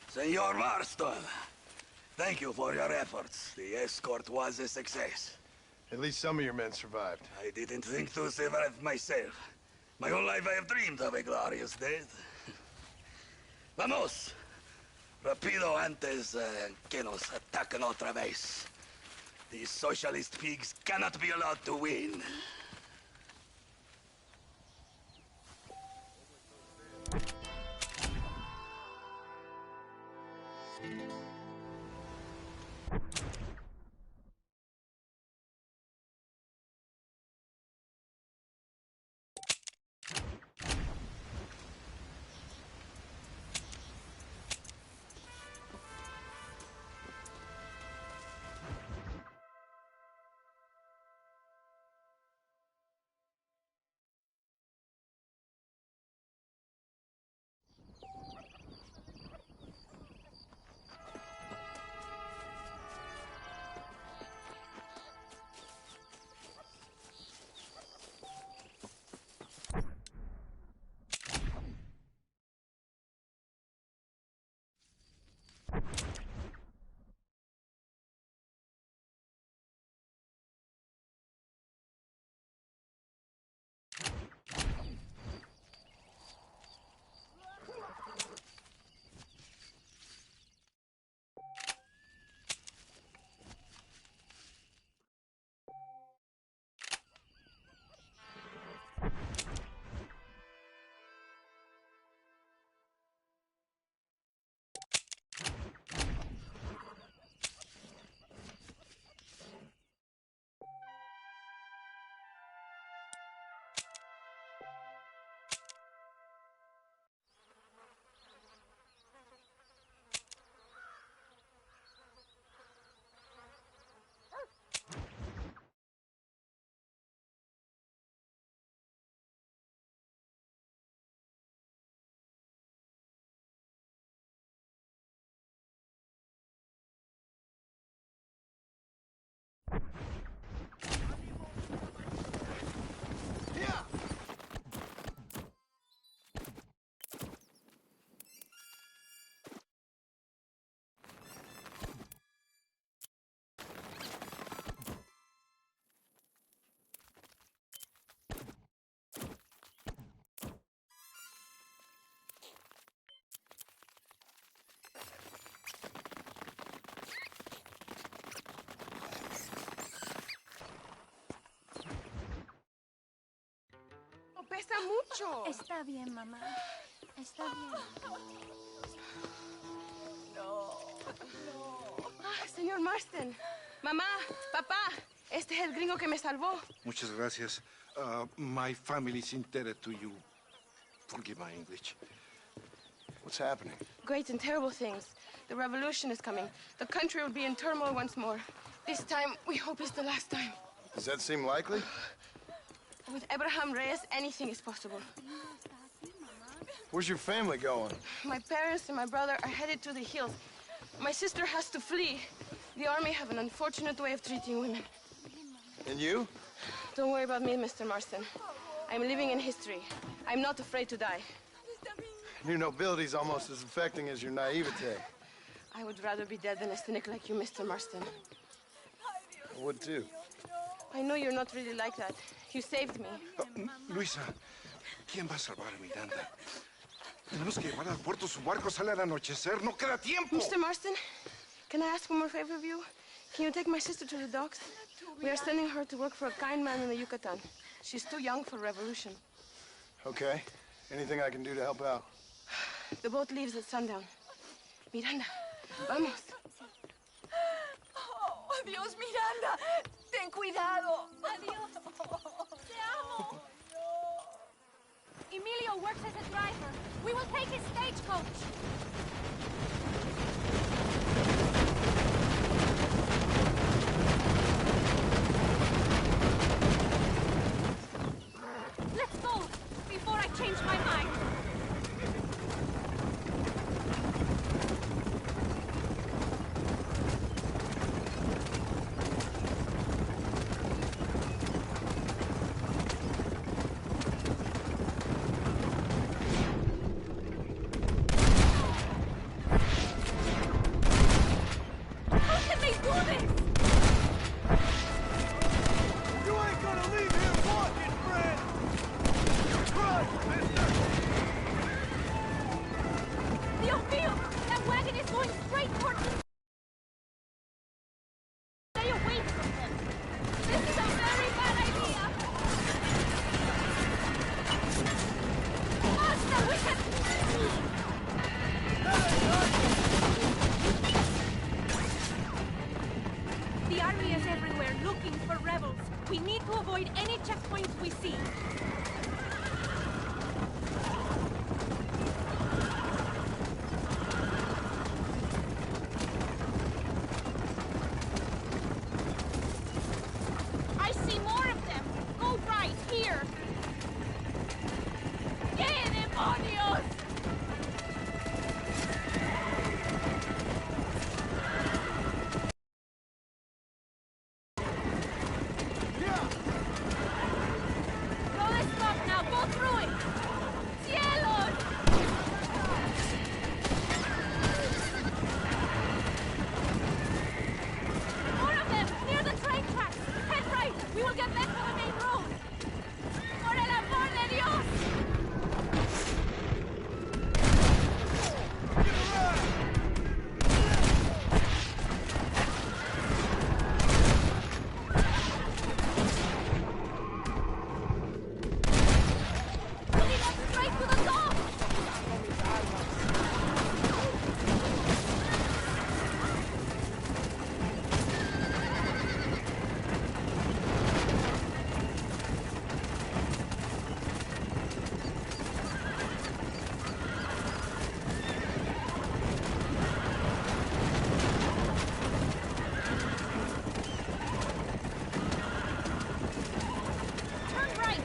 Senor Marston, thank you for your efforts. The escort was a success. At least some of your men survived. I didn't think to survive myself. My whole life I have dreamed of a glorious death. Vamos. Rapido antes que nos ataquen otra vez. These socialist pigs cannot be allowed to win. Pesa mucho. Está bien, mamá. Está bien. Señor Marston. Mamá, papá, este es el gringo que me salvó. Muchas gracias. My family is indebted to you. Forgive my English. What's happening? Great and terrible things. The revolution is coming. The country will be in turmoil once more. This time, we hope it's the last time. Does that seem likely? With Abraham Reyes, anything is possible. Where's your family going? My parents and my brother are headed to the hills. My sister has to flee. The army have an unfortunate way of treating women. And you? Don't worry about me, Mr. Marston. I'm living in history. I'm not afraid to die. Your nobility's almost as affecting as your naivete. I would rather be dead than a cynic like you, Mr. Marston. I would too. I know you're not really like that. You saved me. Luisa, ¿quién va a salvar a Miranda? Tenemos que llevar al puerto. Su barco sale al anochecer. No queda tiempo. Mr. Marston, can I ask one more favor of you? Can you take my sister to the docks? We are sending her to work for a kind man in the Yucatan. She's too young for revolution. Okay. Anything I can do to help out? The boat leaves at sundown. Miranda, vamos. Oh, adiós, Miranda. Ten cuidado. Adiós. Te amo. Emilio works as a driver. We will take his stagecoach. Let's go before I change my mind. The army is everywhere looking for rebels. We need to avoid any checkpoints we see. I see more of them. Go right, here. ¡Qué demonios! Road is blocked now. Go through it. Cielos! More of them, near the train tracks. Head right. We will get back to the main road. Por el amor de Dios! Leading us straight to the top! Turn right!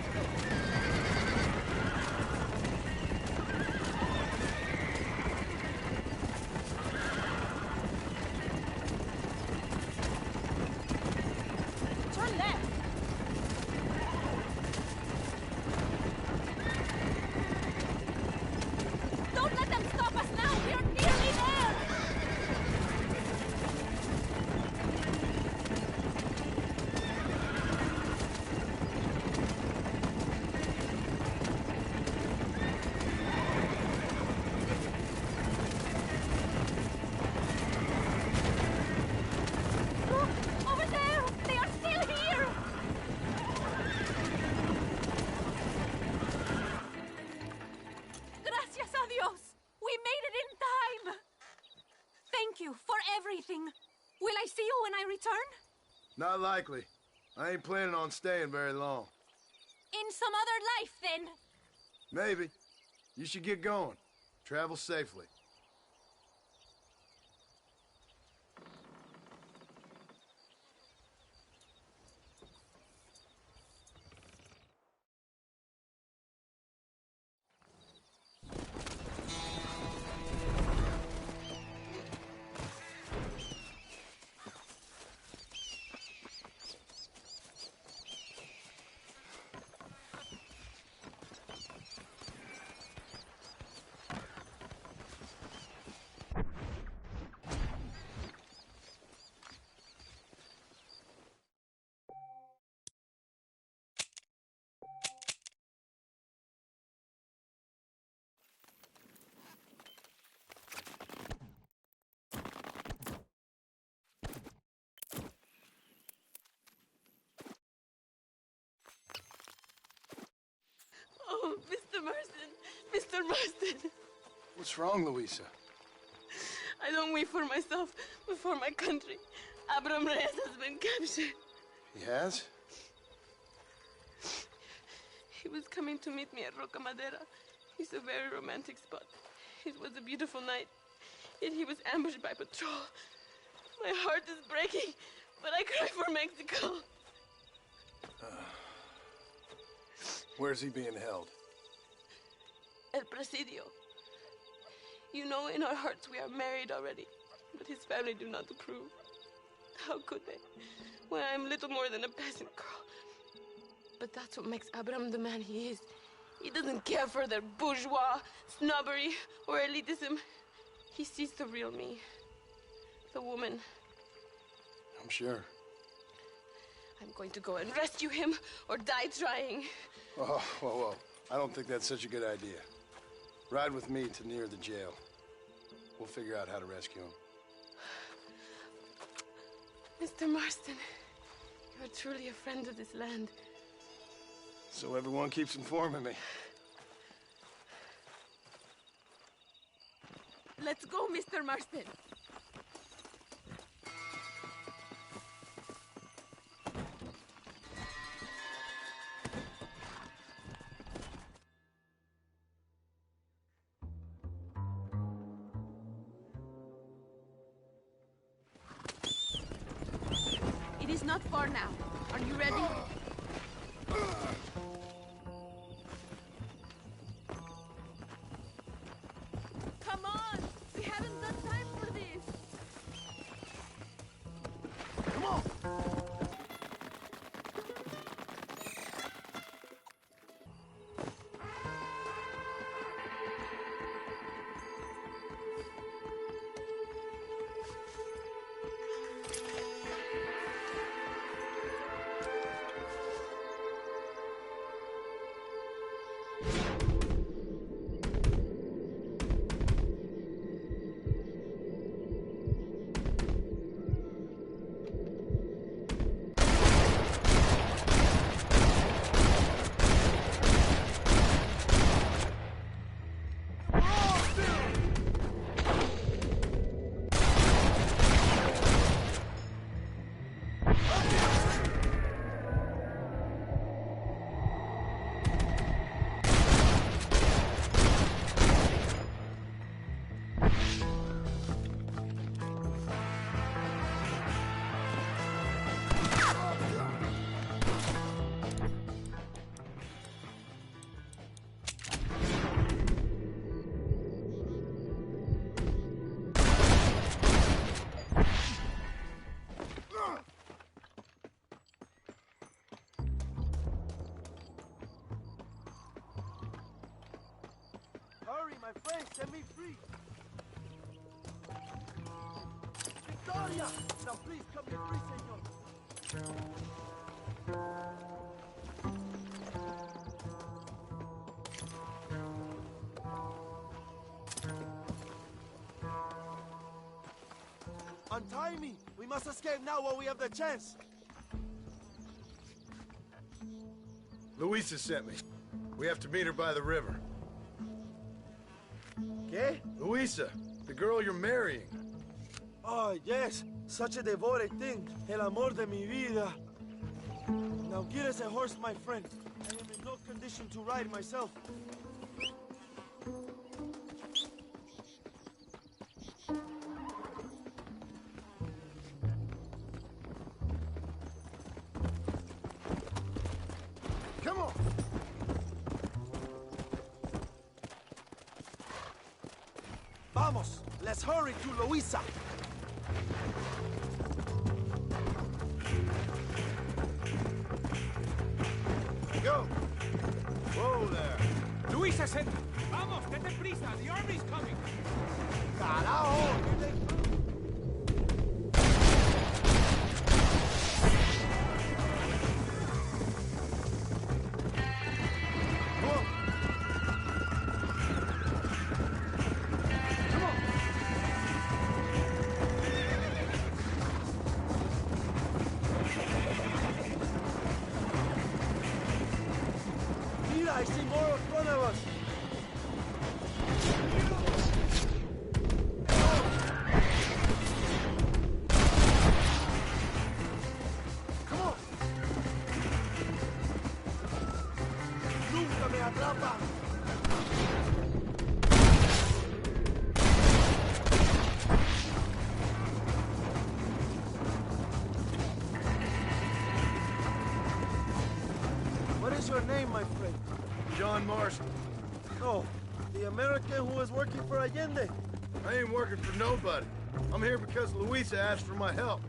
Turn left! Don't let them stop us now! We're nearly there! Look! Over there! They are still here! Gracias a Dios! We made it in time! Thank you for everything. Will I see you when I return? Not likely. I ain't planning on staying very long. In some other life, then. Maybe. You should get going. Travel safely. Marston! Mr. Marston! What's wrong, Louisa? I don't wait for myself, but for my country. Abram Reyes has been captured. He has? He was coming to meet me at Roca Madera. It's a very romantic spot. It was a beautiful night, yet he was ambushed by patrol. My heart is breaking, but I cry for Mexico. Where's he being held? El Presidio. You know, in our hearts we are married already, but his family do not approve. How could they, when I am little more than a peasant girl? But that's what makes Abram the man he is. He doesn't care for their bourgeois, snobbery, or elitism. He sees the real me, the woman. I'm sure. I'm going to go and rescue him or die trying. Oh, whoa. I don't think that's such a good idea. Ride with me to near the jail. We'll figure out how to rescue him. Mr. Marston, you're truly a friend of this land. So everyone keeps informing me. Let's go, Mr. Marston. It is not far now. Are you ready? Come on! We haven't got time for this! Come on! Hurry, my friend, set me free. Victoria! Now please come me free, senor. Untie me! We must escape now while we have the chance. Louisa sent me. We have to meet her by the river. ¿Qué? Louisa, the girl you're marrying. Oh, yes. Such a devoted thing. El amor de mi vida. Now get us a horse, my friend. I am in no condition to ride myself. Come on! Vamos! Let's hurry to Louisa! Go! Whoa there! Luisa said, vamos, date prisa, the army's coming. Carajo! I see more in front of us. Come on. Nunca me atrapa. What is your name, my friend? John Marston. Oh, the American who was working for Allende. I ain't working for nobody. I'm here because Luisa asked for my help.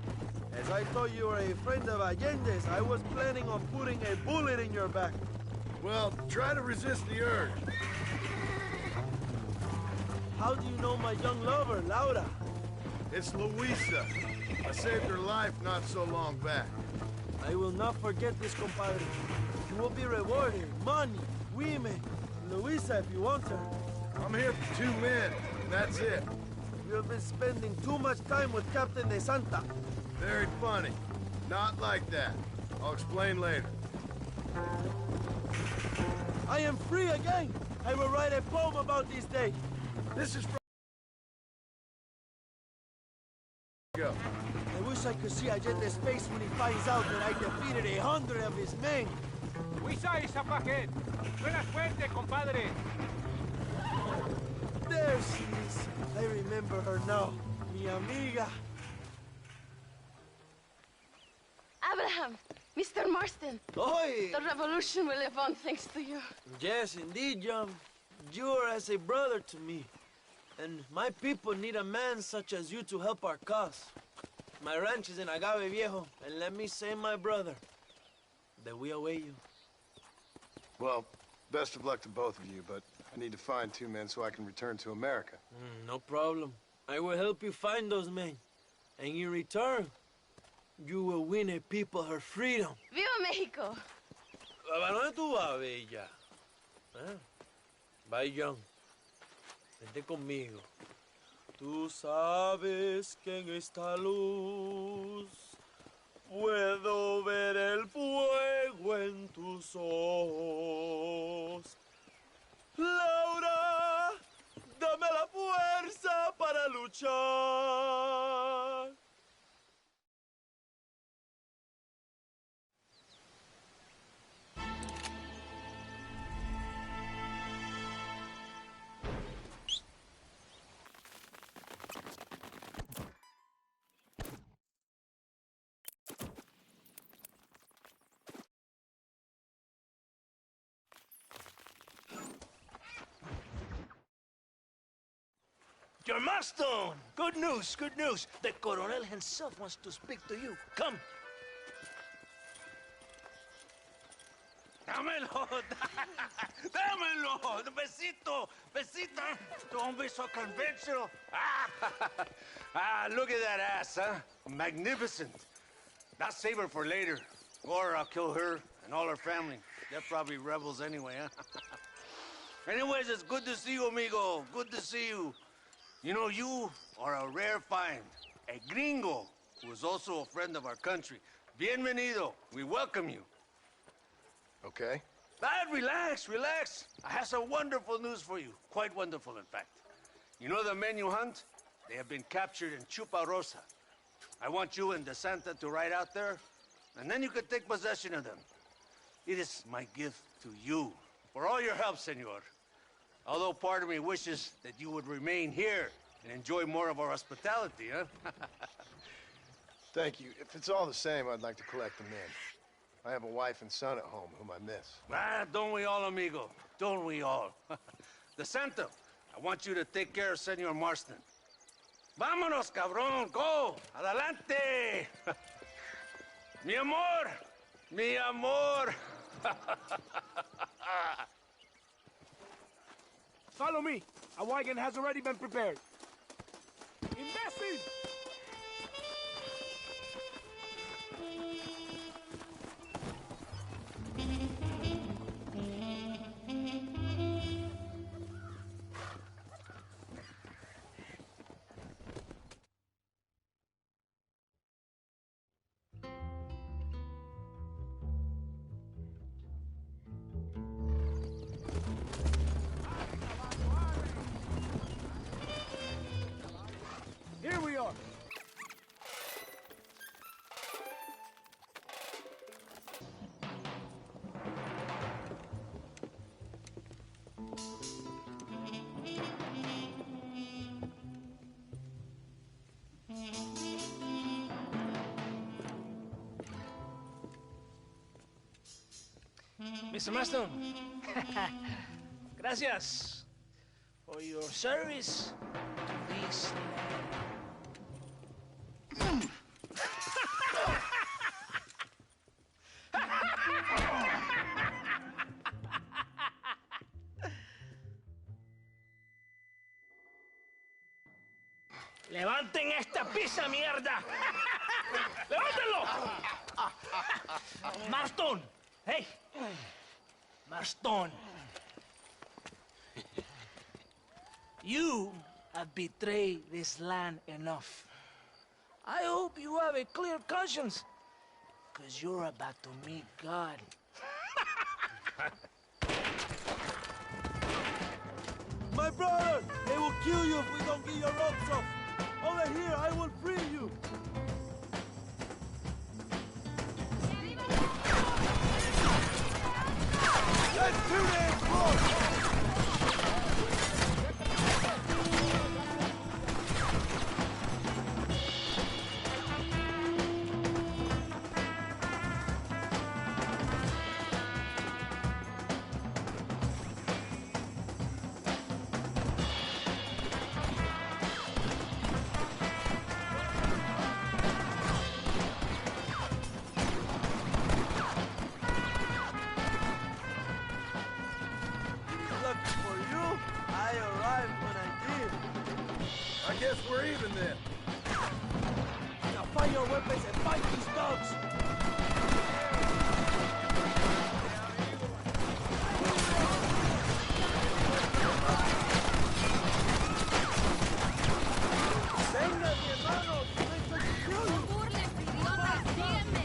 As I thought you were a friend of Allende's, I was planning on putting a bullet in your back. Well, try to resist the urge. How do you know my young lover, Laura? It's Luisa. I saved her life not so long back. I will not forget this, compadre. You will be rewarded. Money, women, Luisa if you want her. I'm here for 2 men, and that's it. You have been spending too much time with Captain De Santa. Very funny. Not like that. I'll explain later. I am free again. I will write a poem about this day. This is from... Go. I wish I could see Allende's face when he finds out that I defeated 100 of his men. Luisa is up ahead. Buena suerte, compadre. There she is. I remember her now. Mi amiga. Abraham, Mr. Marston. Oi! The revolution will live on thanks to you. Yes, indeed, John. You are as a brother to me. And my people need a man such as you to help our cause. My ranch is in Agave Viejo, and let me say, my brother, that we await you. Well, best of luck to both of you, but I need to find 2 men so I can return to America. No problem. I will help you find those men. And in return, you will win a people her freedom. Viva Mexico! ¿A dónde tú vas, bella? ¿Eh? Bye, John. Vente conmigo. Tú sabes que en esta luz puedo ver el fuego en tus ojos. Laura, dame la fuerza para luchar. Your Marston! Good news, good news. The Coronel himself wants to speak to you. Come. Dámelo, dámelo, besito, besito. Don't be so conventional. Look at that ass, huh? Magnificent. I'll save her for later. Or I'll kill her and all her family. They're probably rebels anyway, huh? Anyways, it's good to see you, amigo. Good to see you. You know, you are a rare find. A gringo who is also a friend of our country. Bienvenido. We welcome you. Okay. Relax, relax. I have some wonderful news for you. Quite wonderful, in fact. You know the men you hunt? They have been captured in Chuparosa. I want you and De Santa to ride out there, and then you can take possession of them. It is my gift to you for all your help, senor. Although part of me wishes that you would remain here and enjoy more of our hospitality, huh? Thank you. If it's all the same, I'd like to collect them in. I have a wife and son at home whom I miss. Don't we all, amigo? Don't we all? De Santa, I want you to take care of Senor Marston. Vámonos, cabrón, go! Adelante! Mi amor! Mi amor! Follow me. A wagon has already been prepared. Imbecile! Mr. Maston, gracias for your service to this land. ¡Levanten esta pizza, mierda! ¡Levántenlo! Marston, hey, Marston. You have betrayed this land enough. I hope you have a clear conscience, because you're about to meet God. My brother, they will kill you if we don't get your ropes off. Over here, I will free you. That's too damn close! I guess we're even then. Now find your weapons and fight these dogs! ¡Vengan, mi hermano! ¡No burles, idiotas! ¡Síganme!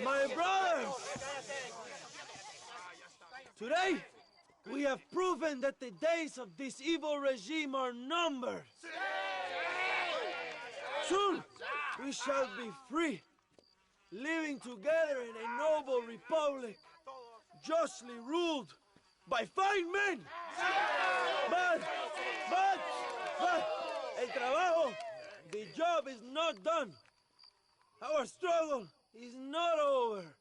My brothers! Today, we have proven that the days of this evil regime are numbered. Soon, we shall be free, living together in a noble republic, justly ruled by fine men. But, el trabajo, the job is not done. Our struggle is not over.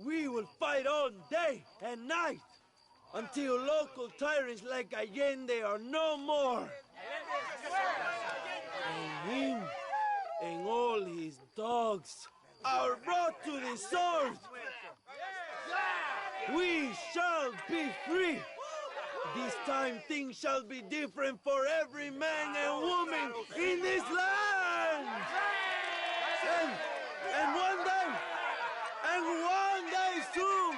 We will fight all day and night until local tyrants like Allende are no more. And him and all his dogs are brought to the sword. We shall be free. This time things shall be different for every man and woman in this land. And one day soon,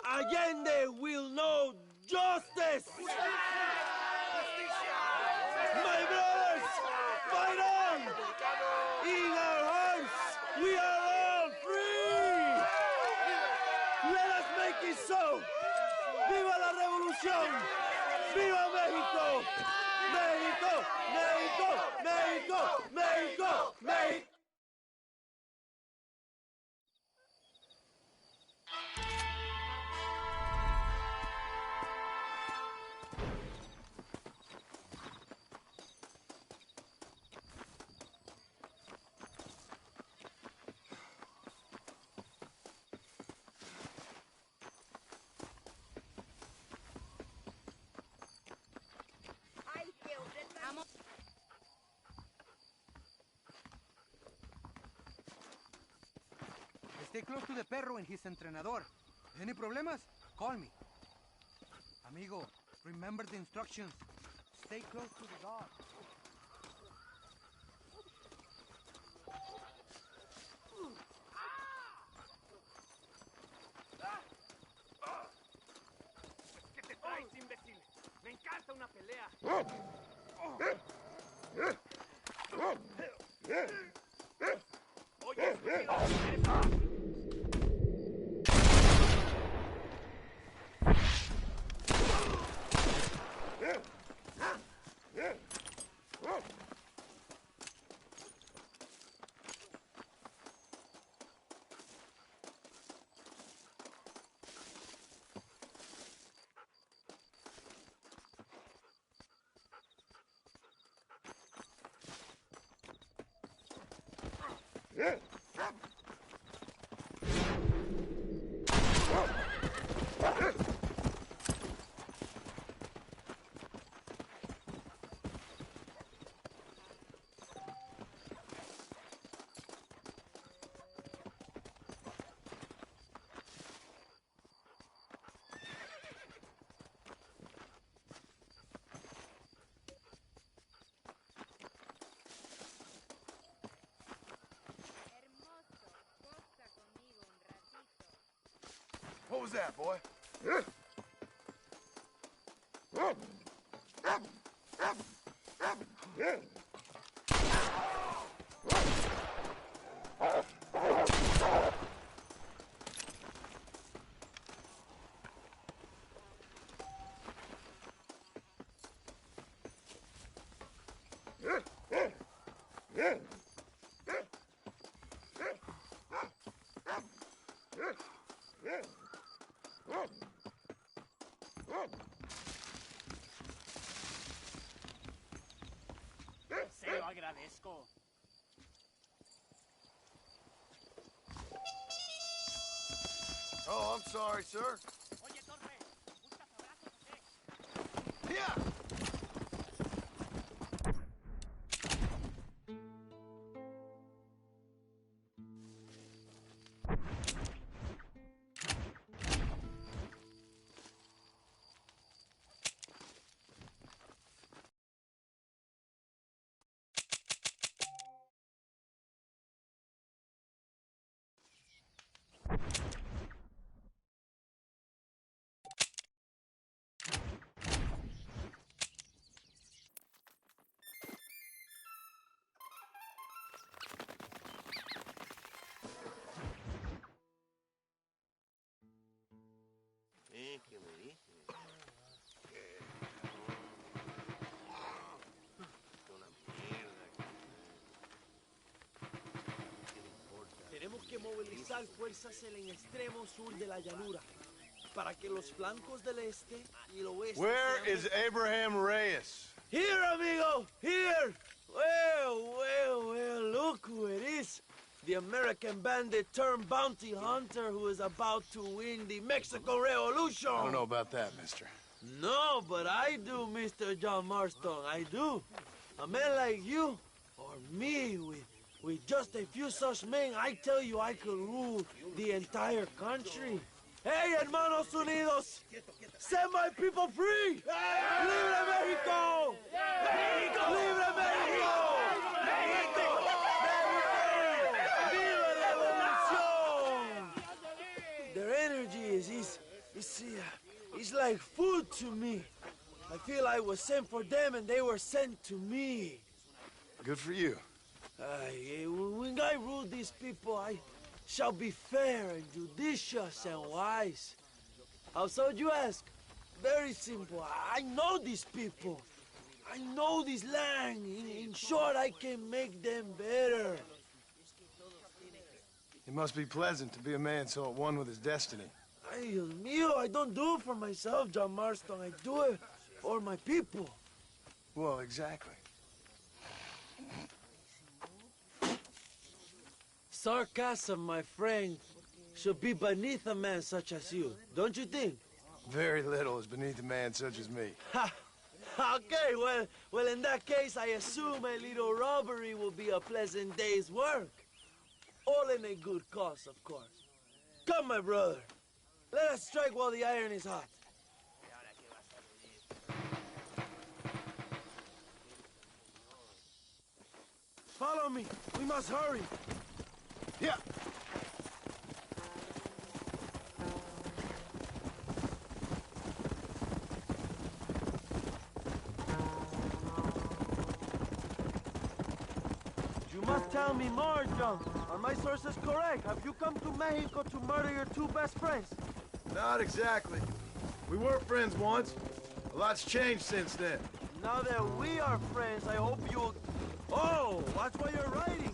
Allende will know justice. My brothers, fight on! In our hearts, we are all free! Let us make it so! ¡Viva la revolución! ¡Viva México! ¡México! ¡México! ¡México! ¡México! ¡México! Stay close to the perro and his entrenador. Any problemas? Call me. Amigo, remember the instructions. Stay close to the dog. ¿Qué te traes, imbécil? Me encanta una pelea. Oye, estúpido, ¿eres más? What was that, boy? Se lo agradezco. Oh, I'm sorry, sir. Oye, Torre, ¿buscas abrazos o qué? Yeah! ¿Qué me dices? Una mierda. Tenemos que movilizar fuerzas en el extremo sur de la llanura para que los flancos del este y el oeste Where sean... is Abraham Reyes? Here, amigo! Here! Well, look who it is. The American bandit turned bounty hunter who is about to win the Mexican Revolution. I don't know about that, mister. No, but I do, Mr. John Marston, I do. A man like you, or me, with just a few such men, I tell you I could rule the entire country. Hey, hermanos unidos! Set my people free! Libre Mexico! Mexico! Libre Mexico! Mexico! Their energy is like food to me. I feel I was sent for them and they were sent to me. Good for you. When I rule these people, I shall be fair and judicious and wise. How so, you ask? Very simple. I know these people. I know this land. In short, I can make them better. It must be pleasant to be a man so at one with his destiny. Ay, Dios mío, I don't do it for myself, John Marston. I do it for my people. Well, exactly. Sarcasm, my friend, should be beneath a man such as you, don't you think? Very little is beneath a man such as me. Ha! Okay, well, in that case, I assume a little robbery will be a pleasant day's work. All in a good cause, of course. Come, my brother. Let us strike while the iron is hot. Follow me. We must hurry. Yeah. You must tell me more, John. Are my sources correct? Have you come to Mexico to murder your two best friends? Not exactly. We were friends once. A lot's changed since then. Now that we are friends, I hope you'll... Oh, watch what you're writing.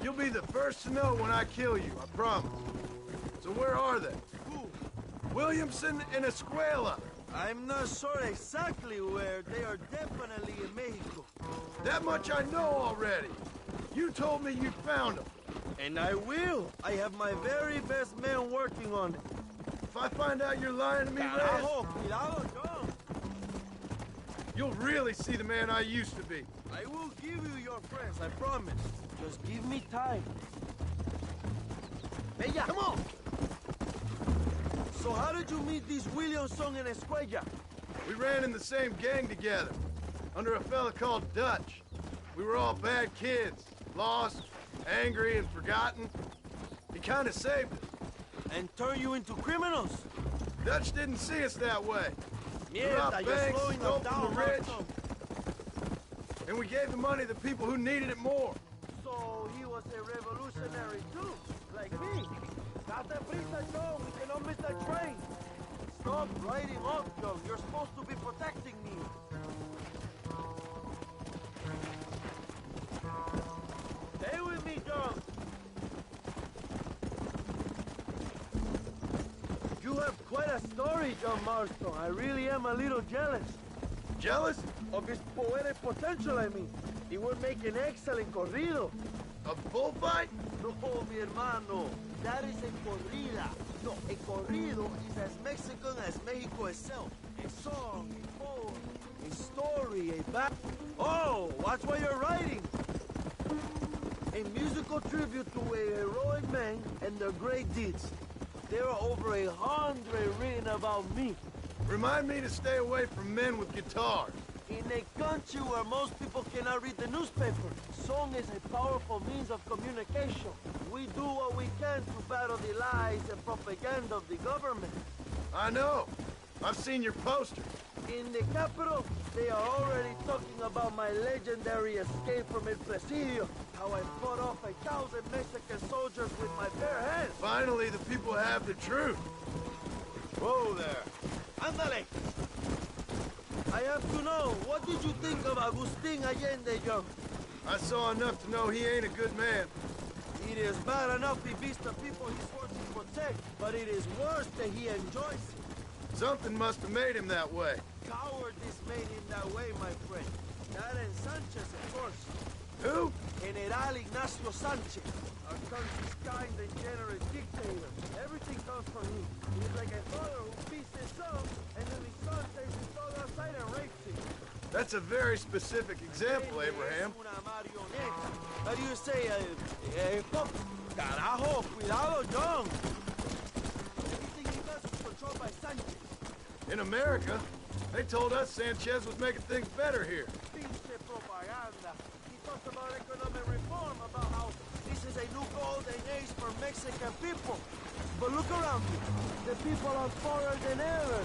You'll be the first to know when I kill you, I promise. So where are they? Who? Williamson and Escuela. I'm not sure exactly where. They are definitely in Mexico. That much I know already. You told me you found them. And I will. I have my very best men working on it. If I find out you're lying to me, Carajo, cuidado, John. You'll really see the man I used to be. I will give you your friends, I promise. Just give me time. Bella, come on! So how did you meet these Williamson and Escuella? We ran in the same gang together, under a fella called Dutch. We were all bad kids, lost, angry, and forgotten. He kind of saved us. And turned you into criminals? Dutch didn't see us that way. Mierda, you're banks, slowing stole us from down, the rich, Marco. and we gave the money to people who needed it more. So he was a revolutionary too, like me. Date prisa, Joe. We cannot miss that train. Stop riding off, Joe. You're supposed to be protecting me. Stay with me, Joe. You have quite a story, John Marston. I really am a little jealous. Jealous? Of his poetic potential, I mean. He would make an excellent corrido. A bullfight? No, mi hermano. That is a corrida. No, a corrido is as Mexican as Mexico itself. A song, a poem, a story, a back. Oh, watch what you're writing. A musical tribute to a heroic man and their great deeds. There are over 100 written about me. Remind me to stay away from men with guitars. In a country where most people cannot read the newspaper, song is a powerful means of communication. We do what we can to battle the lies and propaganda of the government. I know. I've seen your posters. In the capital, they are already talking about my legendary escape from El Presidio, how I fought off 1,000 Mexican soldiers with my bare hands. Finally, the people have the truth. Whoa there. Ándale! I have to know, what did you think of Agustin Allende, Joe? I saw enough to know he ain't a good man. It is bad enough he beats the people he swore to protect, but it is worse that he enjoys it. Something must have made him that way. Cowardice made him that way, my friend. That and Sanchez, of course. Who? General Ignacio Sanchez, our country's kind and generous dictator. Everything comes from him. He's like a father who beats his son, and then his son takes his son outside and rapes him. That's a very specific example, Abraham. How do you say, Carajo, cuidado, John. Everything he does is controlled by Sanchez. In America, they told us Sanchez was making things better here. Pinche propaganda. He talks about economic reform, about how this is a new golden age for Mexican people. But look around you. The people are poorer than ever.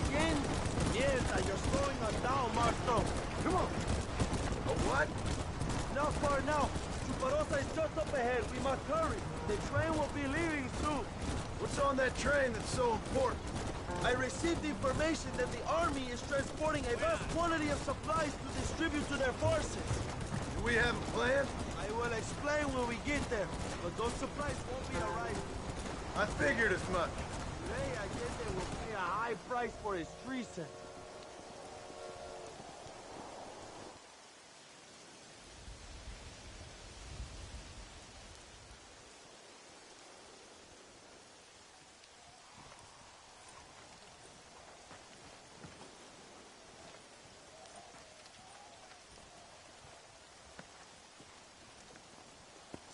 Again? Mierda, you're slowing us down, Marto. Come on. A what? Not far now. Chuparosa is just up ahead. We must hurry. The train will be leaving soon. What's on that train that's so important? I received information that the army is transporting a vast quantity of supplies to distribute to their forces. Do we have a plan? I will explain when we get there, but those supplies won't be arriving. I figured as much. Today, I guess they will pay a high price for his treason.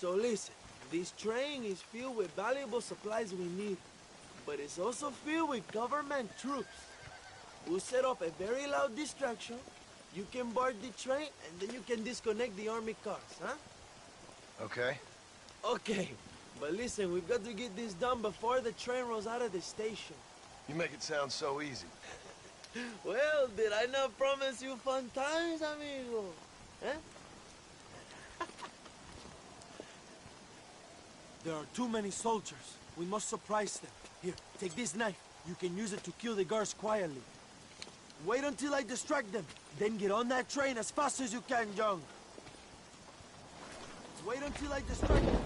So listen, this train is filled with valuable supplies we need, but it's also filled with government troops. We'll set up a very loud distraction. You can board the train, and then you can disconnect the army cars, huh? Okay. Okay, but listen, we've got to get this done before the train rolls out of the station. You make it sound so easy. Well, did I not promise you fun times, amigo? Huh? There are too many soldiers. We must surprise them. Here, take this knife. You can use it to kill the guards quietly. Wait until I distract them. Then get on that train as fast as you can, Young. Wait until I distract them.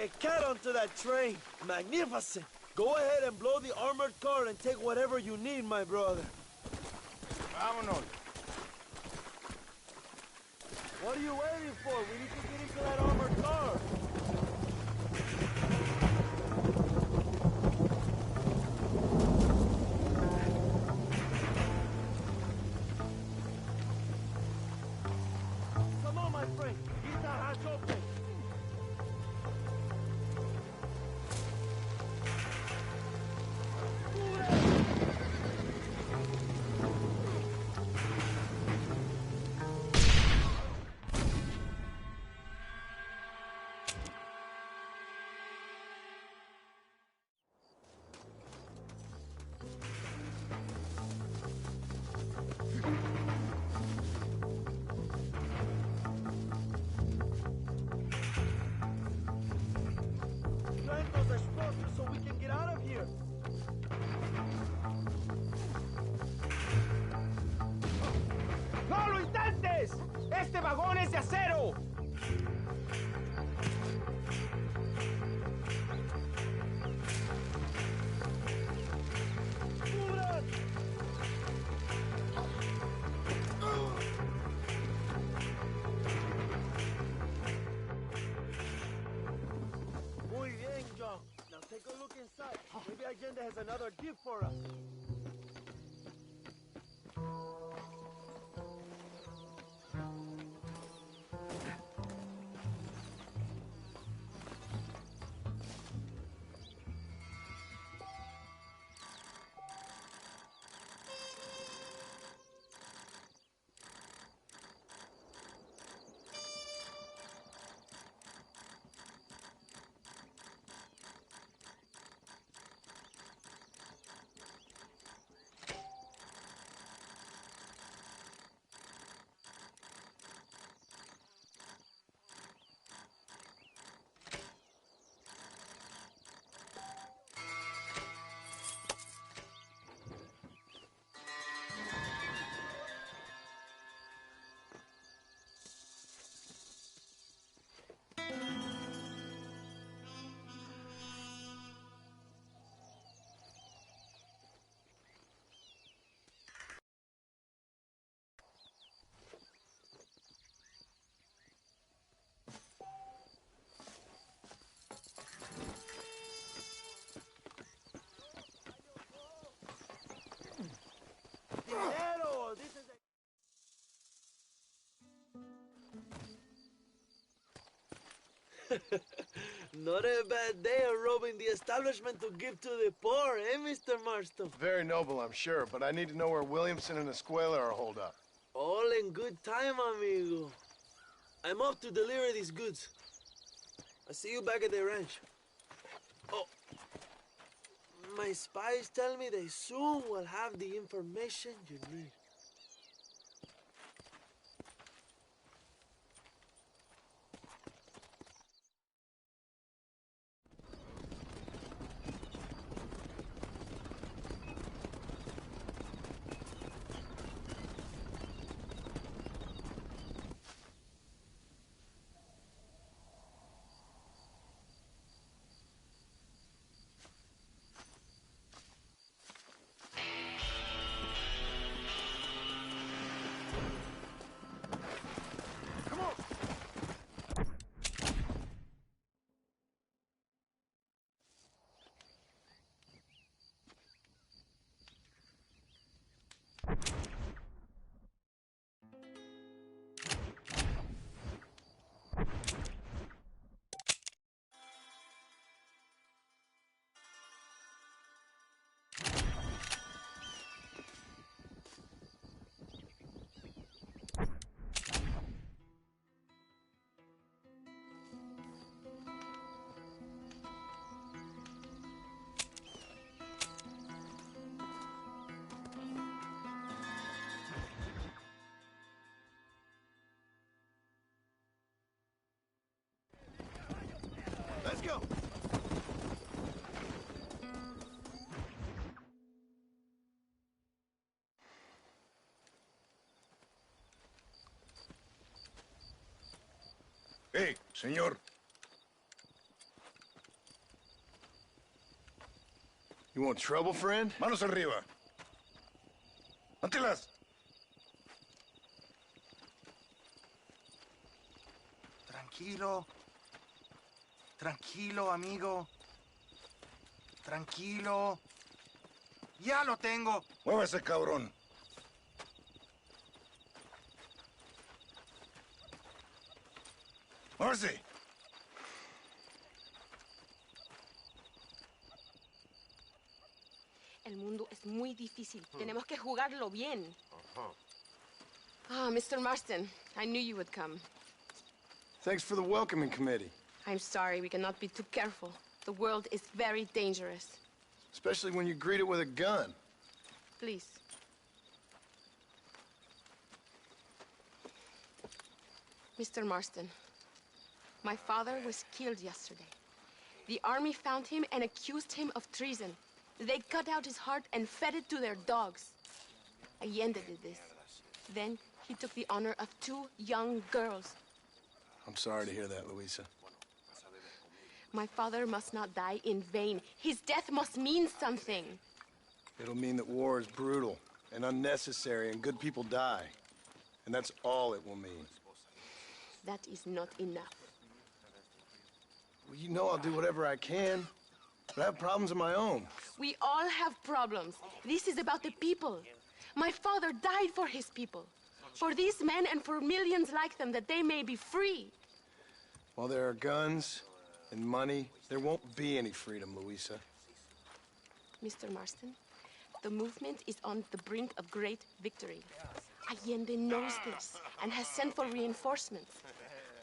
a cat onto that train. Magnificent. Go ahead and blow the armored car and take whatever you need, my brother. Vámonos. What are you waiting for? We need to get into that armored car. Come on, my friend. Get that hatch open. Plant those explosives so we can get out of here. ¡No lo intentes! ¡Este vagón es de acero! Muy bien, John. Now take a look inside. Maybe Allende has another gift for us. Dinero! This is Not a bad day of robbing the establishment to give to the poor, eh, Mr. Marston? Very noble, I'm sure, but I need to know where Williamson and Escuela are holed up. All in good time, amigo. I'm off to deliver these goods. I'll see you back at the ranch. Oh, my spies tell me they soon will have the information you need. Let's go. Hey, señor. You want trouble, friend? Manos arriba. Antilas. Tranquilo. Tranquilo, amigo. Tranquilo. Ya lo tengo. Muévese, cabrón. Muévese. El mundo es muy difícil. Tenemos que jugarlo bien. Ah, Mr. Marston, I knew you would come. Thanks for the welcoming committee. I'm sorry, we cannot be too careful. The world is very dangerous. Especially when you greet it with a gun. Please. Mr. Marston, my father was killed yesterday. The army found him and accused him of treason. They cut out his heart and fed it to their dogs. Allende did this. Then he took the honor of 2 young girls. I'm sorry to hear that, Luisa. My father must not die in vain. His death must mean something. It'll mean that war is brutal and unnecessary and good people die. And that's all it will mean. That is not enough. Well, you know I'll do whatever I can, but I have problems of my own. We all have problems. This is about the people. My father died for his people. For these men and for millions like them, that they may be free. While there are guns and money, there won't be any freedom, Luisa. Mr. Marston, the movement is on the brink of great victory. Allende knows this and has sent for reinforcements.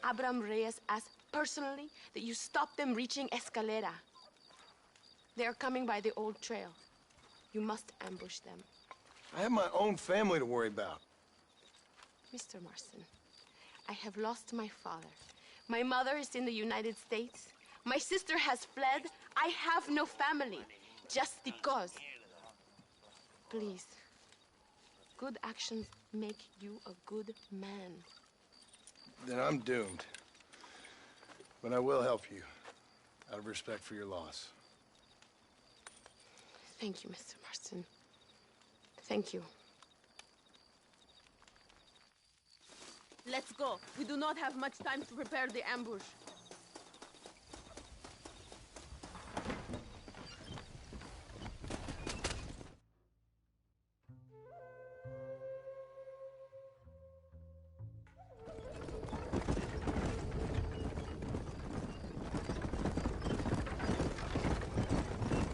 Abraham Reyes asked personally that you stop them reaching Escalera. They are coming by the old trail. You must ambush them. I have my own family to worry about. Mr. Marston, I have lost my father. My mother is in the United States. My sister has fled. I have no family, just because. Please, good actions make you a good man. Then I'm doomed. But I will help you, out of respect for your loss. Thank you, Mr. Marston. Thank you. Let's go. We do not have much time to prepare the ambush.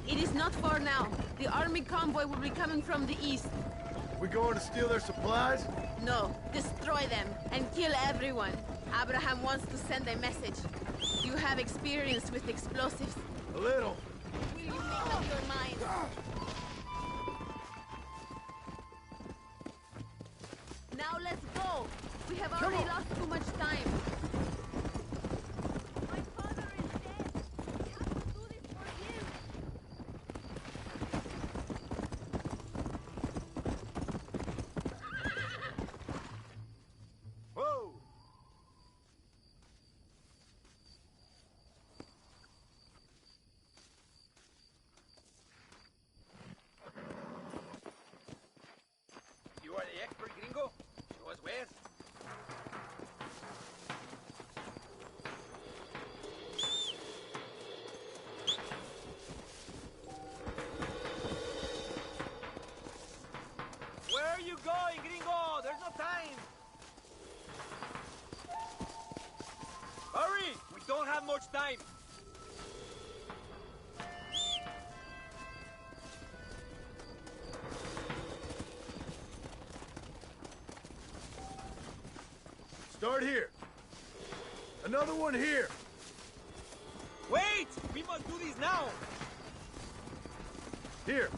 It is not far now. The army convoy will be coming from the east. We going to steal their supplies? No, destroy them and kill everyone. Abraham wants to send a message. You have experience with explosives. A little. Will you make up your mind? Now let's go. We have already lost too much time. My father is dead. We have to do this for him. Whoa! You are the expert, gringo? Show us where. Where are you going, gringo? There's no time. Hurry! We don't have much time. Start here. Another one here. Wait! We must do this now. Here.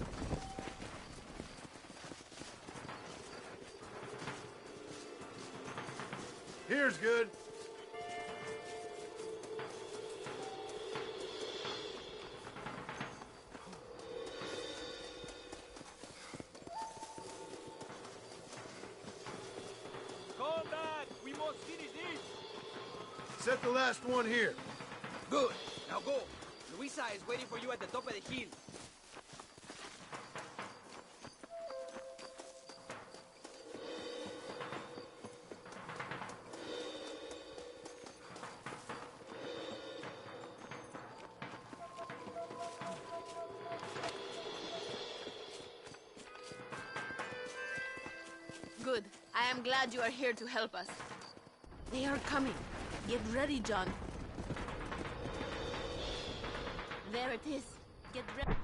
Here's good. Comrade, we must finish this. Set the last one here. Good. Now go. Luisa is waiting for you at the top of the hill. Good. I am glad you are here to help us. They are coming. Get ready, John. There it is. Get ready.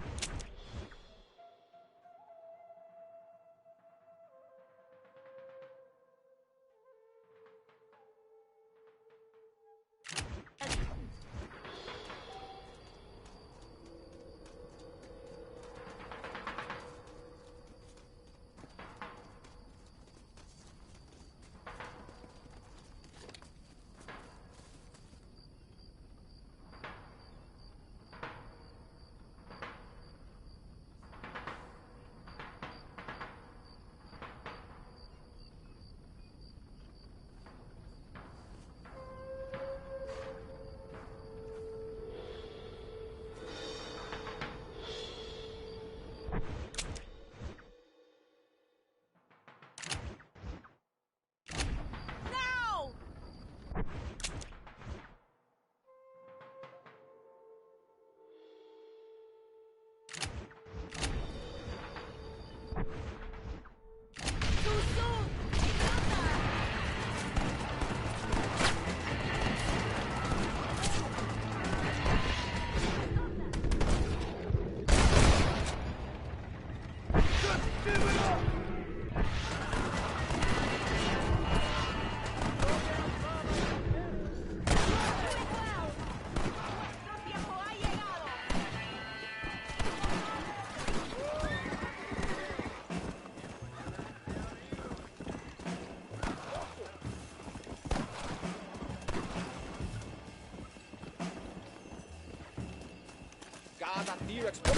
Cada tiro explode.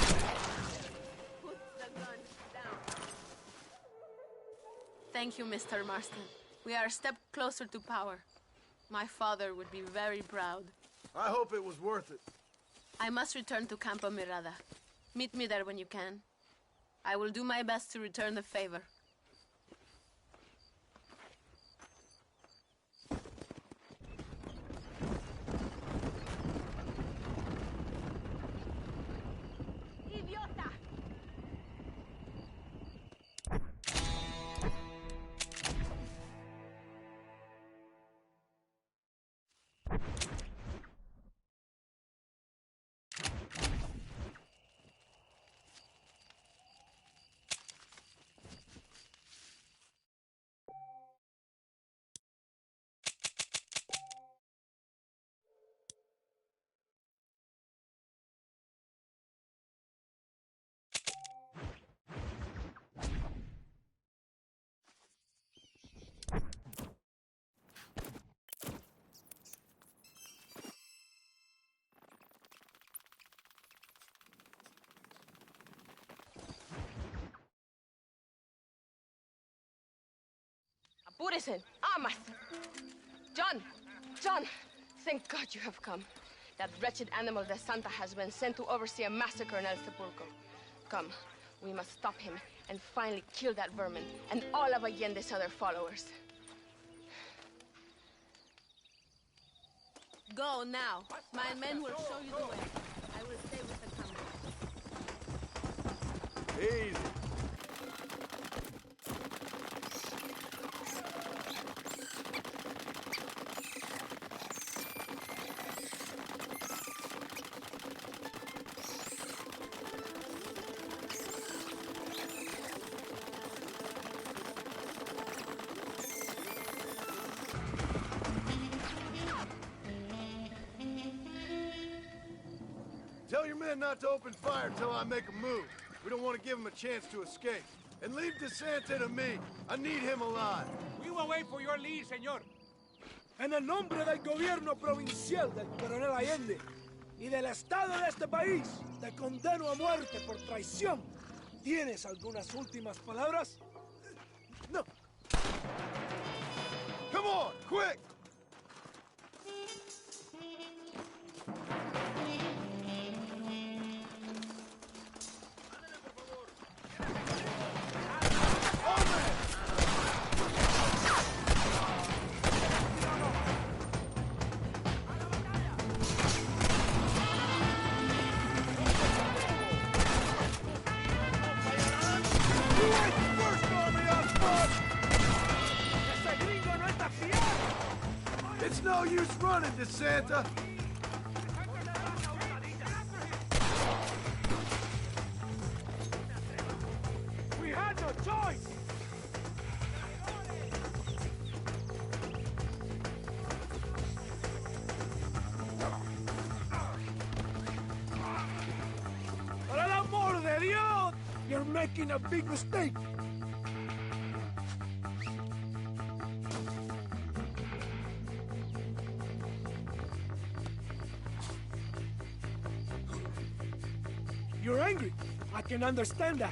Put the gun down. Thank you, Mr. Marston. We are a step closer to power. My father would be very proud. I hope it was worth it. I must return to Campo Mirada. Meet me there when you can. I will do my best to return the favor. ¡Idiota! Apúrese. Armas. John! John! Thank God you have come. That wretched animal de Santa has been sent to oversee a massacre in El Sepulcro. Come, we must stop him and finally kill that vermin and all of Allende's other followers. Go now. My men will show you the way. I will stay with the camera. Easy. Tell your men not to open fire till I make a move. We don't want to give them a chance to escape. And leave DeSanta to me. I need him alive. We will wait for your lead, señor. En el nombre del gobierno provincial del coronel Allende y del Estado de este país, te condeno a muerte por traición. ¿Tienes algunas últimas palabras? No. Come on, quick! You ain't the first army I've fought! running, DeSanta! We had no choice! ¡Por el amor de Dios! You're making a big mistake! You're angry. I can understand that.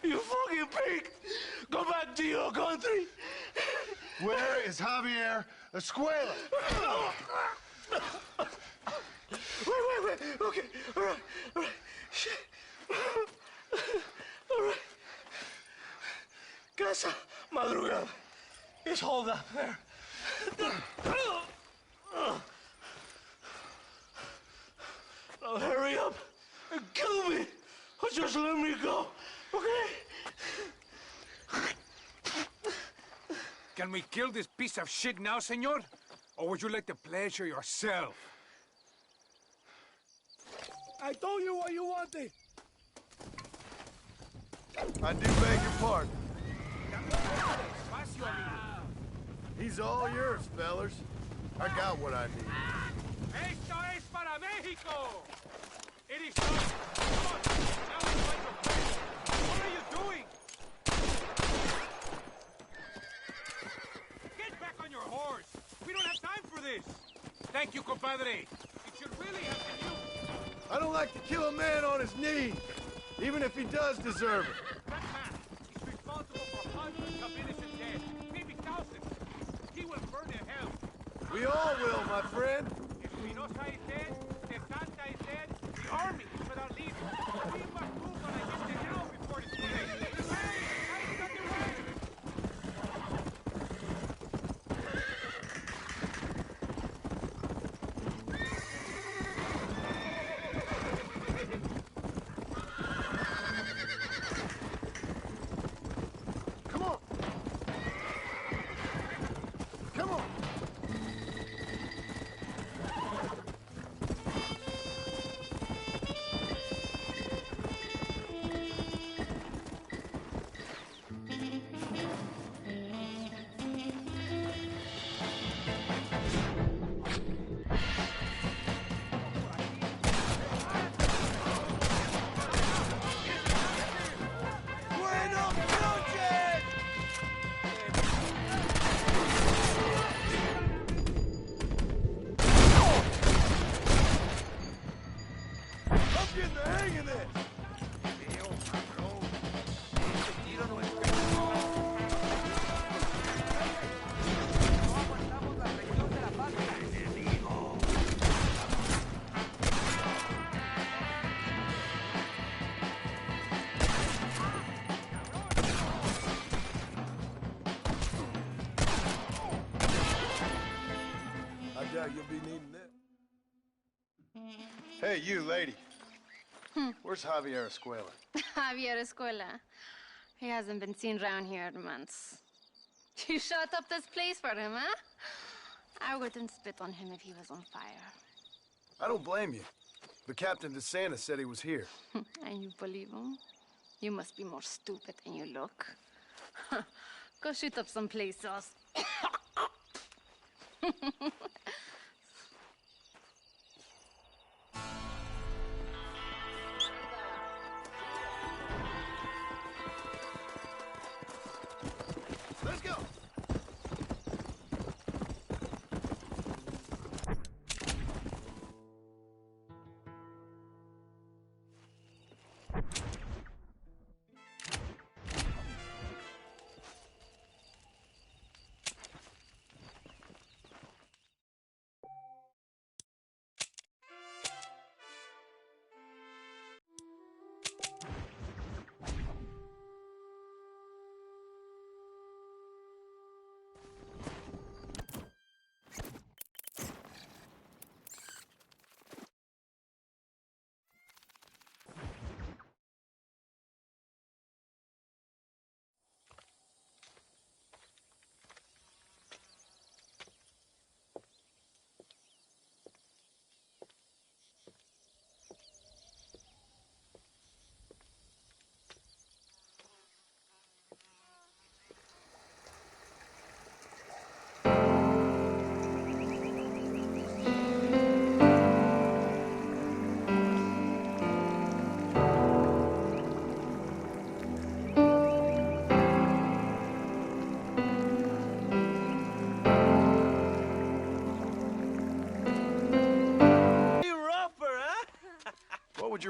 You fucking pig! Go back to your country! Where is Javier Escuela? Wait. Okay, all right. Shit. All right. Casa Madrugada. It's hold up there. Now hurry up and kill me, or just let me go, okay? Can we kill this piece of shit now, senor? Or would you like to pleasure yourself? I told you what you wanted. I do beg your pardon. He's all yours, fellers. I got what I need. Esto es para México! It is not. Come on, now we fight your friend. What are you doing? Get back on your horse. We don't have time for this. Thank you, compadre. It should really have been you. I don't like to kill a man on his knees, even if he does deserve it. That man is responsible for hundreds of innocent dead, maybe thousands. He will burn in hell. We all will, my friend. Espinosa is dead, De Santa is dead, the army is without leader. We must move on against it now before it's too late. I got the way! Come on. Come on. Buenas noches! I'm getting the hang of this. I doubt you'll be needing that. Hey, you lady. Where's Javier Escuela? Javier Escuela. He hasn't been seen around here in months. You shut up this place for him, huh? I wouldn't spit on him if he was on fire. I don't blame you. But Captain DeSanta said he was here. And you believe him? You must be more stupid than you look. Go shoot up someplace else. Let's go.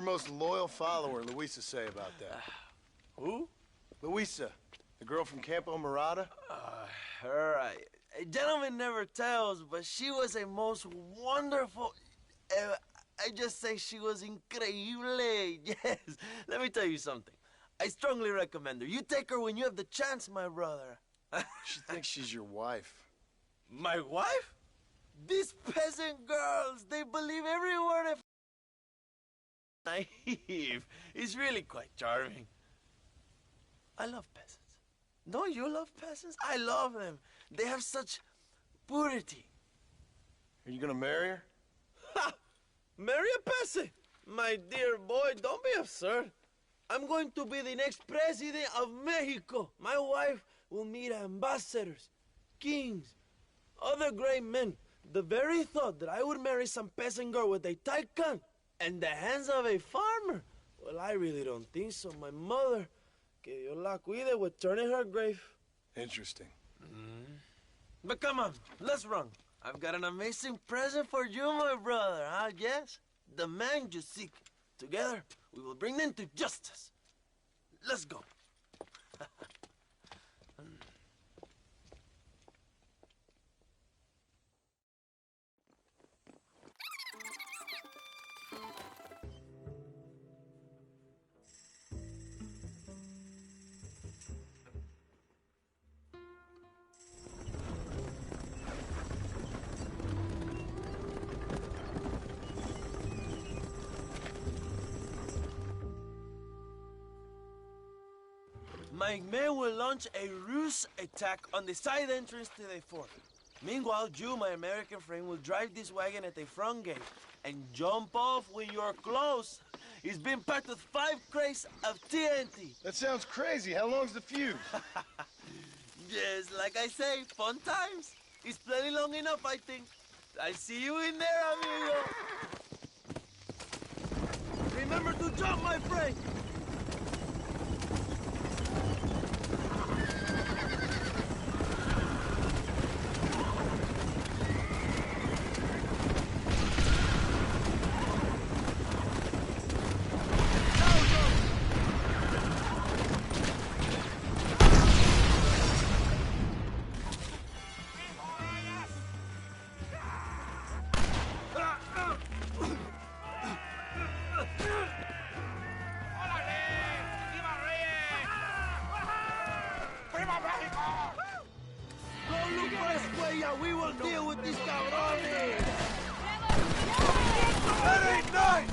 your most loyal follower, Luisa, say about that? Who? Luisa, the girl from Campo Morada? A gentleman never tells, but she was a most wonderful... I just say she was increíble. Yes. Let me tell you something. I strongly recommend her. You take her when you have the chance, my brother. She thinks she's your wife. My wife? These peasant girls, they believe every word of... Naive. It's really quite charming. I love peasants. Don't you love peasants? I love them. They have such purity. Are you gonna marry her? Ha! Marry a peasant? My dear boy, don't be absurd. I'm going to be the next president of Mexico. My wife will meet ambassadors, kings, other great men. The very thought that I would marry some peasant girl with a tight gun and the hands of a farmer, well, I really don't think so. My mother, que Dios la cuide, would turn in her grave. Interesting. But come on, let's run. I've got an amazing present for you, my brother, huh? Yes? The man you seek. Together, we will bring them to justice. Let's go. My men will launch a ruse attack on the side entrance to the fort. Meanwhile, you, my American friend, will drive this wagon at the front gate and jump off when you're close. It's been packed with 5 crates of TNT. That sounds crazy. How long's the fuse? Yes, like I say, fun times. It's plenty long enough, I think. I see you in there, amigo. Remember to jump, my friend. We will deal with these cabrones! That ain't nice!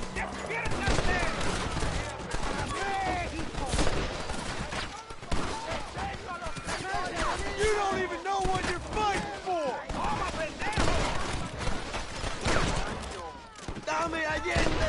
You don't even know what you're fighting for! ¡Dame Allende!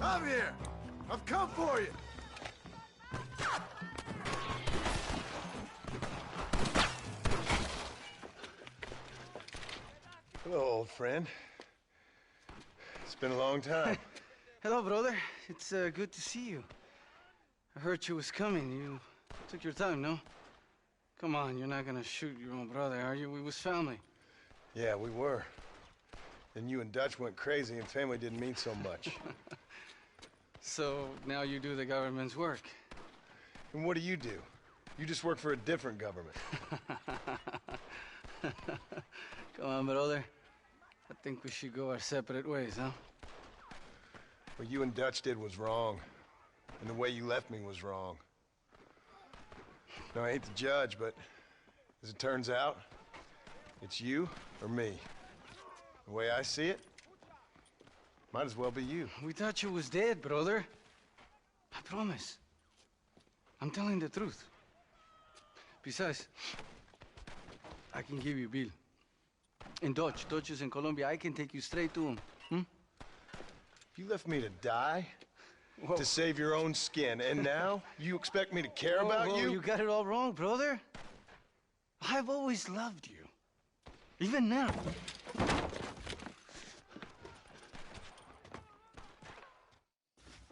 I'm here! I've come for you! Hello, old friend. It's been a long time. Hello, brother. It's good to see you. I heard you was coming. You took your time, no? Come on, you're not gonna shoot your own brother, are you? We was family. Yeah, we were. Then you and Dutch went crazy and family didn't mean so much. So now you do the government's work. And what do? You just work for a different government. Come on, brother. I think we should go our separate ways, huh? What you and Dutch did was wrong. And the way you left me was wrong. Now, I hate to judge, but as it turns out, it's you or me. The way I see it, might as well be you. We thought you was dead, brother. I promise. I'm telling the truth. Besides, I can give you Bill. In Dutch. Dutch is in Colombia. I can take you straight to him. You left me to die? Whoa. To save your own skin, and now you expect me to care about you? You got it all wrong, brother. I've always loved you. Even now.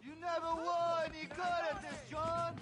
You never were any good at this, John!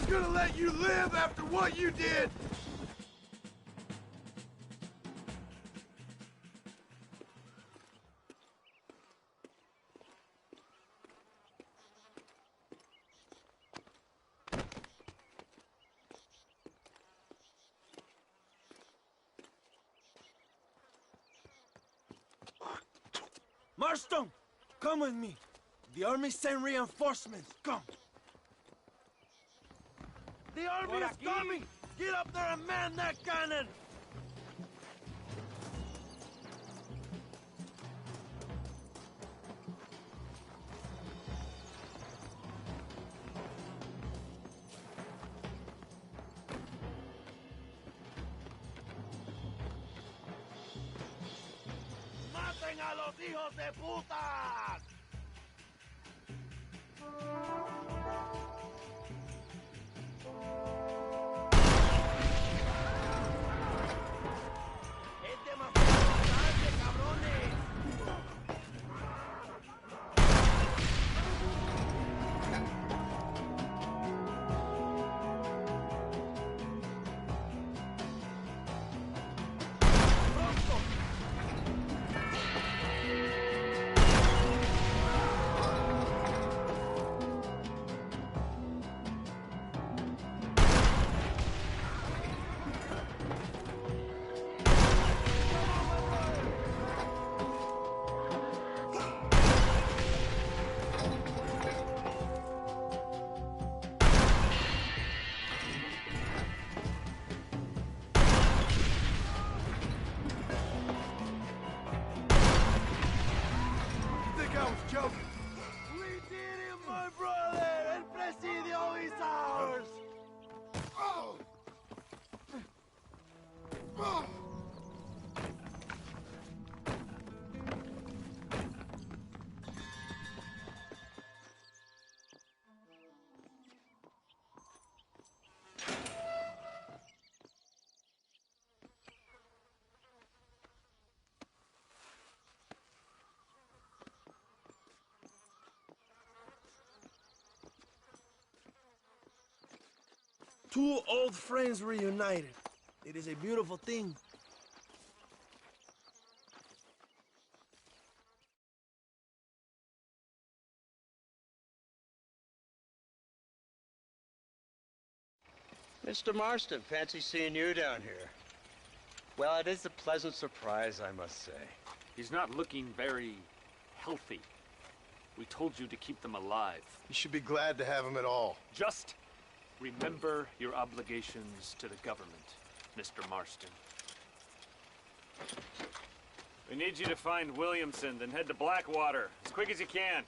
Gonna let you live after what you did! Marston, come with me. The army sent reinforcements. Come. The army is coming! Get up there and man that cannon! ¡Maten a los hijos de puta! Joking. We did it, my brother! El Presidio is ours! Oh. Oh. Two old friends reunited. It is a beautiful thing. Mr. Marston, fancy seeing you down here. Well, it is a pleasant surprise, I must say. He's not looking very healthy. We told you to keep them alive. You should be glad to have him at all. Just remember your obligations to the government, Mr. Marston. We need you to find Williamson, then head to Blackwater as quick as you can.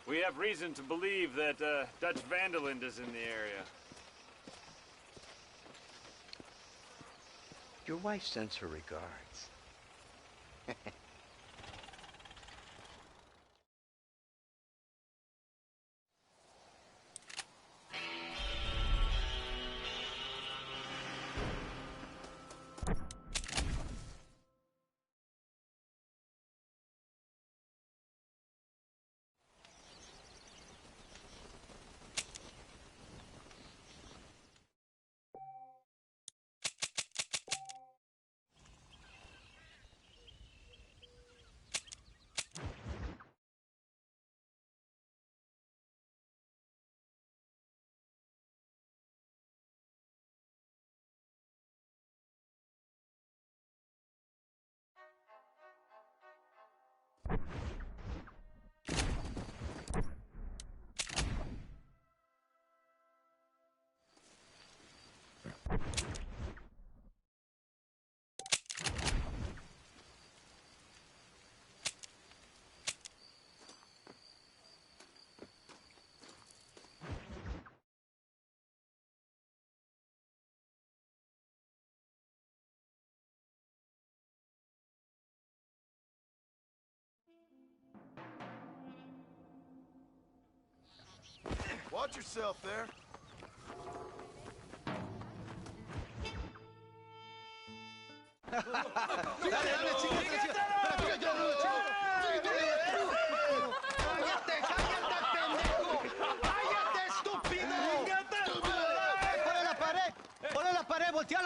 We have reason to believe that Dutch Vanderland is in the area. Your wife sends her regards. Watch yourself there.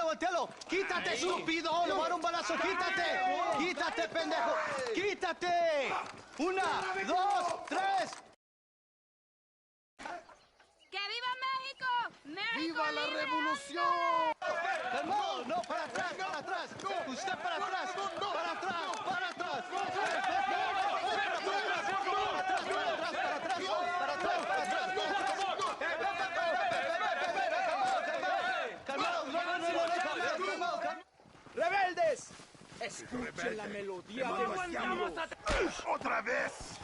¡Voltealo! ¡Quítate, estúpido! ¡Le voy a dar un balazo! ¡Quítate! ¡Quítate, pendejo! ¡Quítate! ¡Una, dos, tres! ¡Que viva México! ¡México ¡Viva la libre! revolución! ¡Calmado! ¡No, para atrás! ¡Usted para atrás! ¡Para atrás! ¡Rebeldes! Escuchen la melodía de los tiros. ¡Otra vez!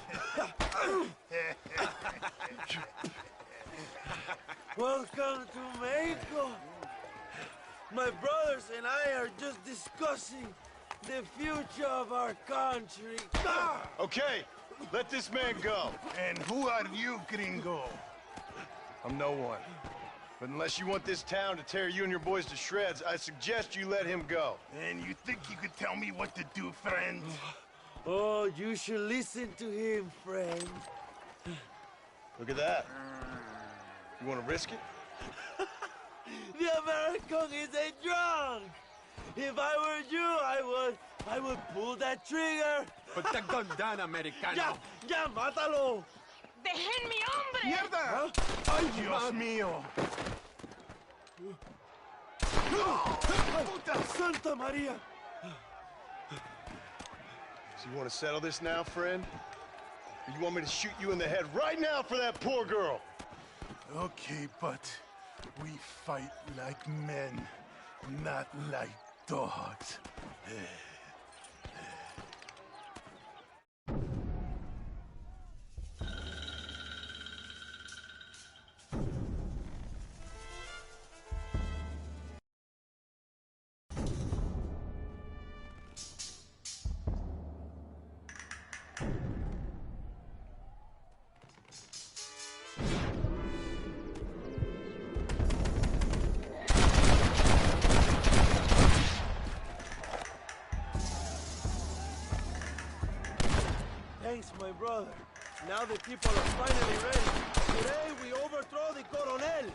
Welcome to Mexico. My brothers and I are just discussing the future of our country. Okay, let this man go. And who are you, gringo? I'm no one. But unless you want this town to tear you and your boys to shreds, I suggest you let him go. And you think you could tell me what to do, friend? Oh, you should listen to him, friend. Look at that. You want to risk it? The American is a drunk. If I were you, I would pull that trigger. Put the gun down, Americano. Ya, mátalo. ¡Dejen mi hombre! ¡Mierda! ¡Ay, Dios mío! ¡Puta Santa María! So you want to settle this now, friend? Or you want me to shoot you in the head right now for that poor girl? Okay, but we fight like men, not like dogs. Thanks, my brother. Now the people are finally ready. Today we overthrow the Coronel.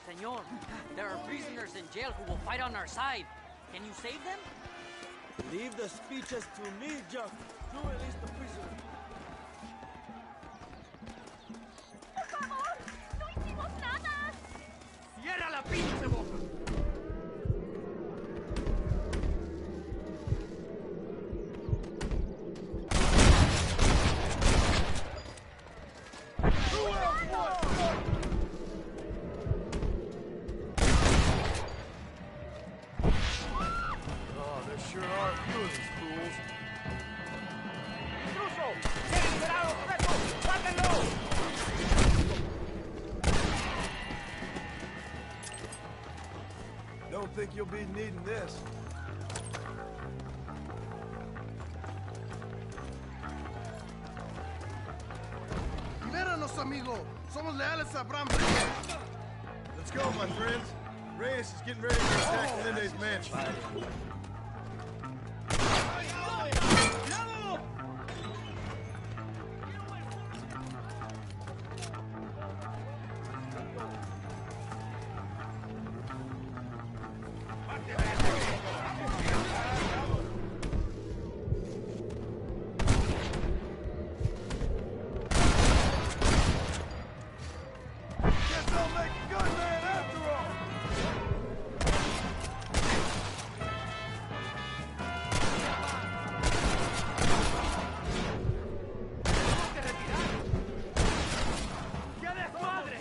Senor, there are prisoners in jail who will fight on our side. Can you save them? Leave the speeches to me, Jack. You release the prisoner. la pinche boca! Oh, there sure are a few of these fools. ¡Intruso! ¡Tiene liberado sujeto! ¡Mátenlo! Don't think you'll be needing this. Libéranos, amigo. Somos leales a Bram. Let's go, my friends. Reyes is getting ready to attack Melinde's mansion. Guess I'll make a good man after all. ¡Qué desmadre!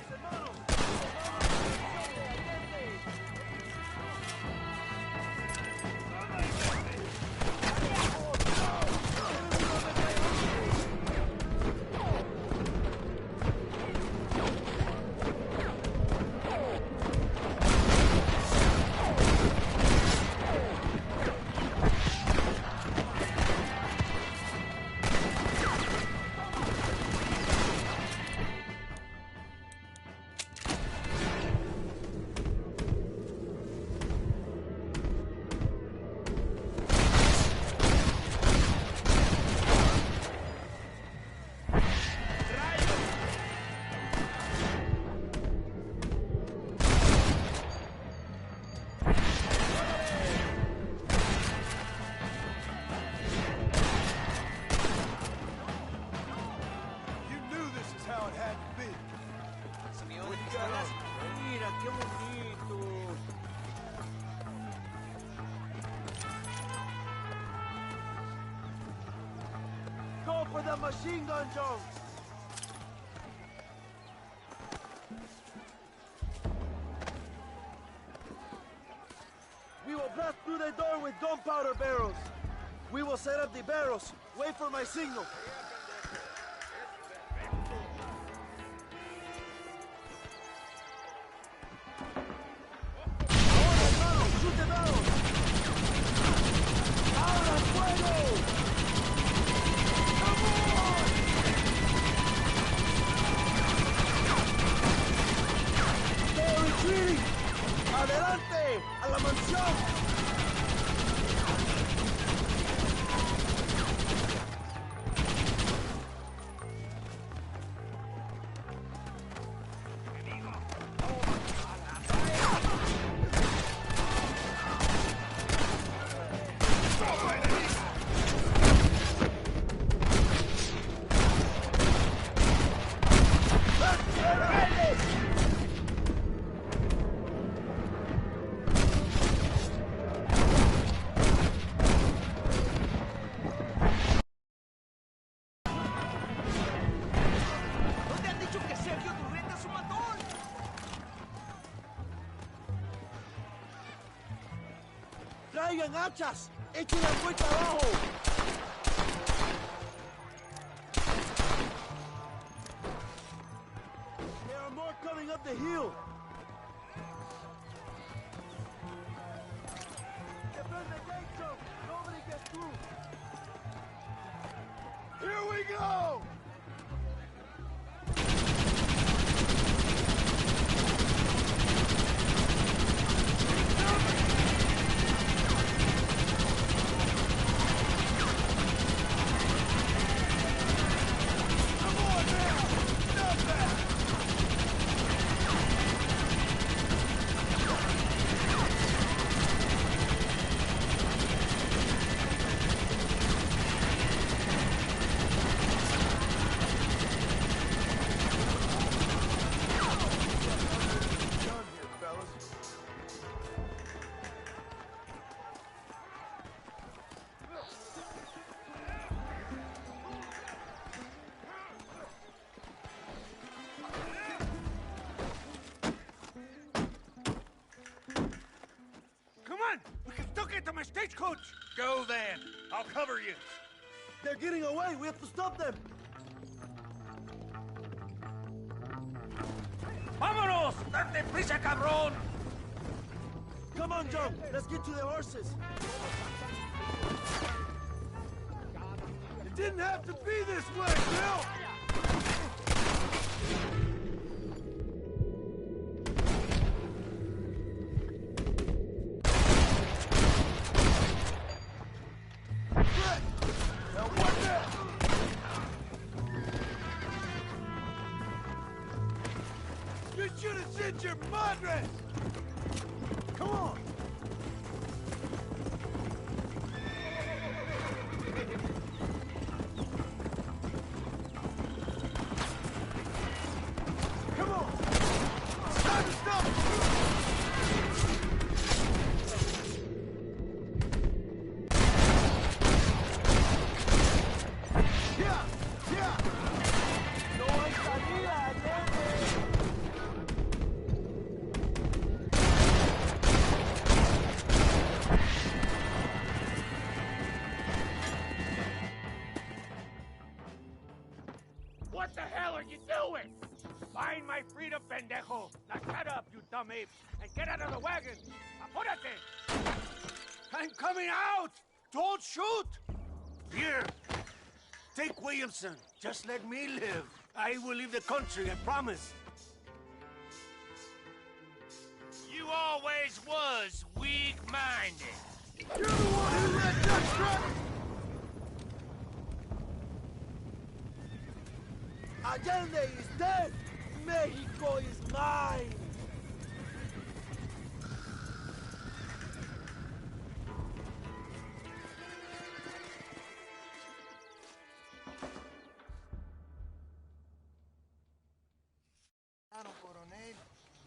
You knew this is how it had to be. Mira, qué bonito. Go for the machine gun, Jones. We will blast through the door with gunpowder barrels. We will set up the barrels. Wait for my signal. Ahora, hermano, shoot the barrels. Ahora, fuego. They're retreating. Adelante, a la mansión. ¿Dónde han dicho que Sergio Durreta es un matón? Traigan hachas. Echen la puerta abajo. There are more coming up the hill. Defend the gate, Joe. Nobody gets through. Here we go! my stagecoach! Go then. I'll cover you. They're getting away. We have to stop them. Vámonos! Date prisa, cabrón! Come on, John. Let's get to the horses. It didn't have to be this way, Bill! You should have sent your madre! Come on! Come on! It's time to stop! Yeah! Yeah! No hay salida, Allende. What the hell are you doing? Find my freedom, pendejo! Now shut up, you dumb ape, and get out of the wagon! Apúrate! I'm coming out! Don't shoot! Here! Take Williamson. Just let me live. I will leave the country, I promise. You always was weak-minded. You're the one who let Dutch drop! Allende is dead. Mexico is mine.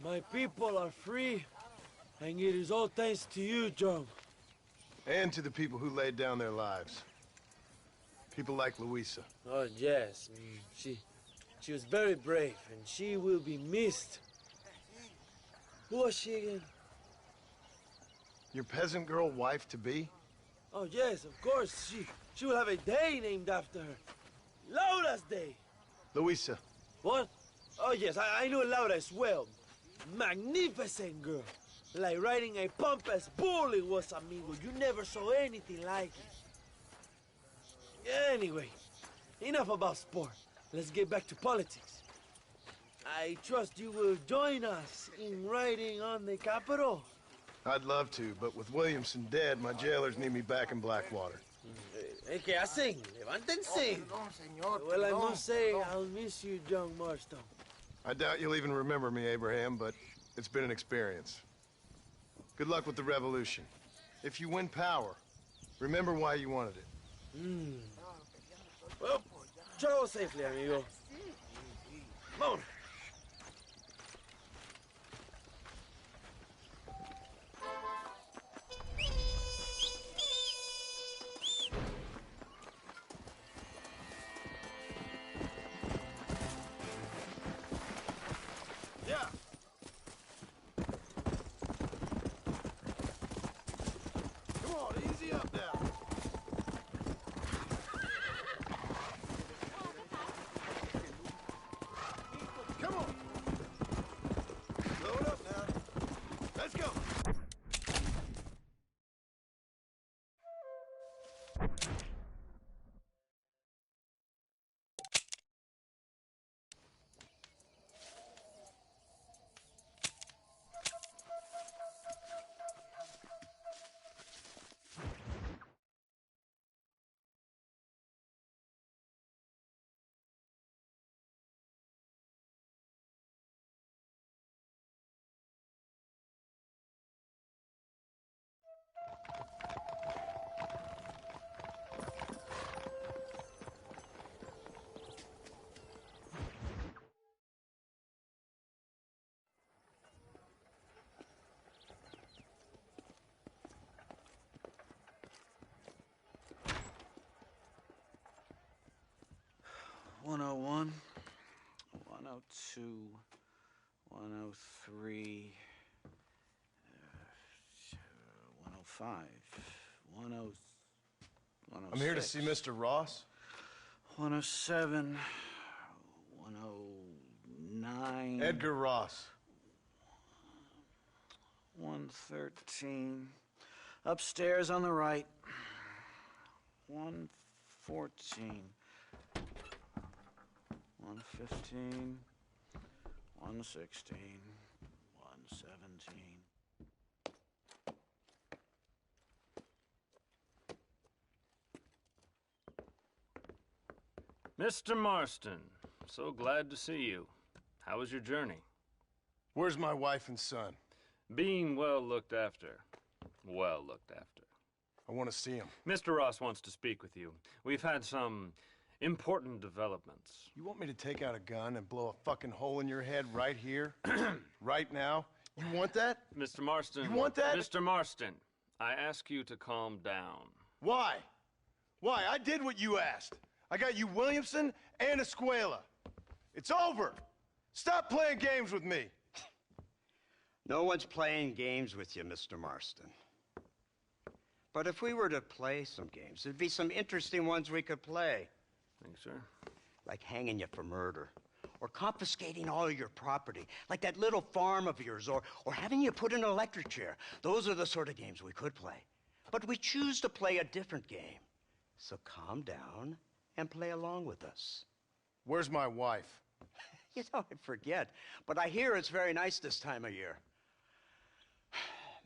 My people are free, and it is all thanks to you, John. And to the people who laid down their lives. People like Luisa. Oh, yes. She was very brave, and she will be missed. Who was she again? Your peasant girl wife-to-be? Oh, yes, of course. She will have a day named after her. Laura's Day. Luisa. What? Oh, yes, I know Laura as well. Magnificent girl. Like riding a pompous bull it was, amigo. You never saw anything like it. Anyway, enough about sport. Let's get back to politics. I trust you will join us in riding on the Capitol. I'd love to, but with Williamson dead, my jailers need me back in Blackwater. ¿Qué hacen? Levántense. Well, I must say, I'll miss you, John Marston. I doubt you'll even remember me, Abraham, but it's been an experience. Good luck with the revolution. If you win power, remember why you wanted it. Well, travel safely, amigo. Vámonos. Yeah. Come on, easy up now. Come on. Slow it up now. Let's go. One 101, 102, 103, 105, 106. I'm here to see Mr. Ross. 107. 109. Edgar Ross. 113. Upstairs on the right. 114. 115. 116. 117. Mr. Marston, so glad to see you. How was your journey? Where's my wife and son? Being well looked after. Well looked after. I want to see him. Mr. Ross wants to speak with you. We've had some important developments. You want me to take out a gun and blow a fucking hole in your head right here? Right now? You want that? Mr. Marston. You want that? Mr. Marston, I ask you to calm down. Why? Why? I did what you asked. I got you Williamson and Escuela. It's over. Stop playing games with me. No one's playing games with you, Mr. Marston. But if we were to play some games, there'd be some interesting ones we could play. Thanks, sir. Like hanging you for murder, or confiscating all of your property, like that little farm of yours, or having you put in an electric chair. Those are the sort of games we could play. But we choose to play a different game. So calm down and play along with us. Where's my wife? You know, I forget, but I hear it's very nice this time of year.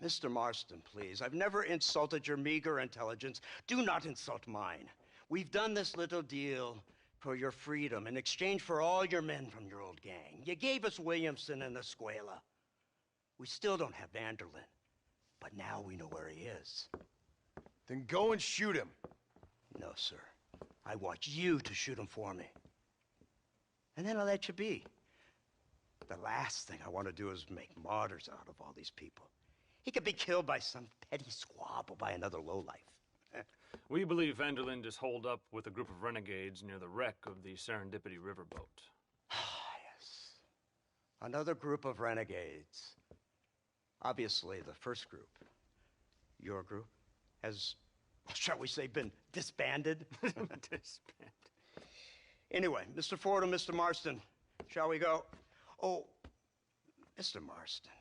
Mr. Marston, please, I've never insulted your meager intelligence. Do not insult mine. We've done this little deal for your freedom in exchange for all your men from your old gang. You gave us Williamson and Escuela. We still don't have Vanderlyn, but now we know where he is. Then go and shoot him. No, sir. I want you to shoot him for me. And then I'll let you be. The last thing I want to do is make martyrs out of all these people. He could be killed by some petty squabble by another lowlife. We believe Vanderlyn is holed up with a group of renegades near the wreck of the Serendipity riverboat. Yes. Another group of renegades. Obviously, the first group, your group, has, shall we say, been disbanded? Disbanded. Anyway, Mr. Ford and Mr. Marston, shall we go? Oh, Mr. Marston,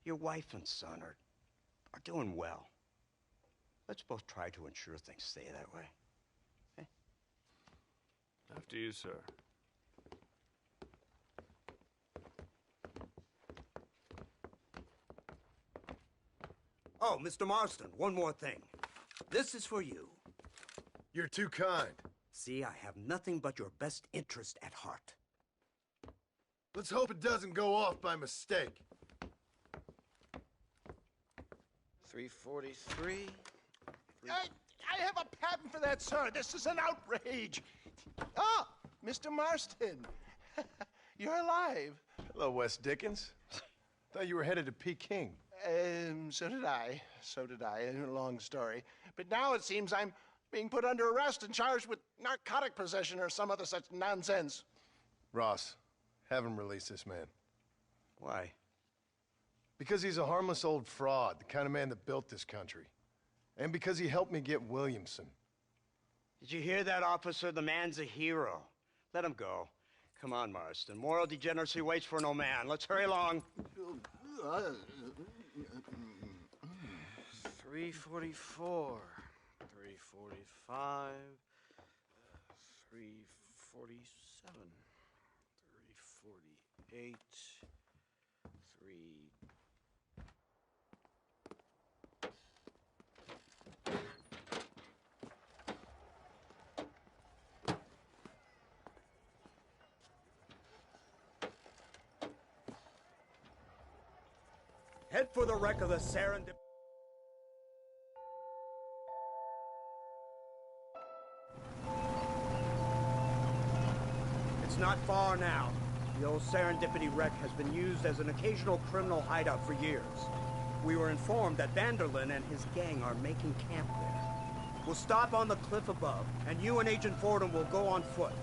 your wife and son are doing well. Let's both try to ensure things stay that way. Okay? After you, sir. Oh, Mr. Marston, one more thing. This is for you. You're too kind. See, I have nothing but your best interest at heart. Let's hope it doesn't go off by mistake. 343. I have a patent for that, sir. This is an outrage. Ah, Mr. Marston. You're alive. Hello, Wes Dickens. Thought you were headed to Peking. So did I. So did I. A long story. But now it seems I'm being put under arrest and charged with narcotic possession or some other such nonsense. Ross, have him release this man. Why? Because he's a harmless old fraud, the kind of man that built this country. And because he helped me get Williamson. Did you hear that, officer? The man's a hero. Let him go. Come on, Marston. Moral degeneracy waits for no man. Let's hurry along. 344. 345. 347. 348. 3... Head for the wreck of the Serendipity. It's not far now. The old Serendipity wreck has been used as an occasional criminal hideout for years. We were informed that Vanderlyn and his gang are making camp there. We'll stop on the cliff above, and you and Agent Fordham will go on foot.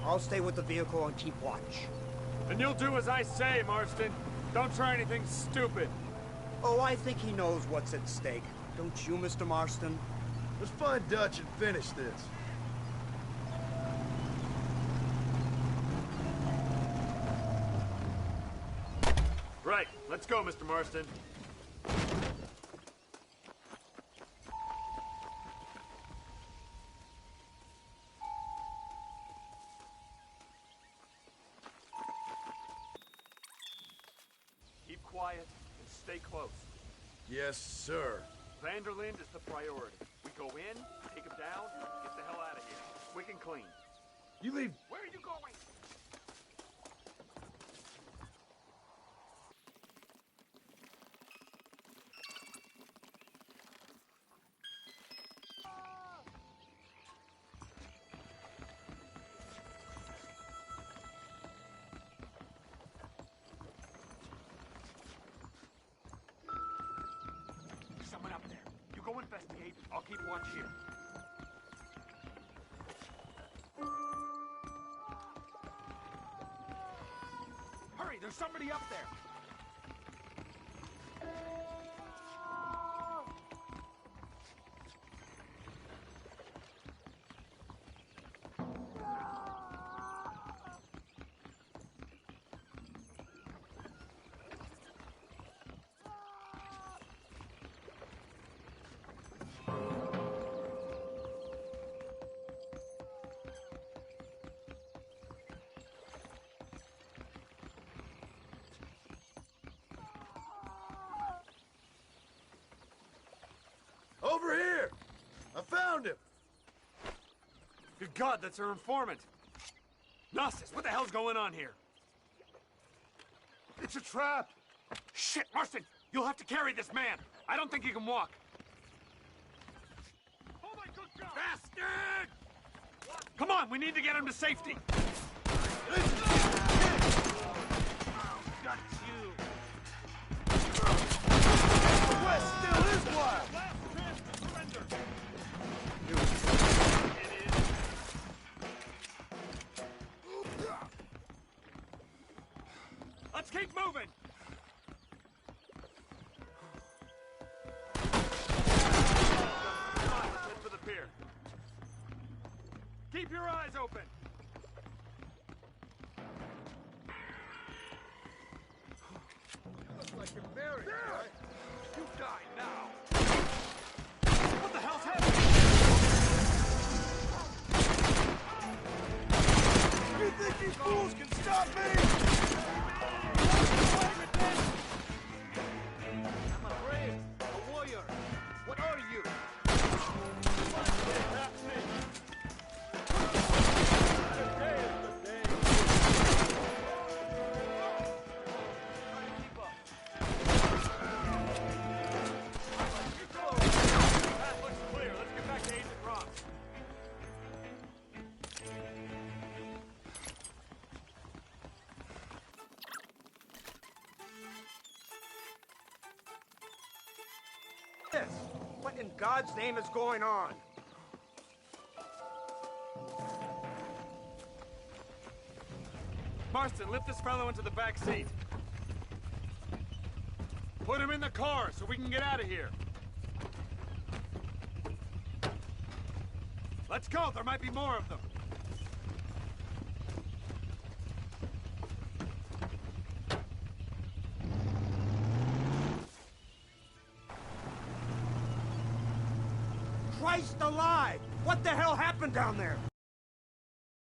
I'll stay with the vehicle and keep watch. And you'll do as I say, Marston. Don't try anything stupid. Oh, I think he knows what's at stake. Don't you, Mr. Marston? Let's find Dutch and finish this. Right, let's go, Mr. Marston. Keep quiet and stay close. Yes, sir. Vanderlind is the priority. We go in, take him down, get the hell out of here. Quick and clean. You leave. Where are you going? Someone up there. You go investigate. I'll keep watch here. Hurry, there's somebody up there. Over here! I found him! Good God, that's our informant. Gnosis, what the hell's going on here? It's a trap! Shit, Marston! You'll have to carry this man! I don't think he can walk. Oh my good God! Bastard! Come on, we need to get him to safety. Got you! The West still is wild! Let's keep moving! Come on, let's head for the pier. Keep your eyes open! You look like you're married, right? You die now! What the hell's happening? You think these fools can stop me? I'm a brave, a warrior. What are you? Path looks clear. Let's get back to Agent Ross. This? What in God's name is going on? Marston, lift this fellow into the back seat. Put him in the car so we can get out of here. Let's go. There might be more of them. Christ alive! What the hell happened down there?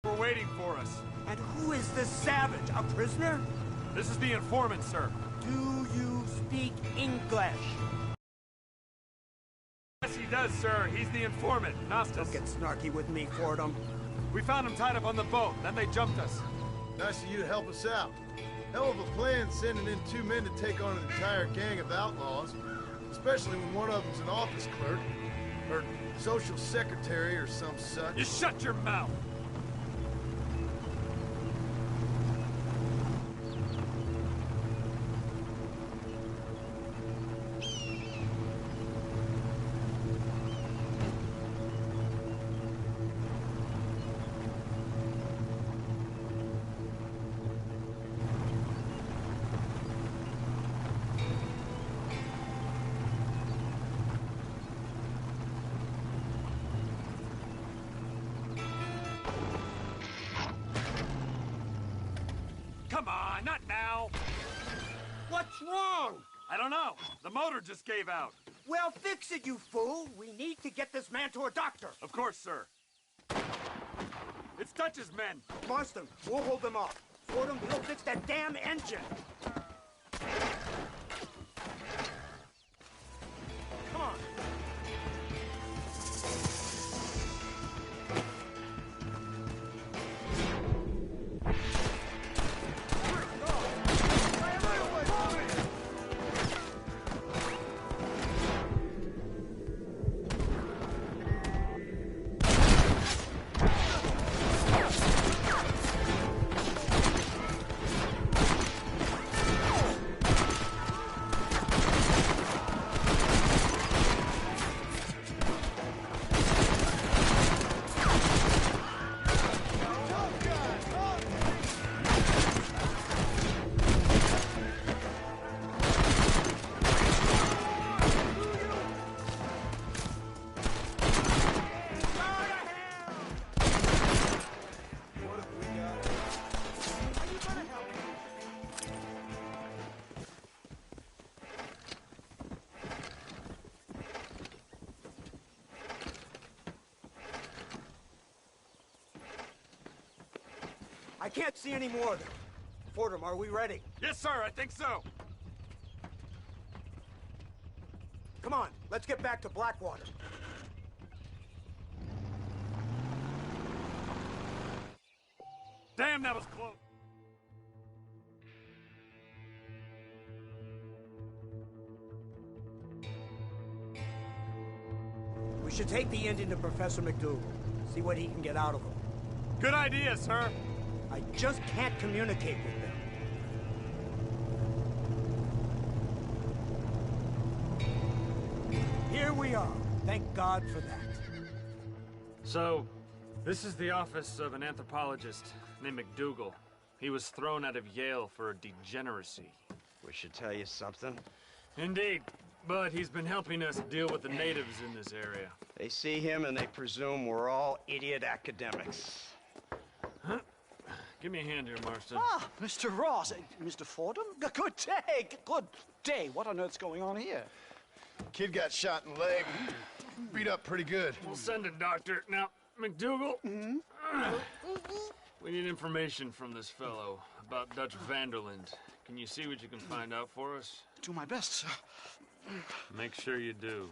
We're waiting for us. And who is this savage? A prisoner? This is the informant, sir. Do you speak English? Yes, he does, sir. He's the informant, Gnostis. Don't get snarky with me, Fordham. We found him tied up on the boat, then they jumped us. Nice of you to help us out. Hell of a plan sending in 2 men to take on an entire gang of outlaws, especially when one of them's an office clerk, or social secretary, or some such. You shut your mouth! I don't know. The motor just gave out. Well, fix it, you fool. We need to get this man to a doctor. Of course, sir. It's Dutch's men. Marston, we'll hold them off. Fordham, we'll fix that damn engine. Come on. I can't see any more of them. Fordham, are we ready? Yes, sir, I think so. Come on, let's get back to Blackwater. Damn, that was close. We should take the Indian to Professor McDougal. See what he can get out of him. Good idea, sir. I just can't communicate with them. Here we are. Thank God for that. So, this is the office of an anthropologist named McDougal. He was thrown out of Yale for a degeneracy. We should tell you something. Indeed, but he's been helping us deal with the natives in this area. They see him and they presume we're all idiot academics. Huh? Give me a hand here, Marston. Ah, Mr. Ross. Mr. Fordham? Good day. Good day. What on earth's going on here? Kid got shot in the leg. Beat up pretty good. We'll send a doctor. Now, McDougal, we need information from this fellow about Dutch Vanderland. Can you see what you can find out for us? Do my best, sir. Make sure you do.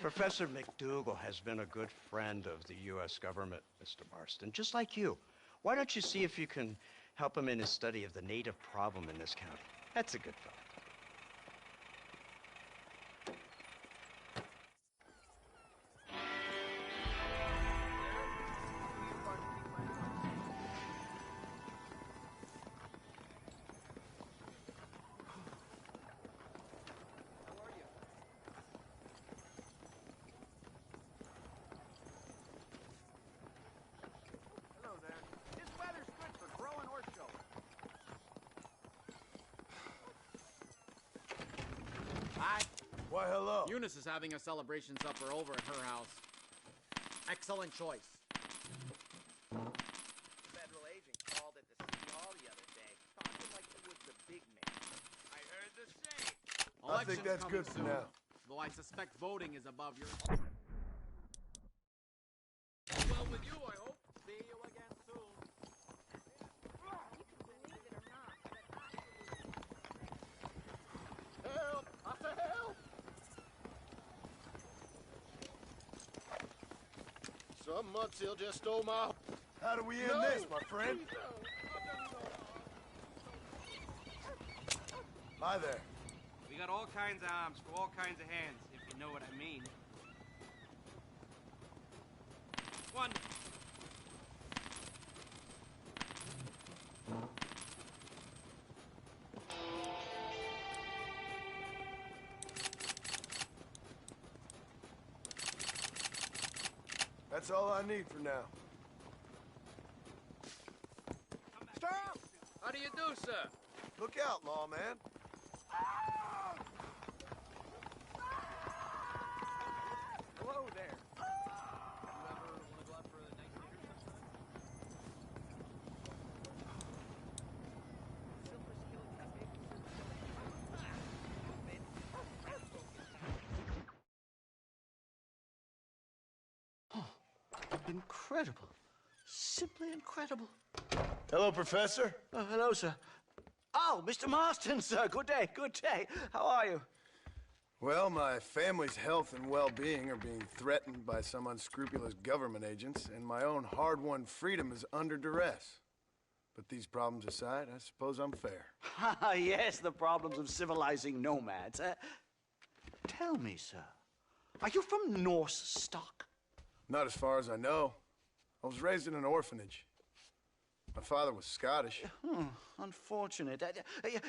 Professor McDougal has been a good friend of the U.S. government, Mr. Marston, just like you. Why don't you see if you can help him in his study of the native problem in this county? That's a good fellow. Why, hello. Eunice is having a celebration supper over at her house. Excellent choice. Federal agent called at the city hall the other day, talking like he was the big man. I heard the same. I think that's good for now. Though I suspect voting is above your... Well, with you, I hope. See you again soon. Help! After help! Some mudsill just stole my... How do we end this, my friend? Hi there. We got all kinds of arms for all kinds of hands, if you know what I mean. One. That's all I need for now. Stop! How do you do, sir? Look out, lawman. Hello there. You ever want to go out for a night dinner sometime? Silver Skill Cafe. Incredible. Simply incredible. Hello, Professor. Hello, sir. Oh, Mr. Marston, sir. Good day, good day. How are you? Well, my family's health and well-being are being threatened by some unscrupulous government agents, and my own hard-won freedom is under duress. But these problems aside, I suppose I'm fair. Yes, the problems of civilizing nomads. Tell me, sir, are you from Norse stock? Not as far as I know. I was raised in an orphanage. My father was Scottish. Unfortunate.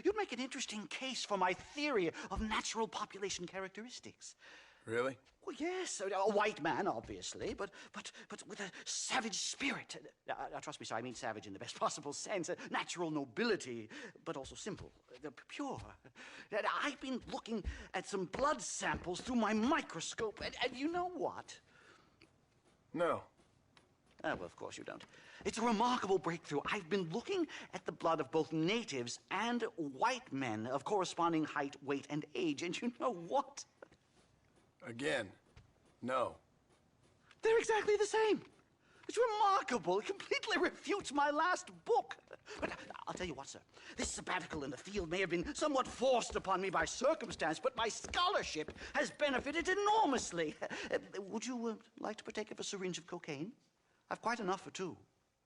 You'd make an interesting case for my theory of natural population characteristics. Really? Well, yes, a white man, obviously, but with a savage spirit. Trust me, sir, I mean savage in the best possible sense. Natural nobility, but also simple, pure. I've been looking at some blood samples through my microscope, and you know what? No. Well, of course you don't. It's a remarkable breakthrough. I've been looking at the blood of both natives and white men of corresponding height, weight, and age, and you know what? Again, no. They're exactly the same. It's remarkable. It completely refutes my last book. But I'll tell you what, sir. This sabbatical in the field may have been somewhat forced upon me by circumstance, but my scholarship has benefited enormously. Would you like to partake of a syringe of cocaine? I've quite enough for two.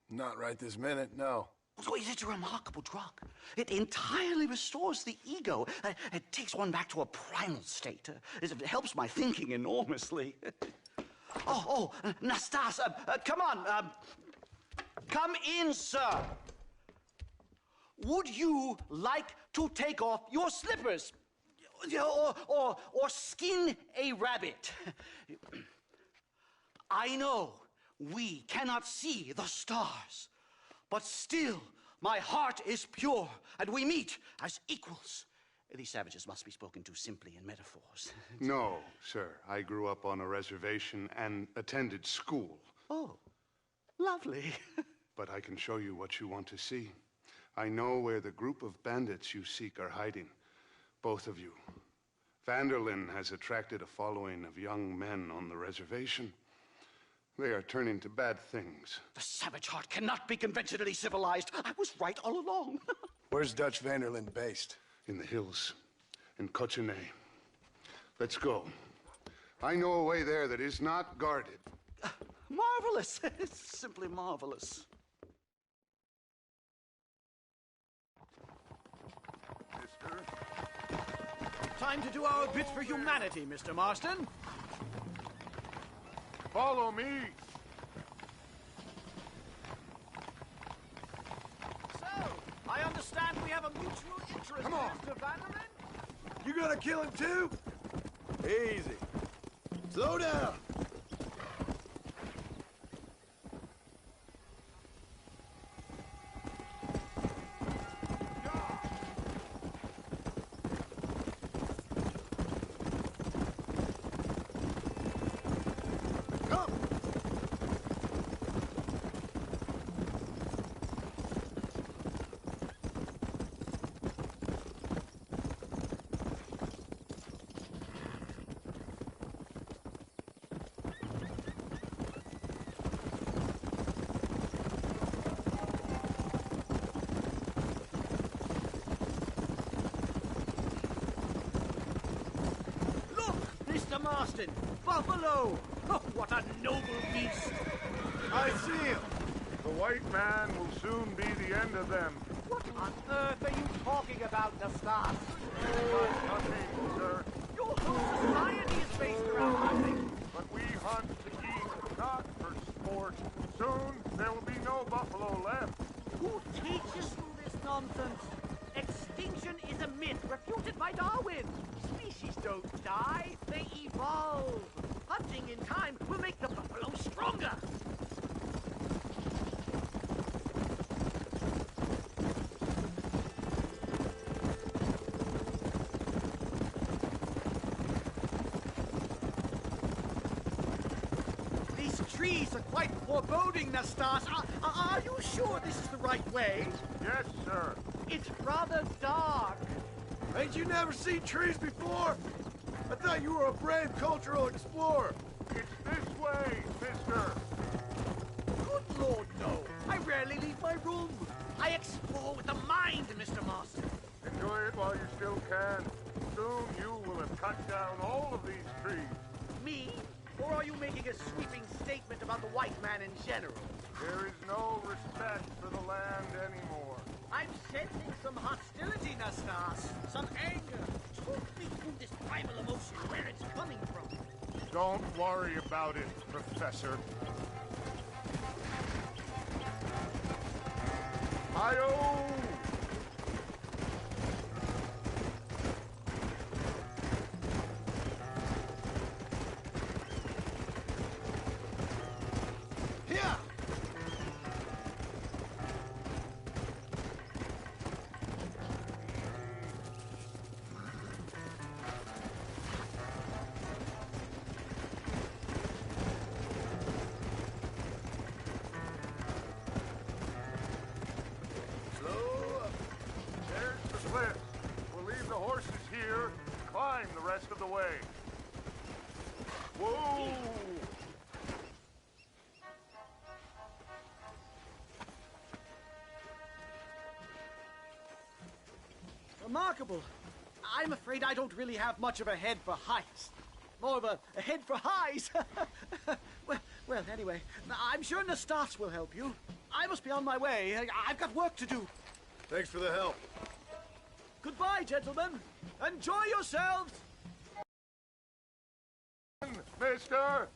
Not right this minute, no. Oh, it's a remarkable drug. It entirely restores the ego. It takes one back to a primal state. It helps my thinking enormously. Nastas, come on. Come in, sir. Would you like to take off your slippers? Or skin a rabbit? I know we cannot see the stars, but still my heart is pure, and we meet as equals. These savages must be spoken to simply in metaphors. No, sir. I grew up on a reservation and attended school. Oh, lovely. But I can show you what you want to see. I know where the group of bandits you seek are hiding. Both of you. Vanderlyn has attracted a following of young men on the reservation. They are turning to bad things. The savage heart cannot be conventionally civilized. I was right all along. Where's Dutch Vanderlyn based? In the hills, in Cochene. Let's go. I know a way there that is not guarded. Marvelous. It's simply marvelous. Mister? Time to do our bit for humanity, Mr. Marston. Follow me. So, I understand we have a mutual interest, Come on. Mr. Vanderlyn? You gonna kill him too? Easy. Slow down. Mr. Marston! Buffalo! Oh, what a noble beast! I see him. The white man will soon be the end of them. What on earth are you talking about, Nastas? Nothing, sir. Your whole society is based around hunting. But we hunt to eat, not for sport. Soon there will be no buffalo left. Who teaches you this nonsense? Extinction is a myth refuted by Darwin. Species don't die, they evolve. Hunting in time will make the buffalo stronger. These trees are quite foreboding, Nastas. Are you sure this is the right way? Yes, sir. It's rather dark. Ain't you never seen trees before? I thought you were a brave cultural explorer. It's this way, mister. making a sweeping statement about the white man in general. There is no respect for the land anymore. I'm sensing some hostility, Nastas. Some anger. Talk me through this primal emotion, where it's coming from. Don't worry about it, Professor. Hi-oh! Of the way. Whoa! Remarkable. I'm afraid I don't really have much of a head for heights. More of a head for highs. well, anyway, I'm sure Nastas will help you. I must be on my way. I've got work to do. Thanks for the help. Goodbye, gentlemen. Enjoy yourselves. Mister!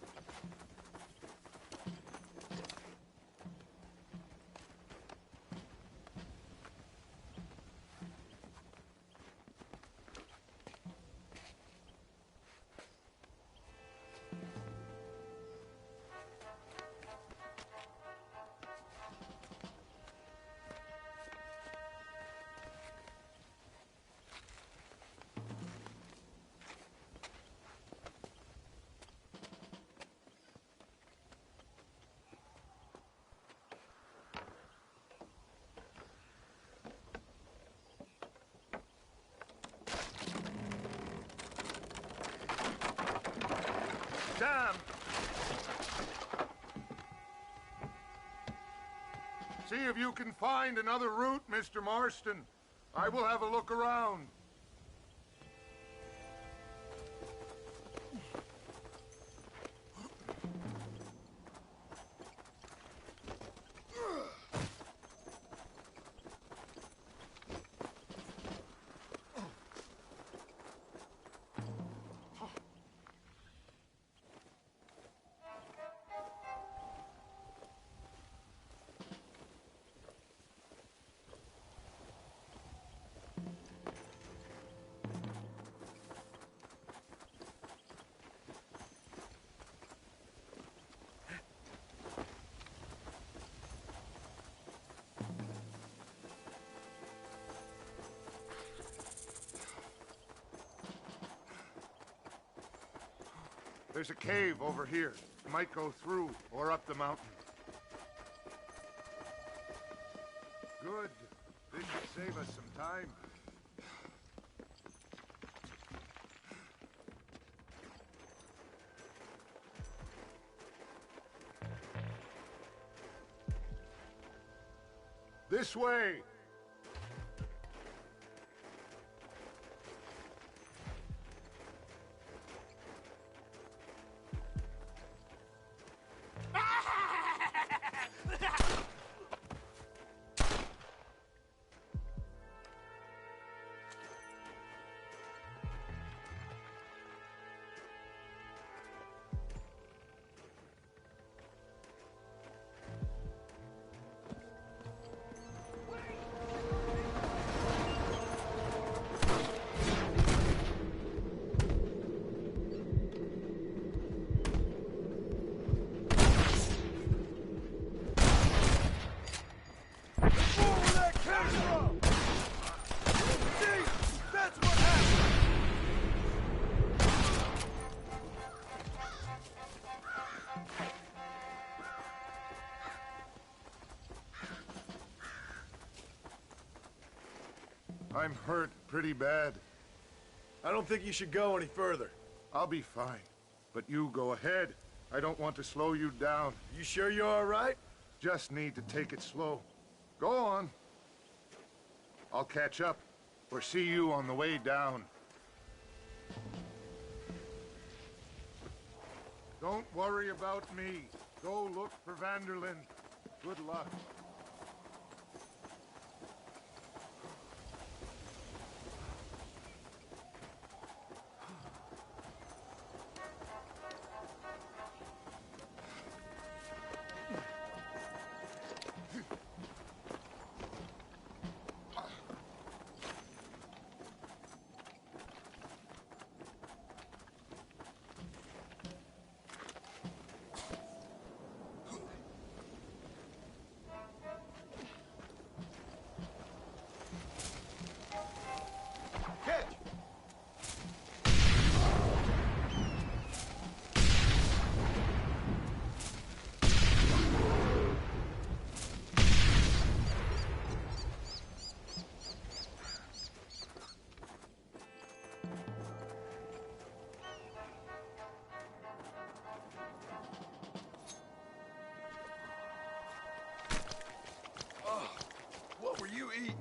Damn! See if you can find another route, Mr. Marston. I will have a look around. There's a cave over here. You might go through or up the mountain. Good. This should save us some time. This way! I'm hurt pretty bad. I don't think you should go any further. I'll be fine. But you go ahead. I don't want to slow you down. You sure you're all right? Just need to take it slow. Go on. I'll catch up or see you on the way down. Don't worry about me. Go look for Vanderlyn. Good luck. What were you eating?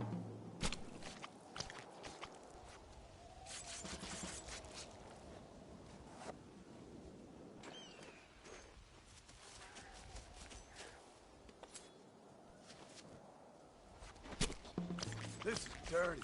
This is dirty.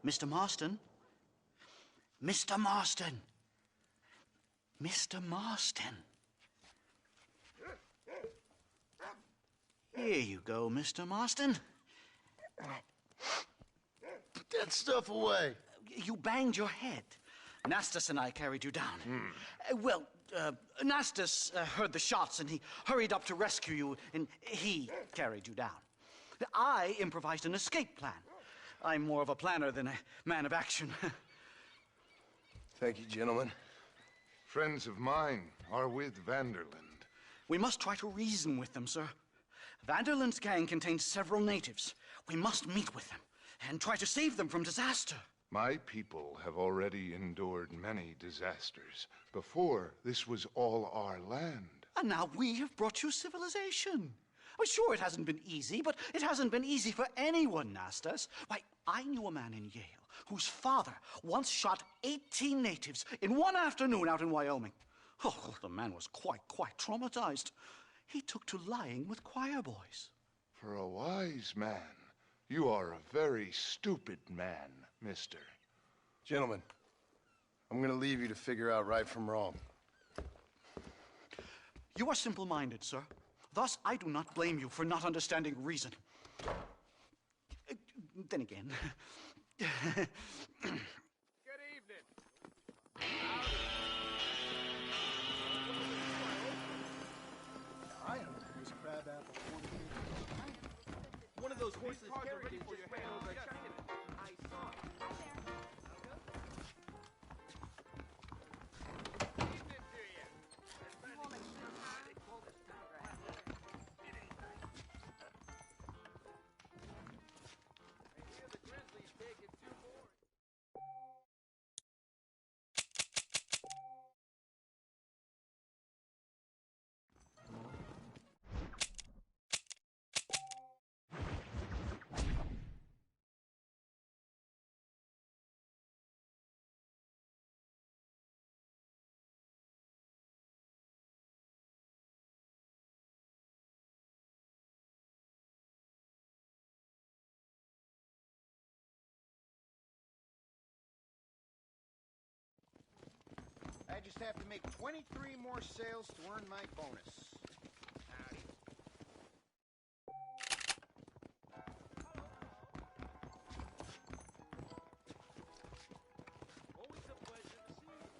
Mr. Marston? Mr. Marston! Mr. Marston! Here you go, Mr. Marston. Put that stuff away. You banged your head. Nastas and I carried you down. Nastas heard the shots and he hurried up to rescue you, and he carried you down. I improvised an escape plan. I'm more of a planner than a man of action. Thank you, gentlemen. Friends of mine are with Vanderland. We must try to reason with them, sir. Vanderland's gang contains several natives. We must meet with them and try to save them from disaster. My people have already endured many disasters. Before, this was all our land. And now we have brought you civilization. Well, sure, it hasn't been easy, but it hasn't been easy for anyone, Nastas. Why, I knew a man in Yale whose father once shot 18 natives in one afternoon out in Wyoming. Oh, the man was quite traumatized. He took to lying with choir boys. For a wise man, you are a very stupid man, mister. Gentlemen, I'm gonna leave you to figure out right from wrong. You are simple-minded, sir. Thus, I do not blame you for not understanding reason. Then again... Good evening. I hope this crabapple One of those horses carriages just ran over a Chinaman. I saw it. Evening to you. They call this telegraph. I hear the grizzly's taking 2 more. I just have to make 23 more sales to earn my bonus. Howdy. Always a pleasure to see you.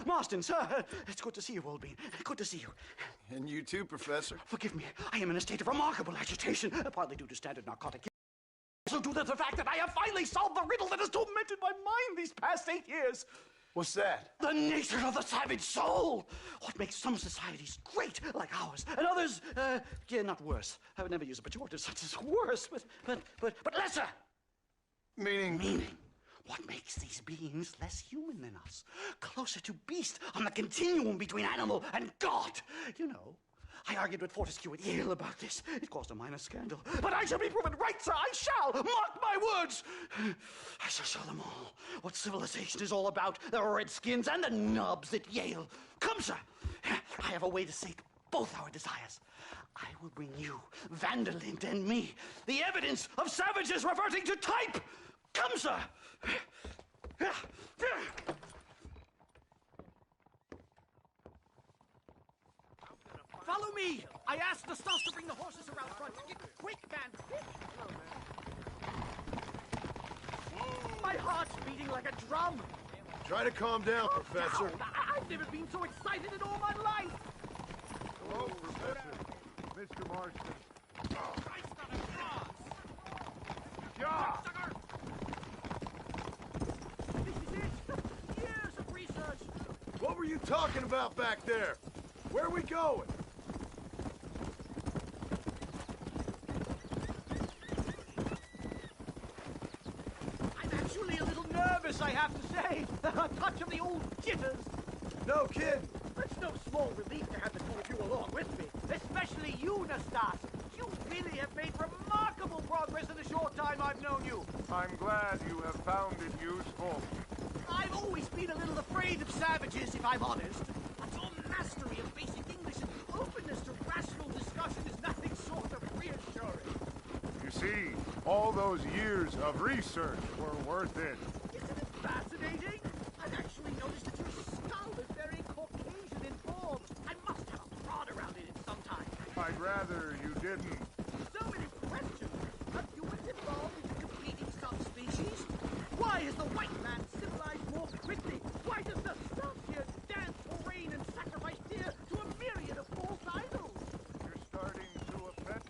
Marston, sir! It's good to see you, old bean. Good to see you. And you too, Professor. Forgive me. I am in a state of remarkable agitation, partly due to standard narcotic. Also due to the fact that I have finally solved the riddle that has tormented my mind these past 8 years. What's that? The nature of the savage soul. What makes some societies great, like ours, and others, not worse. I would never use a pejorative such as worse, but lesser. Meaning? What makes these beings less human than us? Closer to beast on the continuum between animal and God. You know, I argued with Fortescue at Yale about this. It caused a minor scandal. But I shall be proven right, sir. I shall. Mark my words. I shall show them all what civilization is all about. The redskins and the nubs at Yale. Come, sir. I have a way to sate both our desires. I will bring you, Vanderland and me, the evidence of savages reverting to type. Come, sir. Follow me! I asked the staff to bring the horses around front. Get quick, man! My heart's beating like a drum. Try to calm down, Professor. I've never been so excited in all my life. Hello, Professor. Mr. Marston. Christ on a cross! Ja! This is it! Years of research! What were you talking about back there? Where are we going? I'm actually a little nervous, I have to say. A touch of the old jitters. No kidding. It's no small relief to have the two of you along with me. Especially you, Nastas. You really have made remarkable progress. progress in the short time I've known you. I'm glad you have found it useful. I've always been a little afraid of savages, if I'm honest. But your mastery of basic English and openness to rational discussion is nothing short of reassuring. You see, all those years of research were worth it. Isn't it fascinating? I've actually noticed that your skull is very Caucasian in form. I must have a prod around it at some time. I'd rather you didn't. So many questions. Have humans evolved into competing subspecies? Why is the white man civilized more quickly? Why does the South here dance for rain and sacrifice deer to a myriad of false idols? You're starting to affect...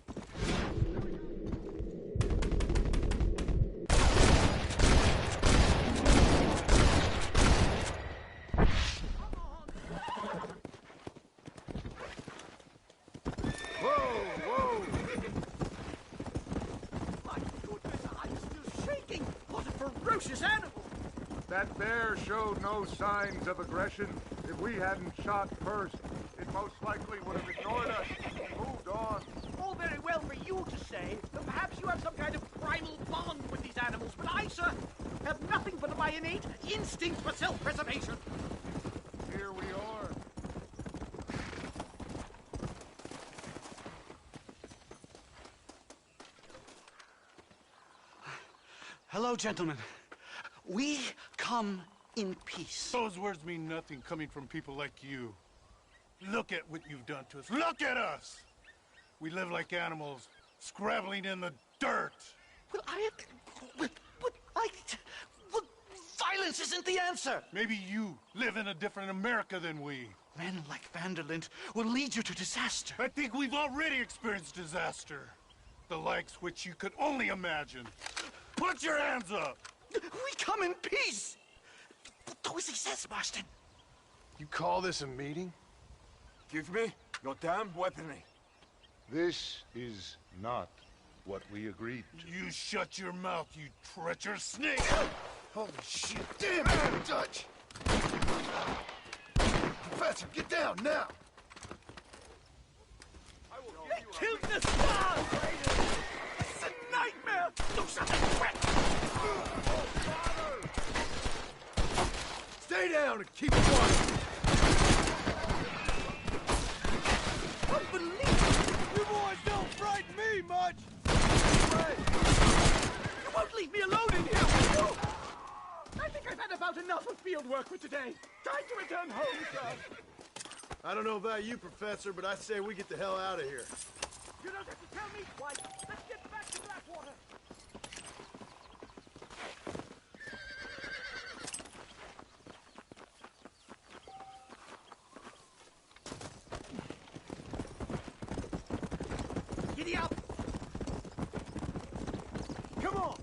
Whoa! My goodness, I'm still shaking. What a ferocious animal! That bear showed no signs of aggression. If we hadn't shot first, it most likely would have ignored us and moved on. All very well for you to say, that perhaps you have some kind of primal bond with these animals, but I, sir, have nothing but my innate instinct for self-preservation. Here we are. Hello, gentlemen. We come in peace. Those words mean nothing coming from people like you. Look at what you've done to us. Look at us! We live like animals, scrabbling in the dirt. Well, violence isn't the answer. Maybe you live in a different America than we. Men like Vanderlint will lead you to disaster. I think we've already experienced disaster. The likes which you could only imagine. Put your hands up! We come in peace! Do as he says, Marston. You call this a meeting? Give me your damn weaponry. This is not what we agreed to. You shut your mouth, you treacherous snake! Holy shit! Damn it, Dutch! Professor, get down now! They killed the stars! It's a nightmare! Do something quick! Stay down and keep quiet! Unbelievable! You boys don't frighten me much! You won't leave me alone in here, will you? I think I've had about enough of field work for today. Time to return home, sir. I don't know about you, Professor, but I say we get the hell out of here. You don't have to tell me twice. Let's get back to Blackwater. Giddy up! Come on!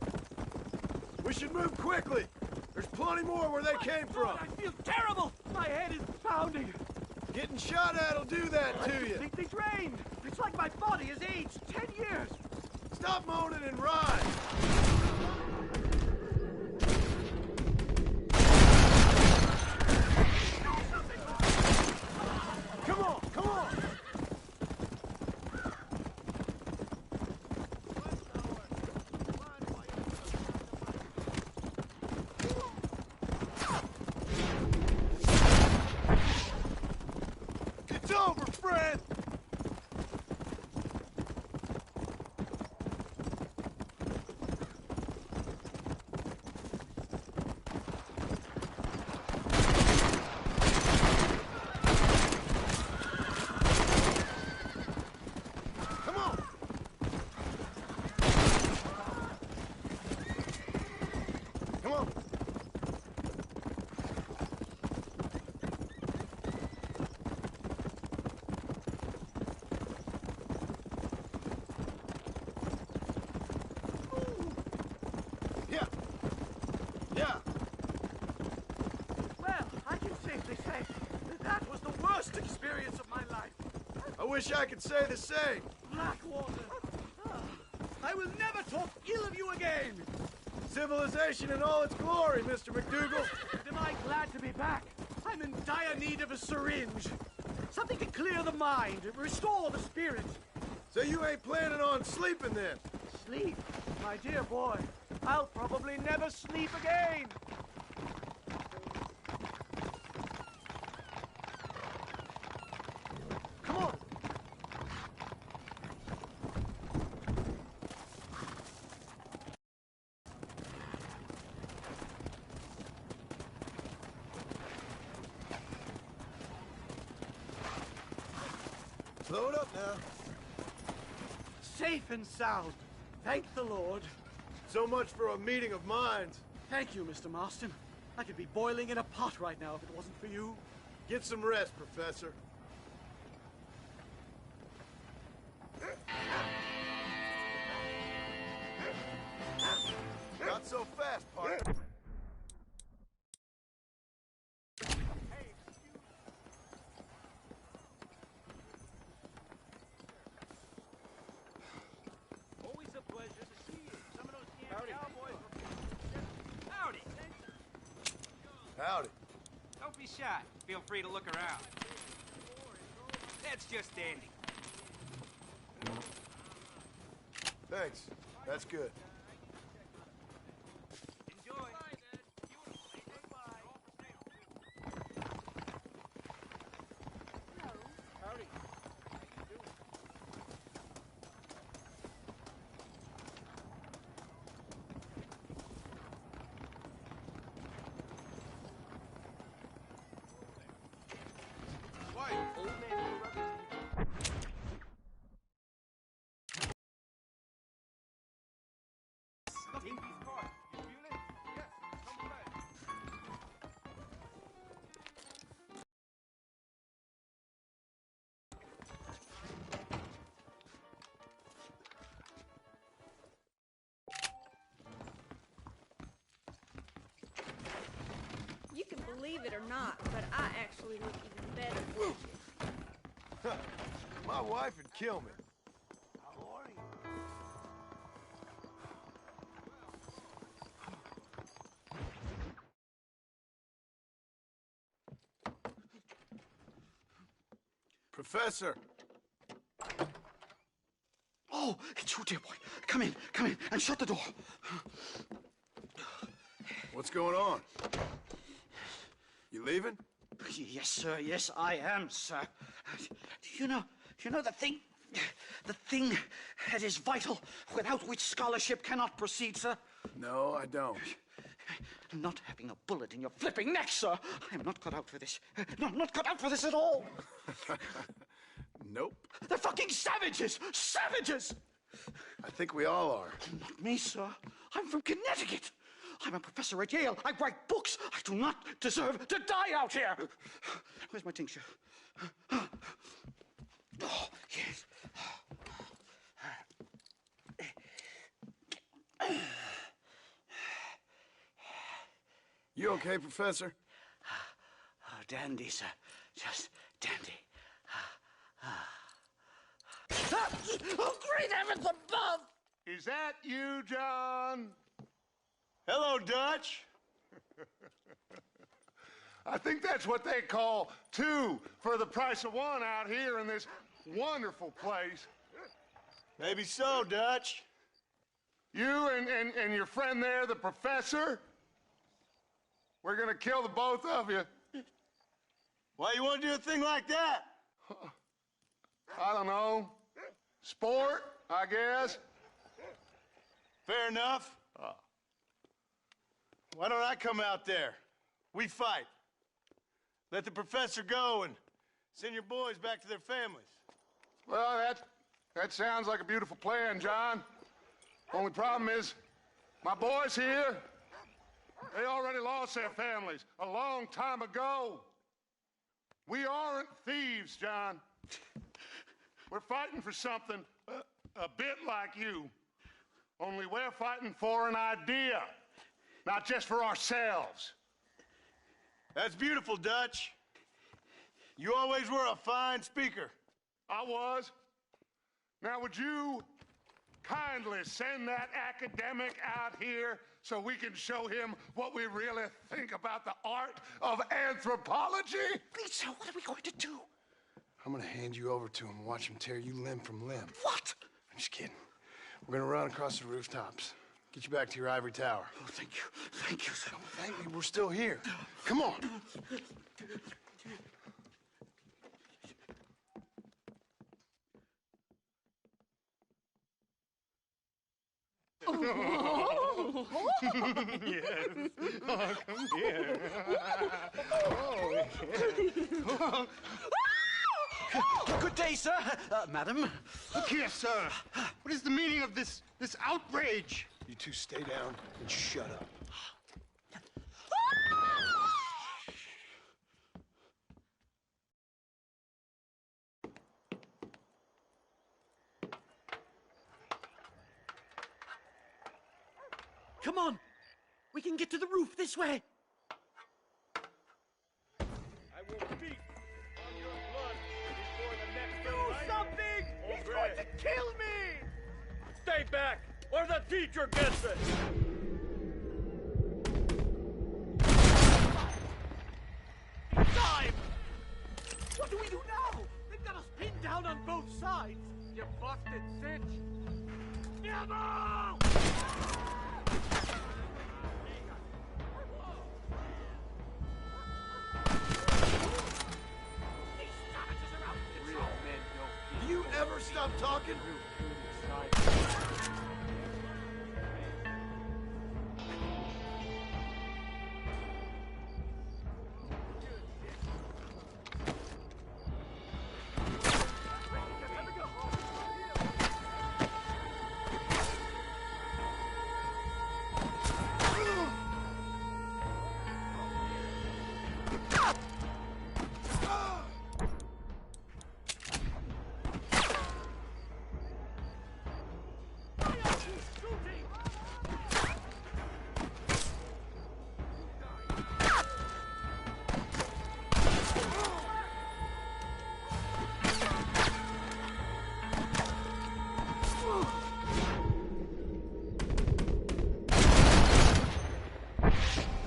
We should move quickly! There's plenty more where they came from! I feel terrible! My head is pounding! Getting shot at'll do that to you! Completely drained! It's like my body has aged 10 years! Stop moaning and ride! Come on, come on! It's over, friend! Come on! Come on! Yeah! Yeah! Well, I can safely say that was the worst experience of my life. I wish I could say the same. Blackwater! I will never talk ill of you again! Civilization in all its glory, Mr. McDougal. Am I glad to be back? I'm in dire need of a syringe. Something to clear the mind, restore the spirit. So you ain't planning on sleeping then? Sleep? My dear boy, I'll probably never sleep again! Come on! Slow it up now. Safe and sound. Thank the Lord. So much for a meeting of minds. Thank you, Mr. Marston. I could be boiling in a pot right now if it wasn't for you. Get some rest, Professor. Not so fast, partner. Always a pleasure to see you. Some of those damn cowboys were... Howdy. Howdy. Don't be shy. Feel free to look around. That's just dandy. Thanks. That's good. Enjoy. Howdy. You can believe it or not, but I actually look even better than you. My wife would kill me. Professor! Oh, it's you, dear boy. Come in, and shut the door. What's going on? You leaving? Yes, sir. Yes, I am, sir. You know the thing that is vital, without which scholarship cannot proceed, sir? No, I don't. Not having a bullet in your flipping neck, sir. I am not cut out for this. No, I'm not cut out for this at all. Nope. They're fucking savages! Savages! I think we all are. Not me, sir. I'm from Connecticut. I'm a professor at Yale. I write books. I do not deserve to die out here. Where's my tincture? Oh, yes. You okay, Professor? Oh, dandy, sir. Just dandy. Oh, great heavens above! Is that you, John? Hello, Dutch. I think that's what they call two for the price of one out here in this wonderful place. Maybe so, Dutch. You and your friend there, the professor, we're gonna kill the both of you. Why you want to do a thing like that? I don't know. Sport, I guess. Fair enough. Why don't I come out there? We fight. Let the professor go and send your boys back to their families. Well, that sounds like a beautiful plan, John. Only problem is, my boys here, they already lost their families a long time ago. We aren't thieves, John. We're fighting for something a bit like you. Only we're fighting for an idea, not just for ourselves. That's beautiful, Dutch. You always were a fine speaker. I was. Now, would you kindly send that academic out here so we can show him what we really think about the art of anthropology? Please, sir, what are we going to do? I'm gonna hand you over to him and watch him tear you limb from limb. What? I'm just kidding. We're gonna run across the rooftops. Get you back to your ivory tower. Oh, thank you. Thank you, sir. Don't thank me. We're still here. Come on. Oh. Yes. Oh, come here. Oh. Good day, sir. Madam. Look here, sir. What is the meaning of this outrage? You two stay down and shut up. Come on. We can get to the roof this way. I will feast on your blood before the next Do something! He's going to kill me! Stay back, or the teacher gets it! Time! What do we do now? They've got us pinned down on both sides. You busted cinch! Never! Do you ever stop talking?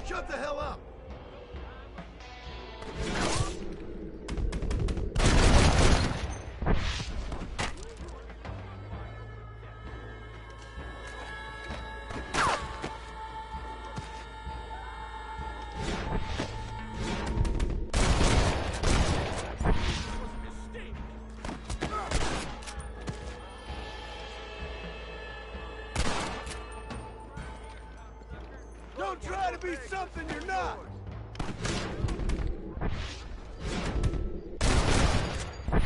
Shut the hell up! Don't try to be something you're not! I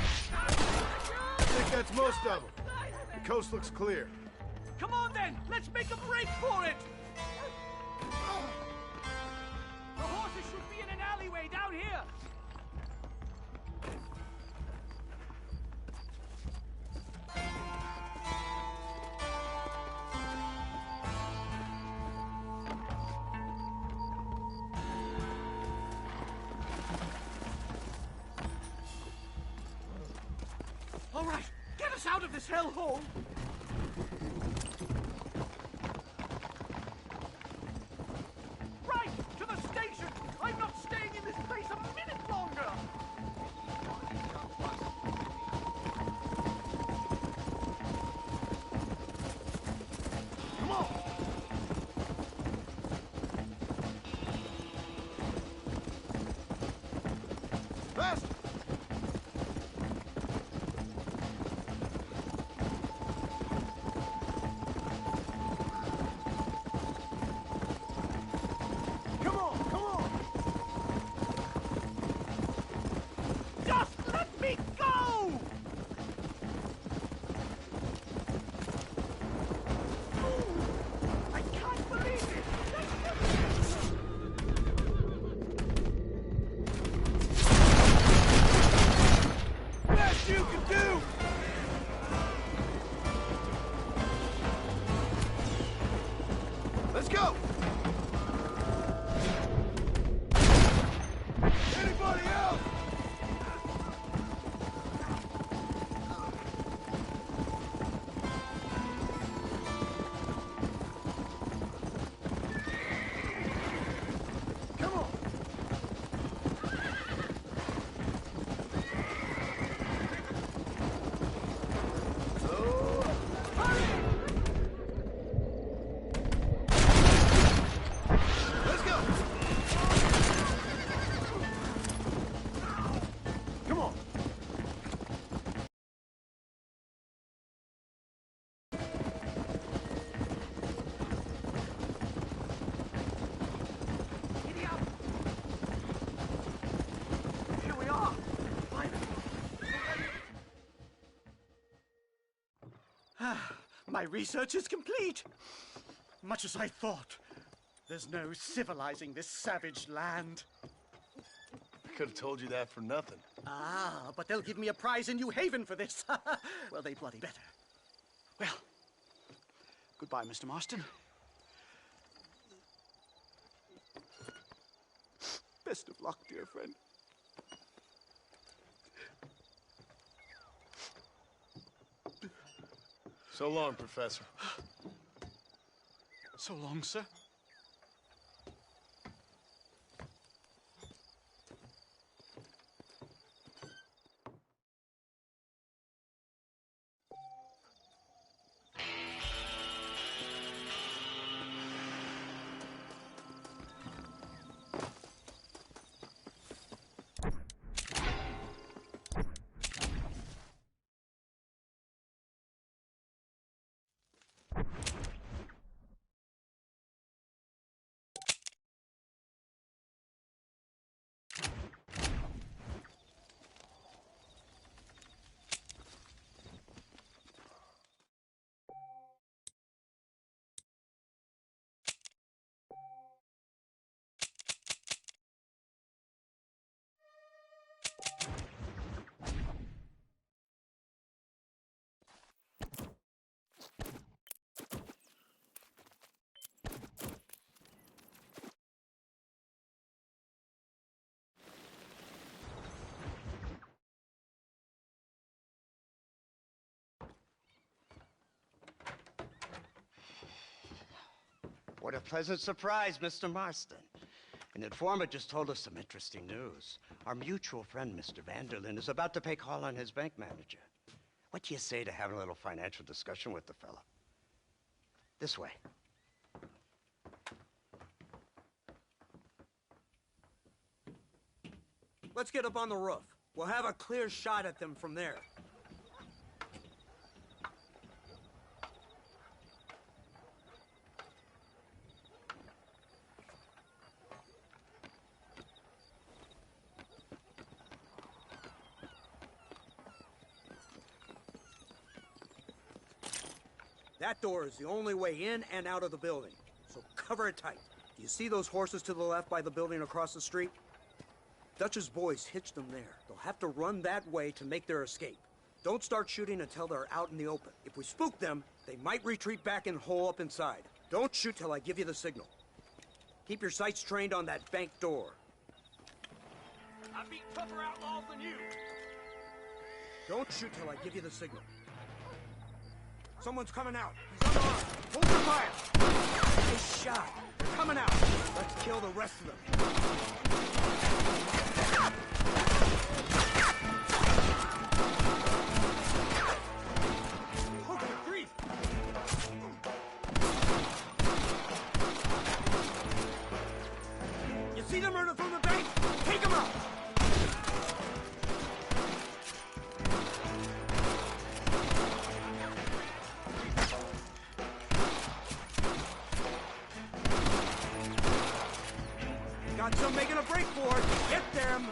think that's most of them. The coast looks clear. Come on then! Let's make a break for it! The horses should be in an alleyway down here! All right, get us out of this hellhole! Right, to the station! I'm not staying in this place a minute longer! Come on! Fast! Come on, come on! Just let me go! I can't believe it! My research is complete. Much as I thought. There's no civilizing this savage land. I could have told you that for nothing. Ah, but they'll give me a prize in New Haven for this. Well, they bloody better. Well, goodbye, Mr. Marston. Best of luck, dear friend. So long, Professor. So long, sir. What a pleasant surprise, Mr. Marston. An informant just told us some interesting news. Our mutual friend, Mr. Vanderlyn, is about to pay call on his bank manager. What do you say to having a little financial discussion with the fella? This way. Let's get up on the roof. We'll have a clear shot at them from there. That door is the only way in and out of the building, so cover it tight. Do you see those horses to the left by the building across the street? Dutch's boys hitched them there. They'll have to run that way to make their escape. Don't start shooting until they're out in the open. If we spook them, they might retreat back and hole up inside. Don't shoot till I give you the signal. Keep your sights trained on that bank door. I beat tougher outlaws than you. Don't shoot till I give you the signal. Someone's coming out. He's unarmed. Hold your fire. Nice shot. They're coming out. Let's kill the rest of them. Holy grief! You see them running from the bank? Take them out! Got some making a break for it. Get them!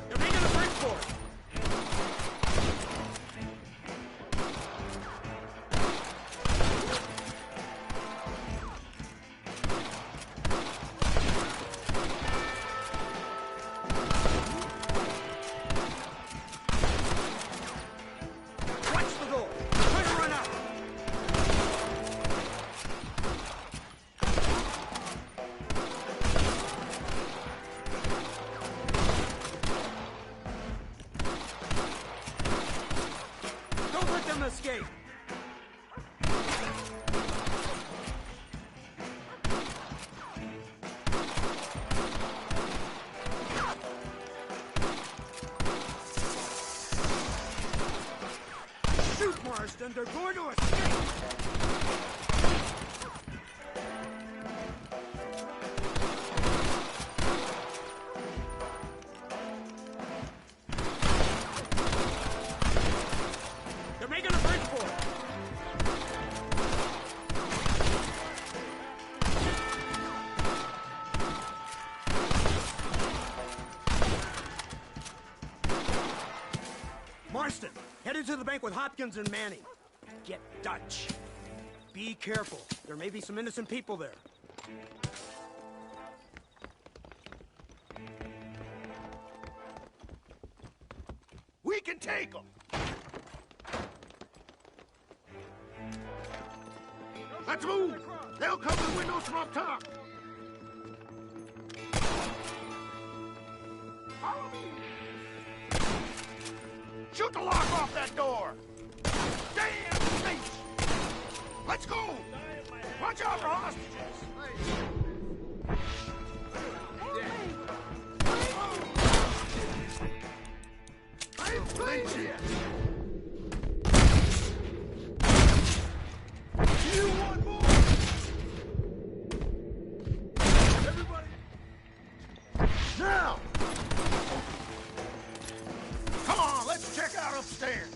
They're making a break for it. Watch the door. Try to run out. Don't let them escape. Shoot, Marston. They're going to escape. They're making a break for it. Headed to the bank with Hopkins and Manning. Get Dutch. Be careful. There may be some innocent people there. We can take them. Let's move. They'll come to the windows from up top. Follow me. Shoot the lock off that door. Stay in place. Let's go. Watch out for hostages. You want more? Everybody. Now. Come on, let's check out upstairs.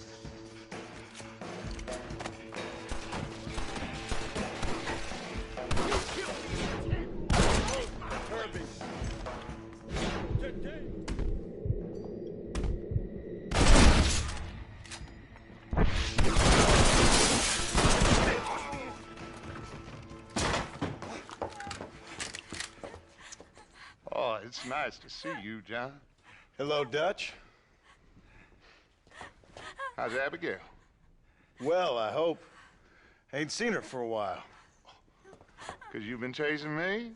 Oh, it's nice to see you, John. Hello, Dutch. How's Abigail? Well, I hope. Ain't seen her for a while. 'Cause you've been chasing me?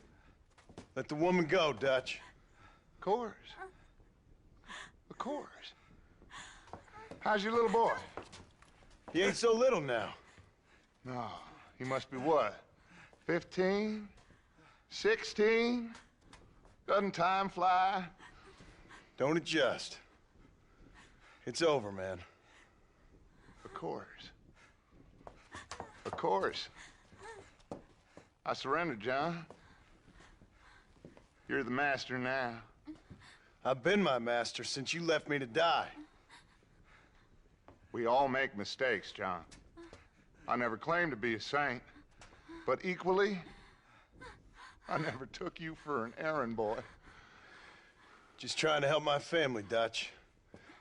Let the woman go, Dutch. Of course. Of course. How's your little boy? He ain't so little now. No, he must be what? 15? 16? Doesn't time fly? Don't adjust. It's over, man. Of course. Of course. I surrendered, John. You're the master now. I've been my master since you left me to die. We all make mistakes, John. I never claimed to be a saint, but equally, I never took you for an errand boy. Just trying to help my family, Dutch.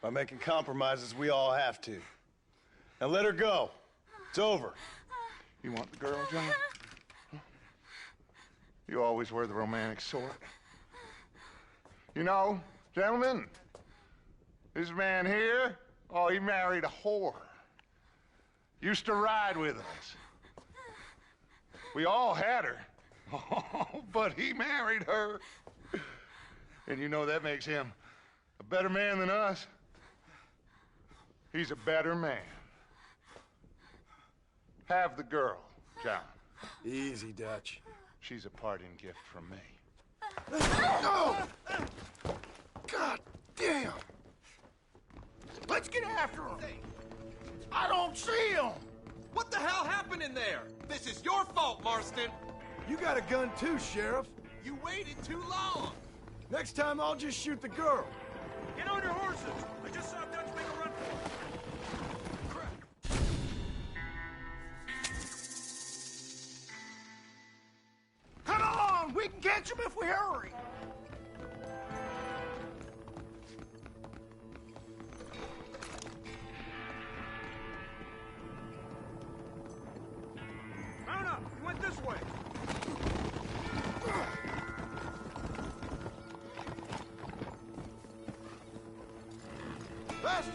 By making compromises we all have to. Now let her go. It's over. You want the girl, John? You always were the romantic sort. You know, gentlemen, this man here, oh, he married a whore. Used to ride with us. We all had her. Oh, but he married her. And you know that makes him a better man than us. He's a better man. Have the girl, John. Easy, Dutch. She's a parting gift from me. No! God damn! Let's get after him. I don't see him. What the hell happened in there? This is your fault, Marston. You got a gun too, Sheriff. You waited too long. Next time, I'll just shoot the girl. Get on your horses. I just saw Dutch make a run for it. Come on! We can catch him if we hurry. Mount up. You went this way. Faster!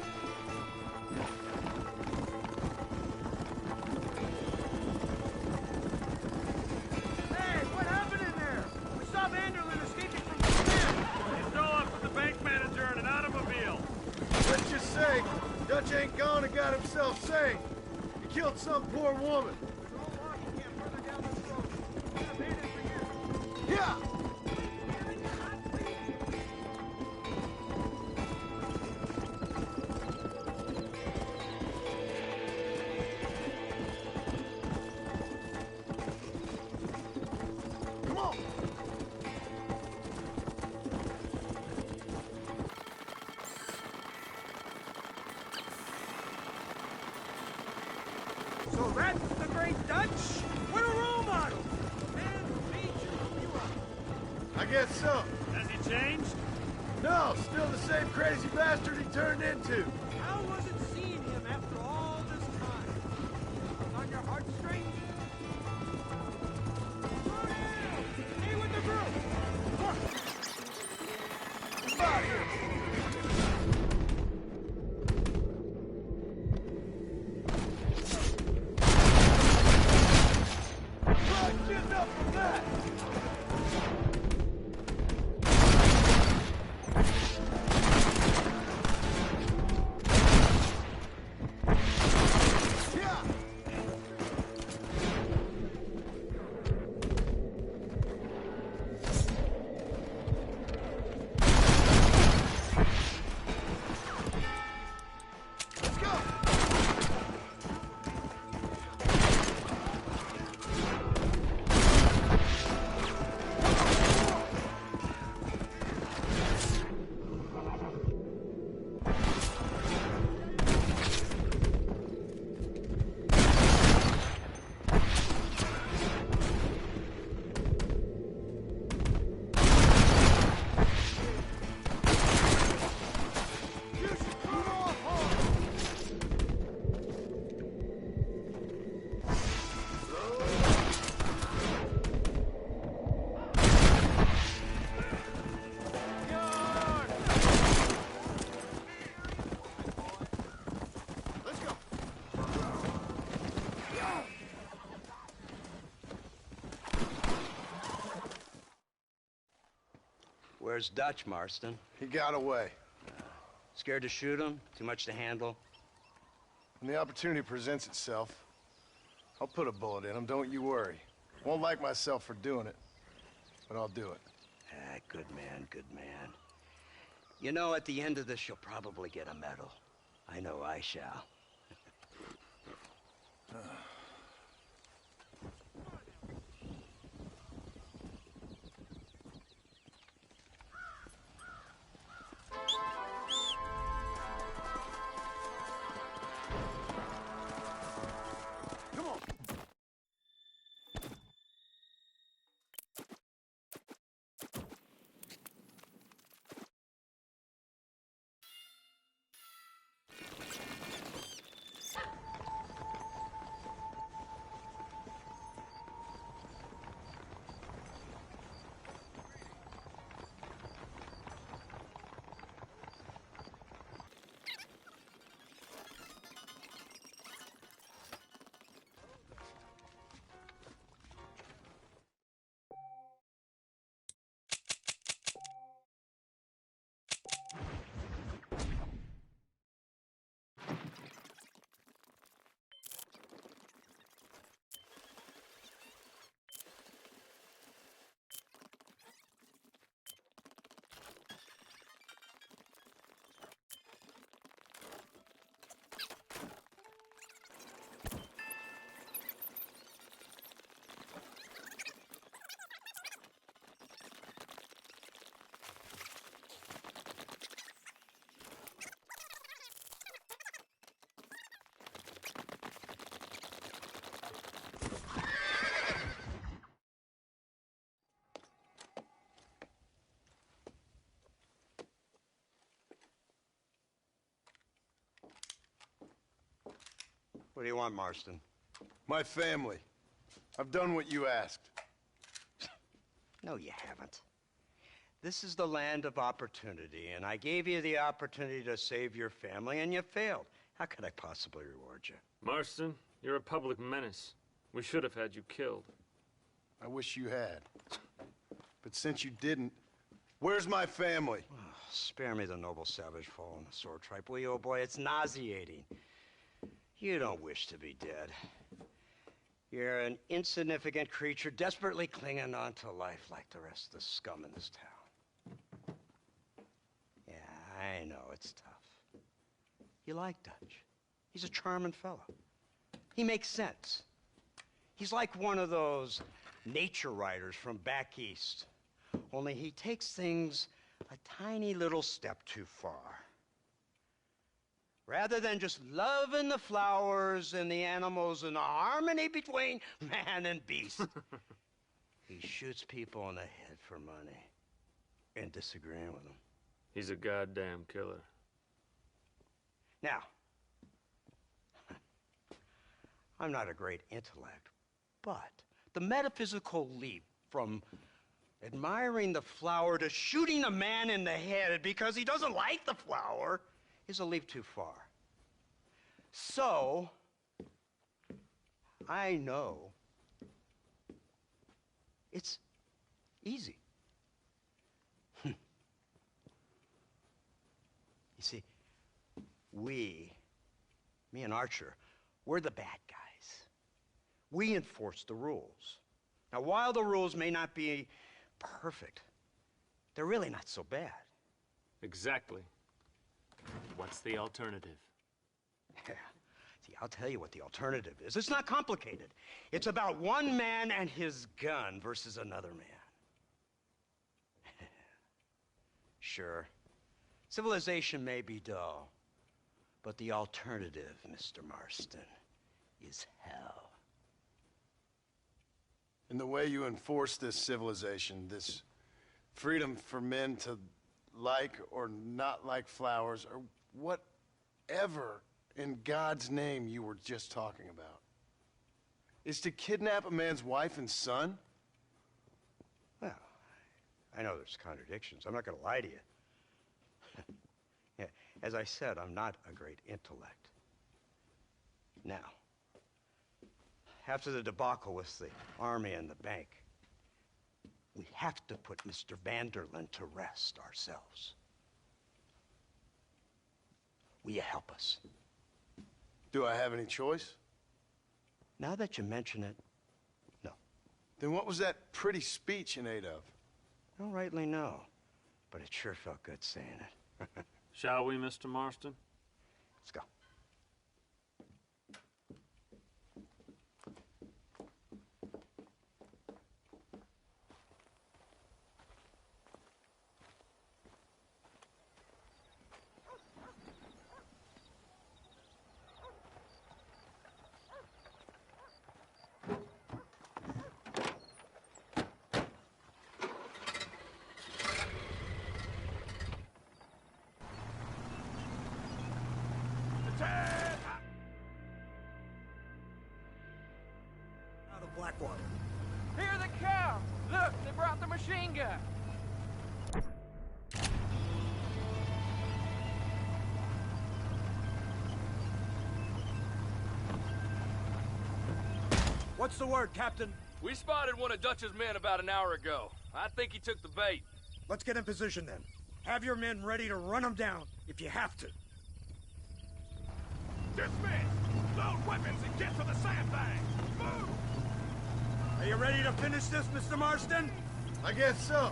Hey, what happened in there? We saw Vanderlyn escaping from the camp. He's still off with the bank manager in an automobile. Let's just say, Dutch ain't gone and got himself saved. He killed some poor woman. Yeah! Come on! So that's the great Dutch? What a role model! Man, feature you up. I guess so. Has he changed? No, still the same crazy bastard he turned into. How was it seeing him after Where's Dutch, Marston? He got away. Scared to shoot him? Too much to handle? When the opportunity presents itself, I'll put a bullet in him, don't you worry. Won't like myself for doing it, but I'll do it. Ah, good man, good man. You know, at the end of this, you'll probably get a medal. I know I shall. What do you want, Marston? My family. I've done what you asked. No, you haven't. This is the land of opportunity, and I gave you the opportunity to save your family, and you failed. How could I possibly reward you? Marston, you're a public menace. We should have had you killed. I wish you had. But since you didn't, where's my family? Oh, spare me the noble savage fall on the sword tripe, will you, old boy? It's nauseating. You don't wish to be dead. You're an insignificant creature desperately clinging on to life like the rest of the scum in this town. Yeah, I know, it's tough. You like Dutch. He's a charming fellow. He makes sense. He's like one of those nature writers from back east. Only he takes things a tiny little step too far. Rather than just loving the flowers and the animals and the harmony between man and beast, he shoots people in the head for money and disagreeing with them. He's a goddamn killer. Now, I'm not a great intellect, but the metaphysical leap from admiring the flower to shooting a man in the head because he doesn't like the flower is a leap too far. So, I know it's easy. You see, me and Archer, we're the bad guys. We enforce the rules. Now, while the rules may not be perfect, they're really not so bad. Exactly. What's the alternative? Yeah. See, I'll tell you what the alternative is. It's not complicated. It's about one man and his gun versus another man. Sure, civilization may be dull, but the alternative, Mr. Marston, is hell. And the way you enforce this civilization, this freedom for men to like or not like flowers, or whatever in God's name you were just talking about, is to kidnap a man's wife and son? Well, I know there's contradictions. I'm not going to lie to you. Yeah, as I said, I'm not a great intellect. Now, after the debacle with the army and the bank, We have to put Mr. Vanderlyn to rest ourselves. Will you help us? Do I have any choice? Now that you mention it, no. Then what was that pretty speech in aid of? Don't rightly know, but it sure felt good saying it. Shall we, Mr. Marston? Let's go. Out of Blackwater. Hear the cow! Look, they brought the machine gun! What's the word, Captain? We spotted one of Dutch's men about an hour ago. I think he took the bait. Let's get in position then. Have your men ready to run them down if you have to. Dismiss! Load weapons and get to the sandbag! Move! Are you ready to finish this, Mr. Marston? I guess so.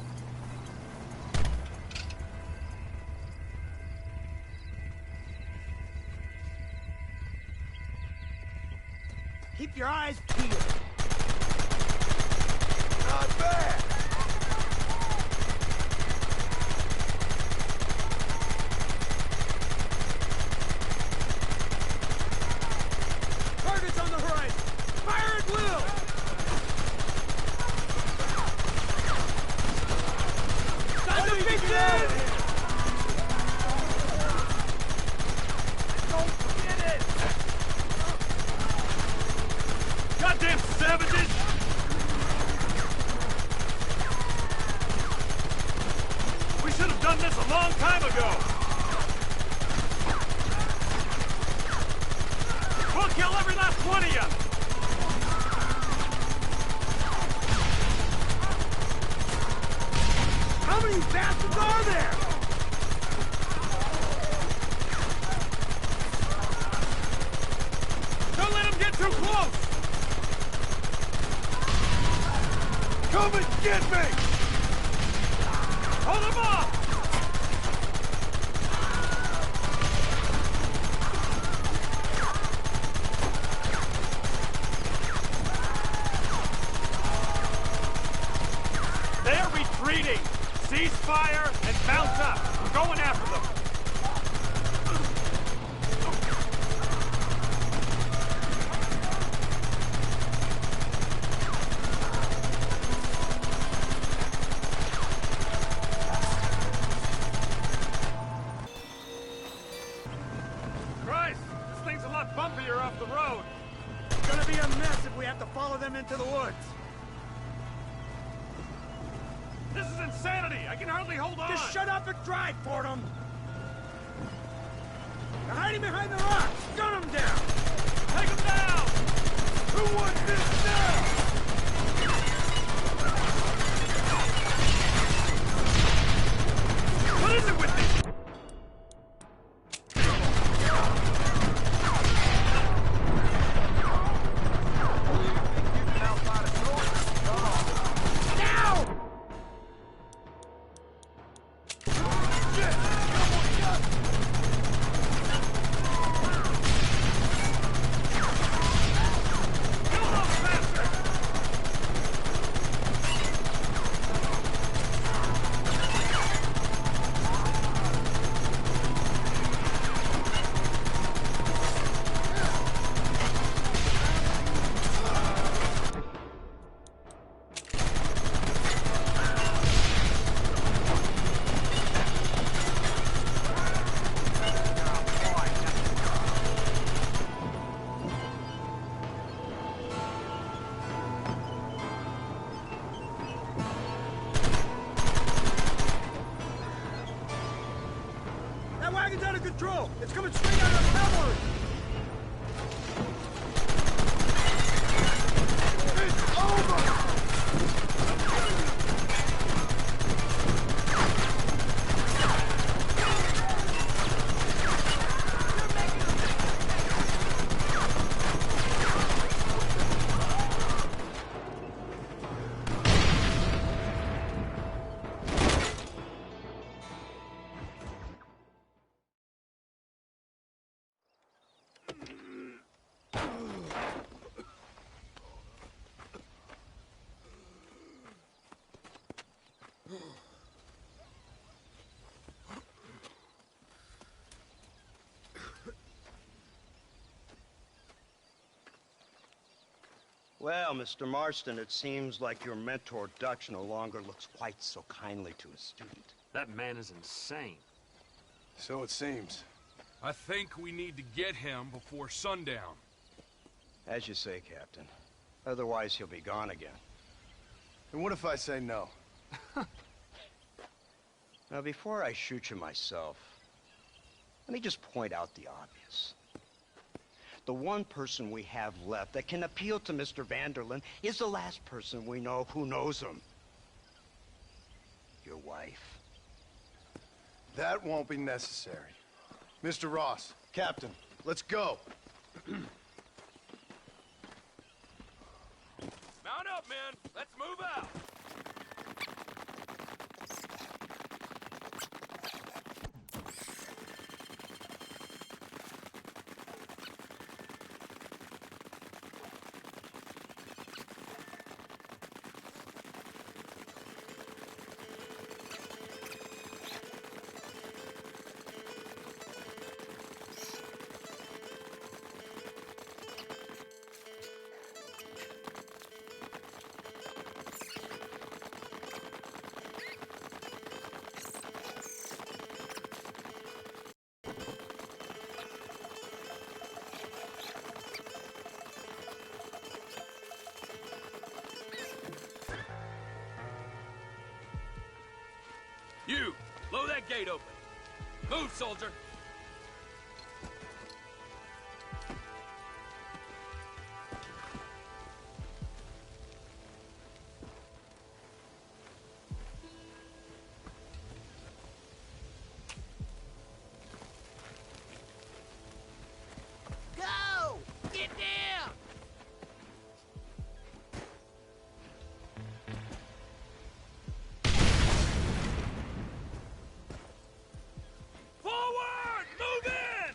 Keep your eyes peeled. Not bad. Targets on the horizon. Fire at will. Time to begin! Don't forget it! Goddamn savages! We should have done this a long time ago! We'll kill every last one of you! How many bastards are there? Don't let them get too close! Come and get me! Hold them off! They're retreating! Cease fire and mount up! We're going after them! Christ! This thing's a lot bumpier off the road! It's gonna be a mess if we have to follow them into the woods. This is insanity! I can hardly hold on! Just shut up and drive, Fordham! They're hiding behind the rocks! Gun them down! Take them down! Who wants this now? What is it with these? That wagon's out of control! It's coming straight out of the cavalry! It's over! Well, Mr. Marston, it seems like your mentor Dutch no longer looks quite so kindly to his student. That man is insane. So it seems. I think we need to get him before sundown. As you say, Captain. Otherwise, he'll be gone again. And what if I say no? Now, before I shoot you myself, let me just point out the obvious. The one person we have left that can appeal to Mr. Vanderlyn is the last person we know who knows him. Your wife. That won't be necessary. Mr. Ross, Captain, let's go. Mount up, men. Let's move out. You, blow that gate open. Move, soldier. Go! Get down! Forward! Move in!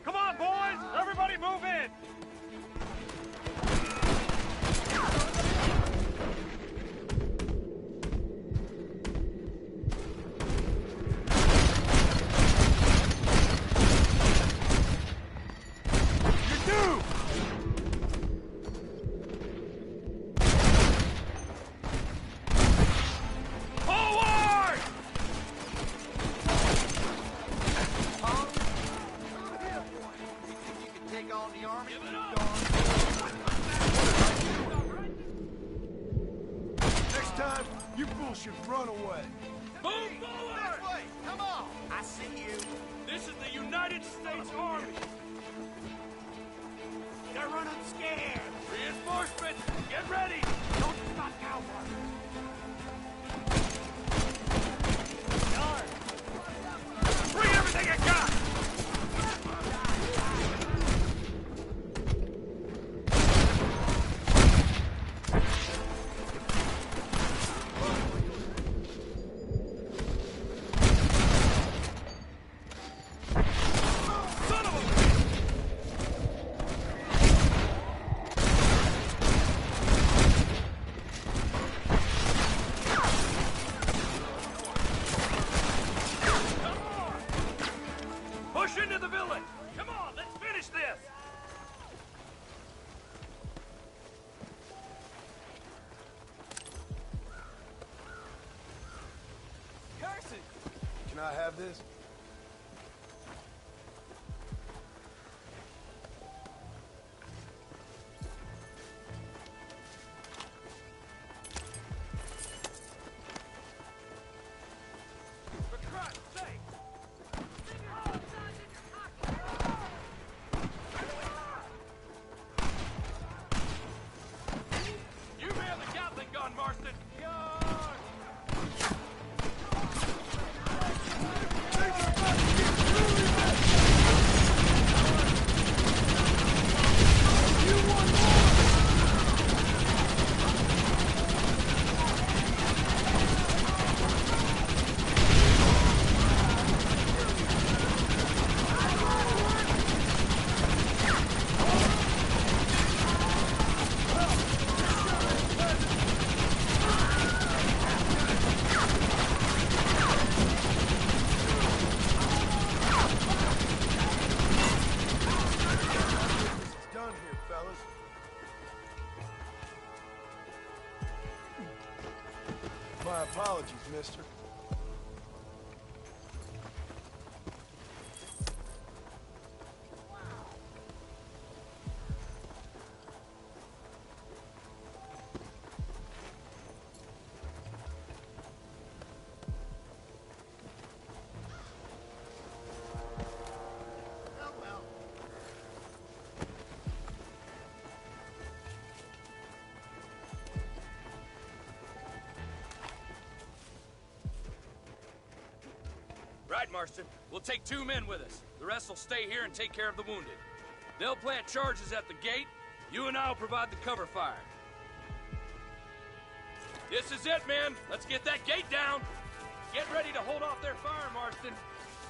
Come on, boys! Everybody move in! Forward! Take on the army. Next time, you fools should run away. Move forward! This way! Come on! I see you. This is the United States Army. They're running scared. Reinforcements, get ready! Don't stop now, Bring everything you got! Son of a... Push into the village! Come on, let's finish this! Carson! Can I have this? For Christ's sake! You man the Gatling gun, Marston! Take apologies, mister. Right, Marston. We'll take 2 men with us. The rest will stay here and take care of the wounded. They'll plant charges at the gate. You and I'll provide the cover fire. This is it, men. Let's get that gate down. Get ready to hold off their fire, Marston.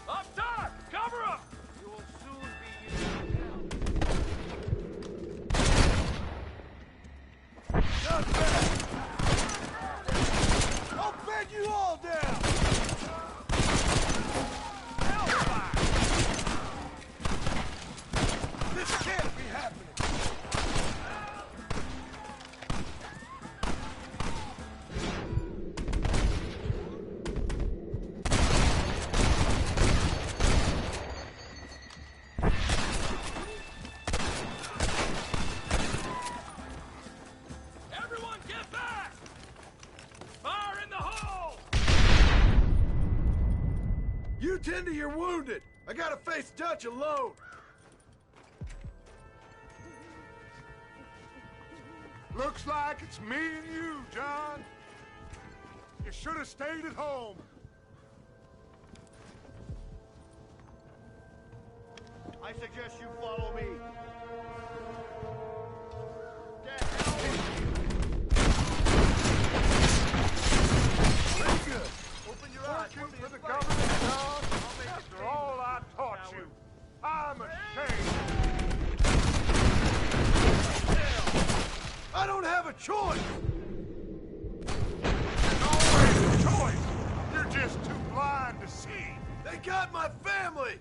Up top! Cover them! You will soon be Not bad. I'll bed you all down. This can't be happening. Everyone get back! Fire in the hole! You tend to your wounded. I gotta face Dutch alone. Looks like it's me and you, John. You should have stayed at home. I suggest you follow me. Pretty good. Open your eyes. Working for the government, John. After all I taught you, I'm ashamed. I don't have a choice. There's always a choice. You're just too blind to see. They got my family.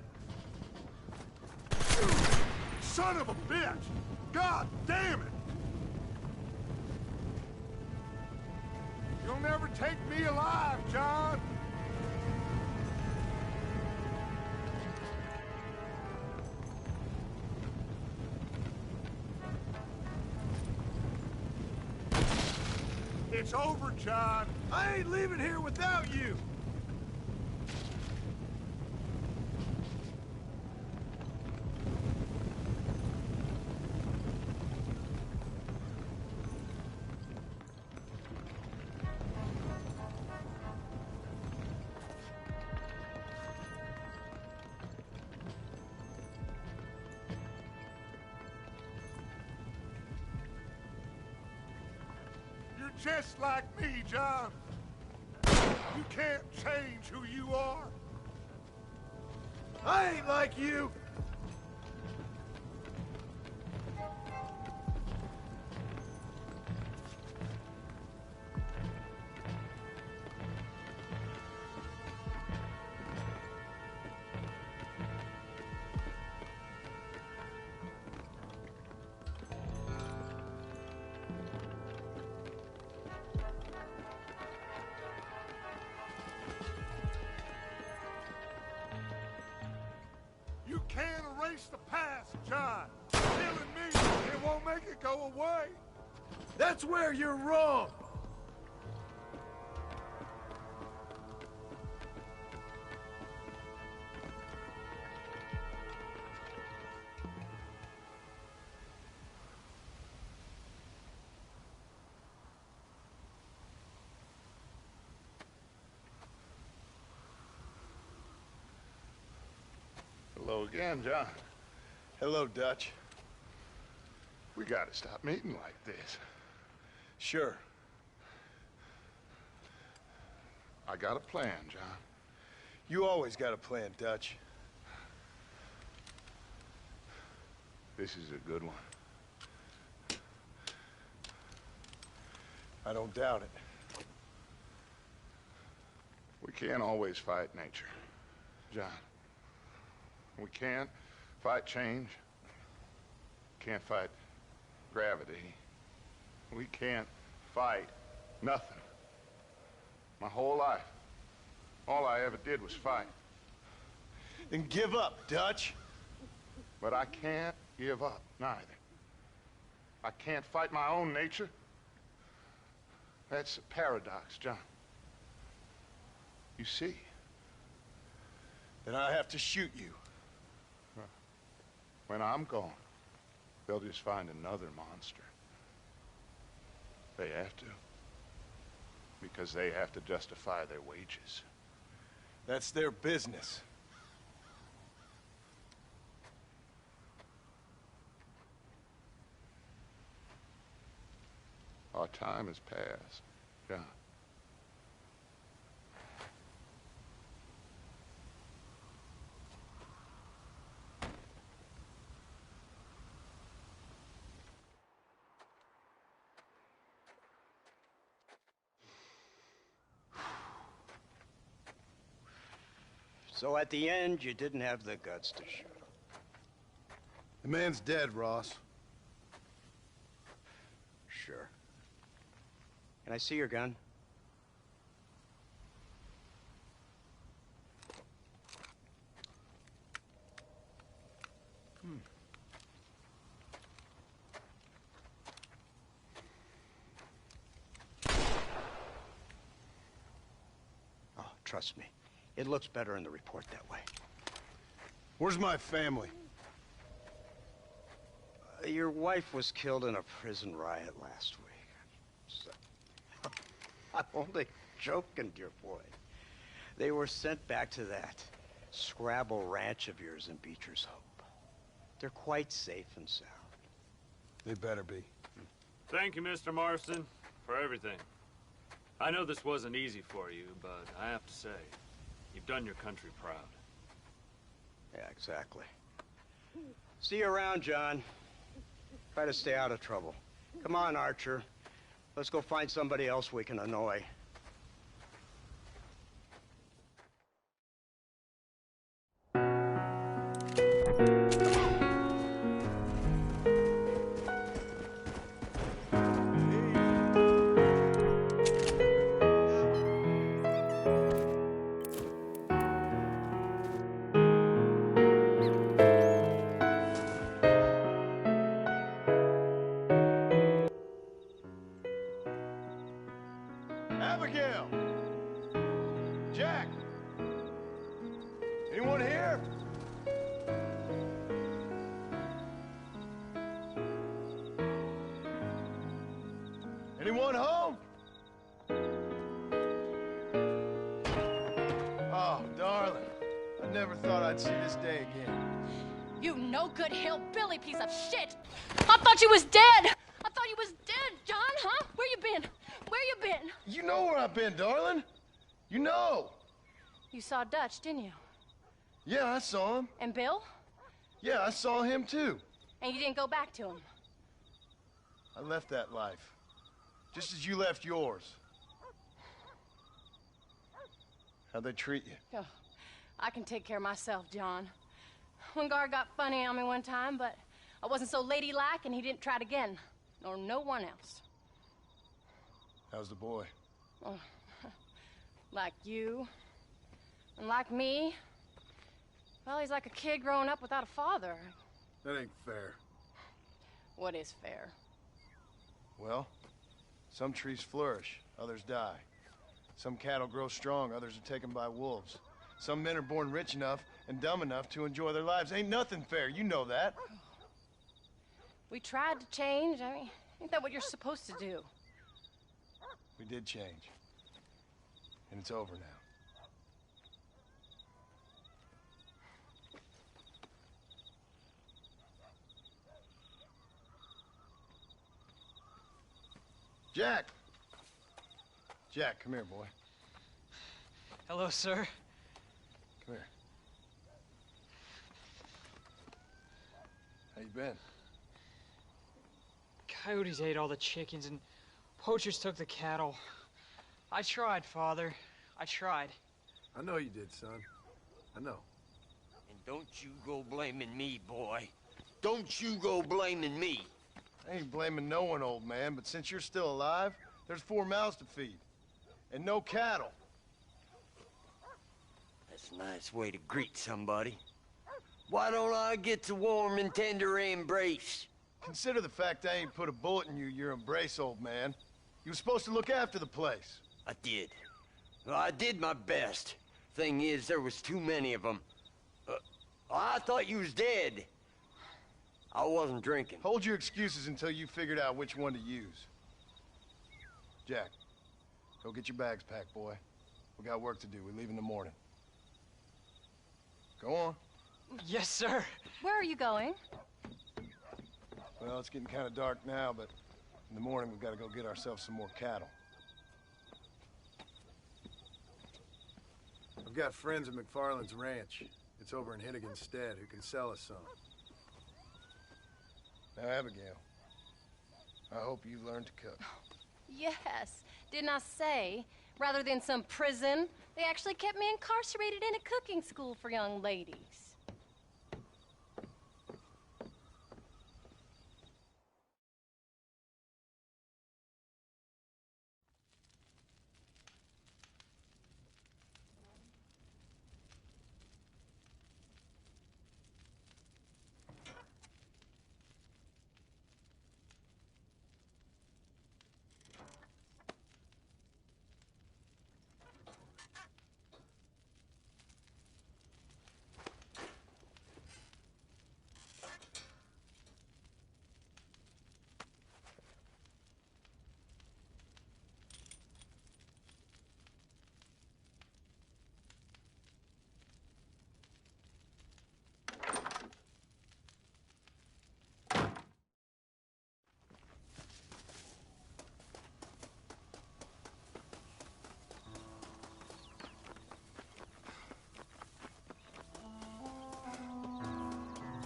Son of a bitch! God damn it! You'll never take me alive, John! It's over, John. I ain't leaving here without you. Just like me, John. You can't change who you are. I ain't like you. You can't erase the past, John. Killing me, it won't make it go away. That's where you're wrong. Hello again, John. Hello, Dutch. We gotta stop meeting like this. Sure. I got a plan, John. You always got a plan, Dutch. This is a good one. I don't doubt it. We can't always fight nature, John. We can't fight change. Can't fight gravity. We can't fight nothing. My whole life. All I ever did was fight. Then give up, Dutch. But I can't give up, neither. I can't fight my own nature. That's a paradox, John. You see? Then I have to shoot you. When I'm gone, they'll just find another monster. They have to. Because they have to justify their wages. That's their business. Our time has passed, John. So at the end, you didn't have the guts to shoot him. The man's dead, Ross. Sure. Can I see your gun? Oh, trust me. It looks better in the report that way. Where's my family? Your wife was killed in a prison riot last week. So, I'm only joking, dear boy. They were sent back to that Scrabble ranch of yours in Beecher's Hope. They're quite safe and sound. They better be. Thank you, Mr. Marston, for everything. I know this wasn't easy for you, but I have to say, you've done your country proud. Yeah, exactly. See you around, John. Try to stay out of trouble. Come on, Archer. Let's go find somebody else we can annoy. Abigail! Jack! Anyone here? Anyone home? Oh, darling. I never thought I'd see this day again. You no-good hillbilly piece of shit! I thought you was dead! I thought you was dead, John, huh? Where you been? Where you been? You know where I've been, darling. You know. You saw Dutch, didn't you? Yeah, I saw him. And Bill? Yeah, I saw him too. And you didn't go back to him? I left that life. Just as you left yours. How'd they treat you? Oh, I can take care of myself, John. One guard got funny on me one time, but I wasn't so ladylike and he didn't try it again. Nor no one else. How's the boy? Oh, like you. And like me. Well, he's like a kid growing up without a father. That ain't fair. What is fair? Well, some trees flourish, others die. Some cattle grow strong, others are taken by wolves. Some men are born rich enough and dumb enough to enjoy their lives. Ain't nothing fair, you know that. We tried to change. I mean, ain't that what you're supposed to do? We did change. And it's over now. Jack! Jack, come here, boy. Hello, sir. Come here. How you been? Coyotes ate all the chickens and poachers took the cattle. I tried, Father. I tried. I know you did, son. I know. And don't you go blaming me, boy. Don't you go blaming me. I ain't blaming no one, old man, but since you're still alive, there's 4 mouths to feed. And no cattle. That's a nice way to greet somebody. Why don't I get the warm and tender embrace? Consider the fact I ain't put a bullet in your embrace, old man. You were supposed to look after the place. I did. Well, I did my best. Thing is, there was too many of them. I thought you was dead. I wasn't drinking. Hold your excuses until you figured out which one to use. Jack, go get your bags packed, boy. We got work to do. We leave in the morning. Go on. Yes, sir. Where are you going? Well, it's getting kind of dark now, but in the morning we've got to go get ourselves some more cattle. I've got friends at McFarland's ranch. It's over in Hennigan's stead who can sell us some. Now, Abigail, I hope you learned to cook. Yes. Didn't I say, rather than some prison, they actually kept me incarcerated in a cooking school for young ladies.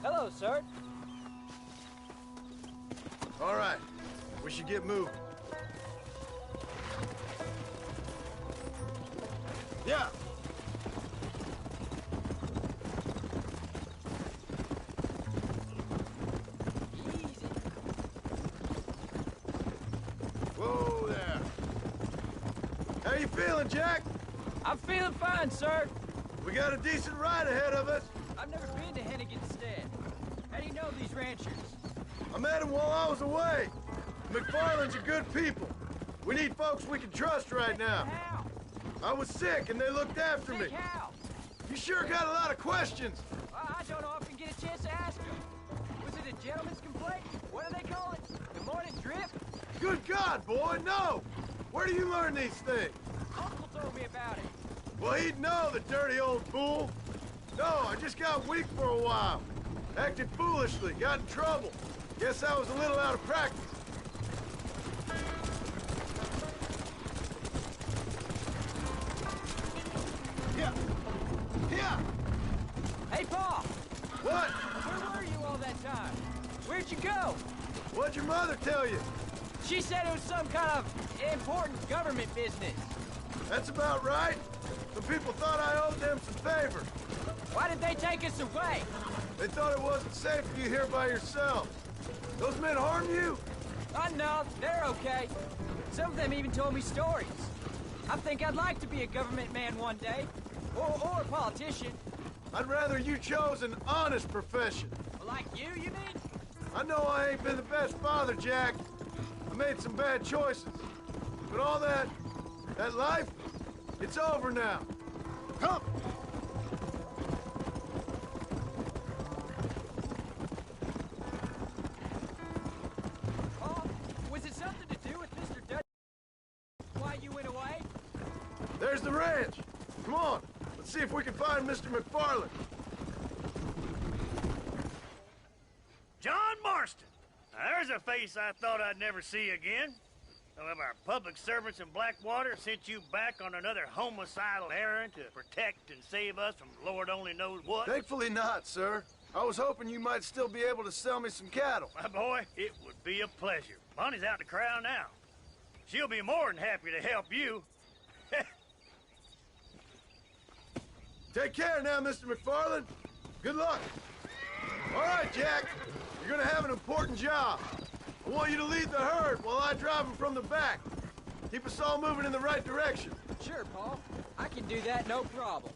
Hello, sir. All right, we should get moving. Yeah. Whoa there. How you feeling, Jack? I'm feeling fine, sir. We got a decent ride ahead of us. I've never been to Hennigan's stead. How do you know these ranchers? I met them while I was away. McFarland's are good people. We need folks we can trust right now. How? I was sick and they looked after me. How? You sure got a lot of questions. I don't often get a chance to ask them. Was it a gentleman's complaint? What do they call it? The morning drip? Good God, boy, no! Where do you learn these things? Uncle told me about it. Well, he'd know, the dirty old fool. No, I just got weak for a while. Acted foolishly, got in trouble. Guess I was a little out of practice. Yeah. Yeah. Hey, Pa! What? Where were you all that time? Where'd you go? What'd your mother tell you? She said it was some kind of important government business. That's about right. Some people thought I owed them some favor. Why did they take us away? They thought it wasn't safe for you here by yourself. Those men harm you? No, they're okay. Some of them even told me stories. I think I'd like to be a government man one day. Or a politician. I'd rather you chose an honest profession. Like you mean? I know I ain't been the best father, Jack. I made some bad choices. But all that life, it's over now. Come! Was it something to do with Mr. Dutch? Why you went away? There's the ranch. Come on, let's see if we can find Mr. McFarland. John Marston. Now, there's a face I thought I'd never see again. Some of our public servants in Blackwater sent you back on another homicidal errand to protect and save us from Lord only knows what. Thankfully not, sir. I was hoping you might still be able to sell me some cattle. My boy, it would be a pleasure. Bonnie's out to corral now. She'll be more than happy to help you. Take care now, Mr. McFarland. Good luck. All right, Jack. You're gonna have an important job. I want you to lead the herd while I drive them from the back. Keep us all moving in the right direction. Sure, Paul. I can do that, no problem.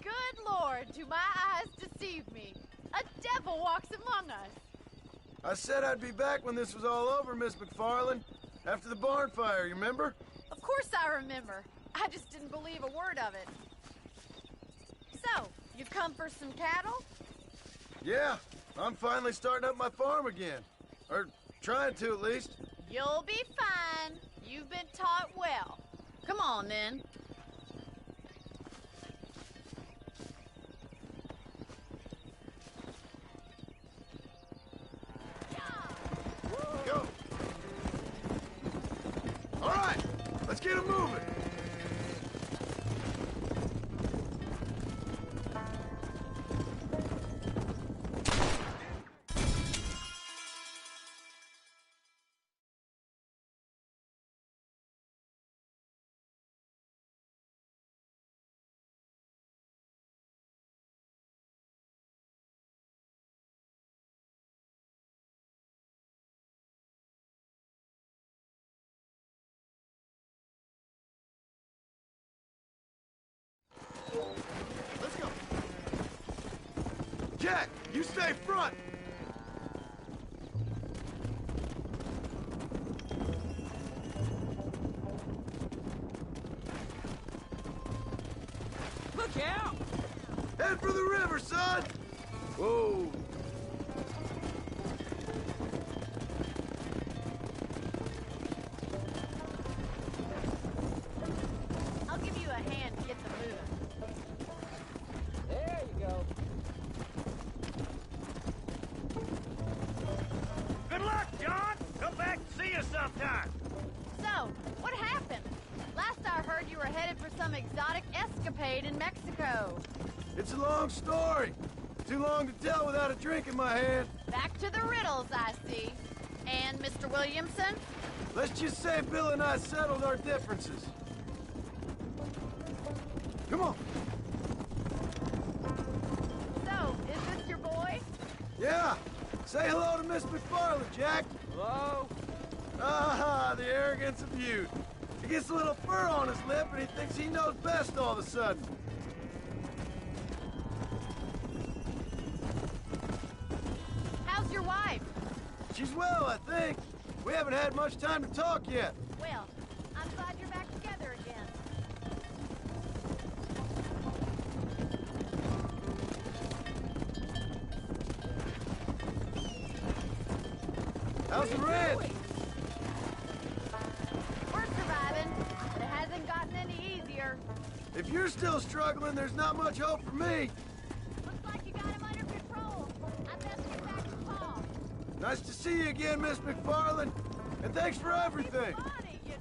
Good Lord, do my eyes deceive me? A devil walks among us. I said I'd be back when this was all over, Miss McFarland. After the barn fire, you remember? Of course I remember. I just didn't believe a word of it. So, you come for some cattle? Yeah, I'm finally starting up my farm again. Or trying to, at least. You'll be fine. You've been taught well. Come on, then. Go! All right, let's get 'em moving. Let's go. Jack, you stay front. Look out! Head for the river, son. Whoa. I'll give you a hand to get them moving. There you go. Good luck, John. Come back and see us sometime. So, what happened? Last I heard you were headed for some exotic escapade in Mexico. It's a long story. Too long to tell without a drink in my hand. Back to the riddles, I see. And Mr. Williamson? Let's just say Bill and I settled our differences. Come on. So, is this your boy? Yeah. Say hello to Miss McFarland, Jack. Hello? Ah, the arrogance of youth. He gets a little fur on his lip and he thinks he knows best all of a sudden. How's your wife? She's well, I think. We haven't had much time to talk yet. Well, I'm glad you're back together again. How's the ranch? We're surviving, but it hasn't gotten any easier. If you're still struggling, there's not much hope for me. Looks like you got him under control. I best get back to Paul. Nice to see you again, Miss McFarland. And thanks for everything. Funny, you...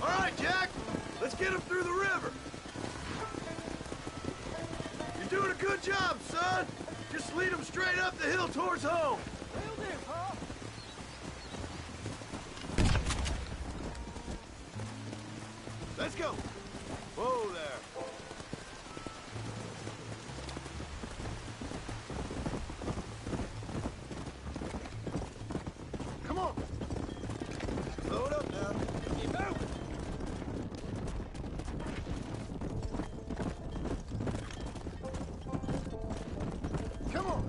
All right, Jack. Let's get him through the river. You're doing a good job, son. Just lead him straight up the hill towards home. Will do, Paul. Let's go. Whoa there. Come on. Slow it up now. Keep moving. Come on.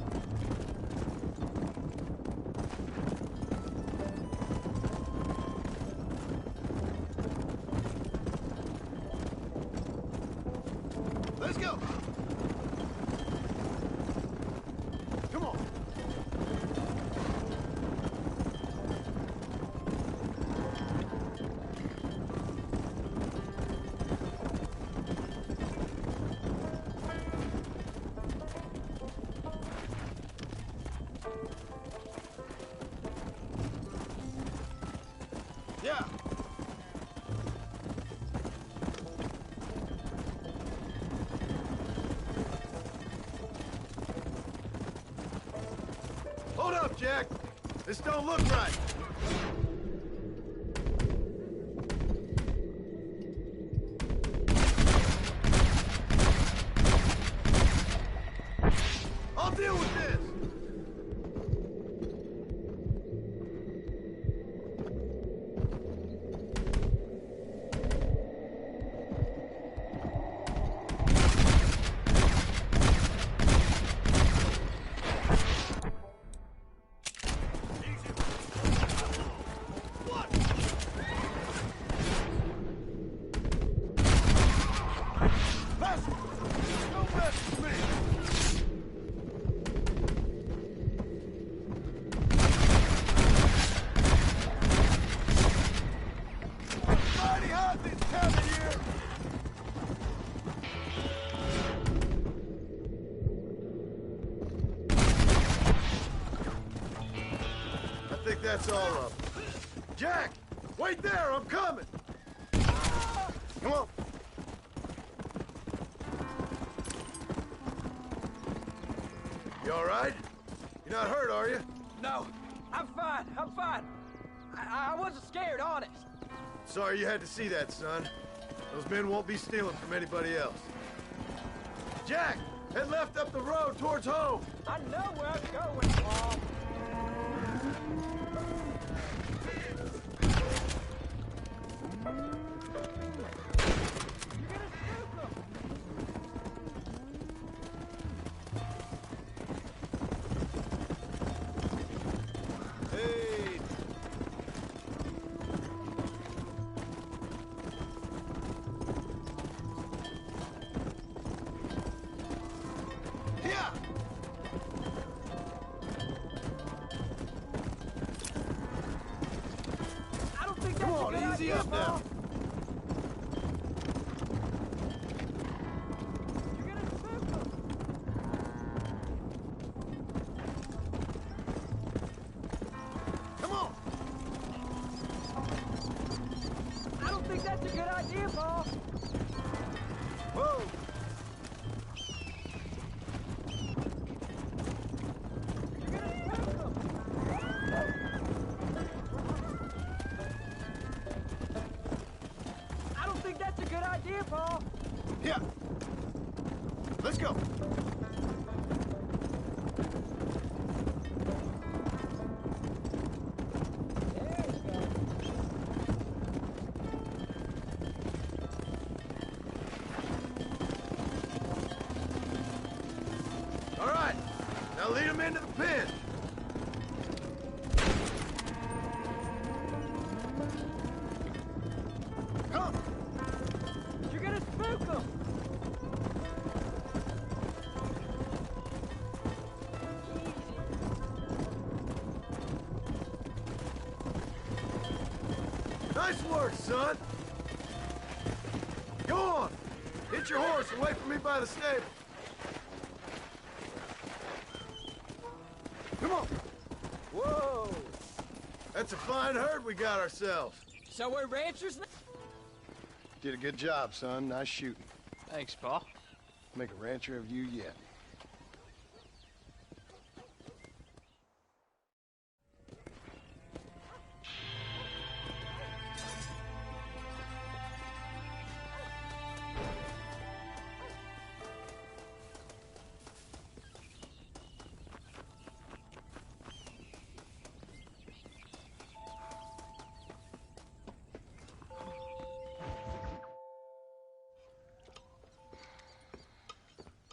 Jack. This don't look right. I'll deal with this. I think that's all of them. Jack! Wait there! I'm coming! Come on! You all right? You're not hurt, are you? No, I'm fine. I'm fine. I wasn't scared, honest. Sorry you had to see that, son. Those men won't be stealing from anybody else. Jack! Head left up the road towards home! I know where I'm going, Paul. Come on, easy up now. Come on. I don't think that's a good idea, Paul. Whoa. I don't think that's a good idea, Paul. Yeah. Let's go. All right. Now lead them into the pen. Come. You're gonna spook them. Nice work, son. Go on. Hit your horse and wait for me by the stable. Come on. Whoa. That's a fine herd we got ourselves. So we're ranchers now? Did a good job, son. Nice shooting. Thanks, Paul. Make a rancher of you yet.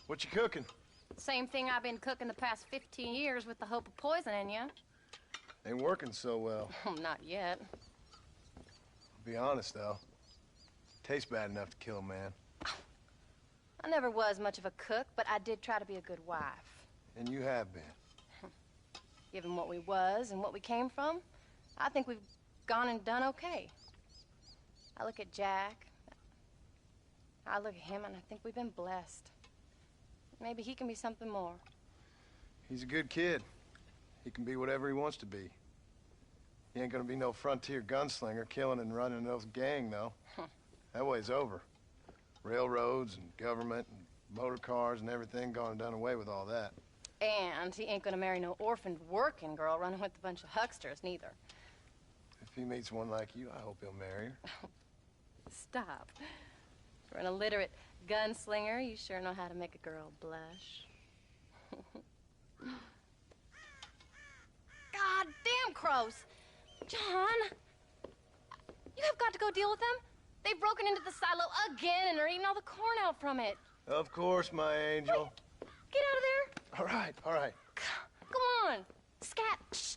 What you cooking? Same thing I've been cooking the past 15 years with the hope of poisoning you. Ain't working so well. Not yet. Be honest, though. Tastes bad enough to kill a man. I never was much of a cook, but I did try to be a good wife. And you have been. Given what we was and what we came from, I think we've gone and done okay. I look at Jack. I look at him, and I think we've been blessed. Maybe he can be something more. He's a good kid. He can be whatever he wants to be. He ain't gonna be no frontier gunslinger killing and running those gang, though. That way's over. Railroads and government and motor cars and everything gone and done away with all that. And he ain't gonna marry no orphaned working girl running with a bunch of hucksters, neither. If he meets one like you, I hope he'll marry her. Stop. For an illiterate gunslinger, you sure know how to make a girl blush. God damn crows! John! You have got to go deal with them. They've broken into the silo again and are eating all the corn out from it. Of course, my angel. Wait. Get out of there. All right, all right. Go on. Scat. Shh.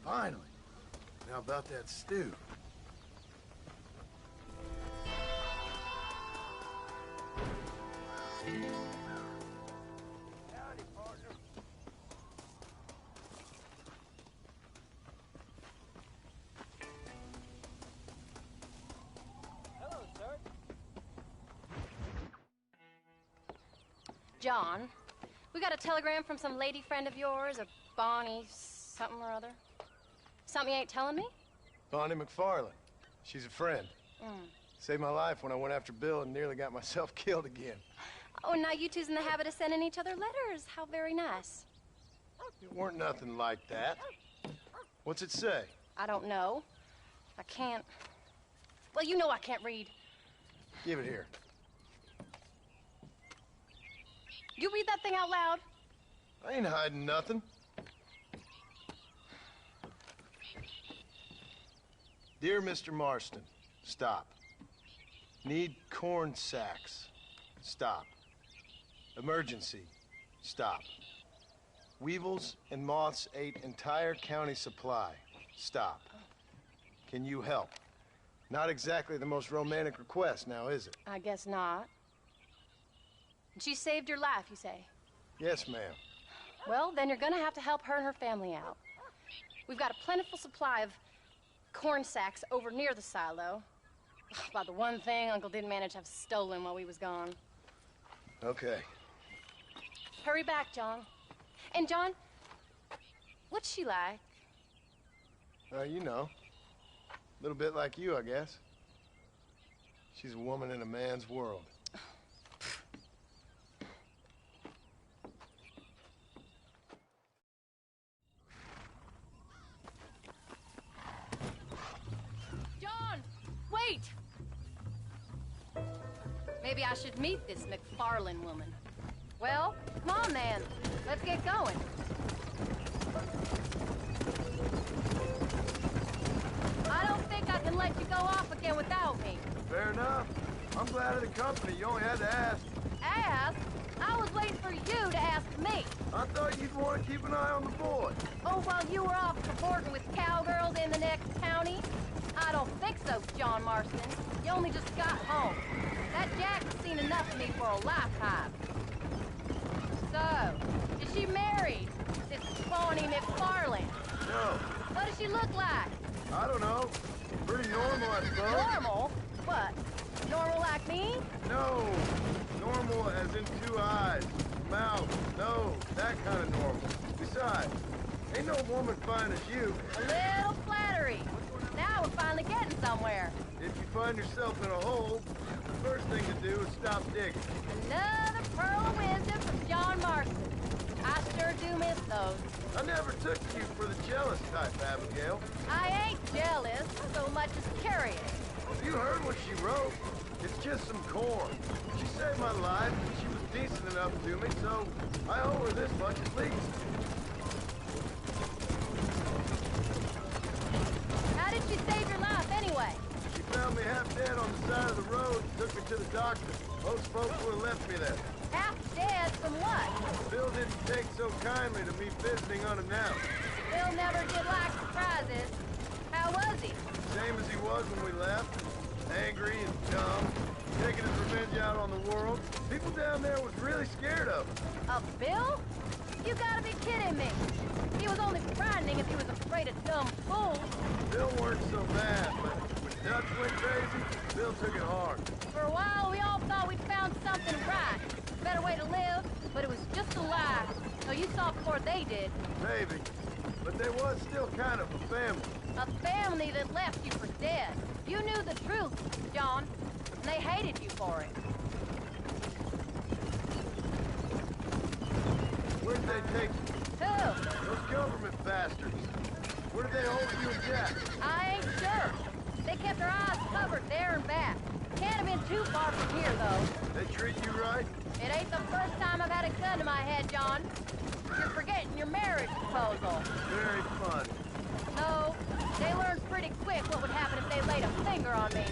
Finally. Now about that stew. Howdy, partner. Hello, sir. John, we got a telegram from some lady friend of yours, a Bonnie something or other. Something you ain't telling me? Bonnie McFarland. She's a friend. Saved my life when I went after Bill and nearly got myself killed again. Oh, and now you two's in the habit of sending each other letters. How very nice. It weren't nothing like that. What's it say? I don't know. I can't... Well, you know I can't read. Give it here. You read that thing out loud? I ain't hiding nothing. Dear Mr. Marston, stop. Need corn sacks. Stop. Emergency. Stop. Weevils and moths ate entire county supply. Stop. Can you help? Not exactly the most romantic request, now is it? I guess not. She saved your life, you say? Yes, ma'am. Well, then you're gonna have to help her and her family out. We've got a plentiful supply of corn sacks over near the silo. About the one thing Uncle didn't manage to have stolen while we was gone. Okay. Hurry back, John. And John, what's she like? You know. A little bit like you, I guess. She's a woman in a man's world. John, wait! Maybe I should meet this McFarland woman. Well, come on then. Let's get going. I don't think I can let you go off again without me. Fair enough. I'm glad of the company. You only had to ask. Ask? I was waiting for you to ask me. I thought you'd want to keep an eye on the boy. Oh, while you were off cavorting with cowgirls in the next county? I don't think so, John Marston. You only just got home. That Jack's seen enough of me for a lifetime. So, is she married? This phony McFarland? No. What does she look like? I don't know. Pretty normal, I suppose. Normal? What? Normal like me? No. Normal as in 2 eyes, mouth, nose, that kind of normal. Besides, ain't no woman fine as you. A little flattery. Now we're finally getting somewhere. If you find yourself in a hole, the first thing to do is stop digging. Another pearl of wisdom from John Marston. I sure do miss those. I never took you for the jealous type, Abigail. I ain't jealous so much as curious. You heard what she wrote. It's just some corn. She saved my life, and she was decent enough to me, so I owe her this much at least. How did she save your life anyway? She found me half dead on the side of the road and took me to the doctor. Most folks would have left me there. Half dead from what? Bill didn't take so kindly to me visiting unannounced. Bill never did like surprises. How was he? Same as he was when we left. Angry and dumb. Taking his revenge out on the world. People down there was really scared of him. Of Bill? You gotta be kidding me. He was only frightening if he was afraid of dumb fools. Bill weren't so bad, but when Dutch went crazy, Bill took it hard. For a while, we all thought we'd found something right. Better way to live, but it was just a lie. So you saw before they did. Maybe. But there was still kind of a family. A family that left you for dead. You knew the truth, John, and they hated you for it. Where'd they take you? Who? Those government bastards. Where did they hold you and Jack? I ain't sure. They kept their eyes covered there and back. Can't have been too far from here, though. They treat you right? It ain't the first time I've had a gun to my head, John. You're forgetting your marriage proposal. Very fun. No, they learned pretty quick what would happen if they laid a finger on me.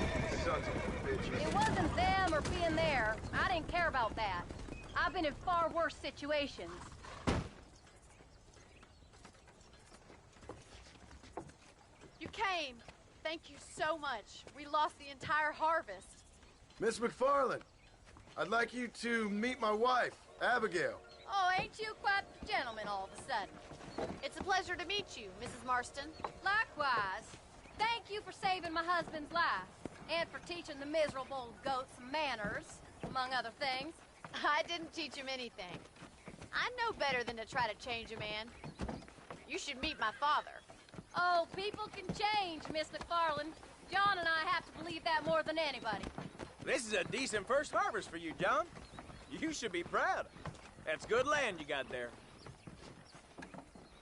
Sons of bitches. It wasn't them or being there. I didn't care about that. I've been in far worse situations. You came. Thank you so much. We lost the entire harvest. Miss McFarland, I'd like you to meet my wife, Abigail. Oh, ain't you quite the gentleman all of a sudden? It's a pleasure to meet you, Mrs. Marston. Likewise. Thank you for saving my husband's life. And for teaching the miserable goats manners, among other things. I didn't teach him anything. I know better than to try to change a man. You should meet my father. Oh, people can change, Miss McFarland. John and I have to believe that more than anybody. This is a decent first harvest for you, John. You should be proud. That's good land you got there.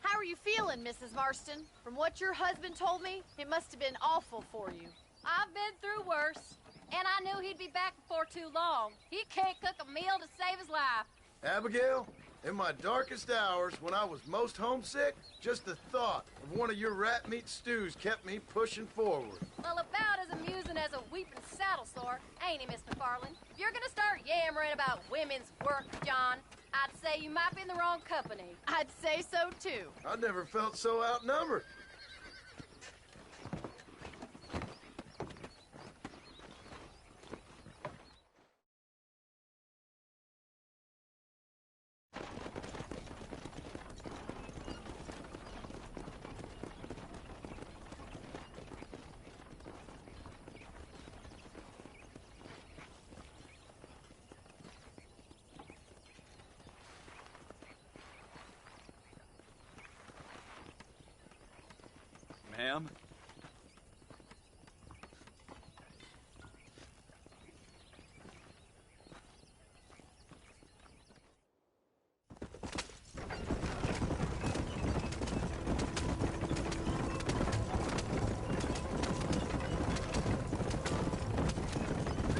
How are you feeling, Mrs. Marston? From what your husband told me, it must have been awful for you. I've been through worse, and I knew he'd be back before too long. He can't cook a meal to save his life. Abigail, in my darkest hours, when I was most homesick, just the thought of one of your rat meat stews kept me pushing forward. Well, about as amusing as a weeping saddle sore, ain't he, Miss McFarland? If you're gonna start yammering about women's work, John, I'd say you might be in the wrong company. I'd say so, too. I never felt so outnumbered. Ma'am?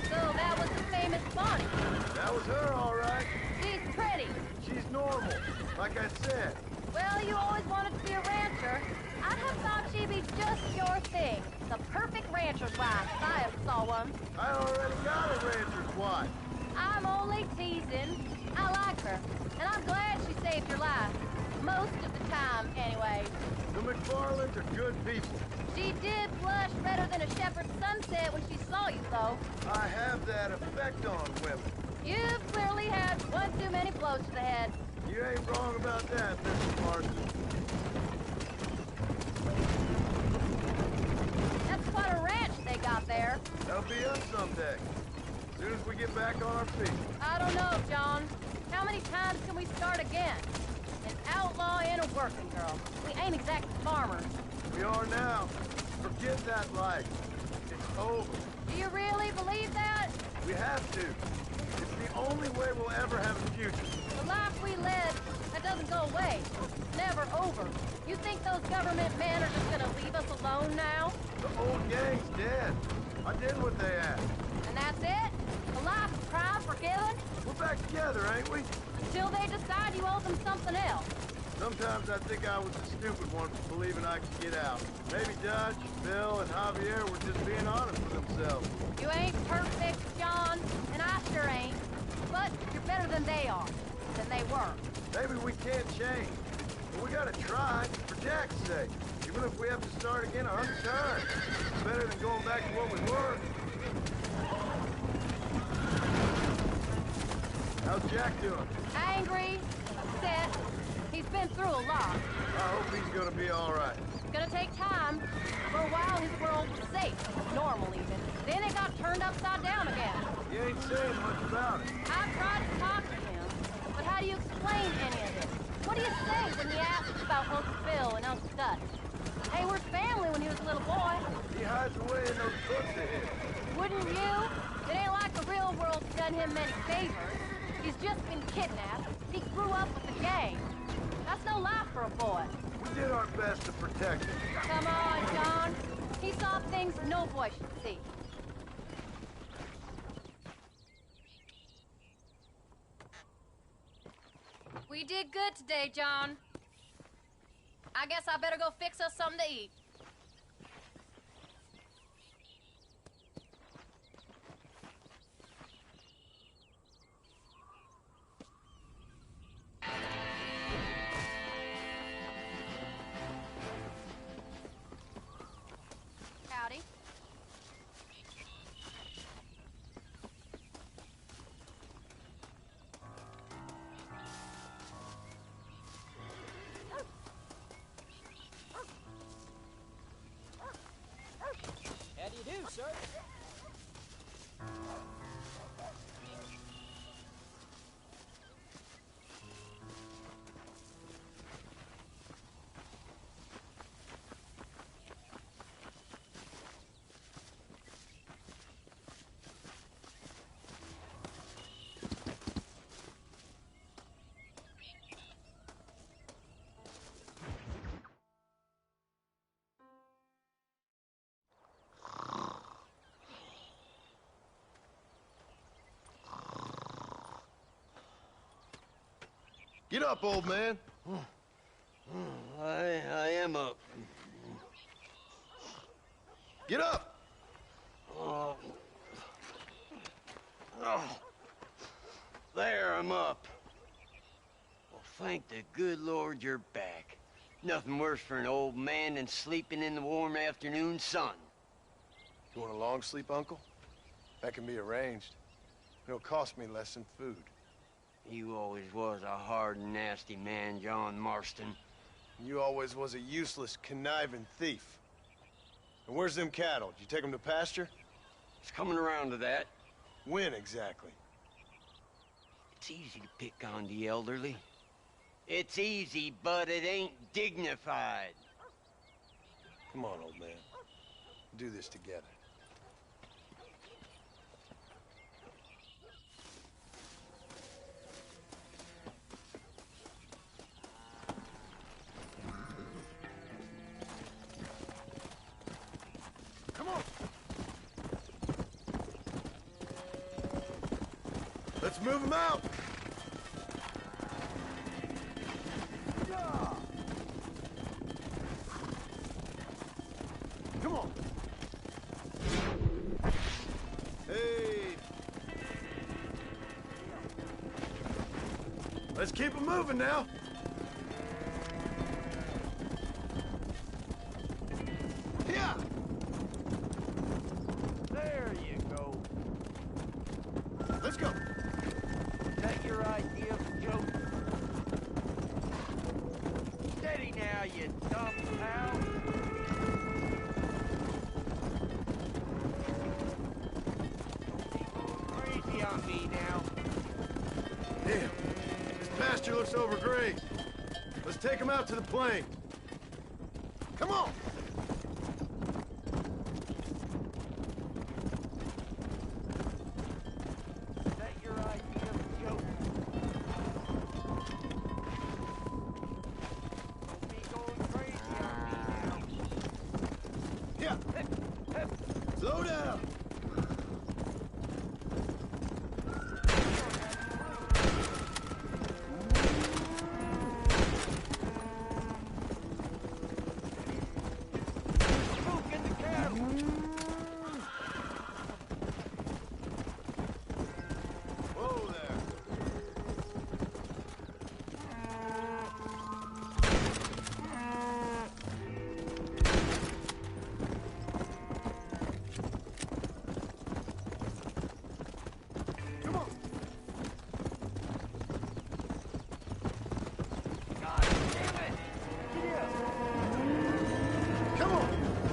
So that was the famous Bonnie. That was her, all right. She's pretty. She's normal, like I said. Well, you always wanted to be a rancher. I'd have thought she'd be just your thing. The perfect rancher's wife, if I ever saw one. I already got a rancher's wife. I'm only teasing. I like her, and I'm glad she saved your life. Most of the time, anyway. The McFarlands are good people. She did blush redder than a shepherd's sunset when she saw you, though. I have that effect on women. You've clearly had one too many blows to the head. You ain't wrong about that, Mrs. Marston. there. That'll be us someday. As soon as we get back on our feet. I don't know, John. How many times can we start again? An outlaw and a working girl. We ain't exactly farmers. We are now. Forget that life. It's over. Do you really believe that? We have to. It's the only way we'll ever have a future. The life we led, that doesn't go away. It's never over. You think those government men are just gonna leave us alone now? The old gang's dead. I did what they asked. And that's it? A life of crime forgiven? We're back together, ain't we? Until they decide you owe them something else. Sometimes I think I was the stupid one for believing I could get out. Maybe Dutch, Bill, and Javier were just being honest with themselves. You ain't perfect, John, and I sure ain't. But you're better than they are, than they were. Maybe we can't change, but we gotta try, for Jack's sake. Even if we have to start again 100 times. It's better than going back to what we were. How's Jack doing? Angry, upset. He's been through a lot. I hope he's gonna be all right. It's gonna take time. For a while, his world was safe, normal even. Then it got turned upside down again. You ain't saying much about it. I've tried to talk to him, but how do you explain any of this? What do you say when he asks about Uncle Bill and Uncle Dutch? They were family when he was a little boy. He hides away in those books of his. Wouldn't you? It ain't like the real world's done him many favors. He's just been kidnapped. He grew up with the gang. That's no life for a boy. We did our best to protect him. Come on, John. He saw things no boy should see. We did good today, John. I guess I better go fix us something to eat. Howdy. How do you do, sir? Get up, old man. I am up. Get up! Oh. There, I'm up. Well, thank the good Lord you're back. Nothing worse for an old man than sleeping in the warm afternoon sun. You want a long sleep, Uncle? That can be arranged. It'll cost me less than food. You always was a hard and nasty man, John Marston. You always was a useless, conniving thief. And where's them cattle? Did you take them to pasture? It's coming around to that. When exactly? It's easy to pick on the elderly. It's easy, but it ain't dignified. Come on, old man. We'll do this together. Come on! Let's move him out! Come on! Hey! Let's keep him moving now! Yeah! There you go. Let's go! Is that your idea of a joke? Steady now, you dumb pal. on me now. Damn. This pasture looks overgrazed. Let's take him out to the plain. Come on! Is that your idea of a joke? Don't be going crazy on me now. Yeah. Slow down. Whoa there. Come on. God damn it! Yeah. Come on.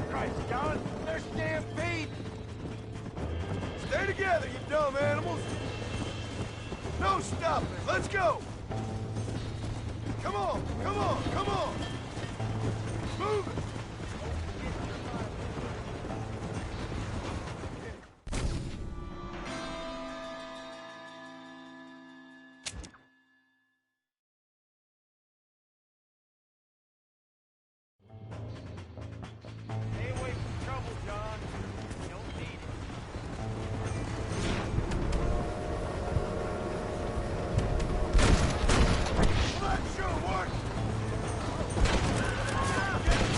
Christ, John, they're stampede! Stay together, you dumb animals. No stopping. Let's go. Come on. Come on. Come on. Move it. Stay away from trouble, John. You don't need it. Well, that sure worked.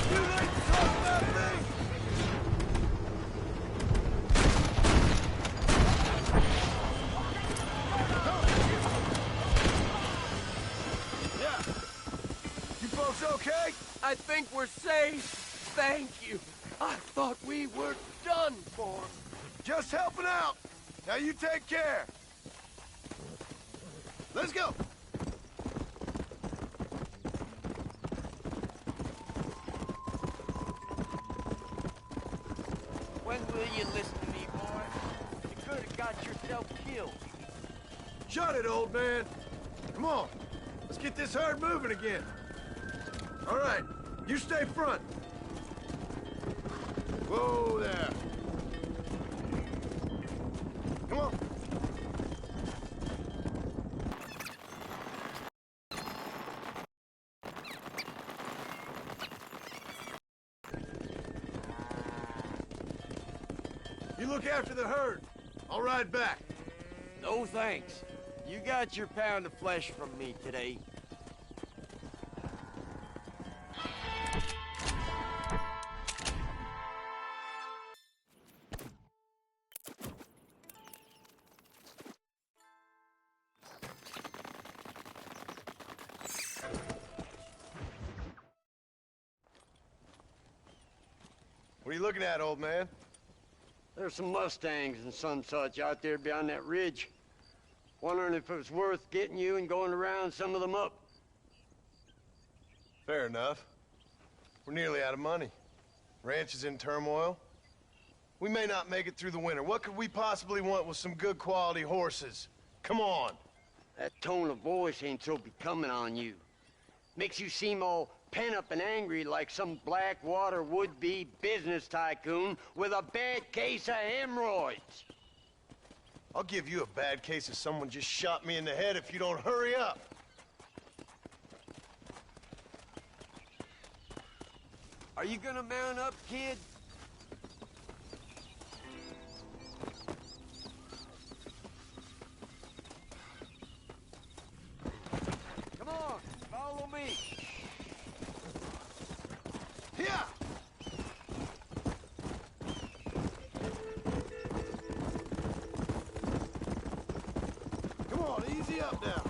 Too late to talk about me. Yeah. You folks okay? I think we're safe. Thank you. I thought we were done for. Just helping out. Now you take care. Let's go. When will you listen to me, boy? You could have got yourself killed. Shut it, old man. Come on. Let's get this herd moving again. All right. You stay front. Whoa there. Come on. You look after the herd. I'll ride back. No thanks. You got your pound of flesh from me today. What are you looking at, old man? There's some Mustangs and some such out there beyond that ridge. Wondering if it was worth getting you and going around some of them up. Fair enough. We're nearly out of money. Ranch is in turmoil. We may not make it through the winter. What could we possibly want with some good quality horses? Come on. That tone of voice ain't so becoming on you. Makes you seem all pent up and angry like some Blackwater would-be business tycoon with a bad case of hemorrhoids. I'll give you a bad case of someone just shot me in the head if you don't hurry up. Are you gonna mount up, kid? Come on, follow me. Here! Come on, easy up now.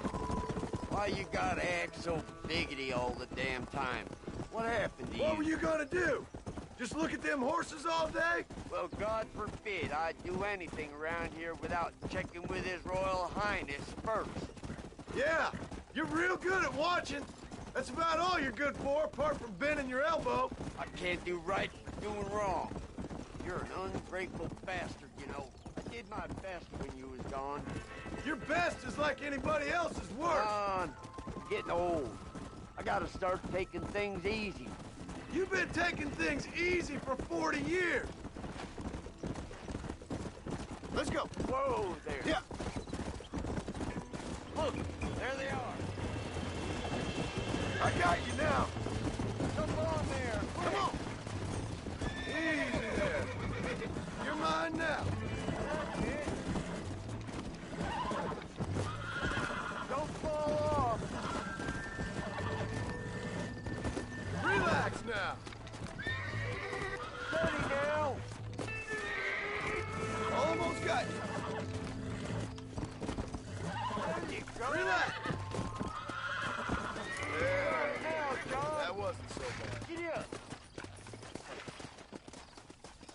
Why you gotta act so biggity all the damn time? What happened to you? What were you gonna do? Just look at them horses all day? Well, God forbid I'd do anything around here without checking with His Royal Highness first. Yeah, you're real good at watching. That's about all you're good for, apart from bending your elbow. I can't do right for doing wrong. You're an ungrateful bastard, you know. I did my best when you was gone. best is like anybody else's worst. Come on, I'm getting old. I gotta start taking things easy. You've been taking things easy for 40 years. Let's go. Whoa there. Yeah. Look, there they are. I got you now. Jump on there. Come on. Easy there. You're mine now. Don't fall off. Relax now. Steady now. Almost got you. There you go. Relax. There. Now, John. That wasn't so bad. Get up.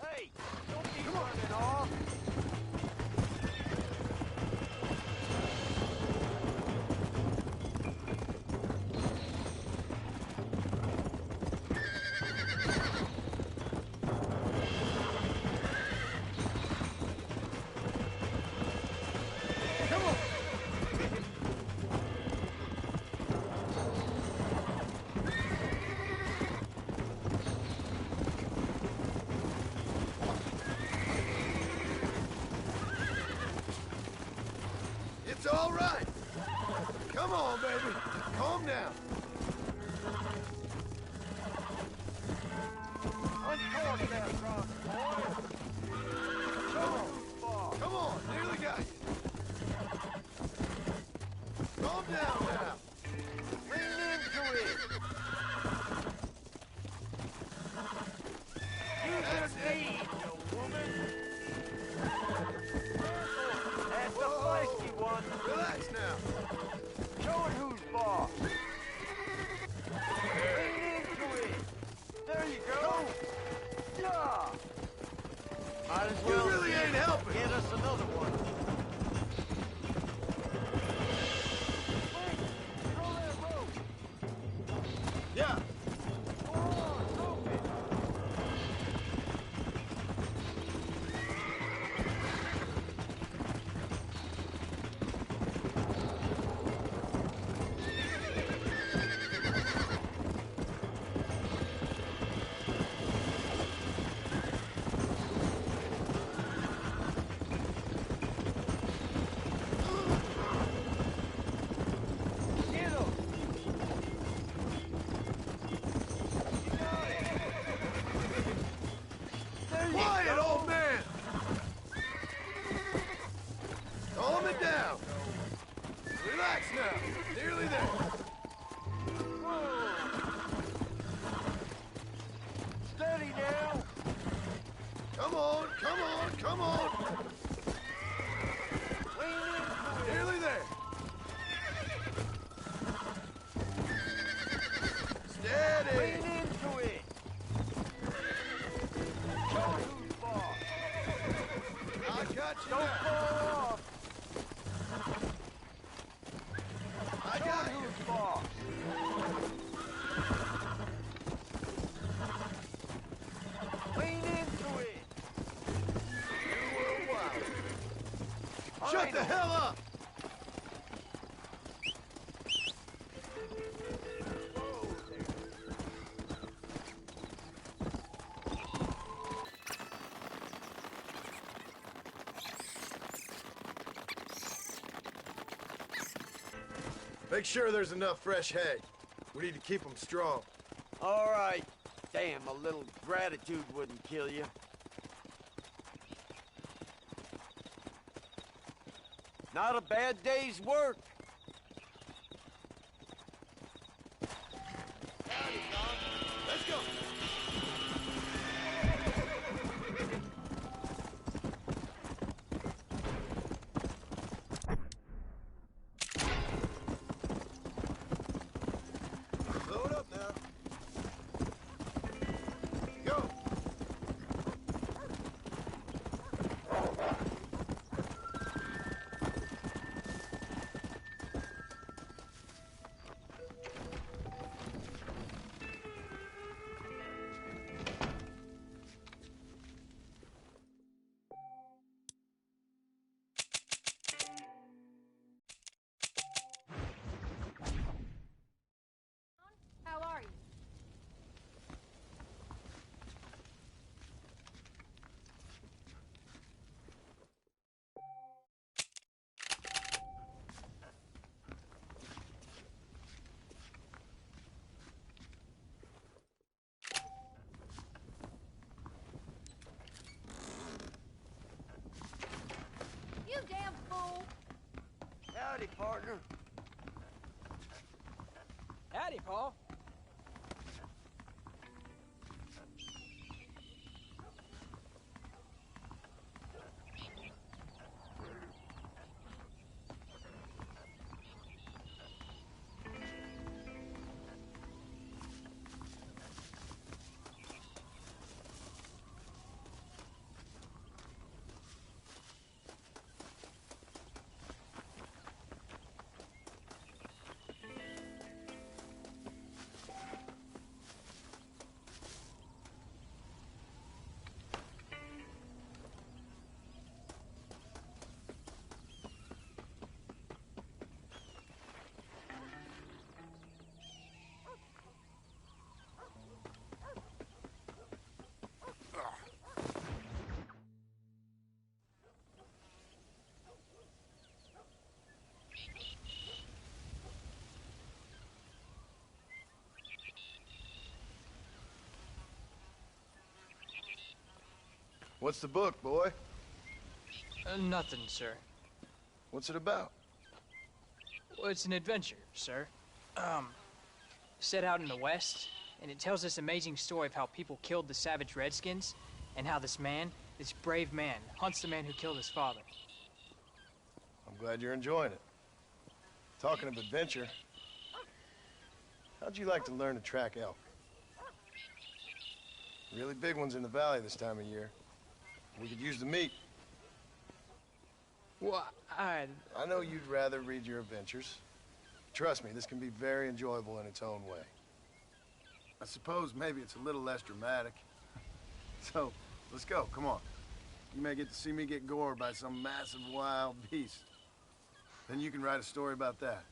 Hey, don't be running off. Come on. It's all right. Come on, baby. Calm down. Uncork that rock, boy. Come on. Come on. Nearly got you. Calm down now. Lean into it. Use your knees, you woman. That's the feisty one. Relax now. Show it who's boss. Lean into it. There you go. Yeah. Might as well You really ain't helping. get us another one. Throw that rope. Yeah. Go on, rope it. Get him. You got it. There you Quiet, go. old man. Calm it down. Relax now. Nearly there. Whoa. Steady now. Come on. Come on. Come on. Lean into it. Nearly there. Steady. Lean into it. Show who's boss. I got you Don't now. fall off. I Show got you. who's boss. Lean into it. You were wild. I Shut the know. hell up. Whoa there. Make sure there's enough fresh hay. We need to keep them strong. All right. Damn, a little gratitude wouldn't kill you. Not a bad day's work. Let's go. Load up now. Go. Howdy, partner. Howdy, Paul. What's the book, boy? Nothing, sir. What's it about? Well, it's an adventure, sir. Set out in the West, and it tells this amazing story of how people killed the savage Redskins, and how this man, this brave man, hunts the man who killed his father. I'm glad you're enjoying it. Talking of adventure, how'd you like to learn to track elk? Really big ones in the valley this time of year. We could use the meat. Well, I know you'd rather read your adventures. Trust me, this can be very enjoyable in its own way. I suppose maybe it's a little less dramatic. So, let's go, come on. You may get to see me get gored by some massive wild beast. Then you can write a story about that.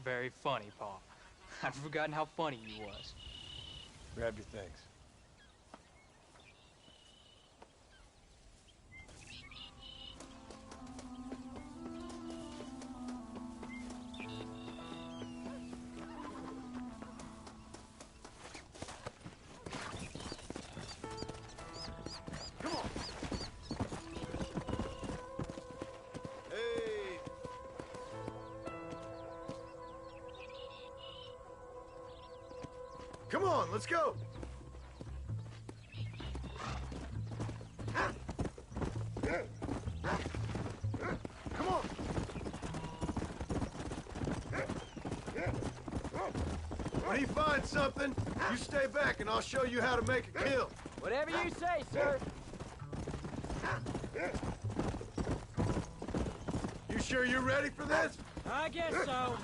Very funny, Paul. I'd forgotten how funny you was. Grab your things. Come on, let's go! Come on! When he finds something, you stay back and I'll show you how to make a kill. Whatever you say, sir. You sure you're ready for this? I guess so.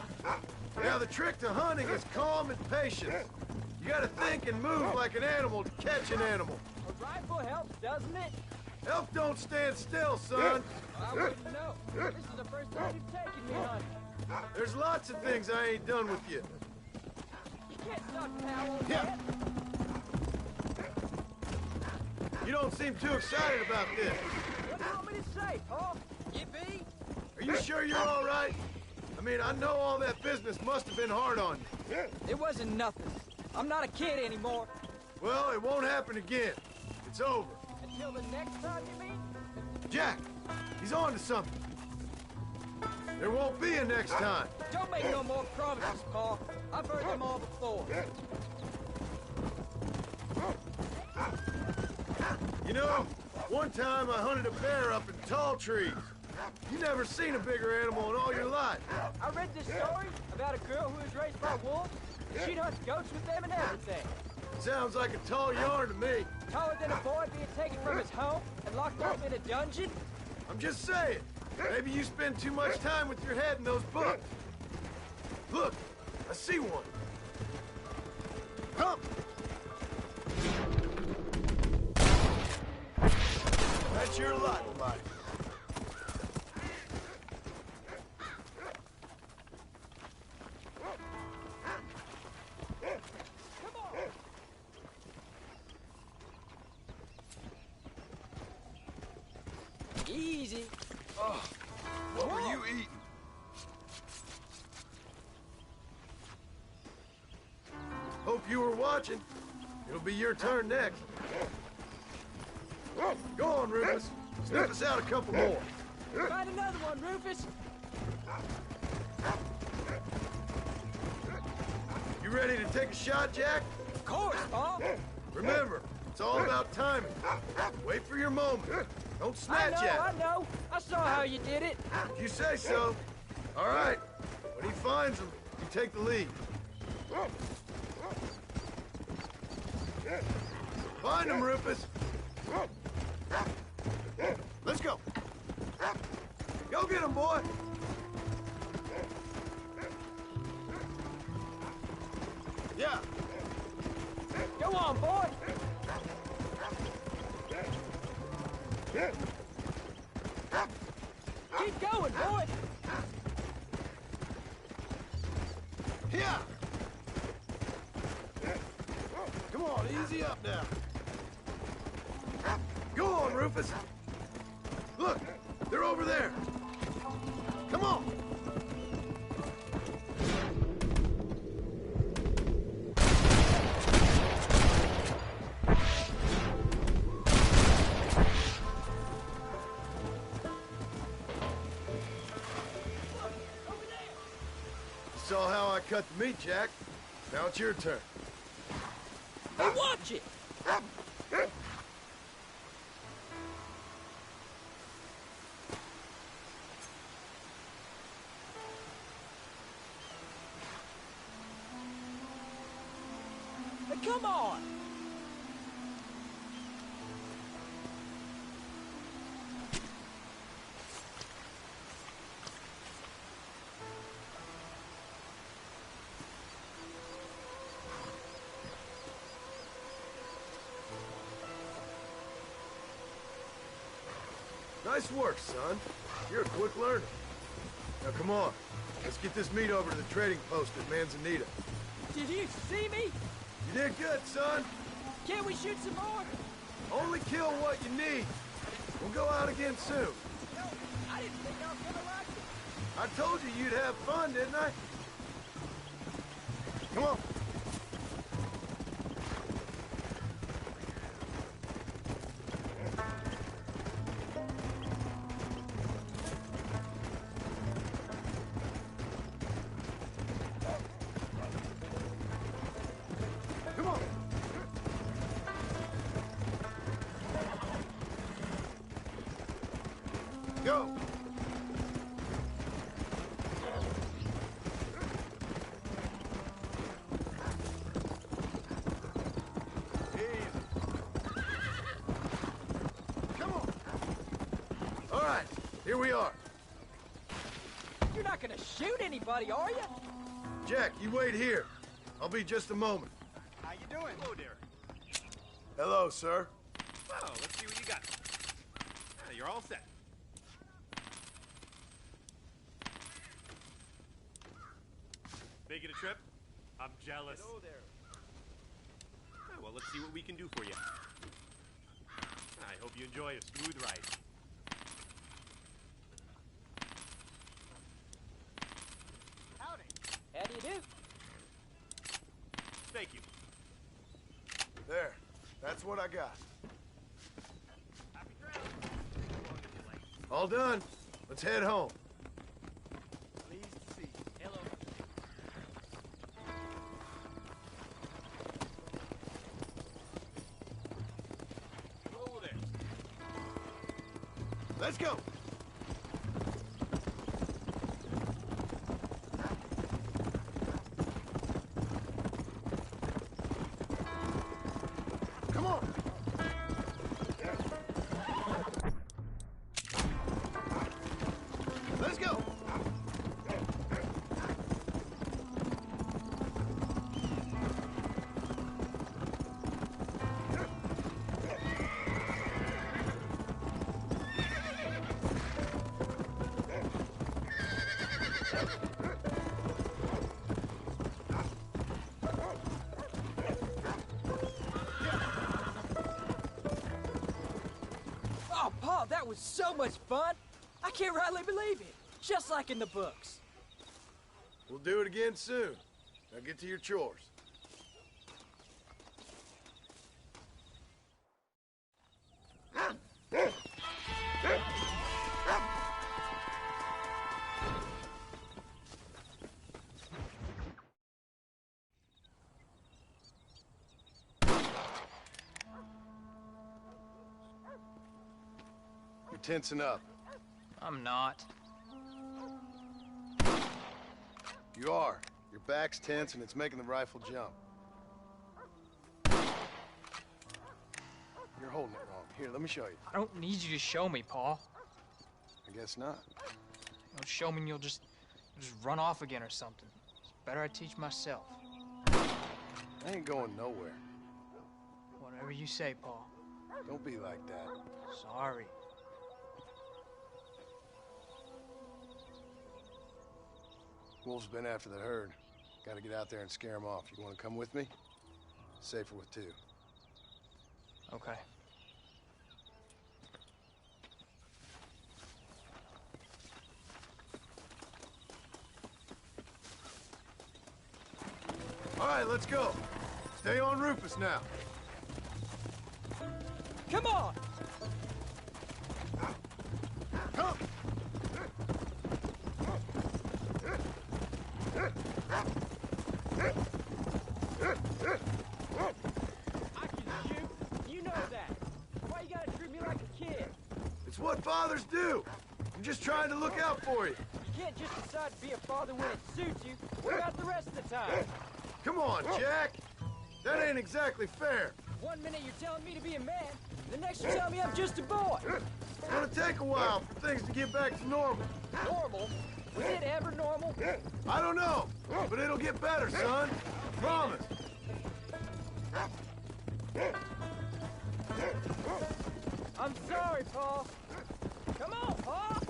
Now, the trick to hunting is calm and patience. You gotta think and move like an animal to catch an animal. A rifle helps, doesn't it? Elk don't stand still, son. I wouldn't know. This is the first time you've taken me hunting. There's lots of things I ain't done with you. You can't stop power. Yeah. You don't seem too excited about this. What do you want me to say, Paul? Yippee? Are you sure you're all right? I mean, I know all that business must have been hard on you. It wasn't nothing. I'm not a kid anymore. Well, it won't happen again. It's over. Until the next time, you mean? Jack, he's on to something. There won't be a next time. Don't make no more promises, Paul. I've heard them all before. You know, one time I hunted a bear up in tall trees. You never seen a bigger animal in all your life. I read this story about a girl who was raised by wolves. She'd hunt goats with them and everything. Sounds like a tall yarn to me. Taller than a boy being taken from his home and locked up in a dungeon? I'm just saying. Maybe you spend too much time with your head in those books. Look, I see one. Come! That's your lot, buddy. Easy. Oh, what were you eating? Hope you were watching. It'll be your turn next. Go on, Rufus. Sniff us out a couple more. Find another one, Rufus. ready to take a shot, Jack? Of course, Pa. Remember, it's all about timing. Wait for your moment. Don't snatch at it. I know. I saw how you did it. If you say so. All right. When he finds him, you take the lead. Find him, Rufus. Let's go. Go get him, boy. Yeah. Go on, boy. Keep going, boy. Yeah. Come on, easy up now. Go on, Rufus. Look, they're over there. Come on. You saw how I cut the meat, Jack. Now it's your turn. Hey, watch it. Hey, come on. Nice work, son. You're a quick learner. Now, come on. Let's get this meat over to the trading post at Manzanita. Did you see me? You did good, son. Can't we shoot some more? Only kill what you need. We'll go out again soon. No, I didn't think I was gonna like it. I told you you'd have fun, didn't I? Come on. Come on. Go. Come on. All right, here we are. You're not gonna shoot anybody, are you? Jack, you wait here. I'll be just a moment. How you doing? Hello, Derek. Hello, sir. Well, let's see what you got. You're all set. Making a trip? I'm jealous. Hello there. Well, let's see what we can do for you. I hope you enjoy a smooth ride. Howdy. How do you do? Thank you. There. That's what I got. Happy trails. All done. Let's head home. Pleased to see you. Hello. Hello there. Let's go. Come on. Let's go. Oh, Pa, that was so much fun. I can't rightly believe it. Just like in the books. We'll do it again soon. Now get to your chores. tensing up. I'm not. You are. Your back's tense and it's making the rifle jump. You're holding it wrong. Here, let me show you. I don't need you to show me, Paul. I guess not. You'll show me and you'll just run off again or something. It's better I teach myself. I ain't going nowhere. Whatever you say, Paul. Don't be like that. Sorry. Wolf's been after the herd. Gotta get out there and scare him off. You wanna come with me? Safer with two. Okay. All right, let's go. Stay on Rufus now. Come on! Come! I can shoot. You know that. Why you gotta treat me like a kid? It's what fathers do. I'm just trying to look out for you. You can't just decide to be a father when it suits you. What about the rest of the time? Come on, Jack. That ain't exactly fair. 1 minute you're telling me to be a man, the next you're telling me I'm just a boy. It's gonna take a while for things to get back to normal. Normal? Was it ever normal? I don't know, but it'll get better, son. Promise. I'm sorry, Paul. Come on, Paul.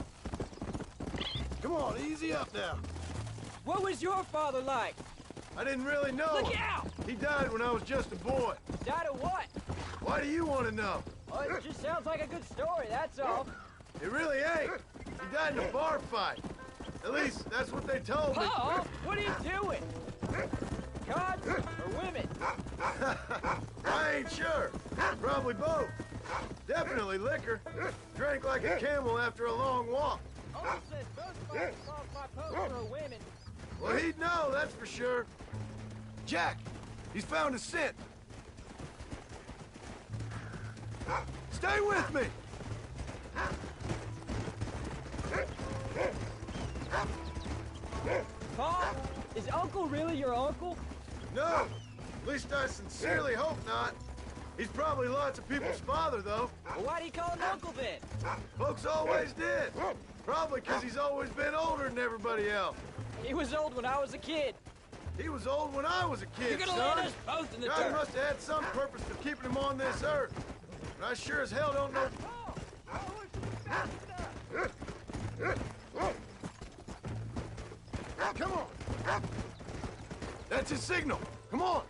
Come on, easy up now. What was your father like? I didn't really know. Look out! He died when I was just a boy. Died of what? Why do you want to know? Oh, it just sounds like a good story, that's all. It really ain't. He died in a bar fight. At least, that's what they told me. Paul, what are you doing? Cards or women? I ain't sure. Probably both. Definitely liquor. Drank like a camel after a long walk. Uncle says both fights caused by poker or women. Well, he'd know, that's for sure. Jack, he's found a scent. Stay with me! Paul, is Uncle really your uncle? No, at least I sincerely hope not. He's probably lots of people's father, though. Well, why do you call him uncle then? Folks always did. Probably because he's always been older than everybody else. He was old when I was a kid. He was old when I was a kid, You're gonna son. land us both in the God dirt. must have had some purpose for keeping him on this earth. But I sure as hell don't know. Come on. That's his signal. Come on.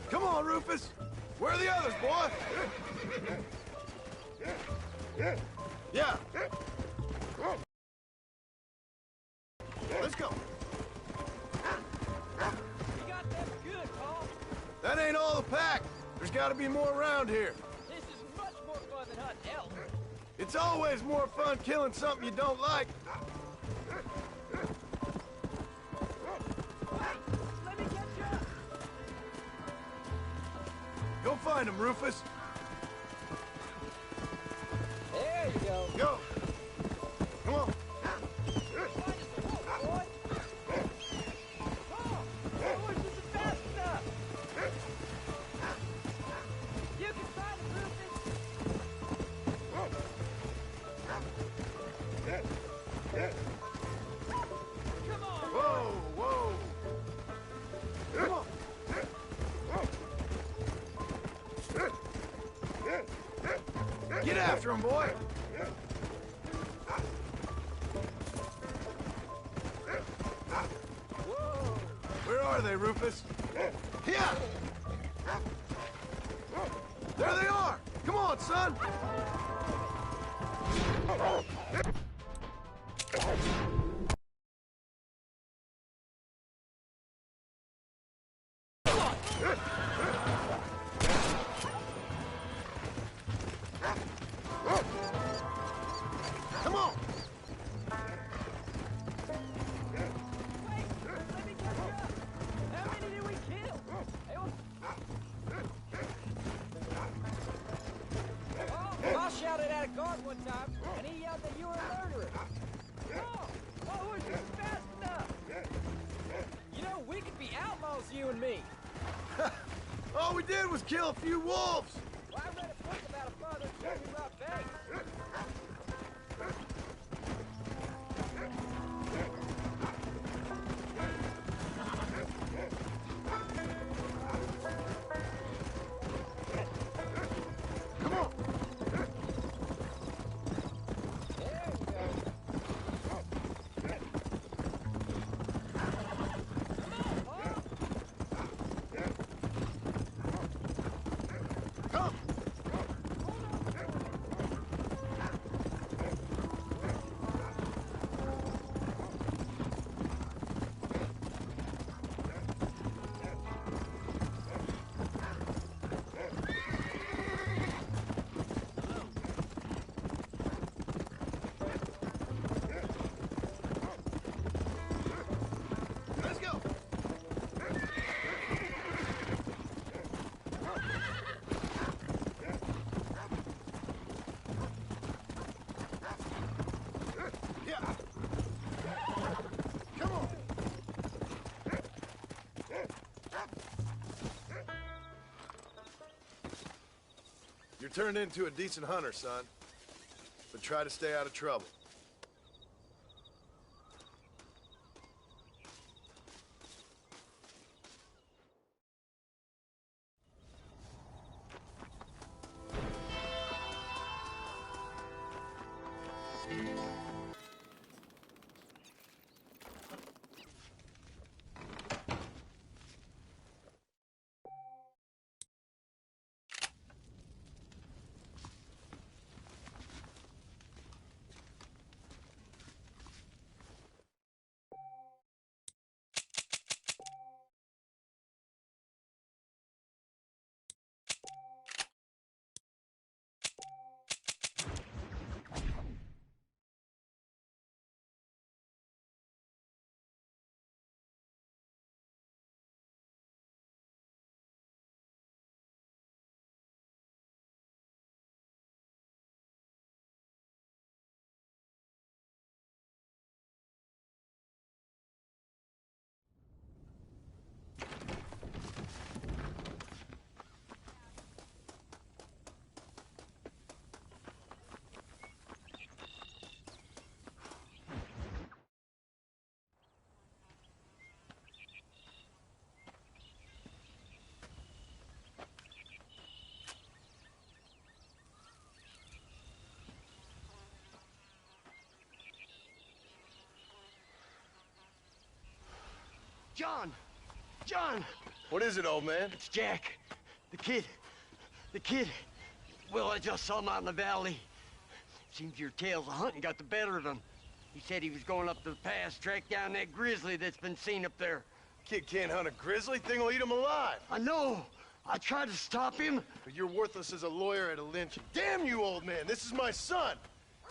Come on, Rufus. Where are the others, boy? Yeah. Let's go. You got them good, Paul. That ain't all the pack. There's got to be more around here. This is much more fun than hunting elk. It's always more fun killing something you don't like. Let me catch up. Go find him, Rufus. There you go. Go. Come on. Whoa, whoa. Come on. Get after him, boy. Where are they, Rufus? Here! There they are! house one time, and he yelled that you were a murderer. Oh, was you fast enough? You know, we could be outlaws, you and me. All we did was kill a few wolves. Well, I read a book about a father and son who robbed banks. Come on. Let's go. Yeah. Come on. You're turned into a decent hunter, son. But try to stay out of trouble. John! John! What is it, old man? It's Jack. The kid. The kid. Well, I just saw him out in the valley. Seems your tales of hunting got the better of him. He said he was going up the pass, track down that grizzly that's been seen up there. Kid can't hunt a grizzly. Thing will eat him alive. I know. I tried to stop him. But you're worthless as a lawyer at a lynching. Damn you, old man. This is my son.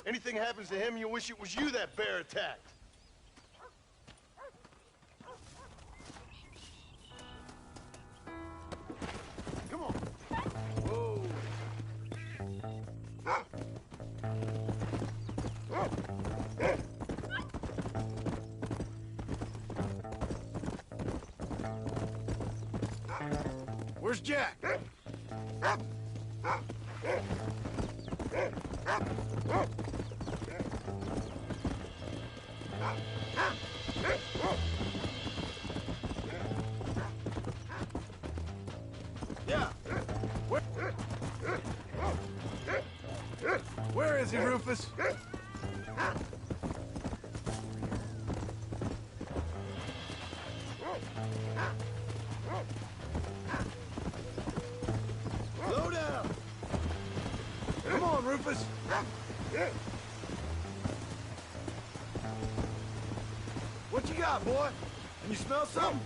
Anything happens to him, you'll wish it was you that bear attacked. Come on. Whoa. Where's Jack? Yeah. Where is he, Rufus? Slow down. Come on, Rufus. What you got, boy? Can you smell something?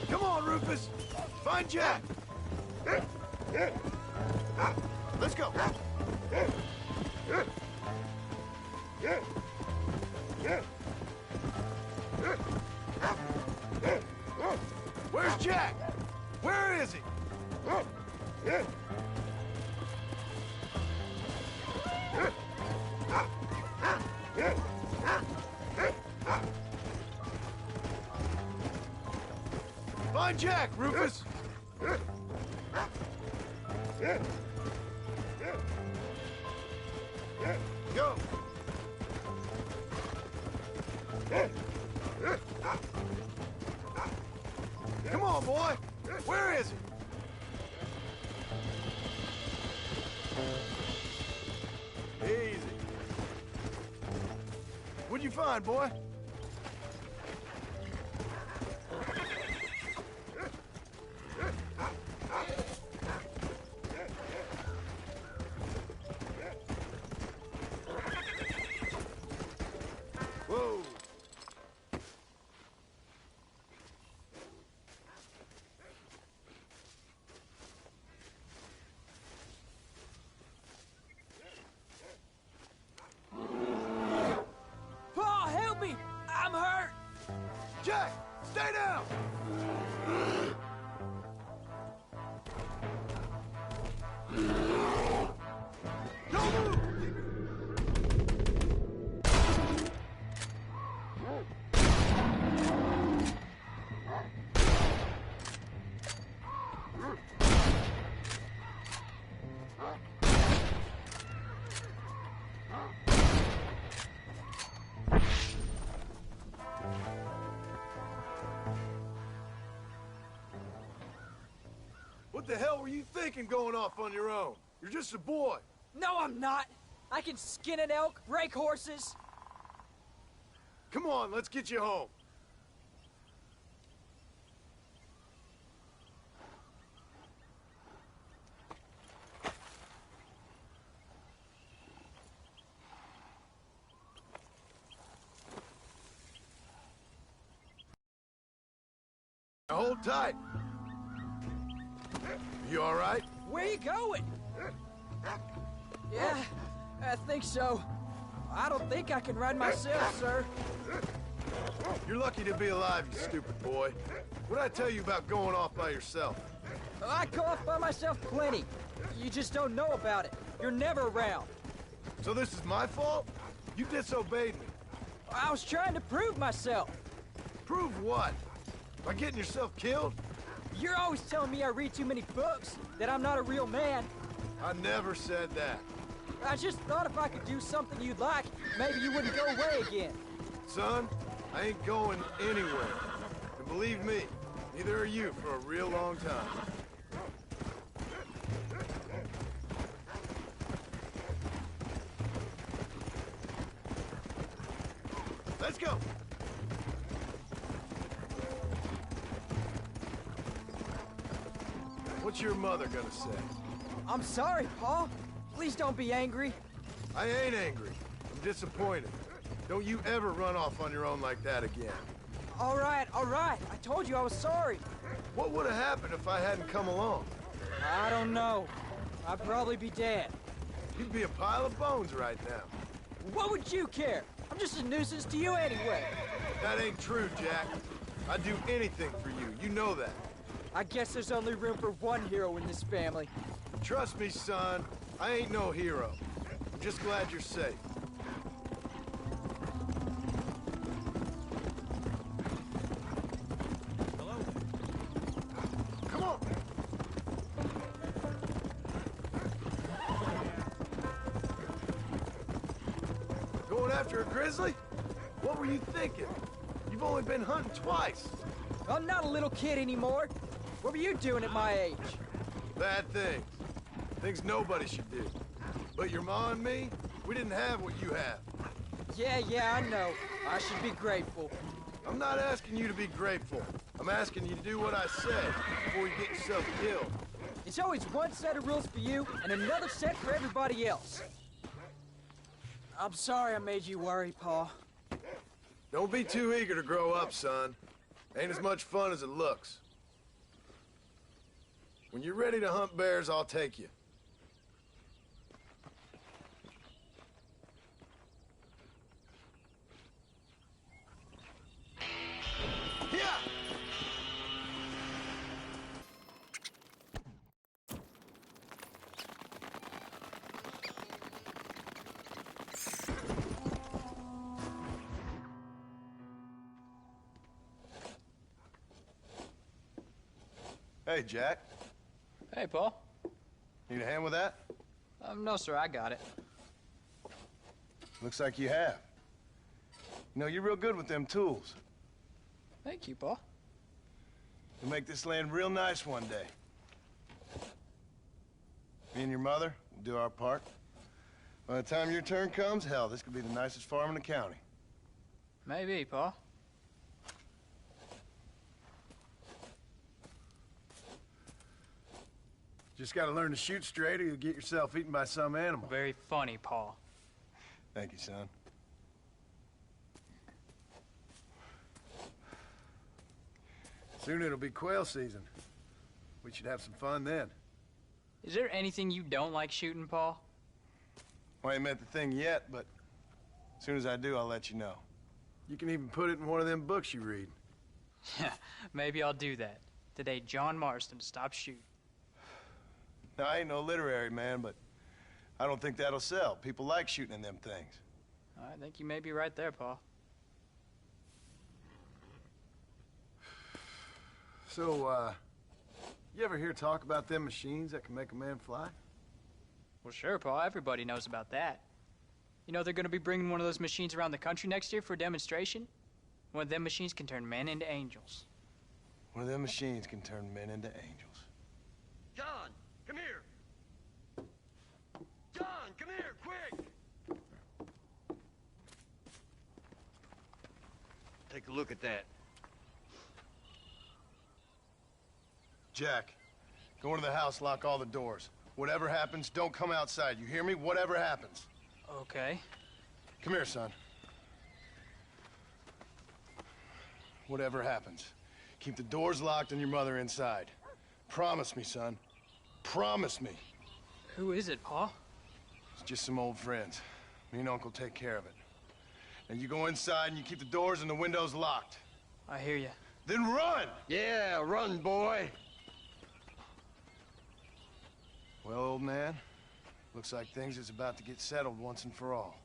Come on, Rufus. Find Jack. Let's go. Where's Jack? Where is he? Find Jack, Rufus! Go! Come on, boy! Where is he? Easy. What'd you find, boy? Whoa! Paul, help me! I'm hurt! Jack, stay down! Don't move! What the hell were you thinking going off on your own? You're just a boy. No, I'm not. I can skin an elk, break horses. Come on, let's get you home. Now hold tight. You all right? Where you going? Yeah, I think so. I don't think I can ride myself, sir. You're lucky to be alive, you stupid boy. What'd I tell you about going off by yourself? I go off by myself plenty. You just don't know about it. You're never around. So this is my fault? You disobeyed me. I was trying to prove myself. Prove what? By getting yourself killed? You're always telling me I read too many books, that I'm not a real man. I never said that. I just thought if I could do something you'd like, maybe you wouldn't go away again. Son, I ain't going anywhere. And believe me, neither are you for a real long time. Let's go! What's your mother gonna say? I'm sorry, Paul. Please don't be angry. I ain't angry. I'm disappointed. Don't you ever run off on your own like that again. All right, all right. I told you I was sorry. What would have happened if I hadn't come along? I don't know. I'd probably be dead. You'd be a pile of bones right now. What would you care? I'm just a nuisance to you anyway. That ain't true, Jack. I'd do anything for you. You know that. I guess there's only room for one hero in this family. Trust me, son. I ain't no hero. I'm just glad you're safe. Hello? Come on! Going after a grizzly? What were you thinking? You've only been hunting twice. I'm not a little kid anymore. What were you doing at my age? Bad things. Things nobody should do. But your ma and me, we didn't have what you have. Yeah, I know. I should be grateful. I'm not asking you to be grateful. I'm asking you to do what I said before you get yourself killed. It's always one set of rules for you and another set for everybody else. I'm sorry I made you worry, Paul. Don't be too eager to grow up, son. Ain't as much fun as it looks. When you're ready to hunt bears, I'll take you. Hey, Jack. Hey, Paul. Need a hand with that? No, sir, I got it. Looks like you have. You know, you're real good with them tools. Thank you, Paul. You'll make this land real nice one day. Me and your mother will do our part. By the time your turn comes, hell, this could be the nicest farm in the county. Maybe, Paul. Just gotta learn to shoot straight or you'll get yourself eaten by some animal. Very funny, Paul. Thank you, son. Soon it'll be quail season. We should have some fun then. Is there anything you don't like shooting, Paul? Well, I ain't met the thing yet, but as soon as I do, I'll let you know. You can even put it in one of them books you read. Yeah, maybe I'll do that. Today, John Marston stopped shooting. Now, I ain't no literary man, but I don't think that'll sell. People like shooting in them things. I think you may be right there, Paul. So, you ever hear talk about them machines that can make a man fly? Well, sure, Paul. Everybody knows about that. You know they're going to be bringing one of those machines around the country next year for a demonstration? One of them machines can turn men into angels. One of them machines can turn men into angels. John, come here. John, come here, quick. Take a look at that. Jack, go into the house, lock all the doors. Whatever happens, don't come outside. You hear me? Whatever happens. Okay. Come here, son. Whatever happens, keep the doors locked and your mother inside. Promise me, son. Promise me. Who is it, Paul? It's just some old friends. Me and Uncle take care of it. And you go inside and you keep the doors and the windows locked. I hear you. Then run! Yeah, run, boy. Well, old man, looks like things is about to get settled once and for all.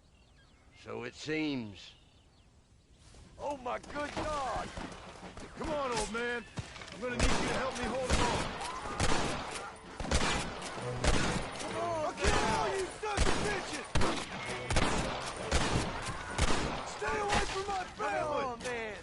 So it seems. Oh, my good God! Come on, old man. I'm gonna need you to help me hold him on. Come on, kill all you sons of bitches! Stay away from my family! Come on, man.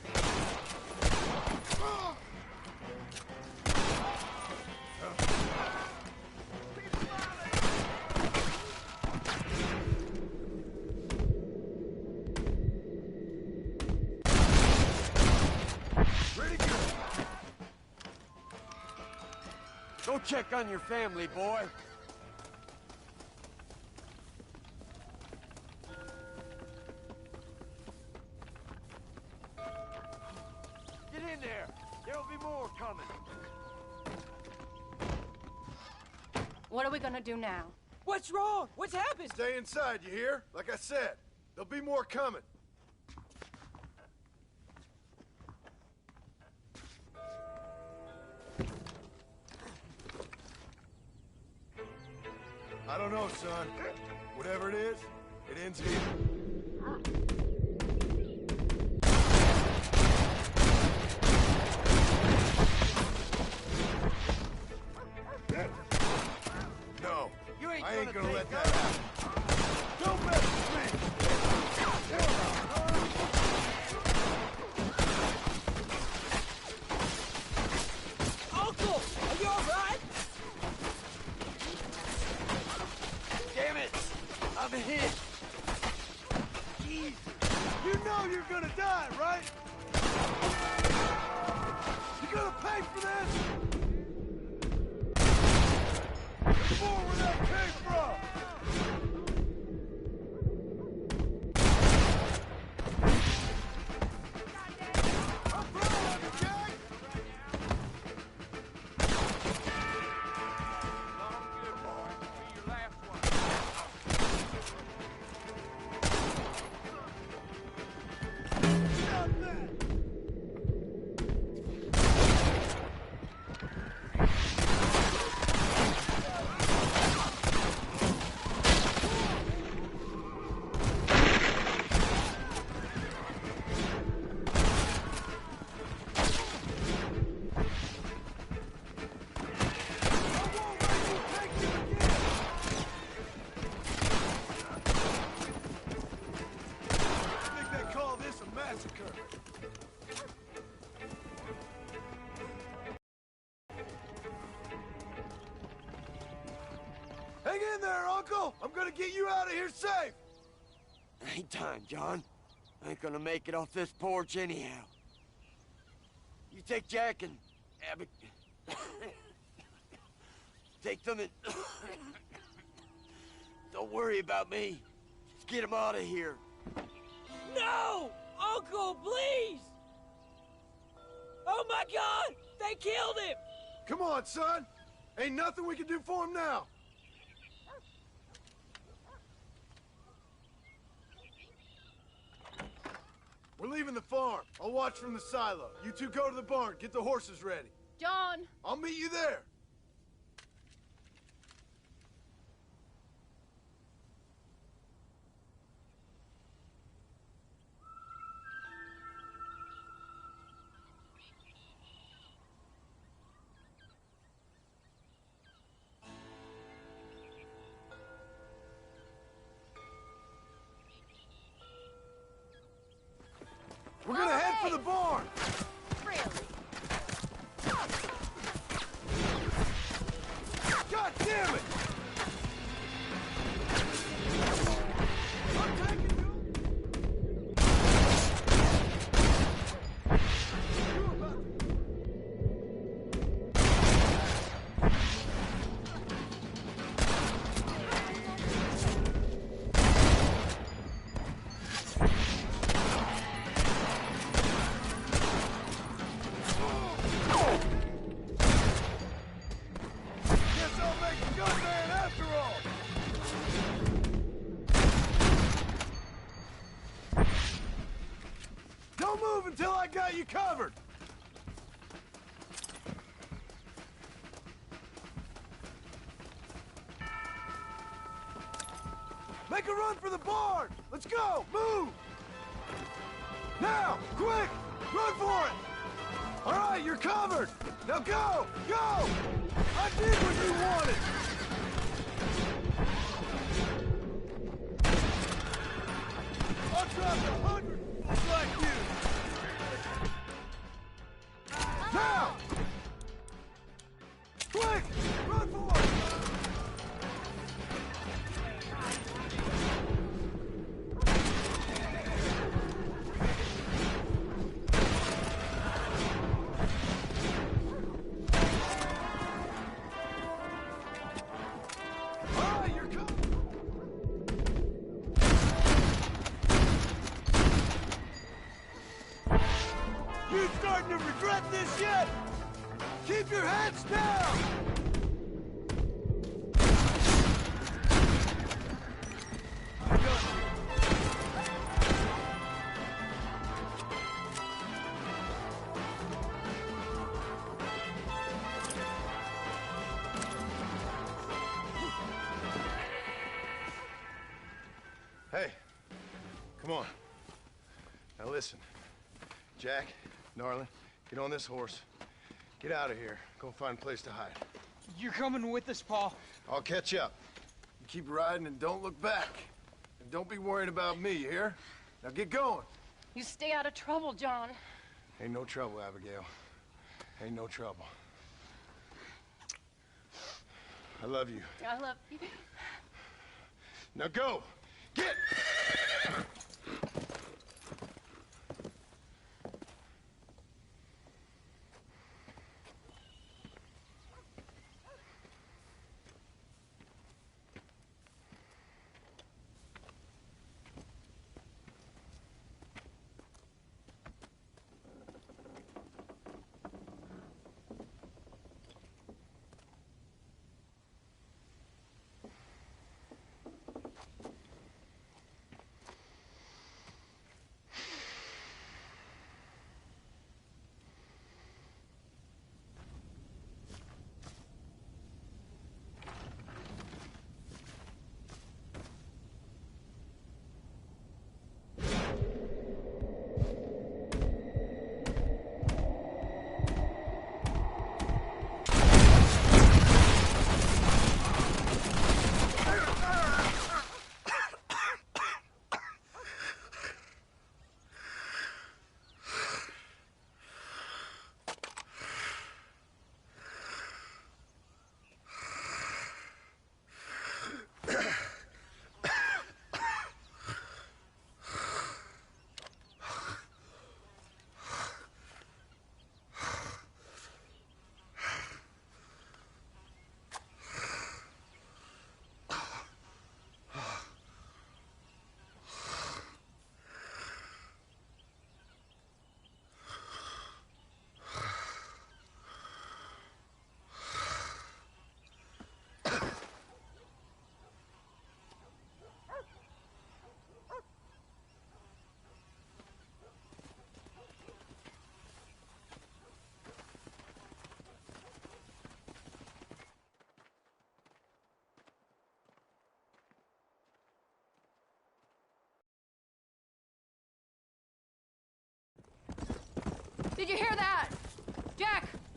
Go check on your family, boy. Get in there. There'll be more coming. What are we gonna do now? What's wrong? What's happened? Stay inside, you hear? Like I said, there'll be more coming. I don't know, son. Whatever it is, it ends here. No, I ain't gonna let that happen. Don't mess with me! Uncle, are you all right? Damn it! I'm hit! Jeez. You know you're gonna die, right? You gonna pay for this? There's more where that came from! I'm proud of you, Jack! Stop that! in there, Uncle! I'm gonna get you out of here safe! Ain't time, John. I ain't gonna make it off this porch anyhow. You take Jack and Abby. Take them and... Don't worry about me. Just get him out of here. No! Uncle, please! Oh my God! They killed him! Come on, son! Ain't nothing we can do for him now! We're leaving the farm. I'll watch from the silo. You two go to the barn, get the horses ready. John! I'll meet you there. We're gonna head for the barn! Really? God damn it! Don't move until I got you covered! Make a run for the barn! Let's go! Move! Now! Quick! Run for it! All right, you're covered! Now go! Go! I did what you wanted! I'll drop 100 fools like you! Now! Quick! Run for it! All right, you're coming! You starting to regret this yet? Keep your heads down! Hey, come on. Now listen. Jack, darling, get on this horse. Get out of here. Go find a place to hide. You're coming with us, Paul. I'll catch up. You keep riding and don't look back. And don't be worrying about me, you hear? Now get going. You stay out of trouble, John. Ain't no trouble, Abigail. Ain't no trouble. I love you. I love you. Now go! Get!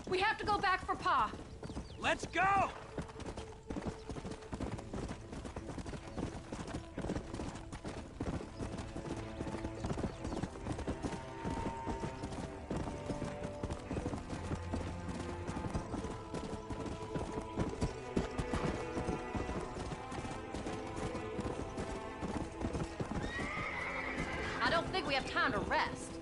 We have to go back for Pa. Let's go! I don't think we have time to rest.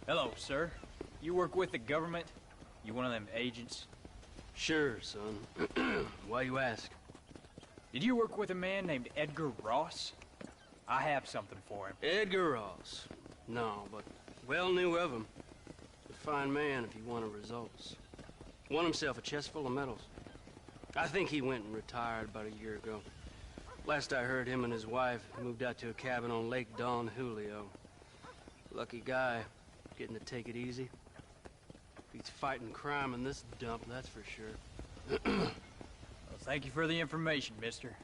Hello, sir. You work with the government? You one of them agents? Sure, son. Why you ask? Did you work with a man named Edgar Ross? I have something for him. Edgar Ross? No, but well knew of him. A fine man if he wanted results. Won himself a chest full of medals. I think he went and retired about a year ago. Last I heard, him and his wife moved out to a cabin on Lake Don Julio. Lucky guy, getting to take it easy. He's fighting crime in this dump, that's for sure. Well, thank you for the information, mister.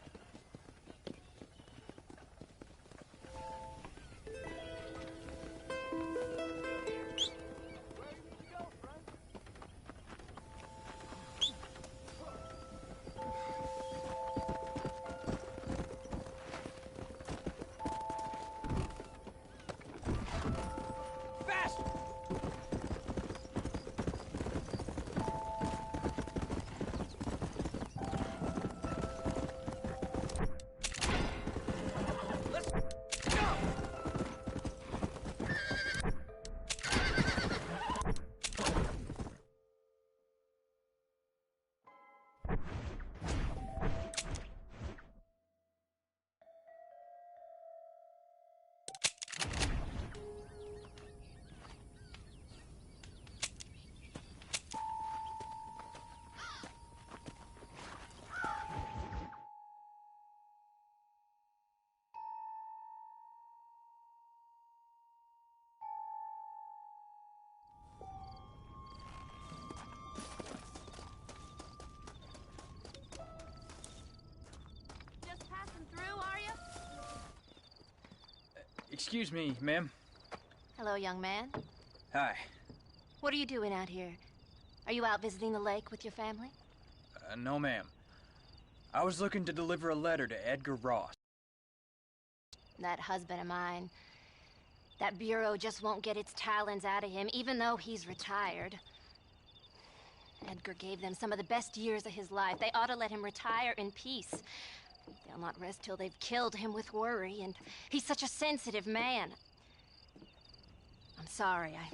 Excuse me, ma'am. Hello, young man. Hi. What are you doing out here? Are you out visiting the lake with your family? No, ma'am. I was looking to deliver a letter to Edgar Ross. That husband of mine. That bureau just won't get its talons out of him, even though he's retired. Edgar gave them some of the best years of his life. They ought to let him retire in peace. They'll not rest till they've killed him with worry, and he's such a sensitive man. I'm sorry, I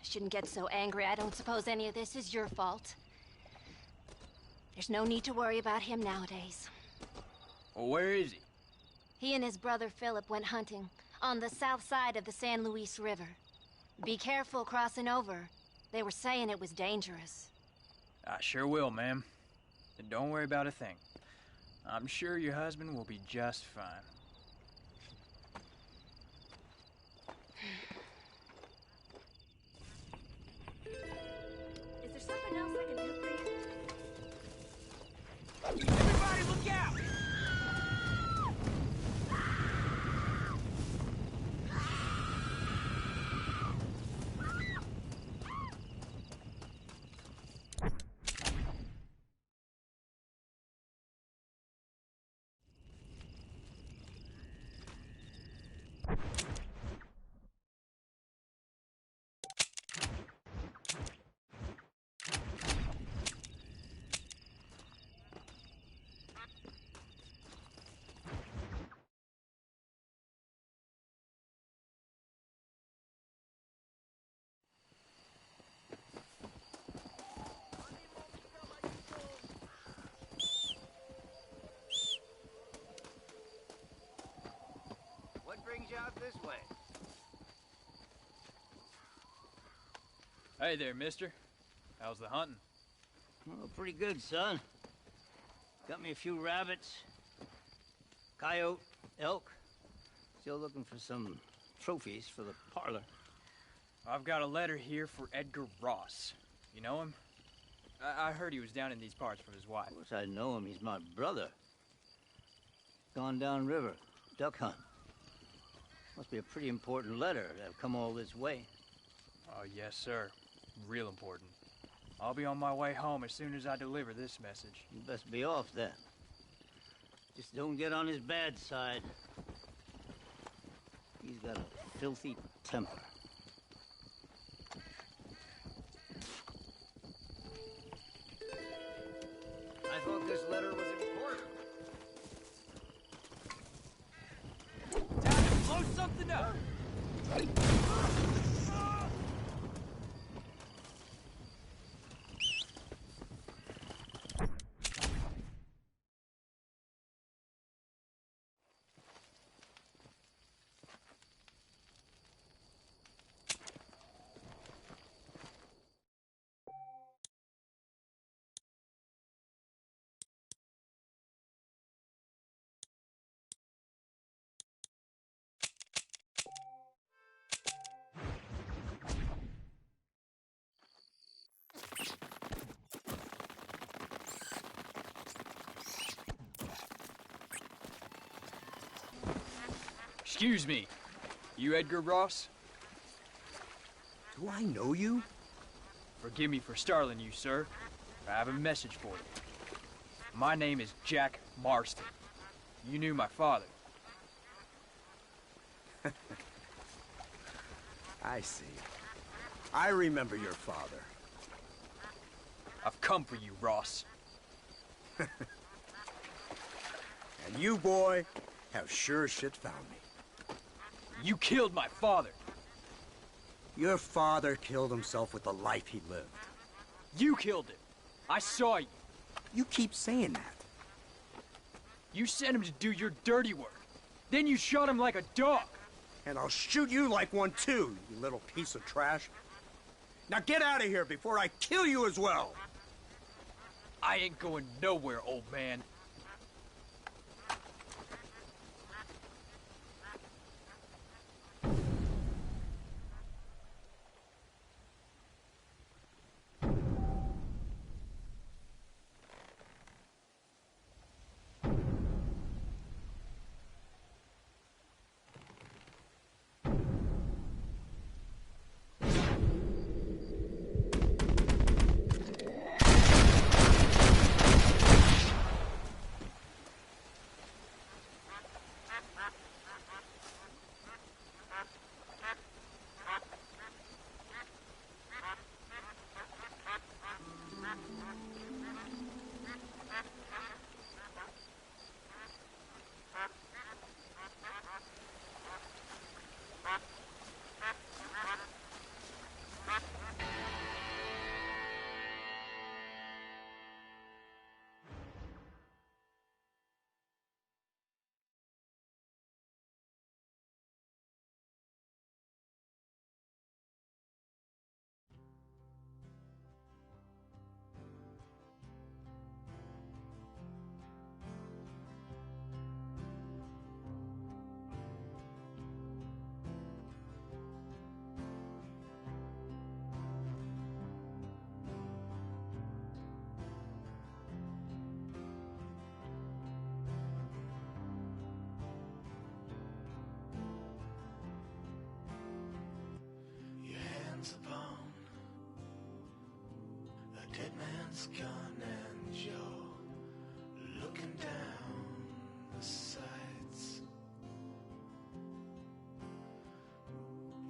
shouldn't get so angry. I don't suppose any of this is your fault. There's no need to worry about him nowadays. Well, where is he? He and his brother Philip went hunting on the south side of the San Luis River. Be careful crossing over. They were saying it was dangerous. I sure will, ma'am. And don't worry about a thing. I'm sure your husband will be just fine. Is there something else I can do for you? Everybody look out! What brings you out this way? Hey there, mister. How's the hunting? Oh, pretty good, son. Got me a few rabbits, coyote, elk. Still looking for some trophies for the parlor. I've got a letter here for Edgar Ross. You know him? I heard he was down in these parts with his wife. Of course I know him. He's my brother. Gone down river, duck hunt. Must be a pretty important letter to have come all this way. Oh, yes, sir. Real important. I'll be on my way home as soon as I deliver this message. You best be off then. Just don't get on his bad side. He's got a filthy temper. I thought this letter was important. Time to blow something up! Excuse me. You Edgar Ross? Do I know you? Forgive me for startling you, sir. I have a message for you. My name is Jack Marston. You knew my father. I see. I remember your father. I've come for you, Ross. And you, boy, have sure as shit found me. You killed my father. Your father killed himself with the life he lived. You killed him. I saw you. You keep saying that. You sent him to do your dirty work. Then you shot him like a dog. And I'll shoot you like one too, you little piece of trash. Now get out of here before I kill you as well. I ain't going nowhere, old man. man's gone and you're looking down the sights.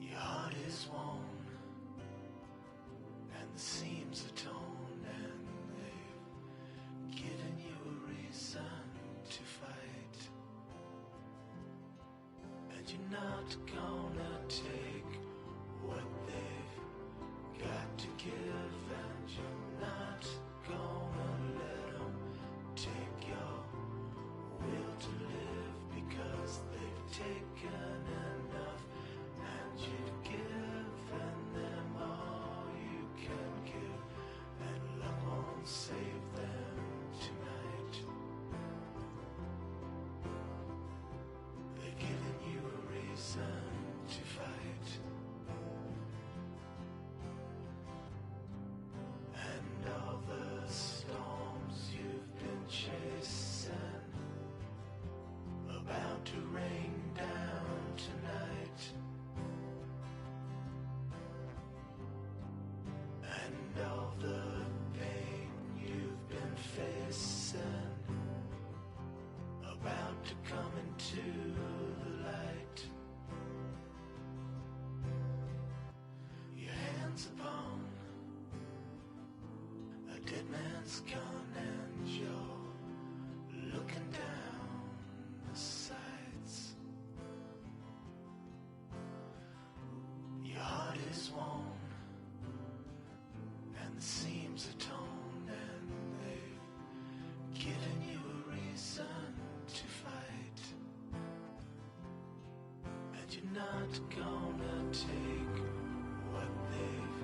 Your heart is worn and the seams are torn, and they've given you a reason to fight. And you're not gonna take what they've got to give, and you're not gonna let them take your will to live, because they've taken enough, and you've given them all you can give, and love won't save them tonight. They've given you a reason to fight. And all the storms you've been chasing about to rain down tonight. And all the pain you've been facing about to come into the light. Your hands upon a dead man's gun, and you're looking down the sights. Your heart is worn and the seams are torn, and they've given you a reason to fight. And you're not gonna take what they've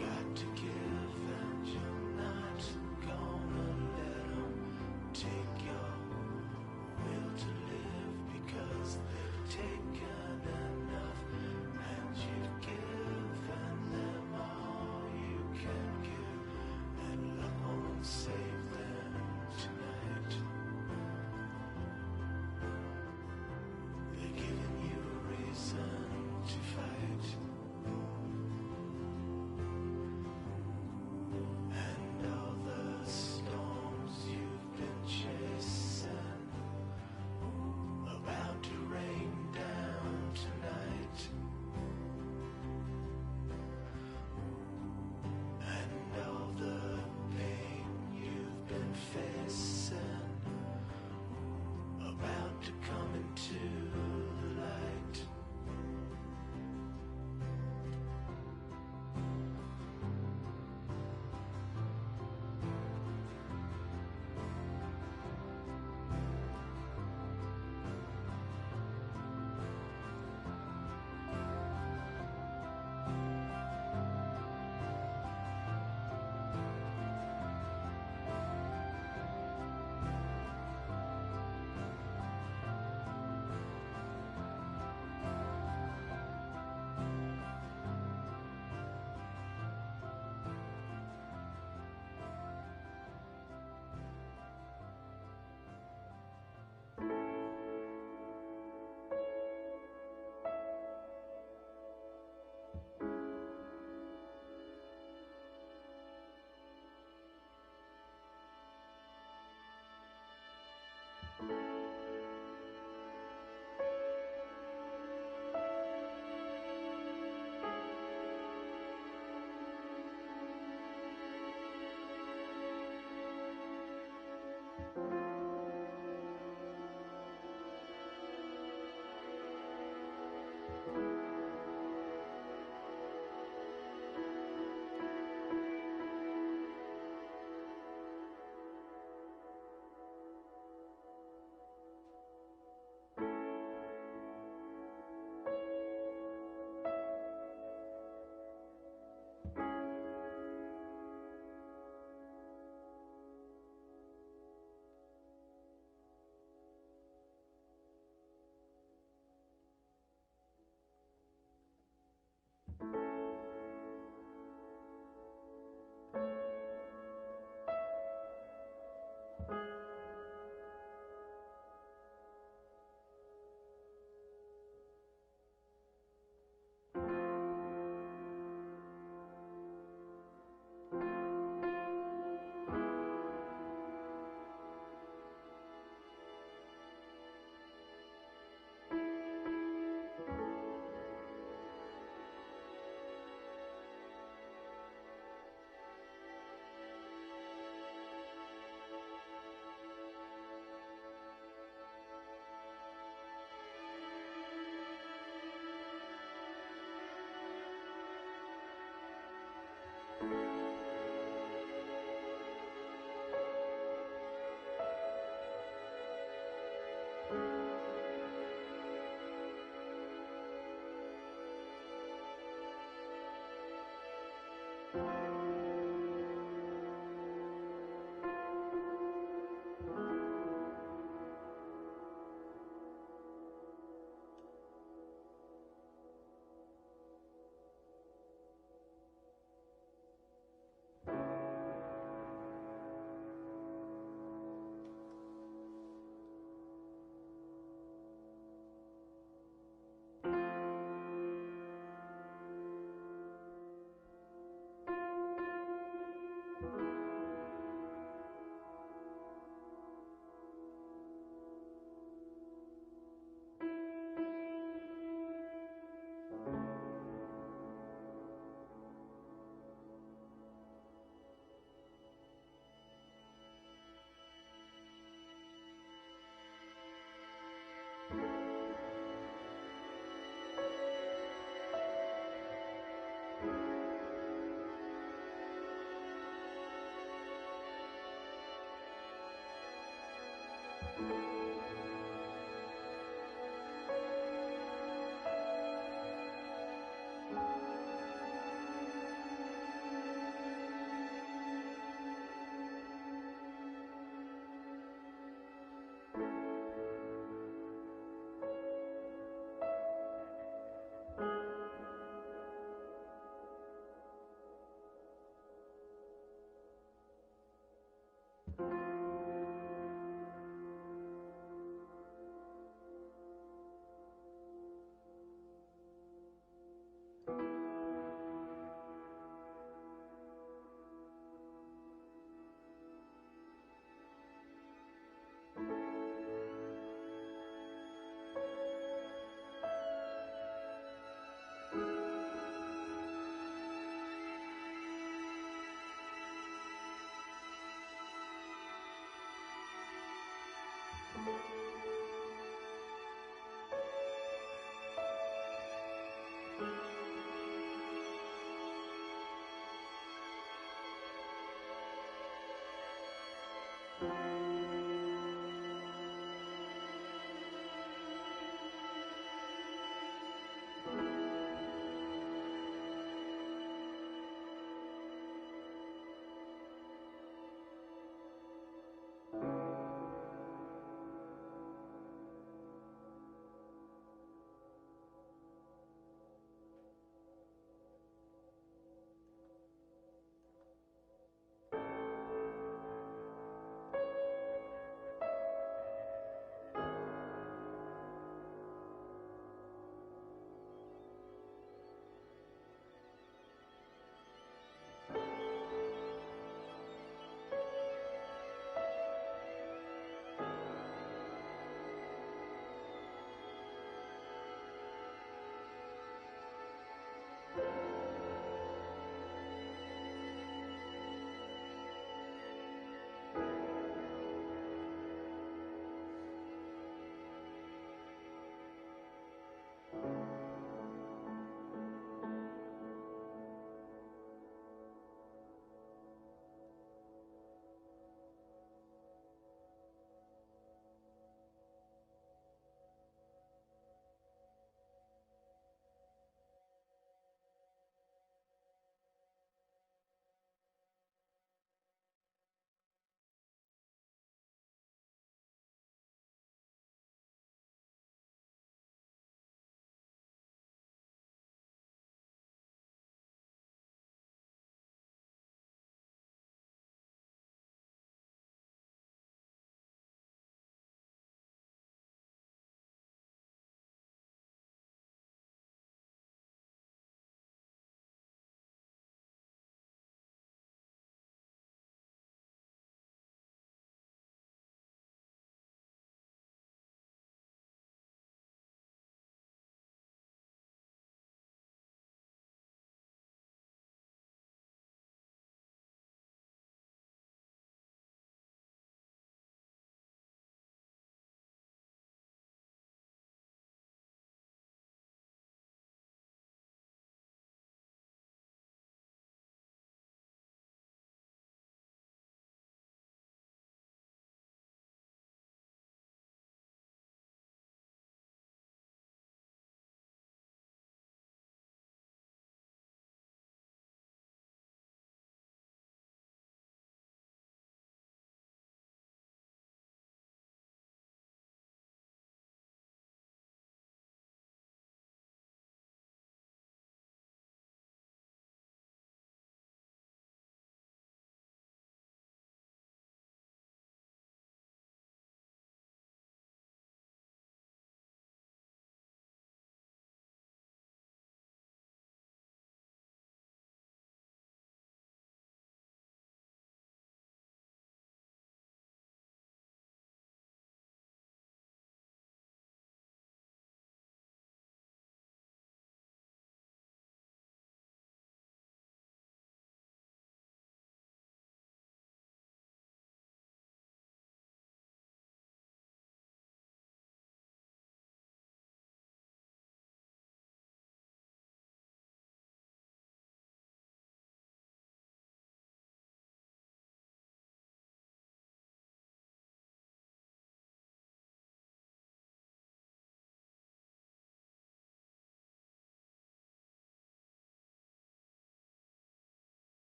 got to give, and you're not gonna let them take your will to live, because they've taken enough, and you've given them all you can give, and love won't save them tonight. They've given you a reason to fight. And all the storms you've been chasing about to rain down tonight. And all the pain you've been facing about to come into the light.